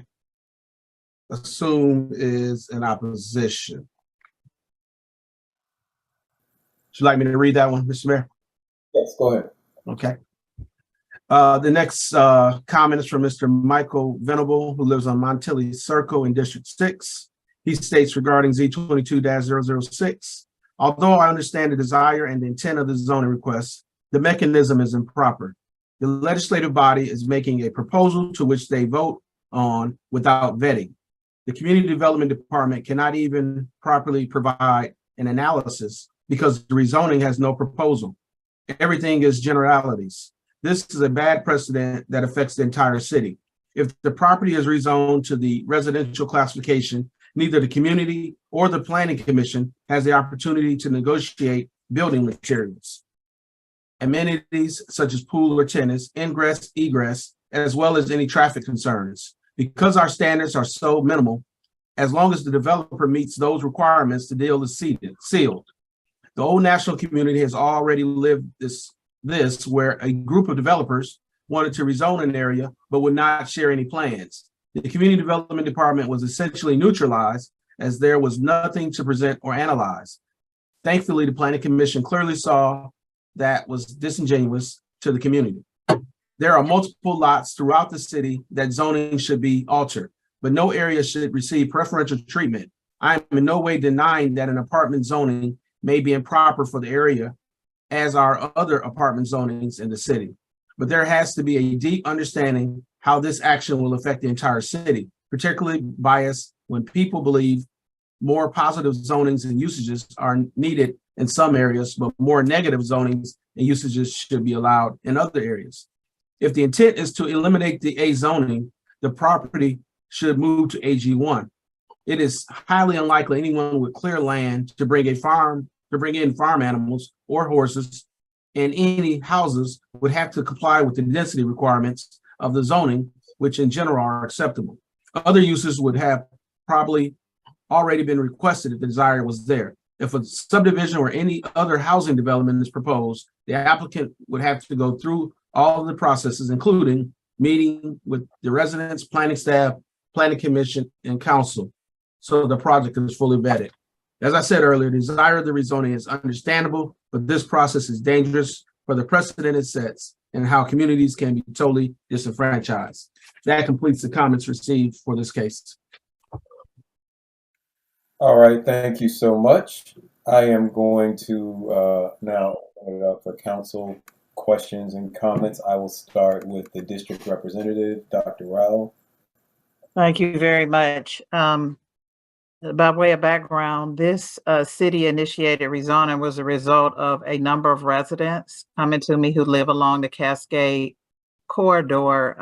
assume is in opposition. Would you like me to read that one, Mr. Mayor? Yes, go ahead. Okay. The next comment is from Mr. Michael Venable, who lives on Montilly Circle in District 6. He states regarding Z22-006, although I understand the desire and the intent of the zoning request, the mechanism is improper. The legislative body is making a proposal to which they vote on without vetting. The Community Development Department cannot even properly provide an analysis because the rezoning has no proposal. Everything is generalities. This is a bad precedent that affects the entire city. If the property is rezoned to the residential classification, neither the community or the planning commission has the opportunity to negotiate building materials. Amenities such as pool or tennis, ingress, egress, as well as any traffic concerns. Because our standards are so minimal, as long as the developer meets those requirements, the deal is sealed. The Old National community has already lived this where a group of developers wanted to rezone an area, but would not share any plans. The Community Development Department was essentially neutralized as there was nothing to present or analyze. Thankfully, the Planning Commission clearly saw that was disingenuous to the community. There are multiple lots throughout the city that zoning should be altered, but no area should receive preferential treatment. I am in no way denying that an apartment zoning may be improper for the area as are other apartment zonings in the city. But there has to be a deep understanding how this action will affect the entire city, particularly biased when people believe more positive zonings and usages are needed in some areas, but more negative zonings and usages should be allowed in other areas. If the intent is to eliminate the A zoning, the property should move to AG1. It is highly unlikely anyone with clear land to bring in farm animals or horses, and any houses would have to comply with the density requirements of the zoning, which in general are acceptable. Other uses would have probably already been requested if the desire was there. If a subdivision or any other housing development is proposed, the applicant would have to go through all of the processes, including meeting with the residents, planning staff, planning commission, and council, so the project is fully vetted. As I said earlier, the desire of the rezoning is understandable, but this process is dangerous for the precedent it sets and how communities can be totally disenfranchised. That completes the comments received for this case. All right, thank you so much. I am going to now open it up for council questions and comments. I will start with the district representative, Dr. Rao. Thank you very much. By way of background, this city-initiated rezoning was a result of a number of residents coming to me who live along the Cascade corridor.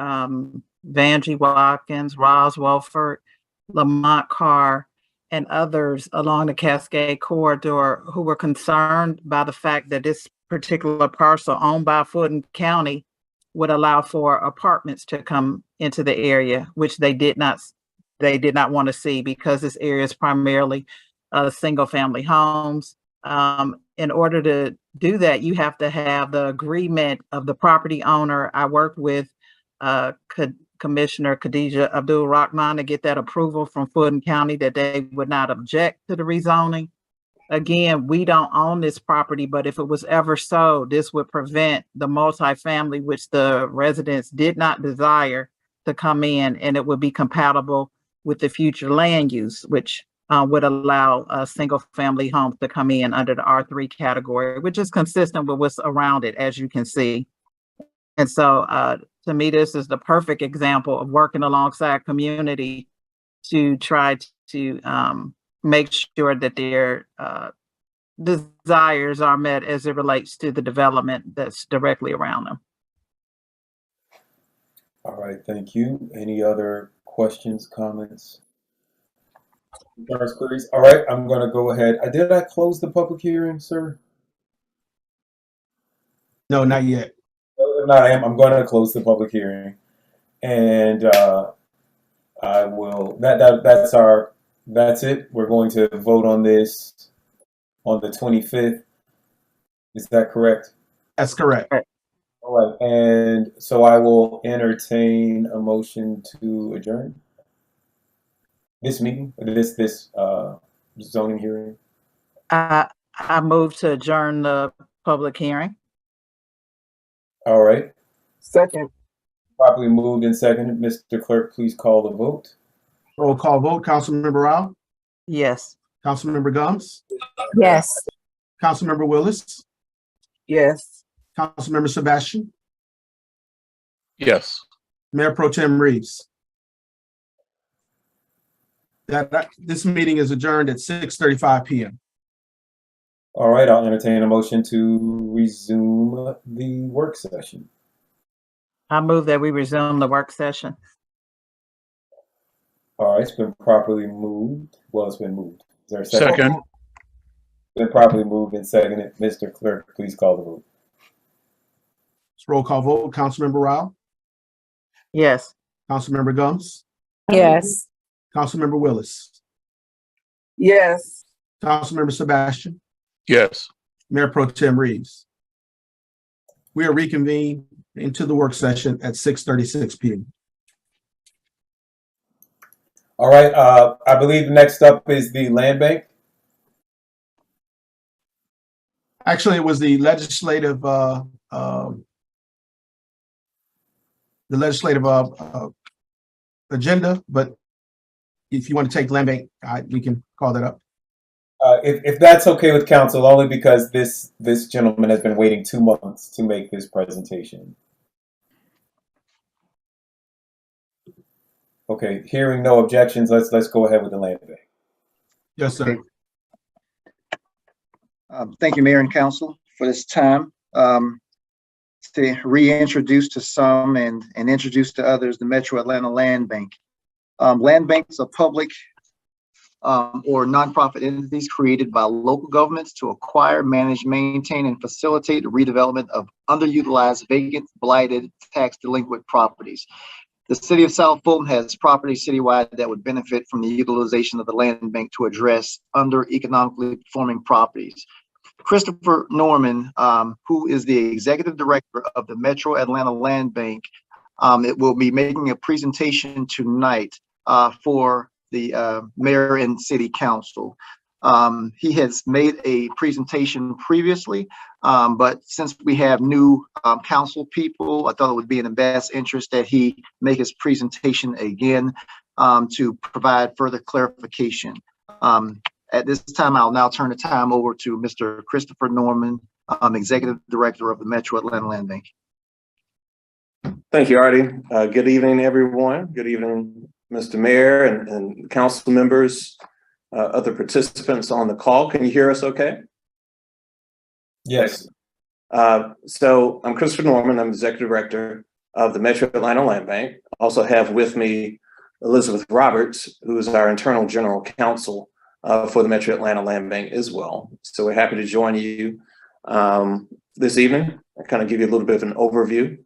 Vanjie Watkins, Roz Wolford, Lamont Carr, and others along the Cascade Corridor who were concerned by the fact that this particular parcel owned by Fulton County would allow for apartments to come into the area, which they did not want to see, because this area is primarily single family homes. In order to do that, you have to have the agreement of the property owner. I worked with Commissioner Khadija Abdul Rahman to get that approval from Fulton County that they would not object to the rezoning. Again, we don't own this property, but if it was ever sold, this would prevent the multifamily, which the residents did not desire, to come in, and it would be compatible with the future land use, which would allow single family homes to come in under the R3 category, which is consistent with what's around it, as you can see. And so to me, this is the perfect example of working alongside community to try to make sure that their desires are met as it relates to the development that's directly around them. All right, thank you. Any other questions, comments? Queries? All right, I'm going to go ahead. Did I close the public hearing, sir? No, not yet. No, I'm going to close the public hearing, and I will. That's it. We're going to vote on this on the 25th. Is that correct? That's correct. All right, and so I will entertain a motion to adjourn this meeting, this zoning hearing. I move to adjourn the public hearing. All right. Second. Properly moved and seconded. Mr. Clerk, please call the vote. Roll call vote. Councilmember Rao? Yes. Councilmember Gums? Yes. Councilmember Willis? Yes. Councilmember Sebastian? Yes. Mayor Pro Tem Reeves? This meeting is adjourned at 6:35 p.m. All right, I'll entertain a motion to resume the work session. I move that we resume the work session. All right, it's been properly moved. Well, it's been moved. Is there a second? Second. It's been properly moved and seconded. Mr. Clerk, please call the vote. Roll call vote. Councilmember Rao? Yes. Councilmember Gums? Yes. Councilmember Willis? Yes. Councilmember Sebastian? Yes. Mayor Pro Tem Reeves? We are reconvened into the work session at 6:36 p.m. All right, I believe next up is the land bank. Actually, it was the legislative agenda, but if you want to take land bank, we can call that up. If that's okay with council, only because this gentleman has been waiting 2 months to make this presentation. Okay, hearing no objections, let's go ahead with the land bank. Yes, sir. Okay. Thank you, Mayor and Council, for this time to reintroduce to some and introduce to others the Metro Atlanta Land Bank. Land banks are public or nonprofit entities created by local governments to acquire, manage, maintain, and facilitate the redevelopment of underutilized, vacant, blighted, tax delinquent properties. The city of South Fulton has properties citywide that would benefit from the utilization of the land bank to address under economically performing properties. Christopher Norman, who is the executive director of the Metro Atlanta Land Bank, it will be making a presentation tonight for the mayor and city council. He has made a presentation previously, but since we have new council people, I thought it would be in the best interest that he make his presentation again to provide further clarification. At this time, I'll now turn the time over to Mr. Christopher Norman, Executive Director of the Metro Atlanta Land Bank. Thank you, Artie. Good evening, everyone. Good evening, Mr. Mayor and council members, other participants on the call. Can you hear us okay? Yes. So I'm Christopher Norman. I'm Executive Director of the Metro Atlanta Land Bank. Also have with me Elizabeth Roberts, who is our Internal General Counsel for the Metro Atlanta Land Bank as well. So we're happy to join you this evening. I'll kind of give you a little bit of an overview.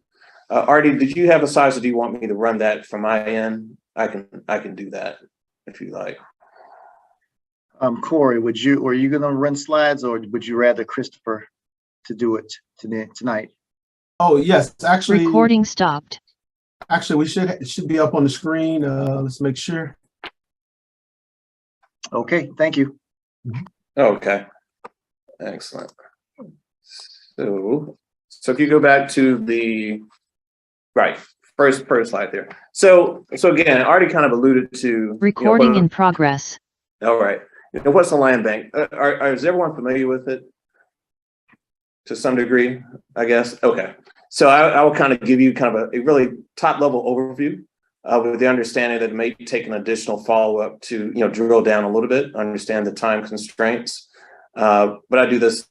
Artie, did you have a size, or do you want me to run that from my end? I can do that if you like. Corey, were you gonna run slides, or would you rather Christopher to do it tonight? Oh, yes, actually. Recording stopped. Actually, it should be up on the screen. Let's make sure. Okay, thank you. Okay, excellent. So if you go back to the first slide there. So again, I already kind of alluded to Recording in progress. All right. What's the land bank? Is everyone familiar with it to some degree? I guess. Okay. So I will kind of give you kind of a really top level overview with the understanding that it may take an additional follow up to drill down a little bit, understand the time constraints. But I do this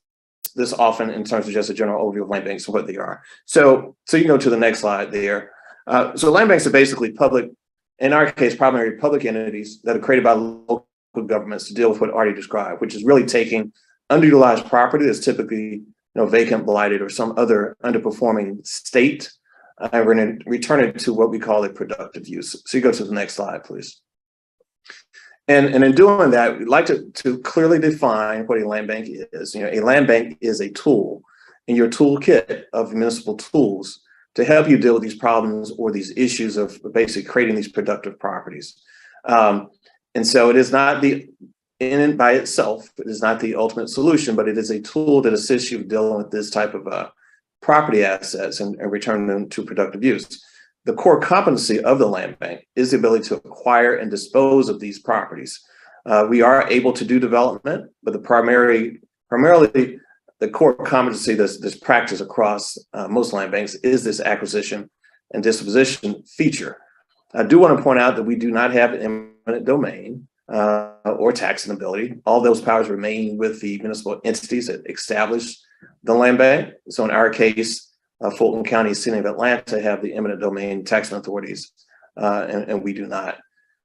often in terms of just a general overview of land banks and what they are. So you go to the next slide there. So land banks are basically public, in our case, primarily public entities that are created by local governments to deal with what Artie described, which is really taking underutilized property that's typically vacant, blighted, or some other underperforming state, and return it to what we call a productive use. So you go to the next slide, please. And in doing that, we'd like to clearly define what a land bank is. A land bank is a tool in your toolkit of municipal tools to help you deal with these problems or these issues of basically creating these productive properties. And so it is not in and by itself, it is not the ultimate solution, but it is a tool that assists you with dealing with this type of property assets and returning them to productive use. The core competency of the land bank is the ability to acquire and dispose of these properties. We are able to do development, but primarily the core competency that's practiced across most land banks is this acquisition and disposition feature. I do want to point out that we do not have an eminent domain or taxability. All those powers remain with the municipal entities that establish the land bank. So in our case, Fulton County, City of Atlanta have the eminent domain taxing authorities, and we do not.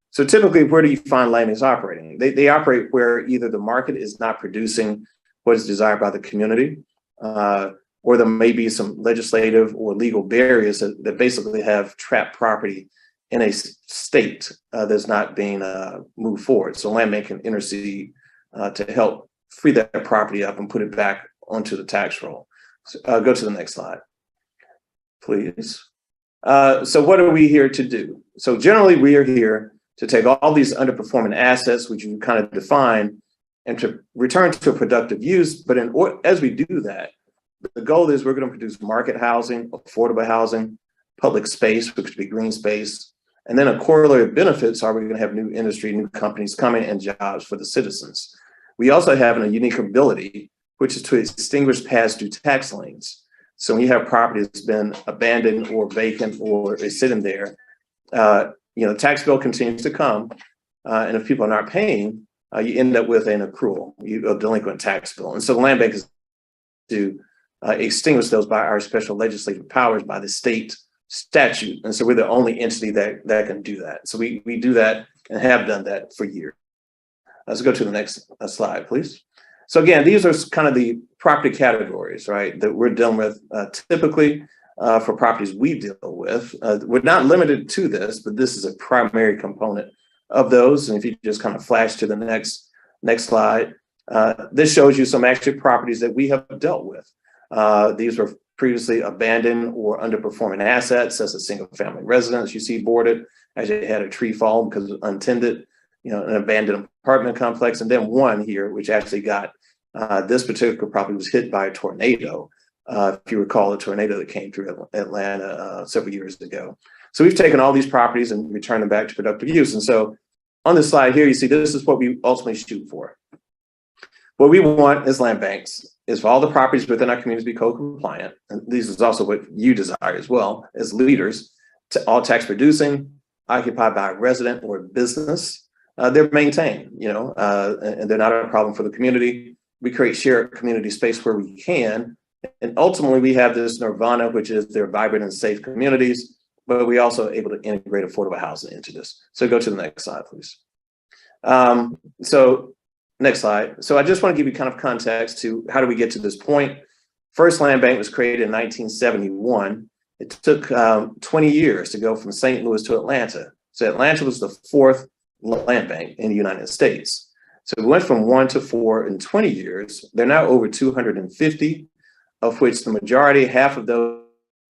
So typically, where do you find land banks operating? They operate where either the market is not producing what is desired by the community, or there may be some legislative or legal barriers that basically have trapped property in a state that's not being moved forward. So land bank can intercede to help free that property up and put it back onto the tax roll. So, go to the next slide, please. So what are we here to do? So generally we are here to take all these underperforming assets, which you kind of define, and to return to a productive use. But as we do that, the goal is we're going to produce market housing, affordable housing, public space, which could be green space. And then a corollary of benefits are we're going to have new industry, new companies coming, and jobs for the citizens. We also have a unique ability, which is to extinguish past due tax liens. So when you have property that's been abandoned or vacant or is sitting there, the tax bill continues to come. And if people are not paying, you end up with an accrual, a delinquent tax bill. And so the land bank is to extinguish those by our special legislative powers by the state statute. And so we're the only entity that can do that. So we do that and have done that for years. Let's go to the next slide, please. So again, these are kind of the property categories, right, that we're dealing with typically for properties we deal with. We're not limited to this, but this is a primary component of those. And if you just kind of flash to the next slide, this shows you some actual properties that we have dealt with. These were previously abandoned or underperforming assets, as a single family residence you see boarded, as you had a tree fall because it was untended, an abandoned apartment complex, and then one here, which actually got, this particular property was hit by a tornado. If you recall, the tornado that came through Atlanta several years ago. So we've taken all these properties and returned them back to productive use. And so on this slide here, you see this is what we ultimately shoot for. What we want as land banks is for all the properties within our community to be code compliant. And this is also what you desire as well as leaders, to all tax producing, occupied by a resident or a business. They're maintained, and they're not a problem for the community. We create shared community space where we can. And ultimately we have this nirvana, which is they're vibrant and safe communities, but we also are able to integrate affordable housing into this. So go to the next slide, please. So Next slide. So I just want to give you kind of context to how do we get to this point. First land bank was created in 1971. It took 20 years to go from St. Louis to Atlanta. So Atlanta was the fourth land bank in the United States. So we went from 1 to 4 in 20 years. They're now over 250, of which the majority, half of those,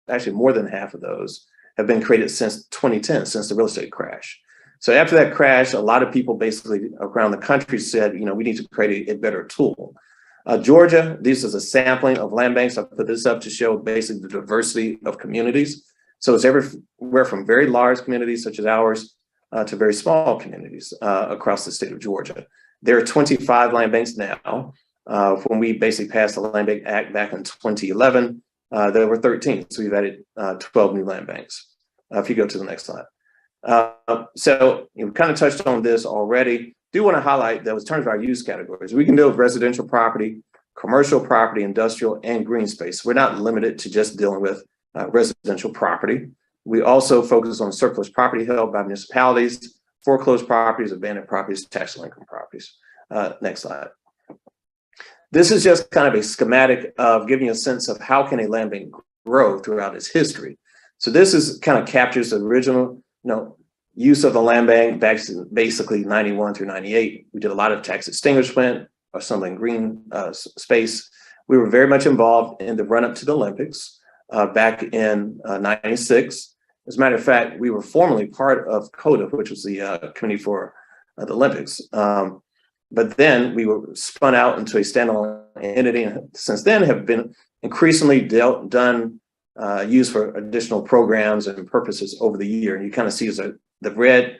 actually more than half of those, have been created since 2010, since the real estate crash. So after that crash, a lot of people basically around the country said, you know, we need to create a better tool. Georgia, this is a sampling of land banks. I put this up to show basically the diversity of communities. So it's everywhere from very large communities such as ours to very small communities across the state of Georgia. There are 25 land banks now. When we basically passed the Land Bank Act back in 2011, there were 13. So we've added 12 new land banks. If you go to the next slide. So you kind of touched on this already. Do want to highlight that in terms of our use categories, we can deal with residential property, commercial property, industrial, and green space. We're not limited to just dealing with residential property. We also focus on surplus property held by municipalities, foreclosed properties, abandoned properties, taxable income properties. Next slide. This is just kind of a schematic of giving you a sense of how can a land bank grow throughout its history. So this is kind of captures the original, use of the land bank back to basically 91 through 98. We did a lot of tax extinguishment or something green space. We were very much involved in the run up to the Olympics back in 96. As a matter of fact, we were formerly part of CODA, which was the committee for the Olympics. But then we were spun out into a standalone entity, and since then have been increasingly used for additional programs and purposes over the year. And you kind of see the red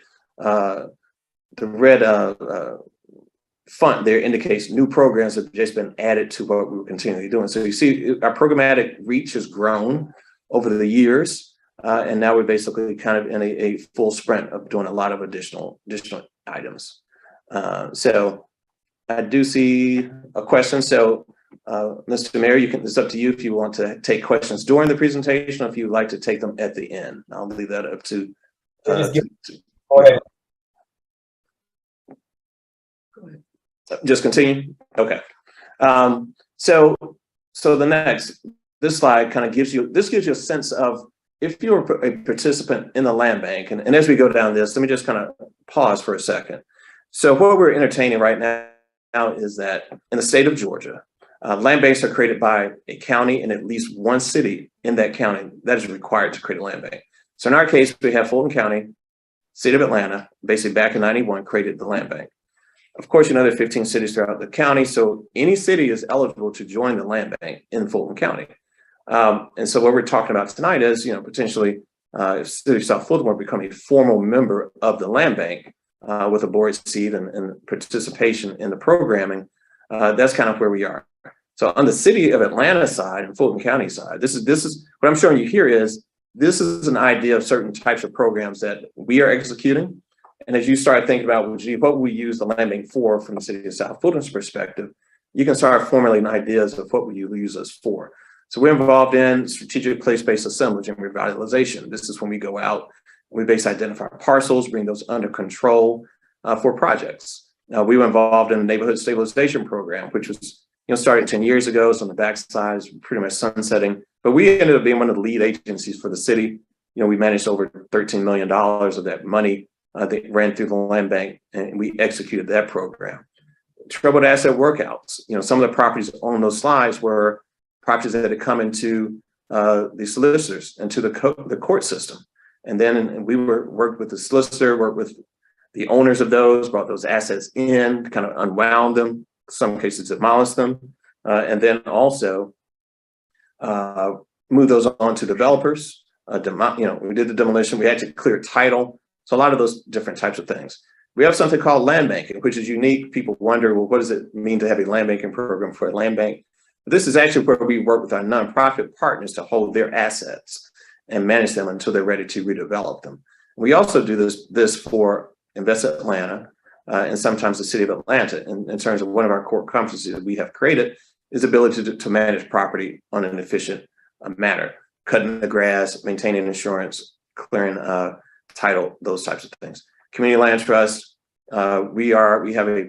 font there indicates new programs that have just been added to what we were continually doing. So you see our programmatic reach has grown over the years. And now we're basically kind of in a full sprint of doing a lot of additional items. So I do see a question. So Mr. Mayor, it's up to you if you want to take questions during the presentation or if you'd like to take them at the end. I'll leave that up to. Go ahead. Just continue. Okay. So this slide kind of gives you a sense of if you're a participant in the land bank, and as we go down this, let me just kind of pause for a second. So what we're entertaining right now is that in the state of Georgia, land banks are created by a county and at least one city in that county that is required to create a land bank. So in our case, we have Fulton County, City of Atlanta, basically back in 91, created the land bank. Of course, there are 15 cities throughout the county, so any city is eligible to join the land bank in Fulton County. And so what we're talking about tonight is, potentially if City of South Fulton will become a formal member of the land bank with a board seat and participation in the programming, that's kind of where we are. So on the City of Atlanta side and Fulton County side, this is what I'm showing you here is this is an idea of certain types of programs that we are executing. And as you start thinking about what we use the land bank for from the City of South Fulton's perspective, you can start formulating ideas of what we use us for. So we're involved in strategic place-based assemblage and revitalization. This is when we go out, we basically identify parcels, bring those under control for projects. We were involved in the neighborhood stabilization program, which was starting 10 years ago. So on the backside is pretty much sunsetting, but we ended up being one of the lead agencies for the city. We managed over $13 million of that money that ran through the land bank, and we executed that program. Troubled asset workouts. Some of the properties on those slides were properties that had come into the solicitors and to the court system. And then we worked with the solicitor, worked with the owners of those, brought those assets in, kind of unwound them, in some cases demolished them, and then also moved those on to developers. We did the demolition, we had to clear title. So a lot of those different types of things. We have something called land banking, which is unique. People wonder, well, what does it mean to have a land banking program for a land bank? This is actually where we work with our nonprofit partners to hold their assets and manage them until they're ready to redevelop them. We also do this for Invest Atlanta and sometimes the City of Atlanta in terms of one of our core competencies that we have created is the ability to manage property on an efficient manner, cutting the grass, maintaining insurance, clearing title, those types of things. Community land trust, we have a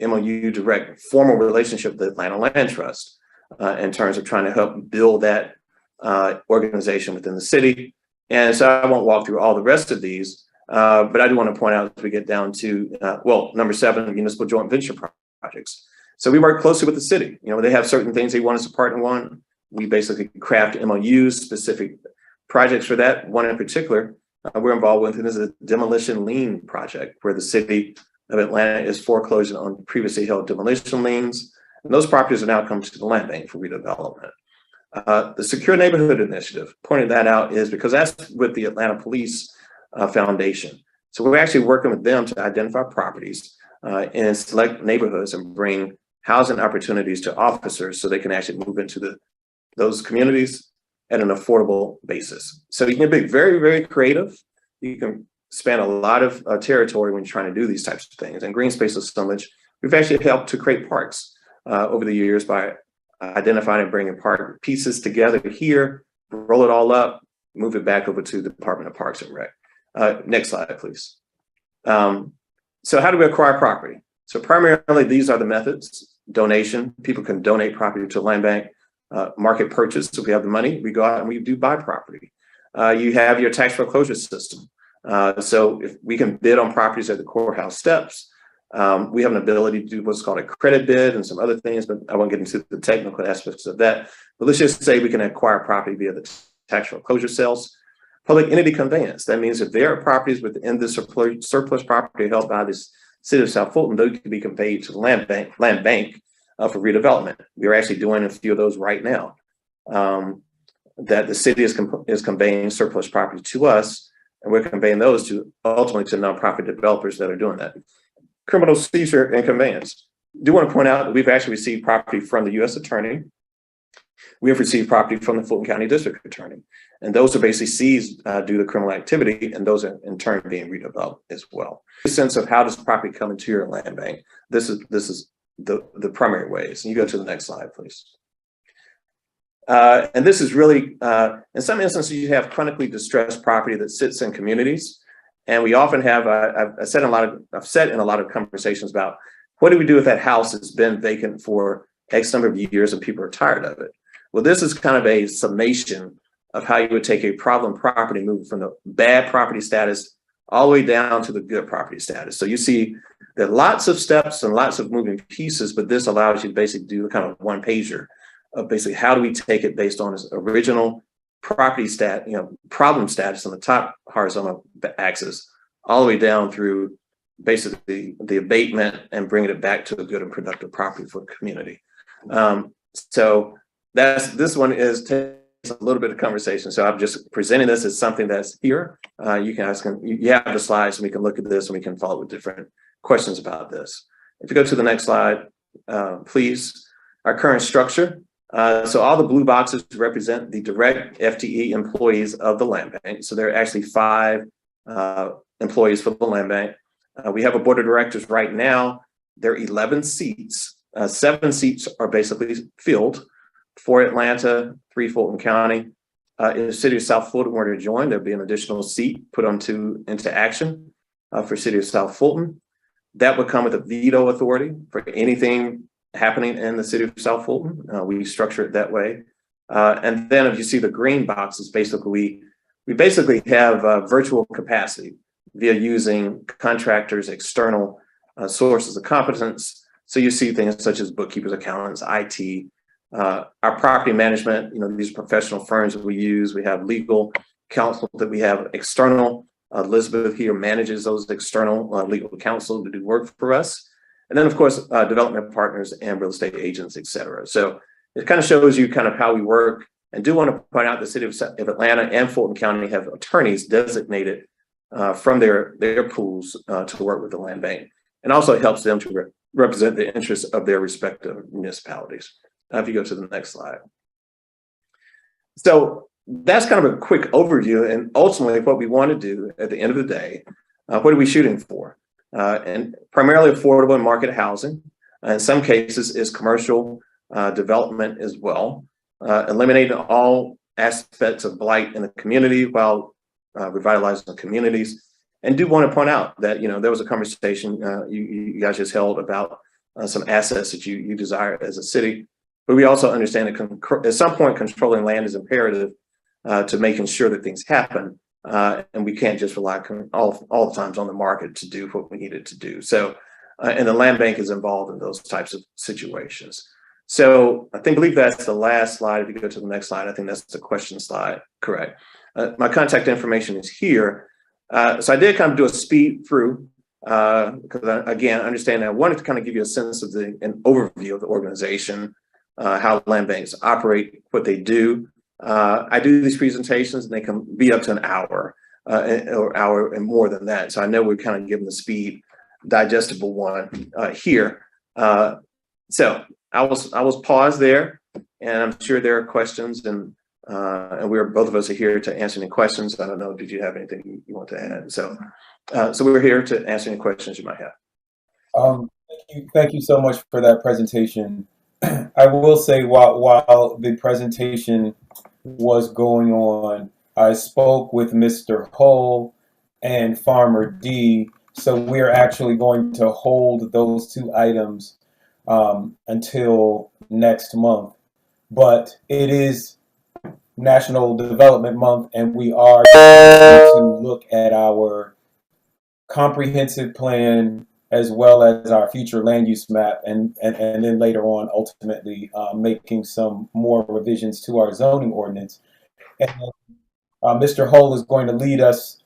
MOU direct formal relationship with the Atlanta Land Trust in terms of trying to help build that organization within the city. And so I won't walk through all the rest of these, but I do want to point out as we get down to, number 7, municipal joint venture projects. So we work closely with the city. You know, they have certain things they want us to partner on. We basically craft MOUs, specific projects for that. One in particular we're involved with is a demolition lien project where the city of Atlanta is foreclosing on previously held demolition liens. And those properties are now coming to the land bank for redevelopment. The Secure Neighborhood Initiative, pointing that out is because that's with the Atlanta Police Foundation. So we're actually working with them to identify properties in select neighborhoods and bring housing opportunities to officers so they can actually move into those communities at an affordable basis. So you can be very, very creative. You can span a lot of territory when you're trying to do these types of things. And green space assemblage, we've actually helped to create parks over the years by identifying and bringing park pieces together here, roll it all up, move it back over to the Department of Parks and Rec. Next slide, please. So how do we acquire property? So primarily, these are the methods. Donation, people can donate property to a land bank. Market purchase, so if we have the money, we go out and we do buy property. You have your tax foreclosure system. So if we can bid on properties at the courthouse steps, we have an ability to do what's called a credit bid and some other things, but I won't get into the technical aspects of that. But let's just say we can acquire property via the tax foreclosure sales. Public entity conveyance, that means if there are properties within the surplus property held by the city of South Fulton, those can be conveyed to the land bank for redevelopment. We're actually doing a few of those right now. That the city is conveying surplus property to us, and we're conveying those to ultimately to nonprofit developers that are doing that. Criminal seizure and conveyance. I do want to point out that we've actually received property from the U.S. Attorney. We have received property from the Fulton County District Attorney, and those are basically seized due to criminal activity, and those are in turn being redeveloped as well. The sense of how does property come into your land bank? This is the primary ways. And you go to the next slide, please. And this is really, in some instances, you have chronically distressed property that sits in communities. And we often have, I've said in a lot of conversations about what do we do if that house has been vacant for X number of years and people are tired of it? Well, this is kind of a summation of how you would take a problem property, move from the bad property status all the way down to the good property status. So you see there are lots of steps and lots of moving pieces, but this allows you to basically do kind of one pager of basically how do we take it based on its original property problem status on the top horizontal axis, all the way down through basically the abatement and bringing it back to a good and productive property for the community. So this one takes a little bit of conversation. So I'm just presenting this as something that's here. You have the slides and we can look at this and we can follow with different questions about this. If you go to the next slide, please. Our current structure. So all the blue boxes represent the direct FTE employees of the land bank. So there are actually 5 employees for the land bank. We have a board of directors right now. There are 11 seats. 7 seats are basically filled. 4 Atlanta, 3 Fulton County. In the city of South Fulton were to join, there'll be an additional seat put into action for city of South Fulton. That would come with a veto authority for anything happening in the city of South Fulton. We structure it that way. And then if you see the green boxes, basically, we basically have virtual capacity via using contractors, external sources of competence. So you see things such as bookkeepers, accountants, IT, our property management, these professional firms that we use. We have legal counsel that we have external. Elizabeth here manages those external legal counsel to do work for us. And then, of course, development partners and real estate agents, et cetera. So it kind of shows you kind of how we work. And do want to point out the city of Atlanta and Fulton County have attorneys designated from their pools to work with the land bank. And also it helps them to represent the interests of their respective municipalities. If you go to the next slide. So that's kind of a quick overview. And ultimately what we want to do at the end of the day, what are we shooting for? And primarily affordable and market housing. In some cases is commercial development as well. Eliminating all aspects of blight in the community while revitalizing the communities. And do want to point out that, there was a conversation you guys just held about some assets that you desire as a city. But we also understand that at some point, controlling land is imperative to making sure that things happen. And we can't just rely all the times on the market to do what we need it to do. So, and the land bank is involved in those types of situations. So I believe that's the last slide. If you go to the next slide, I think that's the question slide, correct. My contact information is here. So I did kind of do a speed through because again, understand I wanted to kind of give you a sense of an overview of the organization, how land banks operate, what they do. I do these presentations and they can be up to an hour or hour and more than that. So I know we're kind of giving the speed digestible one here. So I was paused there, and I'm sure there are questions, and both of us are here to answer any questions. I don't know, did you have anything you want to add? So we're here to answer any questions you might have. Thank you so much for that presentation. I will say while the presentation was going on, I spoke with Mr. Hull and Farmer D. So we're actually going to hold those two items until next month. But it is National Development Month, and we are going to look at our comprehensive plan as well as our future land use map, and then later on, ultimately making some more revisions to our zoning ordinance. And Mr. Hull is going to lead us.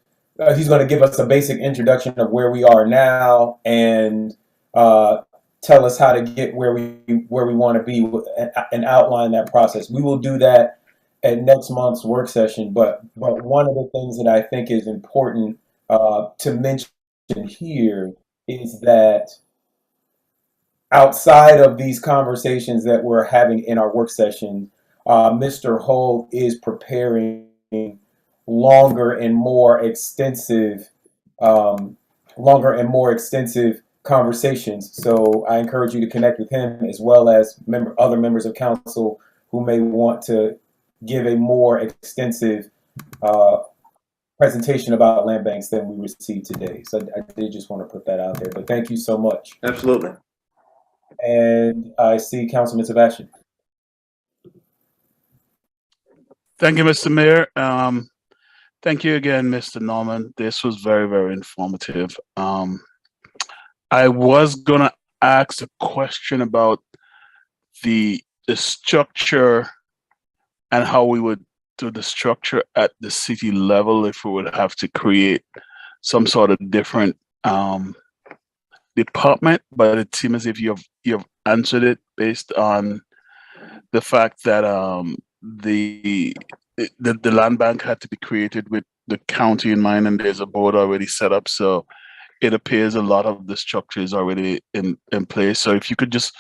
He's going to give us a basic introduction of where we are now and tell us how to get where we want to be and outline that process. We will do that at next month's work session. But one of the things that I think is important to mention here is that outside of these conversations that we're having in our work session, Mr. Hull is preparing longer and more extensive conversations. So I encourage you to connect with him as well as other members of council who may want to give a more extensive presentation about land banks than we received today. So I did just want to put that out there, but thank you so much. Absolutely. And I see Councilman Sebastian. Thank you, Mr. Mayor. Thank you again, Mr. Norman. This was very, very informative. I was gonna ask a question about the structure and how we would do the structure at the city level, if we would have to create some sort of different department, but it seems as if you've answered it based on the fact that the land bank had to be created with the county in mind, and there's a board already set up. So it appears a lot of the structure is already in place. So if you could just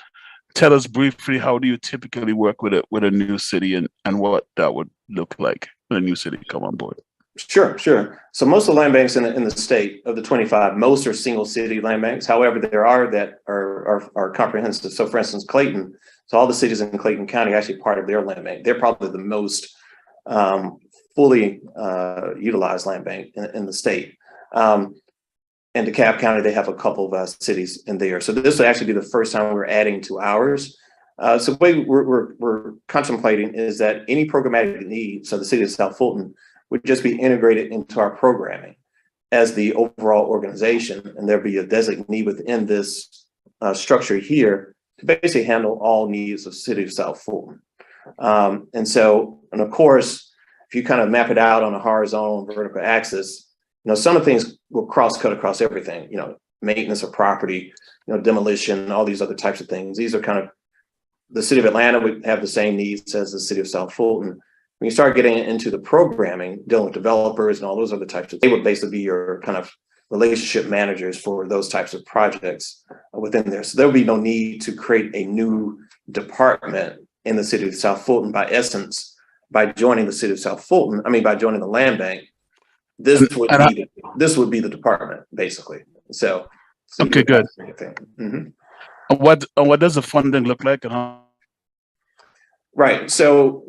tell us briefly, how do you typically work with a new city and what that would look like when a new city come on board? Sure. So most of the land banks in the state of the 25, most are single city land banks. However, there are that are comprehensive. So for instance, Clayton, so all the cities in Clayton County are actually part of their land bank. They're probably the most fully utilized land bank in the state. And DeKalb County, they have a couple of cities in there. So this will actually be the first time we're adding to ours. So the way we're contemplating is that any programmatic need, so the city of South Fulton, would just be integrated into our programming as the overall organization, and there'll be a designee within this structure here to basically handle all needs of the city of South Fulton. And of course, if you kind of map it out on a horizontal and vertical axis, some of the things will cut across everything, maintenance of property, demolition, all these other types of things. These are kind of, the city of Atlanta would have the same needs as the city of South Fulton. When you start getting into the programming, dealing with developers and all those other types of, they would basically be your kind of relationship managers for those types of projects within there. So there will be no need to create a new department in the city of South Fulton. By essence, by joining the city of South Fulton, by joining the land bank, this would be the department basically. So okay, good. Mm-hmm. What does the funding look like? Right. So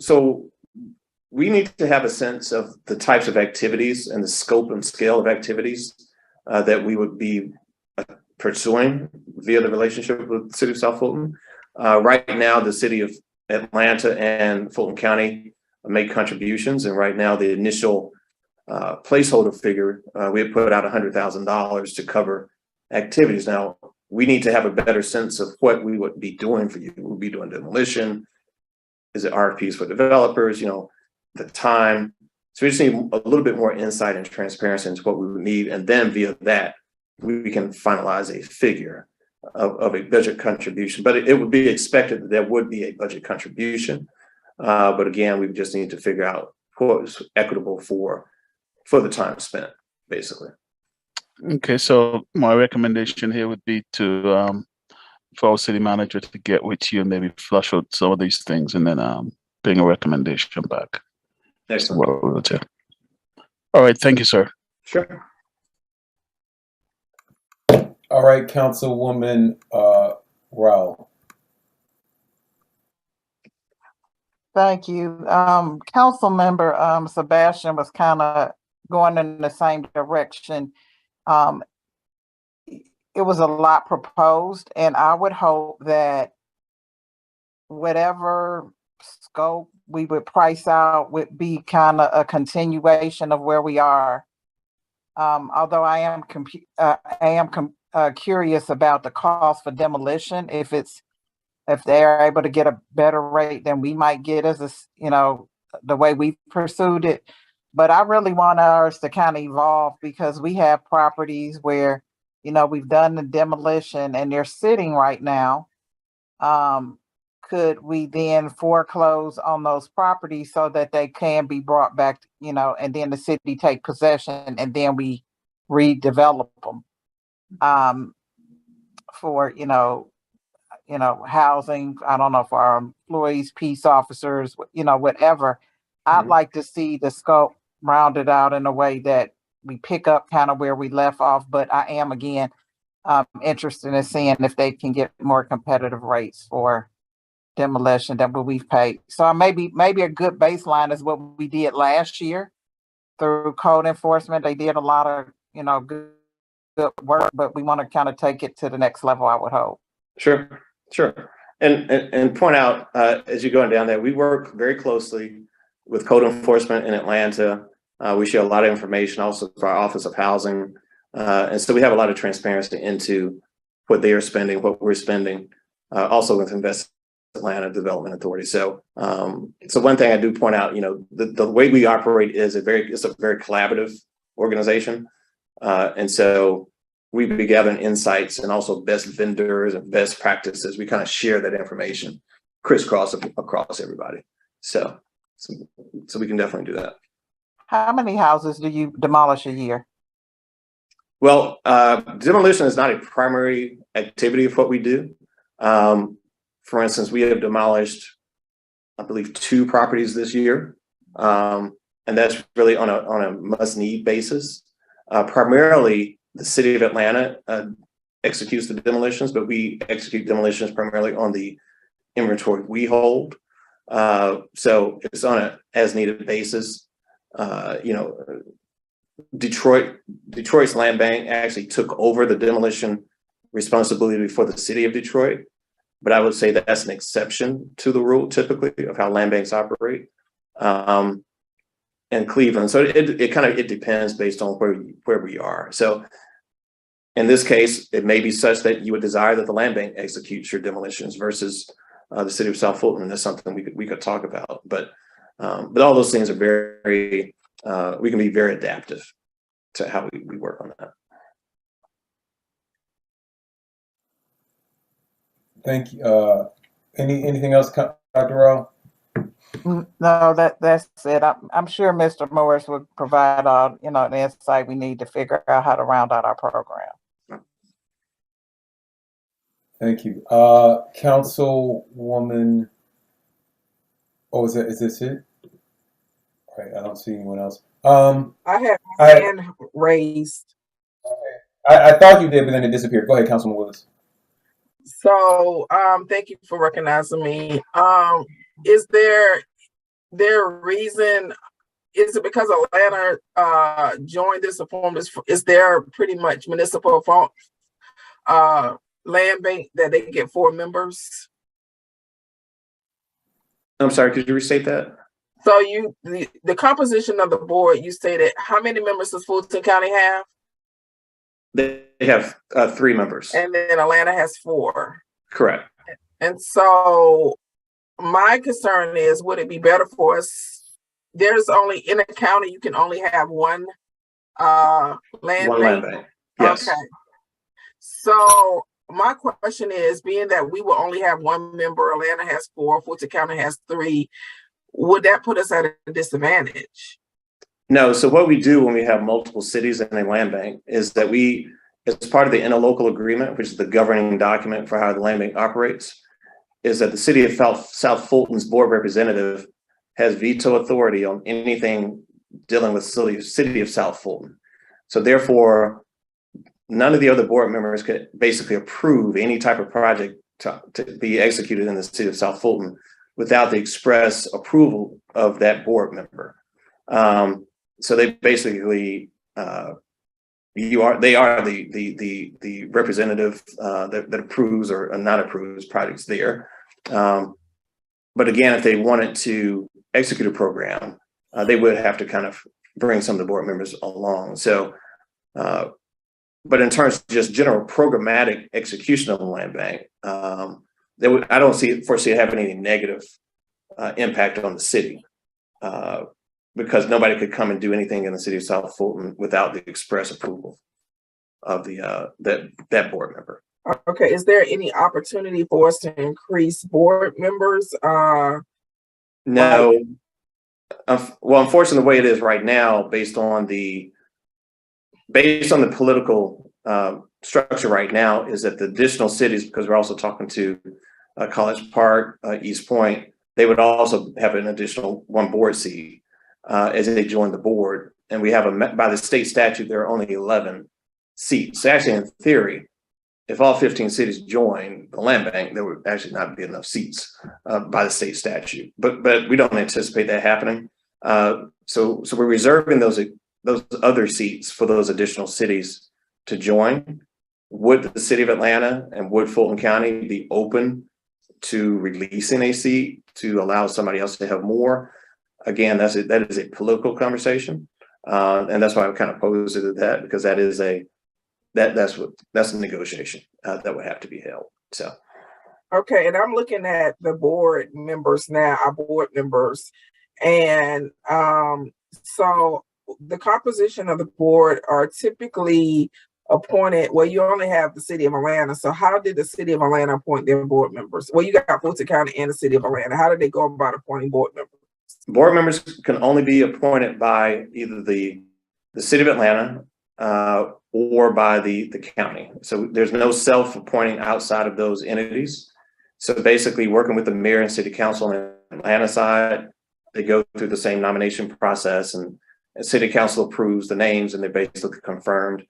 we need to have a sense of the types of activities and the scope and scale of activities that we would be pursuing via the relationship with the city of South Fulton. Right now, the city of Atlanta and Fulton County make contributions, and right now the initial placeholder figure, we had put out $100,000 to cover activities. Now, we need to have a better sense of what we would be doing for you. We'll be doing demolition. Is it RFPs for developers? You know, the time. So we just need a little bit more insight and transparency into what we would need. And then via that, we can finalize a figure of a budget contribution. But it would be expected that there would be a budget contribution. But again, we just need to figure out what is equitable for the time spent, basically. Okay, so my recommendation here would be to for our city manager to get with you and maybe flush out some of these things and then bring a recommendation back. Excellent. What we'll do. All right, thank you, sir. Sure. All right, Councilwoman Rao. Thank you. Council member Sebastian was kind of going in the same direction. It was a lot proposed, and I would hope that whatever scope we would price out would be kind of a continuation of where we are. Although I am curious about the cost for demolition, if they're able to get a better rate than we might get as the way we pursued it. But I really want ours to kind of evolve, because we have properties where, we've done the demolition and they're sitting right now. Could we then foreclose on those properties so that they can be brought back, and then the city take possession and then we redevelop them for, housing, I don't know, for our employees, peace officers, whatever. I'd like to see the scope rounded out in a way that we pick up kind of where we left off, but I am again interested in seeing if they can get more competitive rates for demolition than what we've paid. So maybe a good baseline is what we did last year through code enforcement. They did a lot of good work, but we want to kind of take it to the next level, I would hope. Sure. And point out, as you're going down there, we work very closely with code enforcement in Atlanta. We share a lot of information also for our Office of Housing. And so we have a lot of transparency into what they are spending, what we're spending, also with Invest Atlanta Development Authority. So one thing I do point out, the way we operate is it's a very collaborative organization. And so we be gathering insights and also best vendors and best practices. We kind of share that information crisscross across everybody. So we can definitely do that. How many houses do you demolish a year? Well, demolition is not a primary activity of what we do. For instance, we have demolished, I believe, 2 properties this year. And that's really on a must-need basis. Primarily, the city of Atlanta executes the demolitions, but we execute demolitions primarily on the inventory we hold. So it's on an as-needed basis. Detroit's land bank actually took over the demolition responsibility for the city of Detroit, but I would say that that's an exception to the rule typically of how land banks operate. And Cleveland, so it depends based on where we are. So in this case, it may be such that you would desire that the land bank executes your demolitions versus the city of South Fulton. That's something we could talk about, but all those things are very we can be very adaptive to how we work on that. Thank you. Anything else, Dr. Rowe? No, that's it. I'm sure Mr. Morris will provide all the insight we need to figure out how to round out our program. Thank you. Councilwoman. Oh, is this it? All right, I don't see anyone else. I have my hand raised. I thought you did, but then it disappeared. Go ahead, Councilman Willis. So thank you for recognizing me. Is there a reason? Is it because Atlanta joined this or formed this? Is there pretty much municipal land bank that they get 4 members? I'm sorry, could you restate that? So the composition of the board, you stated, how many members does Fulton County have? They have 3 members. And then Atlanta has 4. Correct. And so my concern is, would it be better for us? There's only, in a county, you can only have one land bank. Yes. Okay. So my question is, being that we will only have 1 member, Atlanta has 4, Fulton County has 3, would that put us at a disadvantage? No, so what we do when we have multiple cities in a land bank is that we, as part of the interlocal agreement, which is the governing document for how the land bank operates, is that the city of South Fulton's board representative has veto authority on anything dealing with city of South Fulton. So therefore, none of the other board members could basically approve any type of project to be executed in the city of South Fulton without the express approval of that board member. So they basically, they are the representative that approves or not approves projects there. But again, if they wanted to execute a program, they would have to kind of bring some of the board members along. So, but in terms of just general programmatic execution of the land bank, I don't foresee it having any negative impact on the city, because nobody could come and do anything in the city of South Fulton without the express approval of the that board member. Okay, is there any opportunity for us to increase board members? No. Well, unfortunately, the way it is right now, based on the political structure right now, is that the additional cities, because we're also talking to College Park, East Point, they would also have an additional 1 board seat as they join the board. And we have by the state statute, there are only 11 seats. So actually, in theory, if all 15 cities join the land bank, there would actually not be enough seats by the state statute. But we don't anticipate that happening. So we're reserving those other seats for those additional cities to join. Would the city of Atlanta and would Fulton County be open to releasing a seat to allow somebody else to have more? Again, that is a political conversation, and that's why I kind of posed it at that, because that is that's a negotiation that would have to be held. So, okay, and I'm looking at the board members now, our board members, and so the composition of the board are typically appointed. Well, you only have the city of Atlanta. So how did the city of Atlanta appoint their board members? Well, you got Fulton County and the city of Atlanta. How did they go about appointing board members? Board members can only be appointed by either the city of Atlanta or by the county. So there's no self-appointing outside of those entities. So basically, working with the mayor and city council on the Atlanta side, they go through the same nomination process, and city council approves the names, and they're basically confirmed.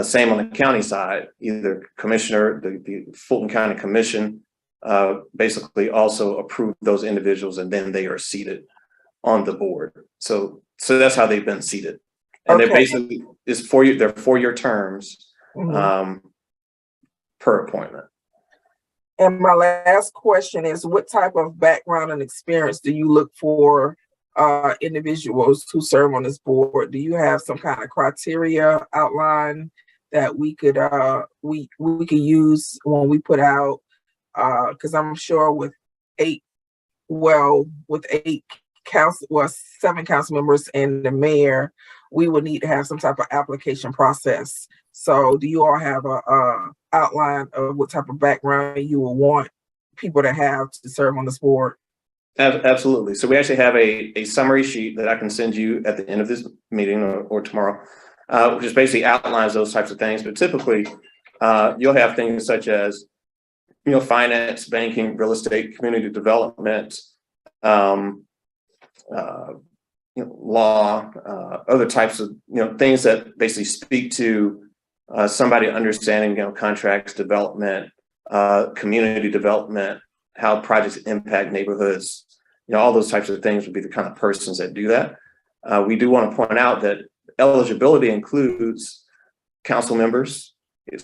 Same on the county side, either commissioner, the Fulton County Commission, basically also approve those individuals, and then they are seated on the board. So that's how they've been seated. And they're basically, they're 4-year terms per appointment. And my last question is, what type of background and experience do you look for individuals who serve on this board? Do you have some kind of criteria outline that we could use when we put out? Because I'm sure with 7 council members and the mayor, we would need to have some type of application process. So do you all have a outline of what type of background you will want people to have to serve on this board? Absolutely. So we actually have a summary sheet that I can send you at the end of this meeting or tomorrow, which just basically outlines those types of things. But typically, you'll have things such as, finance, banking, real estate, community development, law, other types of things that basically speak to somebody understanding contracts, development, community development, how projects impact neighborhoods. All those types of things would be the kind of persons that do that. We do want to point out that eligibility includes council members,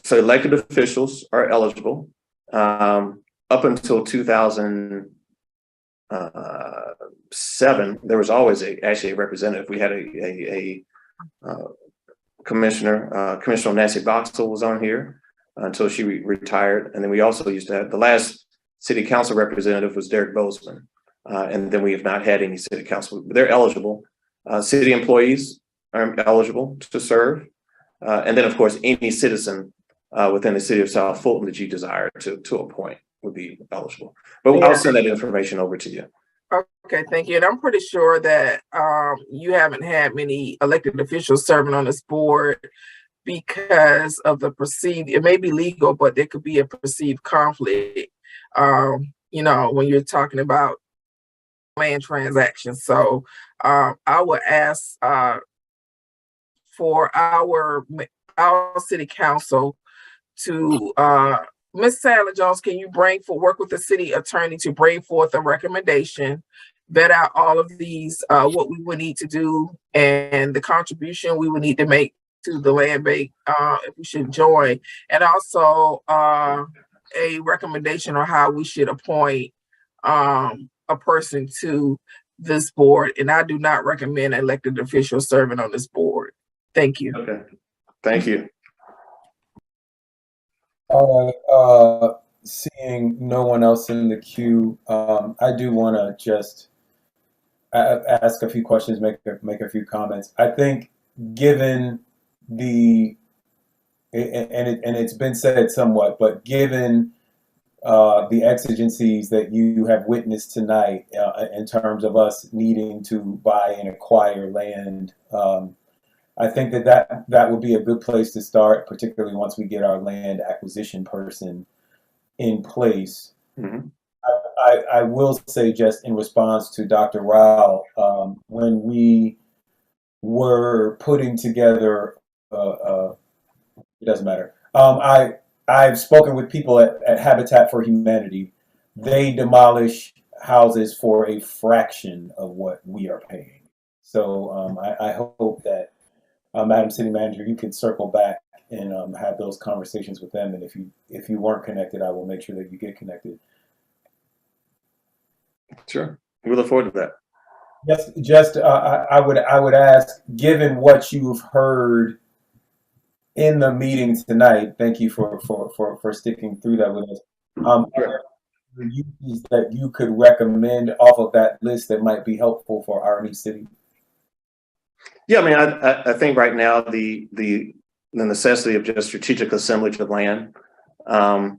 So elected officials are eligible. Up until 2007, there was always actually a representative. We had a commissioner, Commissioner Nancy Boxell was on here until she retired. And then we also used to have, the last city council representative was Derek Bozeman. And then we have not had any city council, but they're eligible. City employees are eligible to serve. And then of course, any citizen within the city of South Fulton that you desire to appoint would be eligible. But I'll send that information over to you. Okay, thank you. And I'm pretty sure that you haven't had many elected officials serving on this board because of the perceived, it may be legal, but there could be a perceived conflict, you know, when you're talking about land transactions. So I would ask for our city council to Ms. Sadler Jones, can you work with the city attorney to bring forth a recommendation, vet out all of these, what we would need to do and the contribution we would need to make to the land bank if we should join, and also a recommendation on how we should appoint a person to this board. And I do not recommend elected officials serving on this board. Thank you. Okay, thank you. All right, seeing no one else in the queue, I do want to just ask a few questions, make a few comments. I think given the, and it's been said somewhat, but given the exigencies that you have witnessed tonight in terms of us needing to buy and acquire land, I think that would be a good place to start, particularly once we get our land acquisition person in place. Mm-hmm. I will say, just in response to Dr. Rao, when we were putting together, it doesn't matter. I've spoken with people at Habitat for Humanity. They demolish houses for a fraction of what we are paying. So I hope that Madam City Manager, you can circle back and have those conversations with them. And if you weren't connected, I will make sure that you get connected. Sure, we look forward to that. Yes, I would ask, given what you've heard in the meeting tonight, thank you for sticking through that with us. Are there uses that you could recommend off of that list that might be helpful for our new city? Yeah, I mean, I think right now the necessity of just strategic assemblage of land, and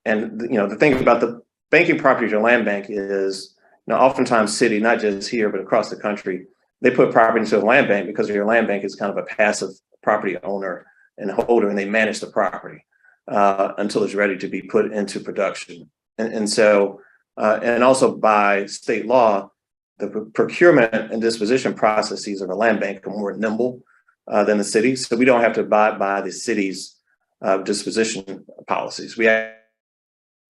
you know, the thing about the banking properties or land bank is, you know, oftentimes city, not just here but across the country, they put property into a land bank because your land bank is kind of a passive property owner and holder, and they manage the property until it's ready to be put into production. And so, and also by state law, the procurement and disposition processes of a land bank are more nimble than the city. So we don't have to abide by the city's disposition policies. We have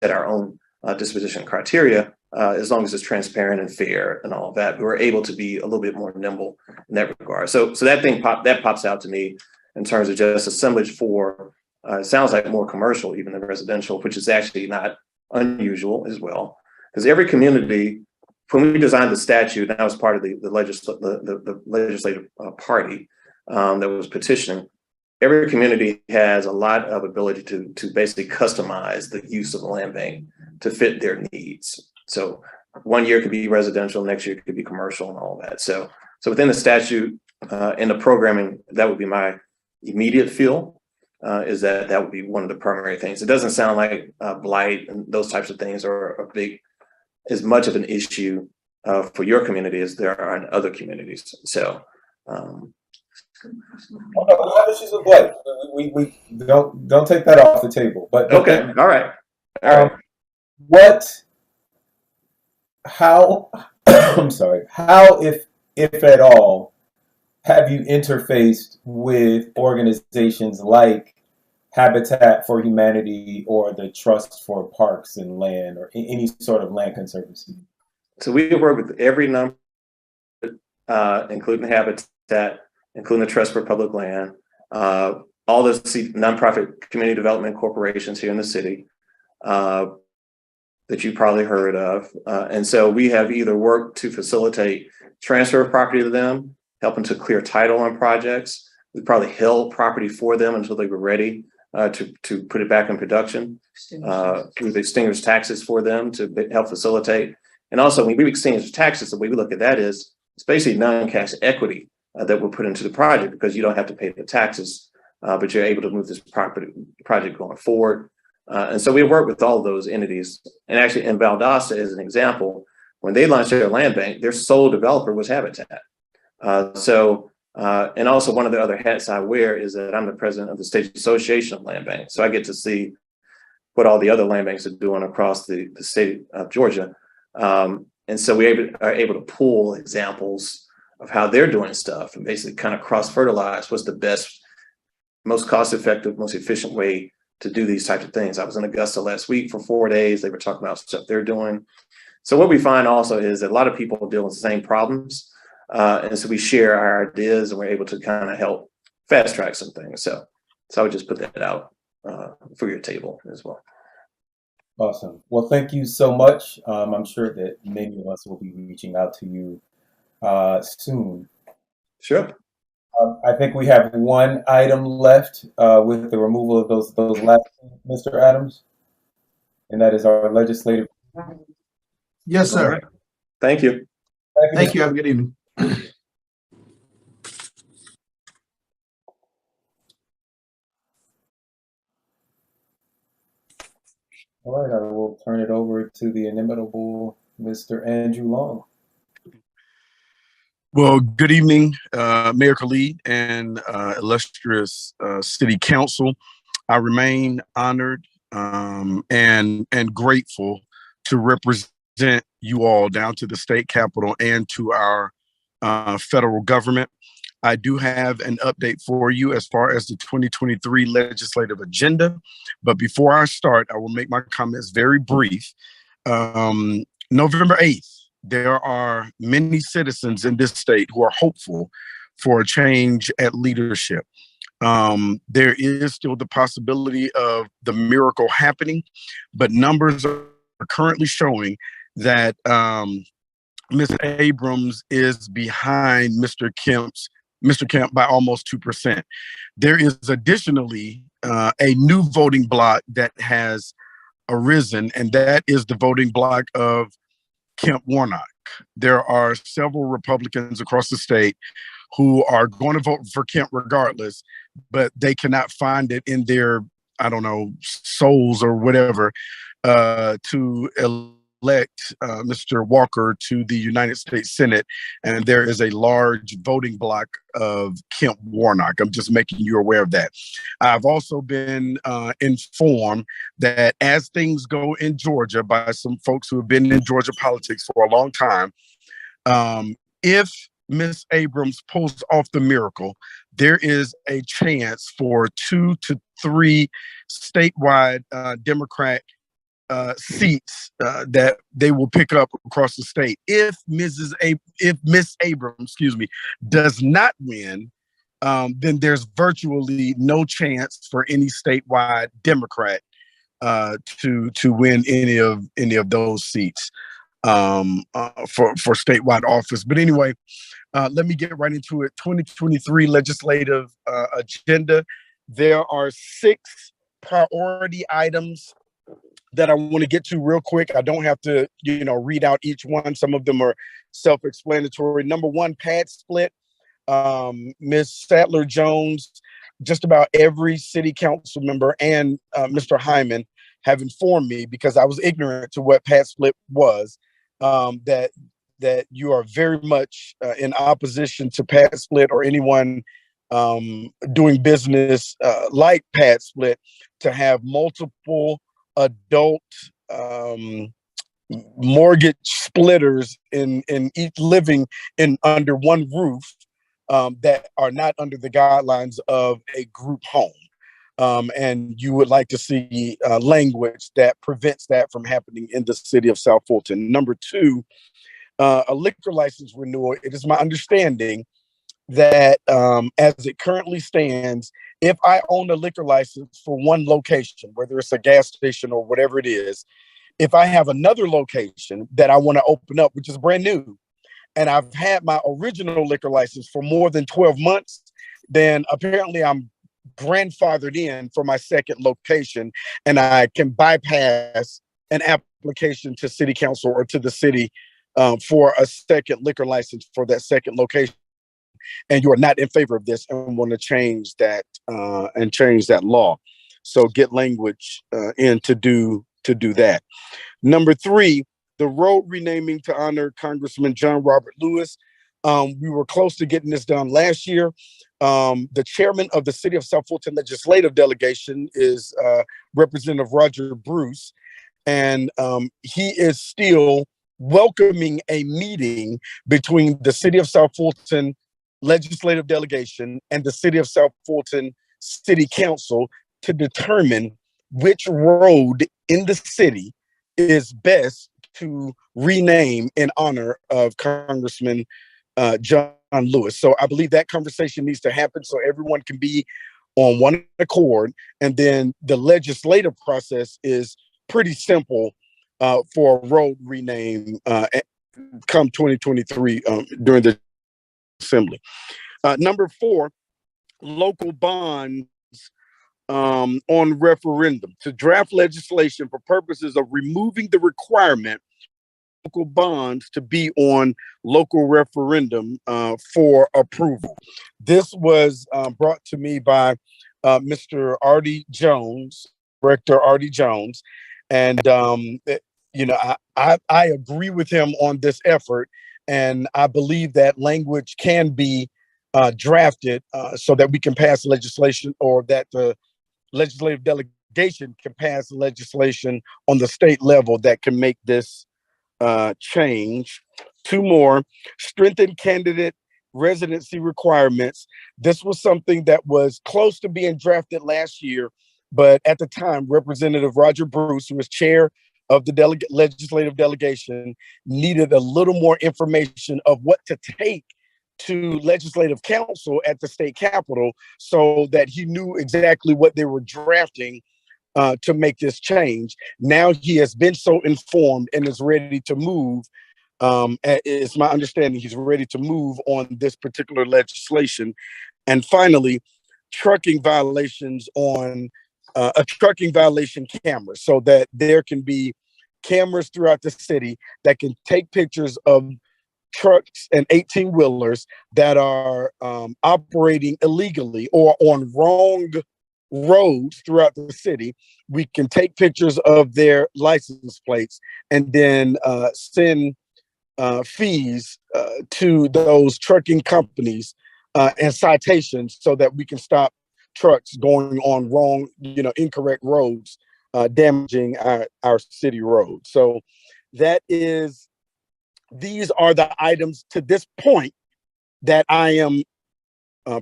our own disposition criteria as long as it's transparent and fair and all of that. But we're able to be a little bit more nimble in that regard. So that pops out to me in terms of just assemblage for, it sounds like more commercial even than residential, which is actually not unusual as well. Because every community, when we designed the statute, and I was part of the legislative party that was petitioning, every community has a lot of ability to basically customize the use of the land bank to fit their needs. So one year could be residential, next year could be commercial and all that. So within the statute and the programming, that would be my immediate feel, is that would be one of the primary things. It doesn't sound like blight and those types of things are as much of an issue for your community as there are in other communities. So we have issues with blight. We don't take that off the table. But okay, all right. How I'm sorry, how, if at all, have you interfaced with organizations like Habitat for Humanity or the Trust for Parks and Land or any sort of land conservancy? So we work with every number, including Habitat, including the Trust for Public Land. all the nonprofit community development corporations here in the city that you probably heard of. And so we have either worked to facilitate transfer of property to them, helping to clear title on projects. We probably held property for them until they were ready to put it back in production. We've extinguished taxes for them to help facilitate. And also when we extinguish taxes, the way we look at that is it's basically non-cash equity that we're put into the project because you don't have to pay the taxes, but you're able to move this project going forward. And so we work with all of those entities. And actually in Valdosta, as an example, when they launched their land bank, their sole developer was Habitat. And also one of the other hats I wear is that I'm the president of the State Association of Land Banks. So I get to see what all the other land banks are doing across the state of Georgia. And so we are able to pull examples of how they're doing stuff and basically kind of cross-fertilize what's the best, most cost-effective, most efficient way to do these types of things. I was in Augusta last week for 4 days. They were talking about stuff they're doing. So what we find also is that a lot of people deal with the same problems. And so we share our ideas and we're able to kind of help fast track some things. So I would just put that out for your table as well. Awesome. Well, thank you so much. I'm sure that many of us will be reaching out to you soon. Sure. I think we have one item left with the removal of those last, Mr. Adams, and that is our legislative. Yes, sir. Thank you. Thank you. Have a good evening. All right, I will turn it over to the inimitable Mr. Andrew Long. Well, good evening, Mayor Khalid and illustrious City Council. I remain honored and grateful to represent you all down to the state capitol and to our federal government. I do have an update for you as far as the 2023 legislative agenda. But before I start, I will make my comments very brief. November 8th, there are many citizens in this state who are hopeful for a change at leadership. There is still the possibility of the miracle happening, but numbers are currently showing that Ms. Abrams is behind Mr. Kemp by almost 2%. There is additionally a new voting bloc that has arisen, and that is the voting bloc of Kemp Warnock. There are several Republicans across the state who are going to vote for Kemp regardless, but they cannot find it in their, I don't know, souls or whatever, to elect Mr. Walker to the United States Senate. And there is a large voting bloc of Kemp Warnock. I'm just making you aware of that. I've also been informed that as things go in Georgia by some folks who have been in Georgia politics for a long time, if Ms. Abrams pulls off the miracle, there is a chance for 2 to 3 statewide Democrat seats that they will pick up across the state. If Miss Abrams, does not win, then there's virtually no chance for any statewide Democrat to win any of those seats for statewide office. But anyway, let me get right into it. 2023 legislative agenda. There are 6 priority items that I want to get to real quick. I don't have to, read out each one. Some of them are self-explanatory. Number 1, pad split. Ms. Sadler-Jones, just about every city council member and Mr. Hyman have informed me, because I was ignorant to what pad split was, that you are very much in opposition to pad split or anyone doing business like pad split to have multiple adult mortgage splitters in each living in under one roof that are not under the guidelines of a group home. And you would like to see language that prevents that from happening in the city of South Fulton. Number 2, a liquor license renewal. It is my understanding that as it currently stands, if I own a liquor license for one location, whether it's a gas station or whatever it is, if I have another location that I want to open up, which is brand new, and I've had my original liquor license for more than 12 months, then apparently I'm grandfathered in for my second location, and I can bypass an application to city council or to the city for a second liquor license for that second location. And you are not in favor of this and want to change that and change that law. So get language in to do that. Number 3, the road renaming to honor Congressman John Robert Lewis. We were close to getting this done last year. The chairman of the City of South Fulton Legislative Delegation is Representative Roger Bruce, and he is still welcoming a meeting between the City of South Fulton Legislative Delegation and the City of South Fulton City Council to determine which road in the city is best to rename in honor of Congressman John Lewis. So I believe that conversation needs to happen so everyone can be on one accord. And then the legislative process is pretty simple for a road rename come 2023 during the assembly. Number 4, local bonds on referendum. To draft legislation for purposes of removing the requirement local bonds to be on local referendum for approval. This was brought to me by Mr. Artie Jones, Director Artie Jones, and you know, I agree with him on this effort, and I believe that language can be drafted so that we can pass legislation, or that the legislative delegation can pass legislation on the state level that can make this change. 2 more, strengthen candidate residency requirements. This was something that was close to being drafted last year, but at the time, Representative Roger Bruce, who was chair of the legislative delegation, needed a little more information of what to take to legislative council at the state capitol so that he knew exactly what they were drafting to make this change. Now he has been so informed and is ready to move. It's my understanding he's ready to move on this particular legislation. And finally, trucking violations on a trucking violation camera, so that there can be cameras throughout the city that can take pictures of trucks and 18-wheelers that are operating illegally or on wrong roads throughout the city. We can take pictures of their license plates and then send fees to those trucking companies and citations so that we can stop trucks going on wrong, incorrect roads, damaging our city roads. So these are the items to this point that I am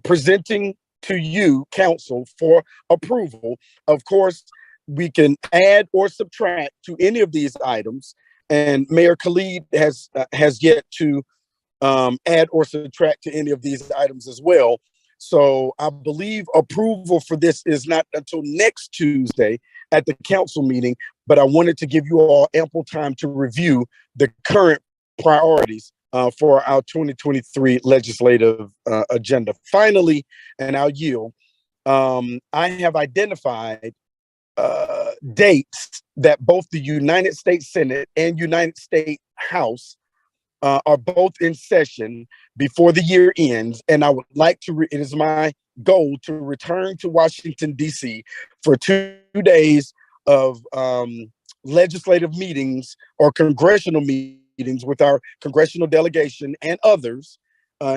presenting to you, council, for approval. Of course, we can add or subtract to any of these items, and Mayor Khalid has yet to add or subtract to any of these items as well. So I believe approval for this is not until next Tuesday at the council meeting, but I wanted to give you all ample time to review the current priorities for our 2023 legislative agenda. Finally, and I'll yield, I have identified dates that both the United States Senate and United States House are both in session before the year ends. And I would like to, it is my goal to return to Washington, D.C. for 2 days of legislative meetings or congressional meetings with our congressional delegation and others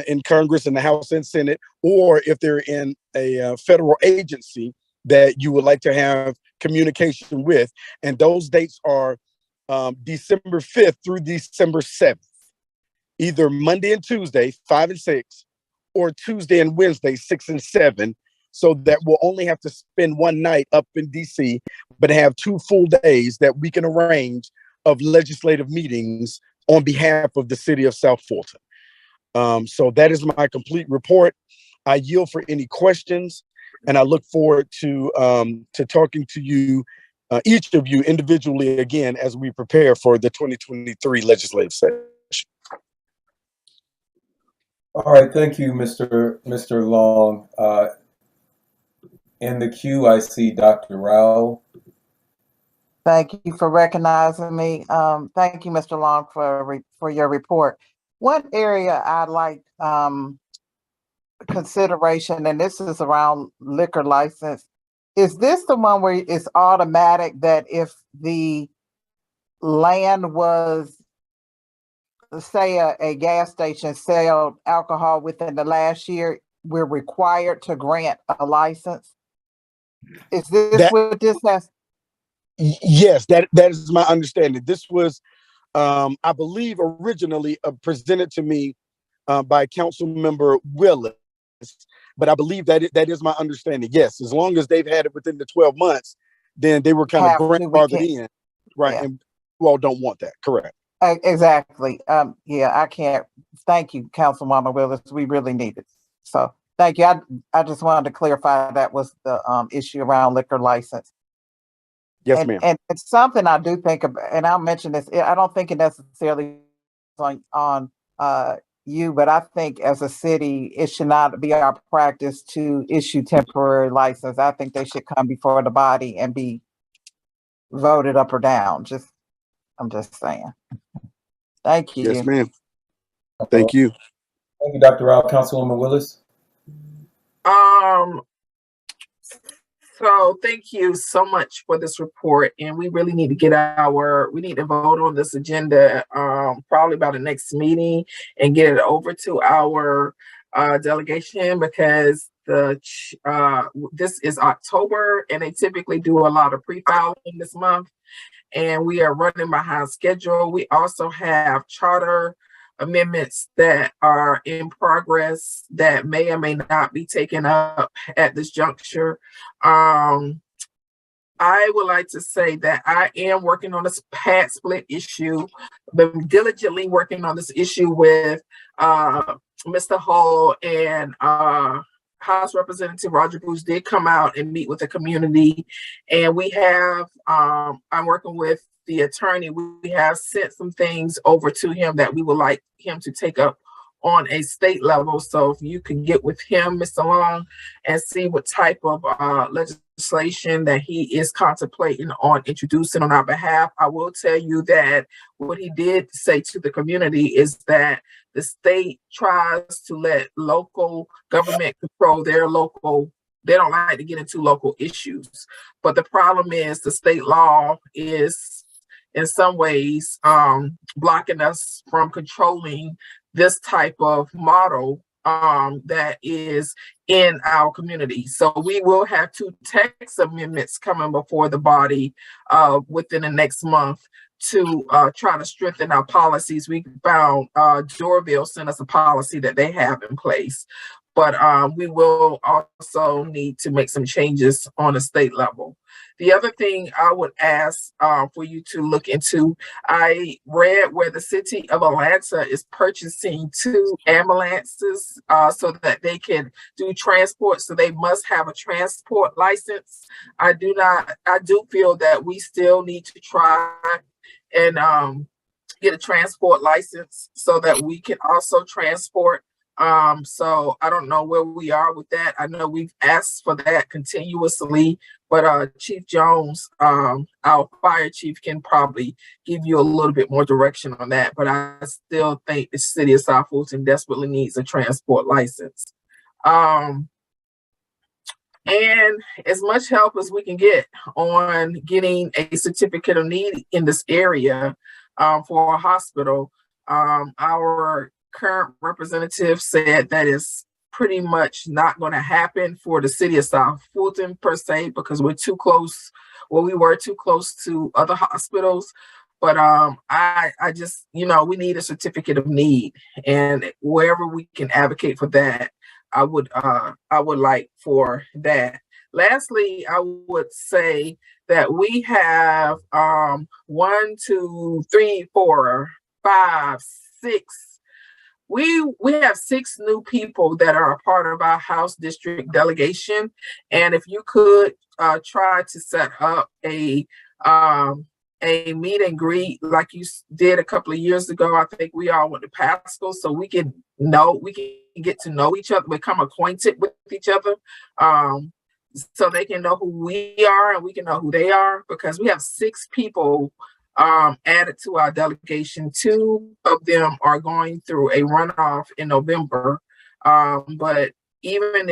in Congress and the House and Senate, or if they're in a federal agency that you would like to have communication with. And those dates are December 5th through December 7th. Either Monday and Tuesday, 5 and 6, or Tuesday and Wednesday, 6 and 7, so that we'll only have to spend one night up in DC, but have 2 full days that we can arrange of legislative meetings on behalf of the city of South Fulton. So that is my complete report. I yield for any questions. And I look forward to talking to you, each of you individually again, as we prepare for the 2023 legislative session. All right, thank you, Mr. Long. In the queue, I see Dr. Rao. Thank you for recognizing me. Thank you, Mr. Long, for your report. One area I'd like consideration, and this is around liquor license. Is this the one where it's automatic that if the land was, say, a gas station sell alcohol within the last year, we're required to grant a license? Is this what this has? Yes, that is my understanding. This was, I believe, originally presented to me by Council Member Willis, but I believe that is my understanding. Yes, as long as they've had it within the 12 months, then they were kind of grandfathered in, right? Yeah. And you all don't want that, correct? Exactly. Yeah, I can't. Thank you, Councilwoman Willis. We really need it. So thank you. I just wanted to clarify that was the issue around liquor license. Yes, ma'am. And it's something I do think about, and I'll mention this. I don't think it necessarily on you, but I think as a city, it should not be our practice to issue temporary license. I think they should come before the body and be voted up or down. I'm just saying. Thank you. Yes, ma'am. Thank you. Thank you, Dr. Rao. Councilwoman Willis. So thank you so much for this report, and we really need to we need to vote on this agenda probably by the next meeting and get it over to our delegation, because this is October and they typically do a lot of pre-filing this month, and we are running behind schedule. We also have charter amendments that are in progress that may or may not be taken up at this juncture. I would like to say that I am working on this pad split issue. Been diligently working on this issue with Mr. Hall, and House Representative Roger Bruce did come out and meet with the community, and we have I'm working with the attorney. We have sent some things over to him that we would like him to take up on a state level. So if you can get with him, Mr. Long, and see what type of legislation that he is contemplating on introducing on our behalf. I will tell you that what he did say to the community is that the state tries to let local government control their local. They don't like to get into local issues. But the problem is the state law is in some ways blocking us from controlling this type of model that is in our community. So we will have 2 text amendments coming before the body within the next month to try to strengthen our policies. We found Dorville sent us a policy that they have in place, but we will also need to make some changes on a state level. The other thing I would ask for you to look into, I read where the city of Atlanta is purchasing 2 ambulances so that they can do transport. So they must have a transport license. I do feel that we still need to try and get a transport license so that we can also transport. So I don't know where we are with that. I know we've asked for that continuously, but Chief Jones, our fire chief, can probably give you a little bit more direction on that. But I still think the city of South Fulton desperately needs a transport license. And as much help as we can get on getting a certificate of need in this area for a hospital. Our current representative said that is pretty much not going to happen for the city of South Fulton per se, because we're too close. Well, we were too close to other hospitals. But I just, we need a certificate of need, and wherever we can advocate for that, I would like for that. Lastly, I would say that we have 1, 2, 3, 4, 5, 6 we have 6 new people that are a part of our House District delegation, and if you could try to set up a meet and greet like you did a couple of years ago. I think we all went to Pascal, so we can get to know each other, become acquainted with each other, so they can know who we are and we can know who they are, because we have 6 people added to our delegation. 2 of them are going through a runoff in November, but even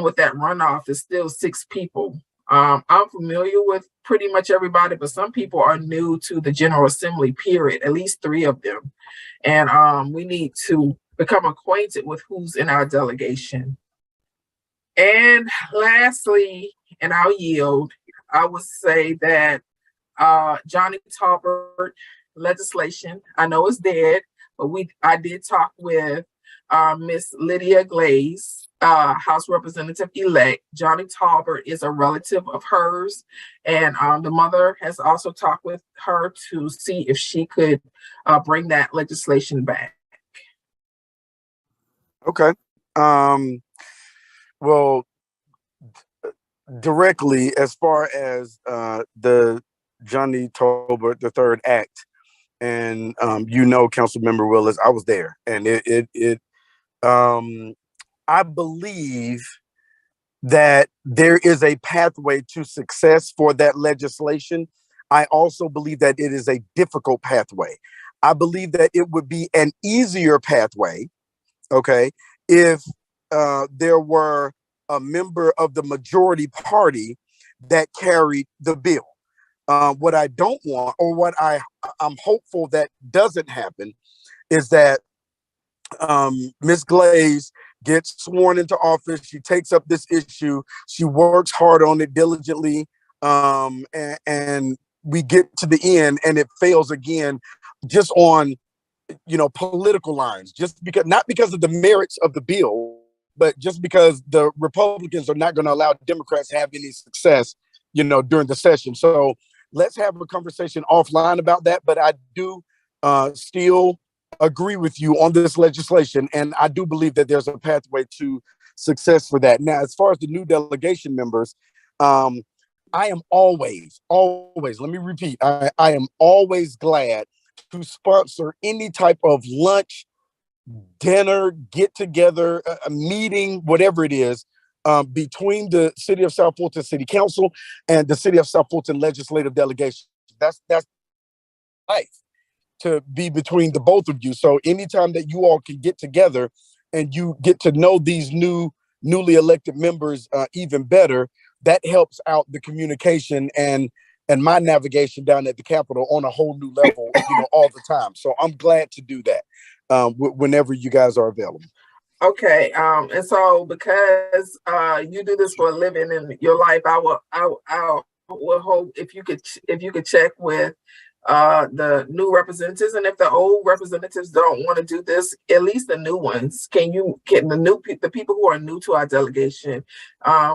with that runoff, it's still 6 people. I'm familiar with pretty much everybody, but some people are new to the General Assembly, period, at least 3 of them. And we need to become acquainted with who's in our delegation. And lastly, and I'll yield, I would say that Johnny Talbert legislation, I know it's dead, but I did talk with Miss Lydia Glaze, House Representative-elect. Johnny Talbert is a relative of hers, and the mother has also talked with her to see if she could bring that legislation back. Okay. Well, directly as far as the Johnny Tolbert III Act, and Councilmember Willis, I was there, and I believe that there is a pathway to success for that legislation. I also believe that it is a difficult pathway. I believe that it would be an easier pathway, okay, if there were a member of the majority party that carried the bill. What I don't want, or what I'm hopeful that doesn't happen, is that Ms. Glaze gets sworn into office. She takes up this issue. She works hard on it diligently, and we get to the end and it fails again, just on political lines, not because of the merits of the bill, but just because the Republicans are not going to allow Democrats to have any success, during the session. So let's have a conversation offline about that. But I do still agree with you on this legislation, and I do believe that there's a pathway to success for that. Now, as far as the new delegation members, I am always, let me repeat, I am always glad to sponsor any type of lunch, dinner, get together, a meeting, whatever it is, between the City of South Fulton City Council and the City of South Fulton Legislative Delegation. That's life, to be between the both of you. So anytime that you all can get together and you get to know these newly elected members even better, that helps out the communication and my navigation down at the Capitol on a whole new level, all the time. So I'm glad to do that whenever you guys are available. Okay, and so because you do this for a living in your life, I will hope if you could check with the new representatives, and if the old representatives don't want to do this, at least the new ones, can the people who are new to our delegation,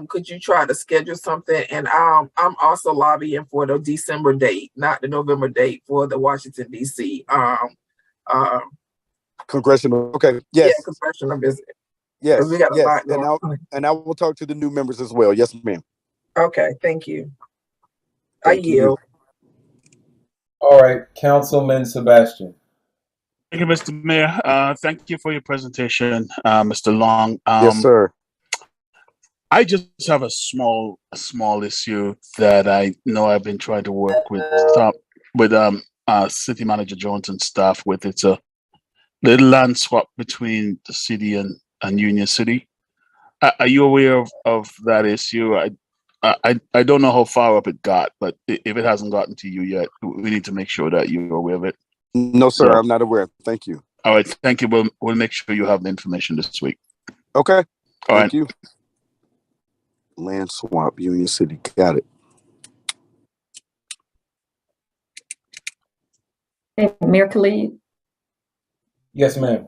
could you try to schedule something? And I'm also lobbying for the December date, not the November date, for the Washington DC congressional. Okay. Yes. Yeah, congressional visit. Yes. We got a lot and I will talk to the new members as well. Yes, ma'am. Okay. Thank you. Thank you. I yield. All right, Councilman Sebastian. Thank you, Mr. Mayor. Thank you for your presentation, Mr. Long. Yes, sir. I just have a small issue that I know I've been trying to work with City Manager Jones and staff with. It's a little land swap between the city and Union City. Are you aware of that issue? I don't know how far up it got, but if it hasn't gotten to you yet, we need to make sure that you're aware of it. No, sir, I'm not aware. Thank you. All right, thank you. We'll make sure you have the information this week. Okay. Thank you. Land swap, Union City. Got it. Hey, Mayor Khalid. Yes, ma'am.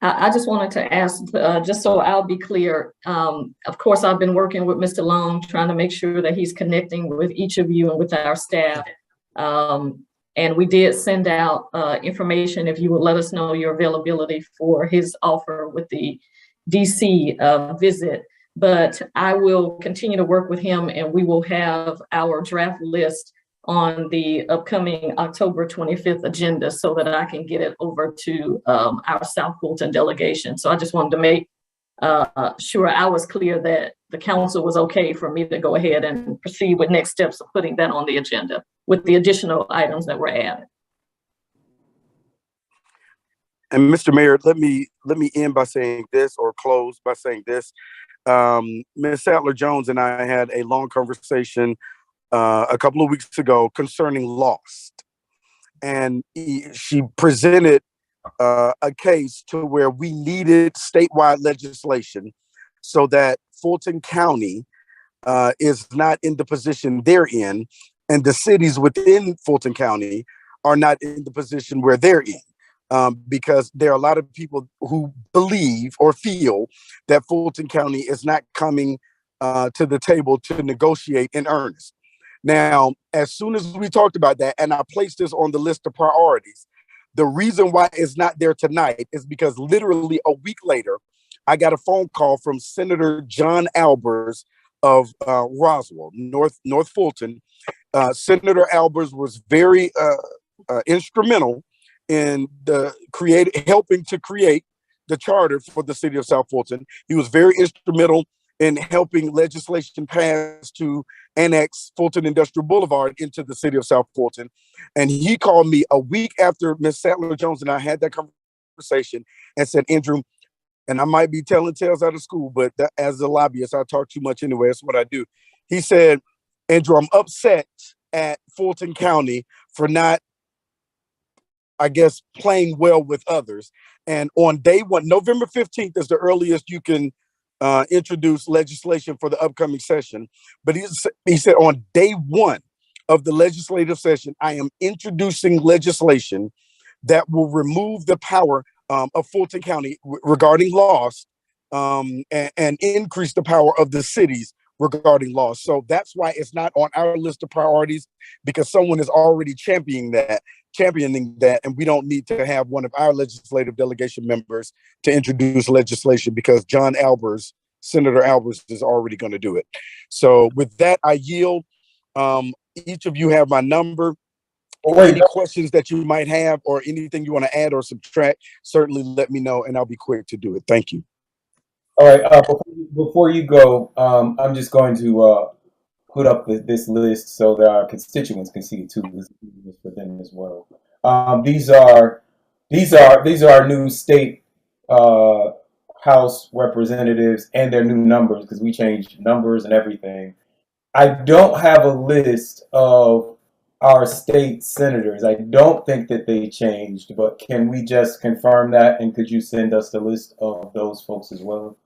I just wanted to ask, just so I'll be clear, of course, I've been working with Mr. Long, trying to make sure that he's connecting with each of you and with our staff. And we did send out information if you would let us know your availability for his offer with the DC visit. But I will continue to work with him, and we will have our draft list on the upcoming October 25th agenda so that I can get it over to our South Fulton delegation. So I just wanted to make sure I was clear that the council was okay for me to go ahead and proceed with next steps of putting that on the agenda with the additional items that were added. And Mr. Mayor, let me end by saying this, or close by saying this. Ms. Sadler-Jones and I had a long conversation a couple of weeks ago concerning Lost. And she presented a case to where we needed statewide legislation so that Fulton County is not in the position they're in, and the cities within Fulton County are not in the position where they're in. Because there are a lot of people who believe or feel that Fulton County is not coming to the table to negotiate in earnest. Now, as soon as we talked about that, and I placed this on the list of priorities, the reason why it's not there tonight is because literally a week later, I got a phone call from Senator John Albers of Roswell, North Fulton. Senator Albers was very instrumental in helping to create the charter for the city of South Fulton. He was very instrumental in helping legislation pass to annex Fulton Industrial Boulevard into the city of South Fulton. And he called me a week after Ms. Sadler-Jones and I had that conversation and said, Andrew, and I might be telling tales out of school, but as a lobbyist, I talk too much anyway. That's what I do. He said, Andrew, I'm upset at Fulton County for not, I guess, playing well with others. And on day one, November 15th is the earliest you can introduce legislation for the upcoming session. But he said on day one of the legislative session, I am introducing legislation that will remove the power of Fulton County regarding laws and increase the power of the cities regarding laws. So that's why it's not on our list of priorities, because someone is already championing that, and we don't need to have one of our legislative delegation members to introduce legislation because John Albers, Senator Albers, is already going to do it. So with that, I yield. Each of you have my number. Or any questions that you might have or anything you want to add or subtract, certainly let me know and I'll be quick to do it. Thank you. All right. Before you go, I'm just going to put up this list so that our constituents can see it too. This is for them as well. These are our new state House representatives and their new numbers, because we changed numbers and everything. I don't have a list of our state senators. I don't think that they changed, but can we just confirm that? And could you send us the list of those folks as well?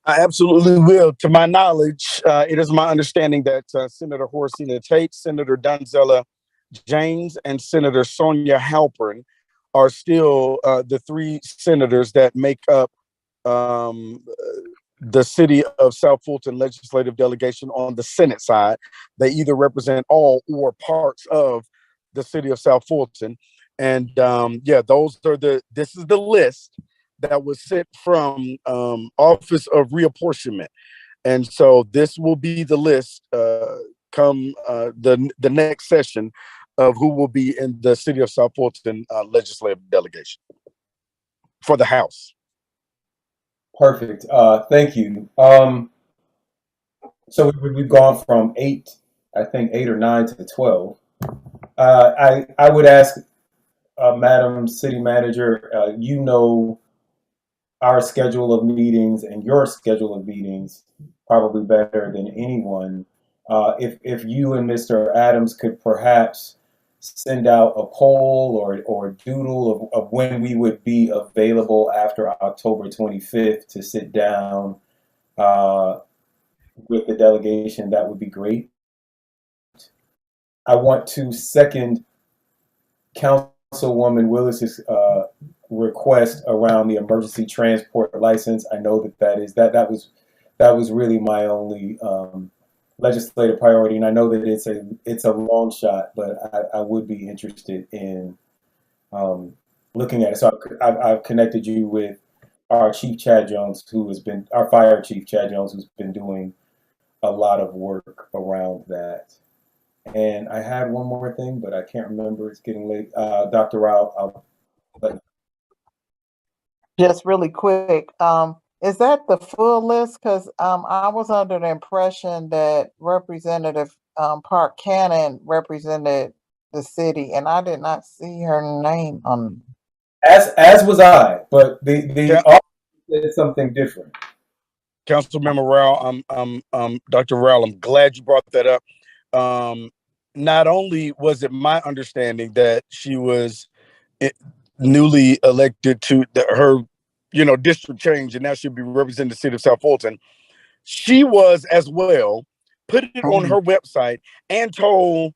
I absolutely will. To my knowledge, it is my understanding that Senator Horsina Tate, Senator Donzella James, and Senator Sonia Halpern are still the three senators that make up the city of South Fulton legislative delegation on the Senate side. They either represent all or parts of the city of South Fulton. And yeah, this is the list that was sent from Office of Reapportionment. And so this will be the list come the next session of who will be in the city of South Fulton legislative delegation for the House. Perfect. Thank you. So we've gone from 8 or 9 to 12. I would ask, Madam City Manager, you know our schedule of meetings and your schedule of meetings probably better than anyone. If you and Mr. Adams could perhaps send out a poll or doodle of when we would be available after October 25th to sit down with the delegation, that would be great. I want to second Councilwoman Willis's request around the emergency transport license. I know that was really my only legislative priority, and I know that it's a long shot, but I would be interested in looking at it. So I've connected you with our Chief Chad Jones, who has been our Fire Chief Chad Jones, who's been doing a lot of work around that. And I had one more thing, but I can't remember. It's getting late. Dr. Rao, Just really quick, is that the full list? Because I was under the impression that Representative Park Cannon represented the city, and I did not see her name on. as was I, but the office did something different. Councilmember Rao, Dr. Rao, I'm glad you brought that up. Not only was it my understanding that she was newly elected to her, district change, and now she'll be representing the city of South Fulton. She was as well, put it on her website and told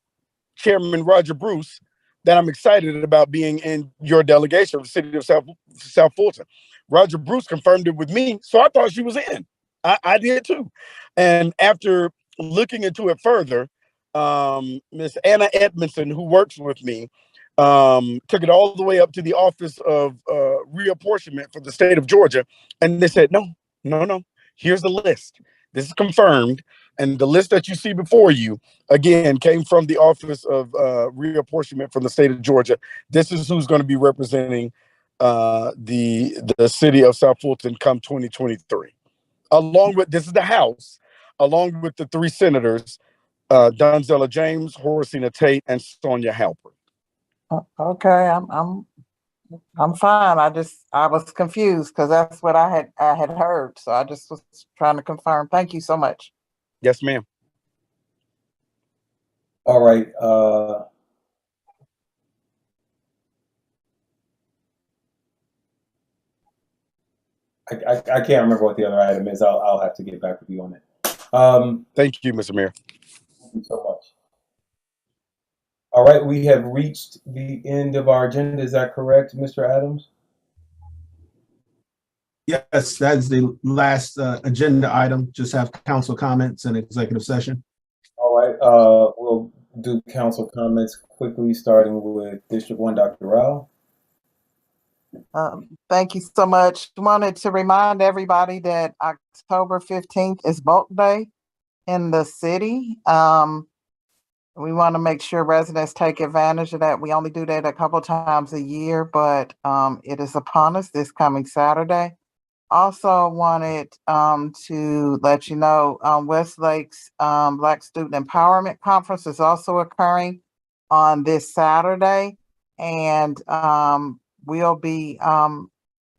Chairman Roger Bruce that I'm excited about being in your delegation of the city of South Fulton. Roger Bruce confirmed it with me, so I thought she was in. I did too. And after looking into it further, Miss Anna Edmondson, who works with me, took it all the way up to the Office of Reapportionment for the state of Georgia, and they said, no, here's the list. This is confirmed, and the list that you see before you, again, came from the Office of Reapportionment from the state of Georgia. This is who's going to be representing the city of South Fulton come 2023. Along with, this is the House, along with the 3 senators, Donzella James, Horaceina Tate, and Sonia Halpert. Okay, I'm fine. I was confused because that's what I had heard. So I just was trying to confirm. Thank you so much. Yes, ma'am. All right. I can't remember what the other item is. I'll have to get back with you on it. Thank you, Mr. Mayor. Thank you so much. All right, we have reached the end of our agenda. Is that correct, Mr. Adams? Yes, that's the last agenda item. Just have council comments and executive session. All right, we'll do council comments quickly, starting with District 1, Dr. Rao. Thank you so much. Wanted to remind everybody that October 15th is Vote Day in the city. We want to make sure residents take advantage of that. We only do that a couple times a year, but it is upon us this coming Saturday. Also wanted to let you know Westlake's Black Student Empowerment Conference is also occurring on this Saturday. And we'll be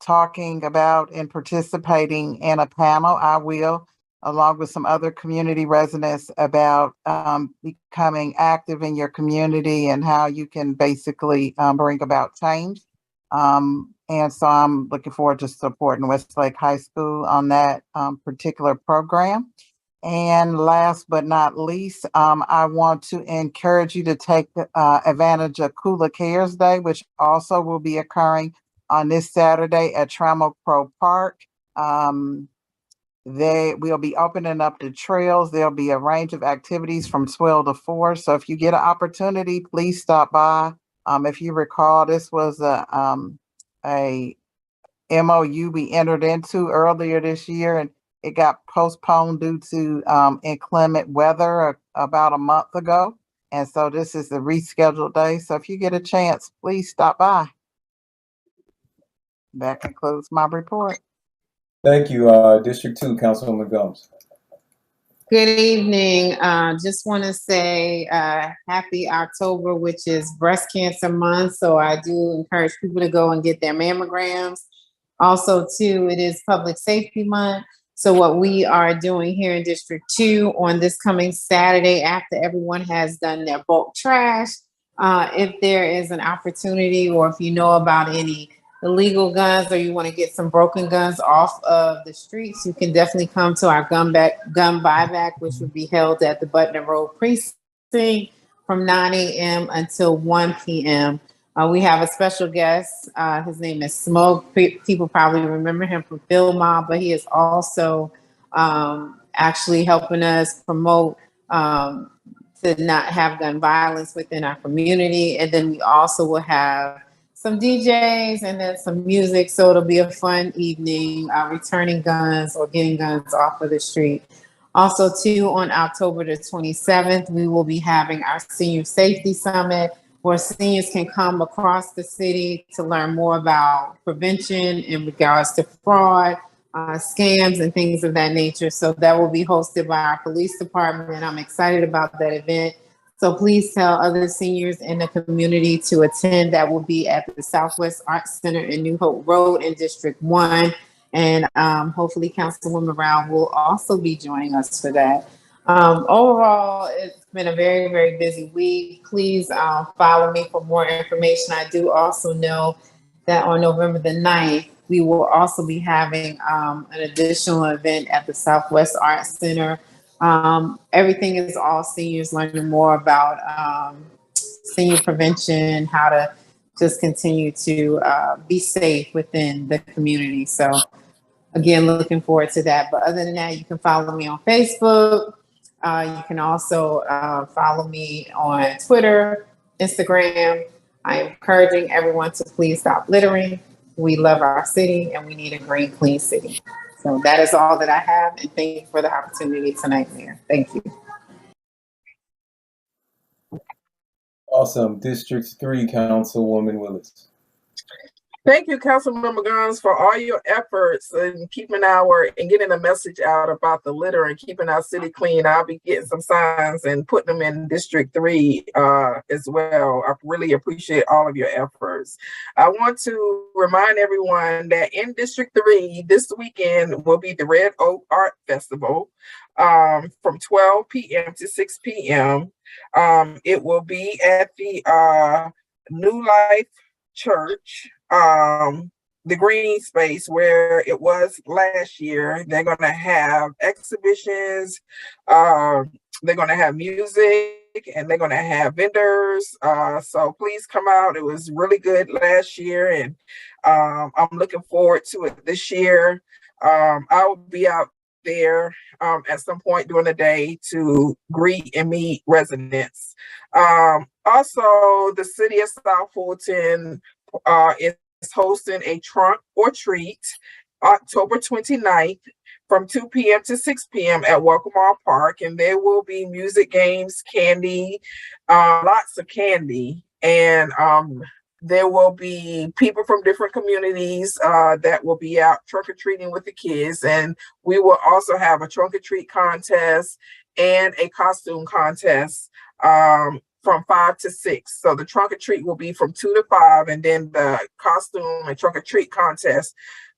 talking about and participating in a panel. I will, along with some other community residents, about becoming active in your community and how you can basically bring about change. And so I'm looking forward to supporting Westlake High School on that particular program. And last but not least, I want to encourage you to take advantage of Kula Cares Day, which also will be occurring on this Saturday at Trammell Crow Park. They will be opening up the trails. There'll be a range of activities from 12 to 4. So if you get an opportunity, please stop by. If you recall, this was a MOU we entered into earlier this year, and it got postponed due to inclement weather about a month ago. And so this is the rescheduled day. So if you get a chance, please stop by. That concludes my report. Thank you. District 2, Councilwoman Gumbs. Good evening. Just want to say happy October, which is Breast Cancer Month. So I do encourage people to go and get their mammograms. Also, too, it is Public Safety Month. So what we are doing here in District 2 on this coming Saturday, after everyone has done their bulk trash, if there is an opportunity or if you know about any illegal guns or you want to get some broken guns off of the streets, you can definitely come to our gun buyback, which will be held at the Butner Road Precinct from 9 a.m. until 1 p.m. We have a special guest. His name is Smoke. People probably remember him from Phil Mob, but he is also actually helping us promote to not have gun violence within our community. And then we also will have some DJs and then some music. So it'll be a fun evening, returning guns or getting guns off of the street. Also, too, on October the 27th, we will be having our Senior Safety Summit, where seniors can come across the city to learn more about prevention in regards to fraud, scams, and things of that nature. So that will be hosted by our police department. I'm excited about that event. So please tell other seniors in the community to attend. That will be at the Southwest Arts Center in New Hope Road in District 1. And hopefully Councilwoman Rao will also be joining us for that. Overall, it's been a very, very busy week. Please follow me for more information. I do also know that on November the 9th, we will also be having an additional event at the Southwest Arts Center. Everything is all seniors learning more about senior prevention, how to just continue to be safe within the community. So again, looking forward to that. But other than that, you can follow me on Facebook. You can also follow me on Twitter, Instagram. I am encouraging everyone to please stop littering. We love our city and we need a green, clean city. So that is all that I have. And thank you for the opportunity tonight, Mayor. Thank you. Awesome. District 3, Councilwoman Willis. Thank you, Councilmember Guns, for all your efforts in keeping and getting a message out about the litter and keeping our city clean. I'll be getting some signs and putting them in District 3 as well. I really appreciate all of your efforts. I want to remind everyone that in District 3, this weekend will be the Red Oak Art Festival from 12 p.m. to 6 p.m. It will be at the New Life Church, the green space where it was last year. They're going to have exhibitions, they're going to have music, and they're going to have vendors. So please come out. It was really good last year, and I'm looking forward to it this year. I will be out there at some point during the day to greet and meet residents. Also, the city of South Fulton is hosting a trunk or treat October 29th from 2 p.m. to 6 p.m. at Welcome Park, and there will be music, games, candy, lots of candy, and there will be people from different communities that will be out trunk-or-treating with the kids, and we will also have a trunk-or-treat contest and a costume contest from 5 to 6. So the trunk or treat will be from 2 to 5, and then the costume and trunk or treat contest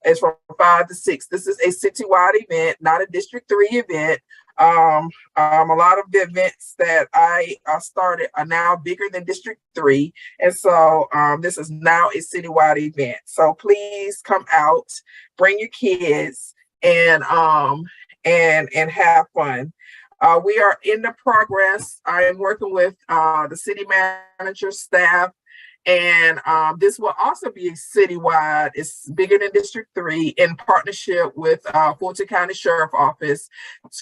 is from 5 to 6. This is a citywide event, not a District 3 event. A lot of the events that I started are now bigger than District 3. And so this is now a citywide event. So please come out, bring your kids, and have fun. We are in the progress. I am working with the city manager staff, and this will also be citywide. It's bigger than District 3 in partnership with Fulton County Sheriff Office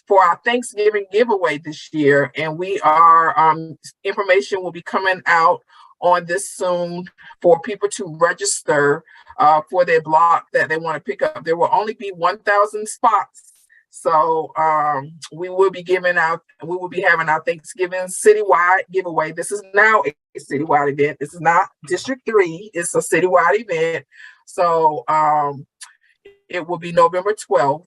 for our Thanksgiving giveaway this year. And we are, information will be coming out on this soon for people to register for their block that they want to pick up. There will only be 1,000 spots. So we will be having our Thanksgiving citywide giveaway. This is now a citywide event. This is not District 3. It's a citywide event. So it will be November 12th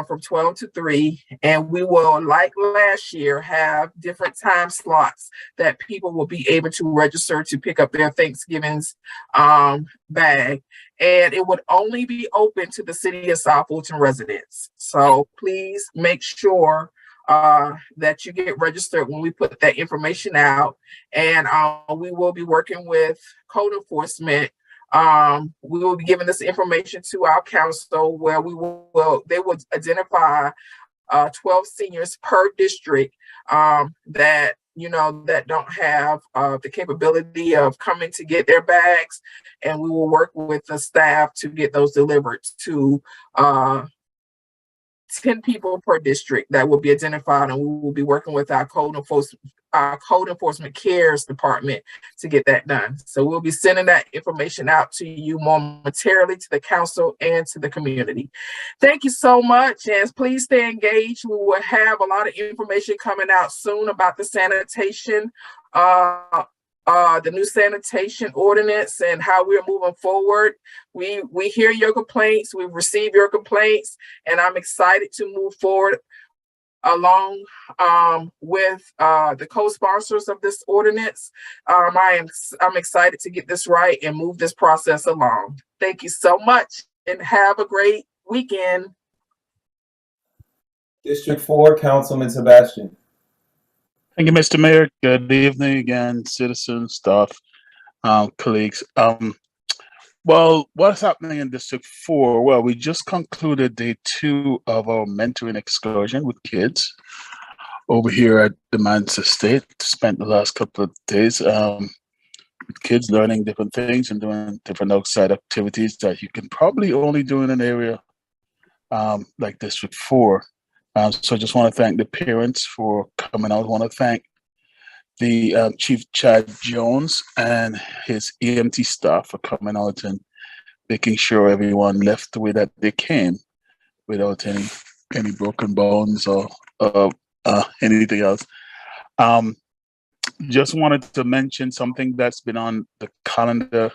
from 12 to 3. And we will, like last year, have different time slots that people will be able to register to pick up their Thanksgiving's bag. And it would only be open to the city of South Fulton residents. So please make sure that you get registered when we put that information out. And we will be working with code enforcement. We will be giving this information to our council, where they will identify 12 seniors per district that don't have the capability of coming to get their bags, and we will work with the staff to get those delivered to 10 people per district that will be identified, and we will be working with our code enforcement cares department to get that done. So we'll be sending that information out to you momentarily, to the council and to the community. Thank you so much, and please stay engaged. We will have a lot of information coming out soon about the sanitation, the new sanitation ordinance and how we're moving forward. We hear your complaints, we receive your complaints, and I'm excited to move forward along with the co-sponsors of this ordinance. I'm excited to get this right and move this process along. Thank you so much and have a great weekend. District 4, Councilman Sebastian. Thank you, Mr. Mayor. Good evening again, citizens, staff, colleagues. Well, what's happening in District 4? Well, we just concluded day 2 of our mentoring excursion with kids over here at the Mans Estate. Spent the last couple of days with kids learning different things and doing different outside activities that you can probably only do in an area like District 4. So I just want to thank the parents for coming out. I want to thank the Chief Chad Jones and his EMT staff for coming out and making sure everyone left the way that they came without any broken bones or anything else. Just wanted to mention something that's been on the calendar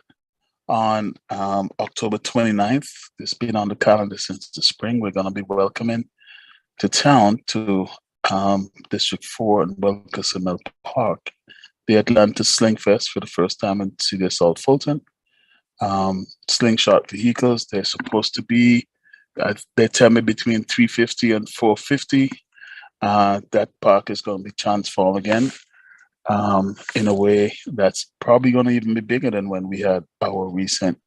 on October 29th. It's been on the calendar since the spring. We're going to be welcoming to town to District 4 and Wilkerson Mill Park, the Atlanta Sling Fest for the first time in City of South Fulton. Slingshot vehicles, they're supposed to be, they tell me between 350 and 450. That park is going to be transformed again in a way that's probably going to even be bigger than when we had our recent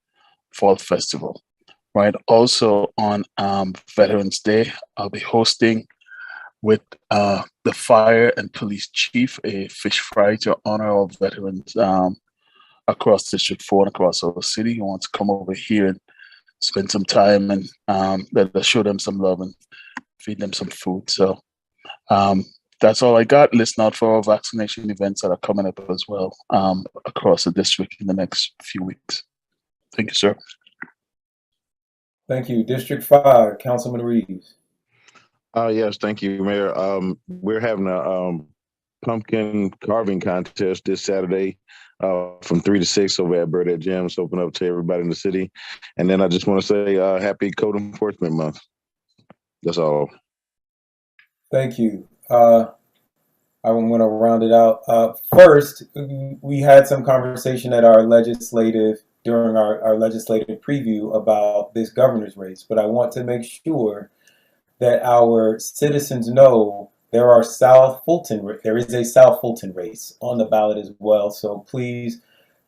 fall festival. Right. Also on Veterans Day, I'll be hosting with the fire and police chief a fish fry to honor our veterans across District 4 and across our city who want to come over here and spend some time and show them some love and feed them some food. So that's all I got. Listen out for our vaccination events that are coming up as well across the district in the next few weeks. Thank you, sir. Thank you. District 5, Councilman Reeves. Yes, thank you, Mayor. We're having a pumpkin carving contest this Saturday from 3 to 6 over at Burdette Gyms. Open up to everybody in the city. And then I just want to say happy Code Enforcement Month. That's all. Thank you. I'm going to round it out. First, we had some conversation at our during our legislative preview about this governor's race, but I want to make sure that our citizens know there is a South Fulton race on the ballot as well. So please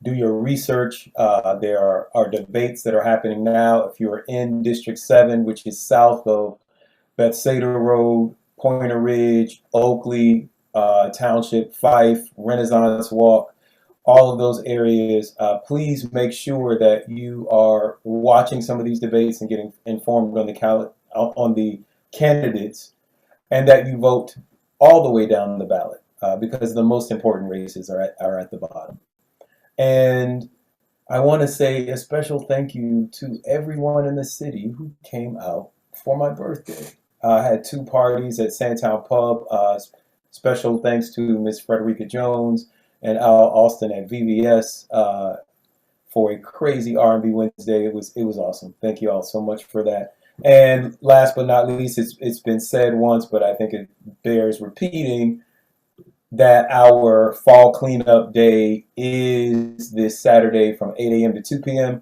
do your research. There are debates that are happening now. If you're in District 7, which is south of Bethsaida Road, Pointer Ridge, Oakley Township, Fife, Renaissance Walk, all of those areas, please make sure that you are watching some of these debates and getting informed on the candidates, and that you vote all the way down the ballot because the most important races are at the bottom. And I want to say a special thank you to everyone in the city who came out for my birthday. I had 2 parties at Sandtown Pub. Special thanks to Miss Frederica Jones and Al Austin at VVS for a crazy R&B Wednesday. It was awesome. Thank you all so much for that. And last but not least, it's been said once, but I think it bears repeating that our fall cleanup day is this Saturday from 8 a.m. to 2 p.m.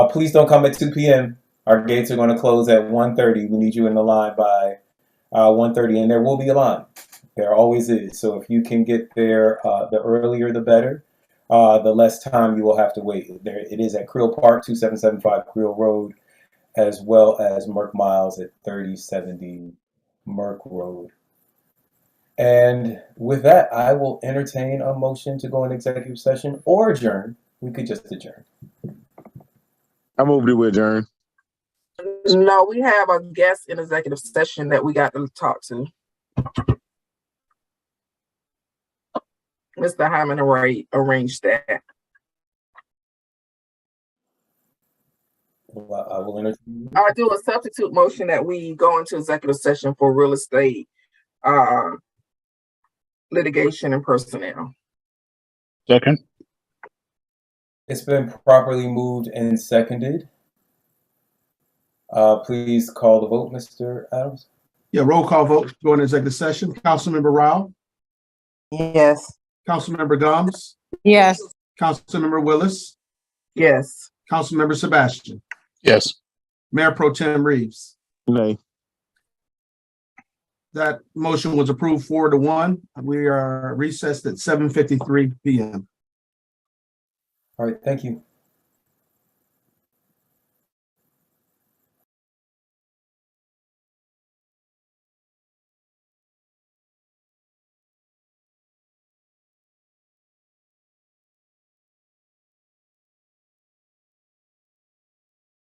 Please don't come at 2 p.m. Our gates are going to close at 1:30. We need you in the line by 1:30, and there will be a line. There always is. So if you can get there, the earlier the better. The less time you will have to wait. There it is at Creel Park, 2775 Creel Road, as well as Merck Miles at 3070 Merck Road. And with that, I will entertain a motion to go in executive session or adjourn. We could just adjourn. I move to adjourn. No, we have a guest in executive session that we got to talk to. Mr. Hyman arranged that. Well, I will entertain. I do a substitute motion that we go into executive session for real estate, litigation and personnel. Second. It's been properly moved and seconded. Please call the vote, Mr. Adams. Yeah, roll call vote, go into executive session. Councilmember Rao, Yes. Councilmember Gomes, Yes. Councilmember Willis, Yes. Councilmember Sebastian, Yes. Mayor Pro Tem Reeves. Nay. That motion was approved 4-1. We are recessed at 7:53 p.m. All right, thank you.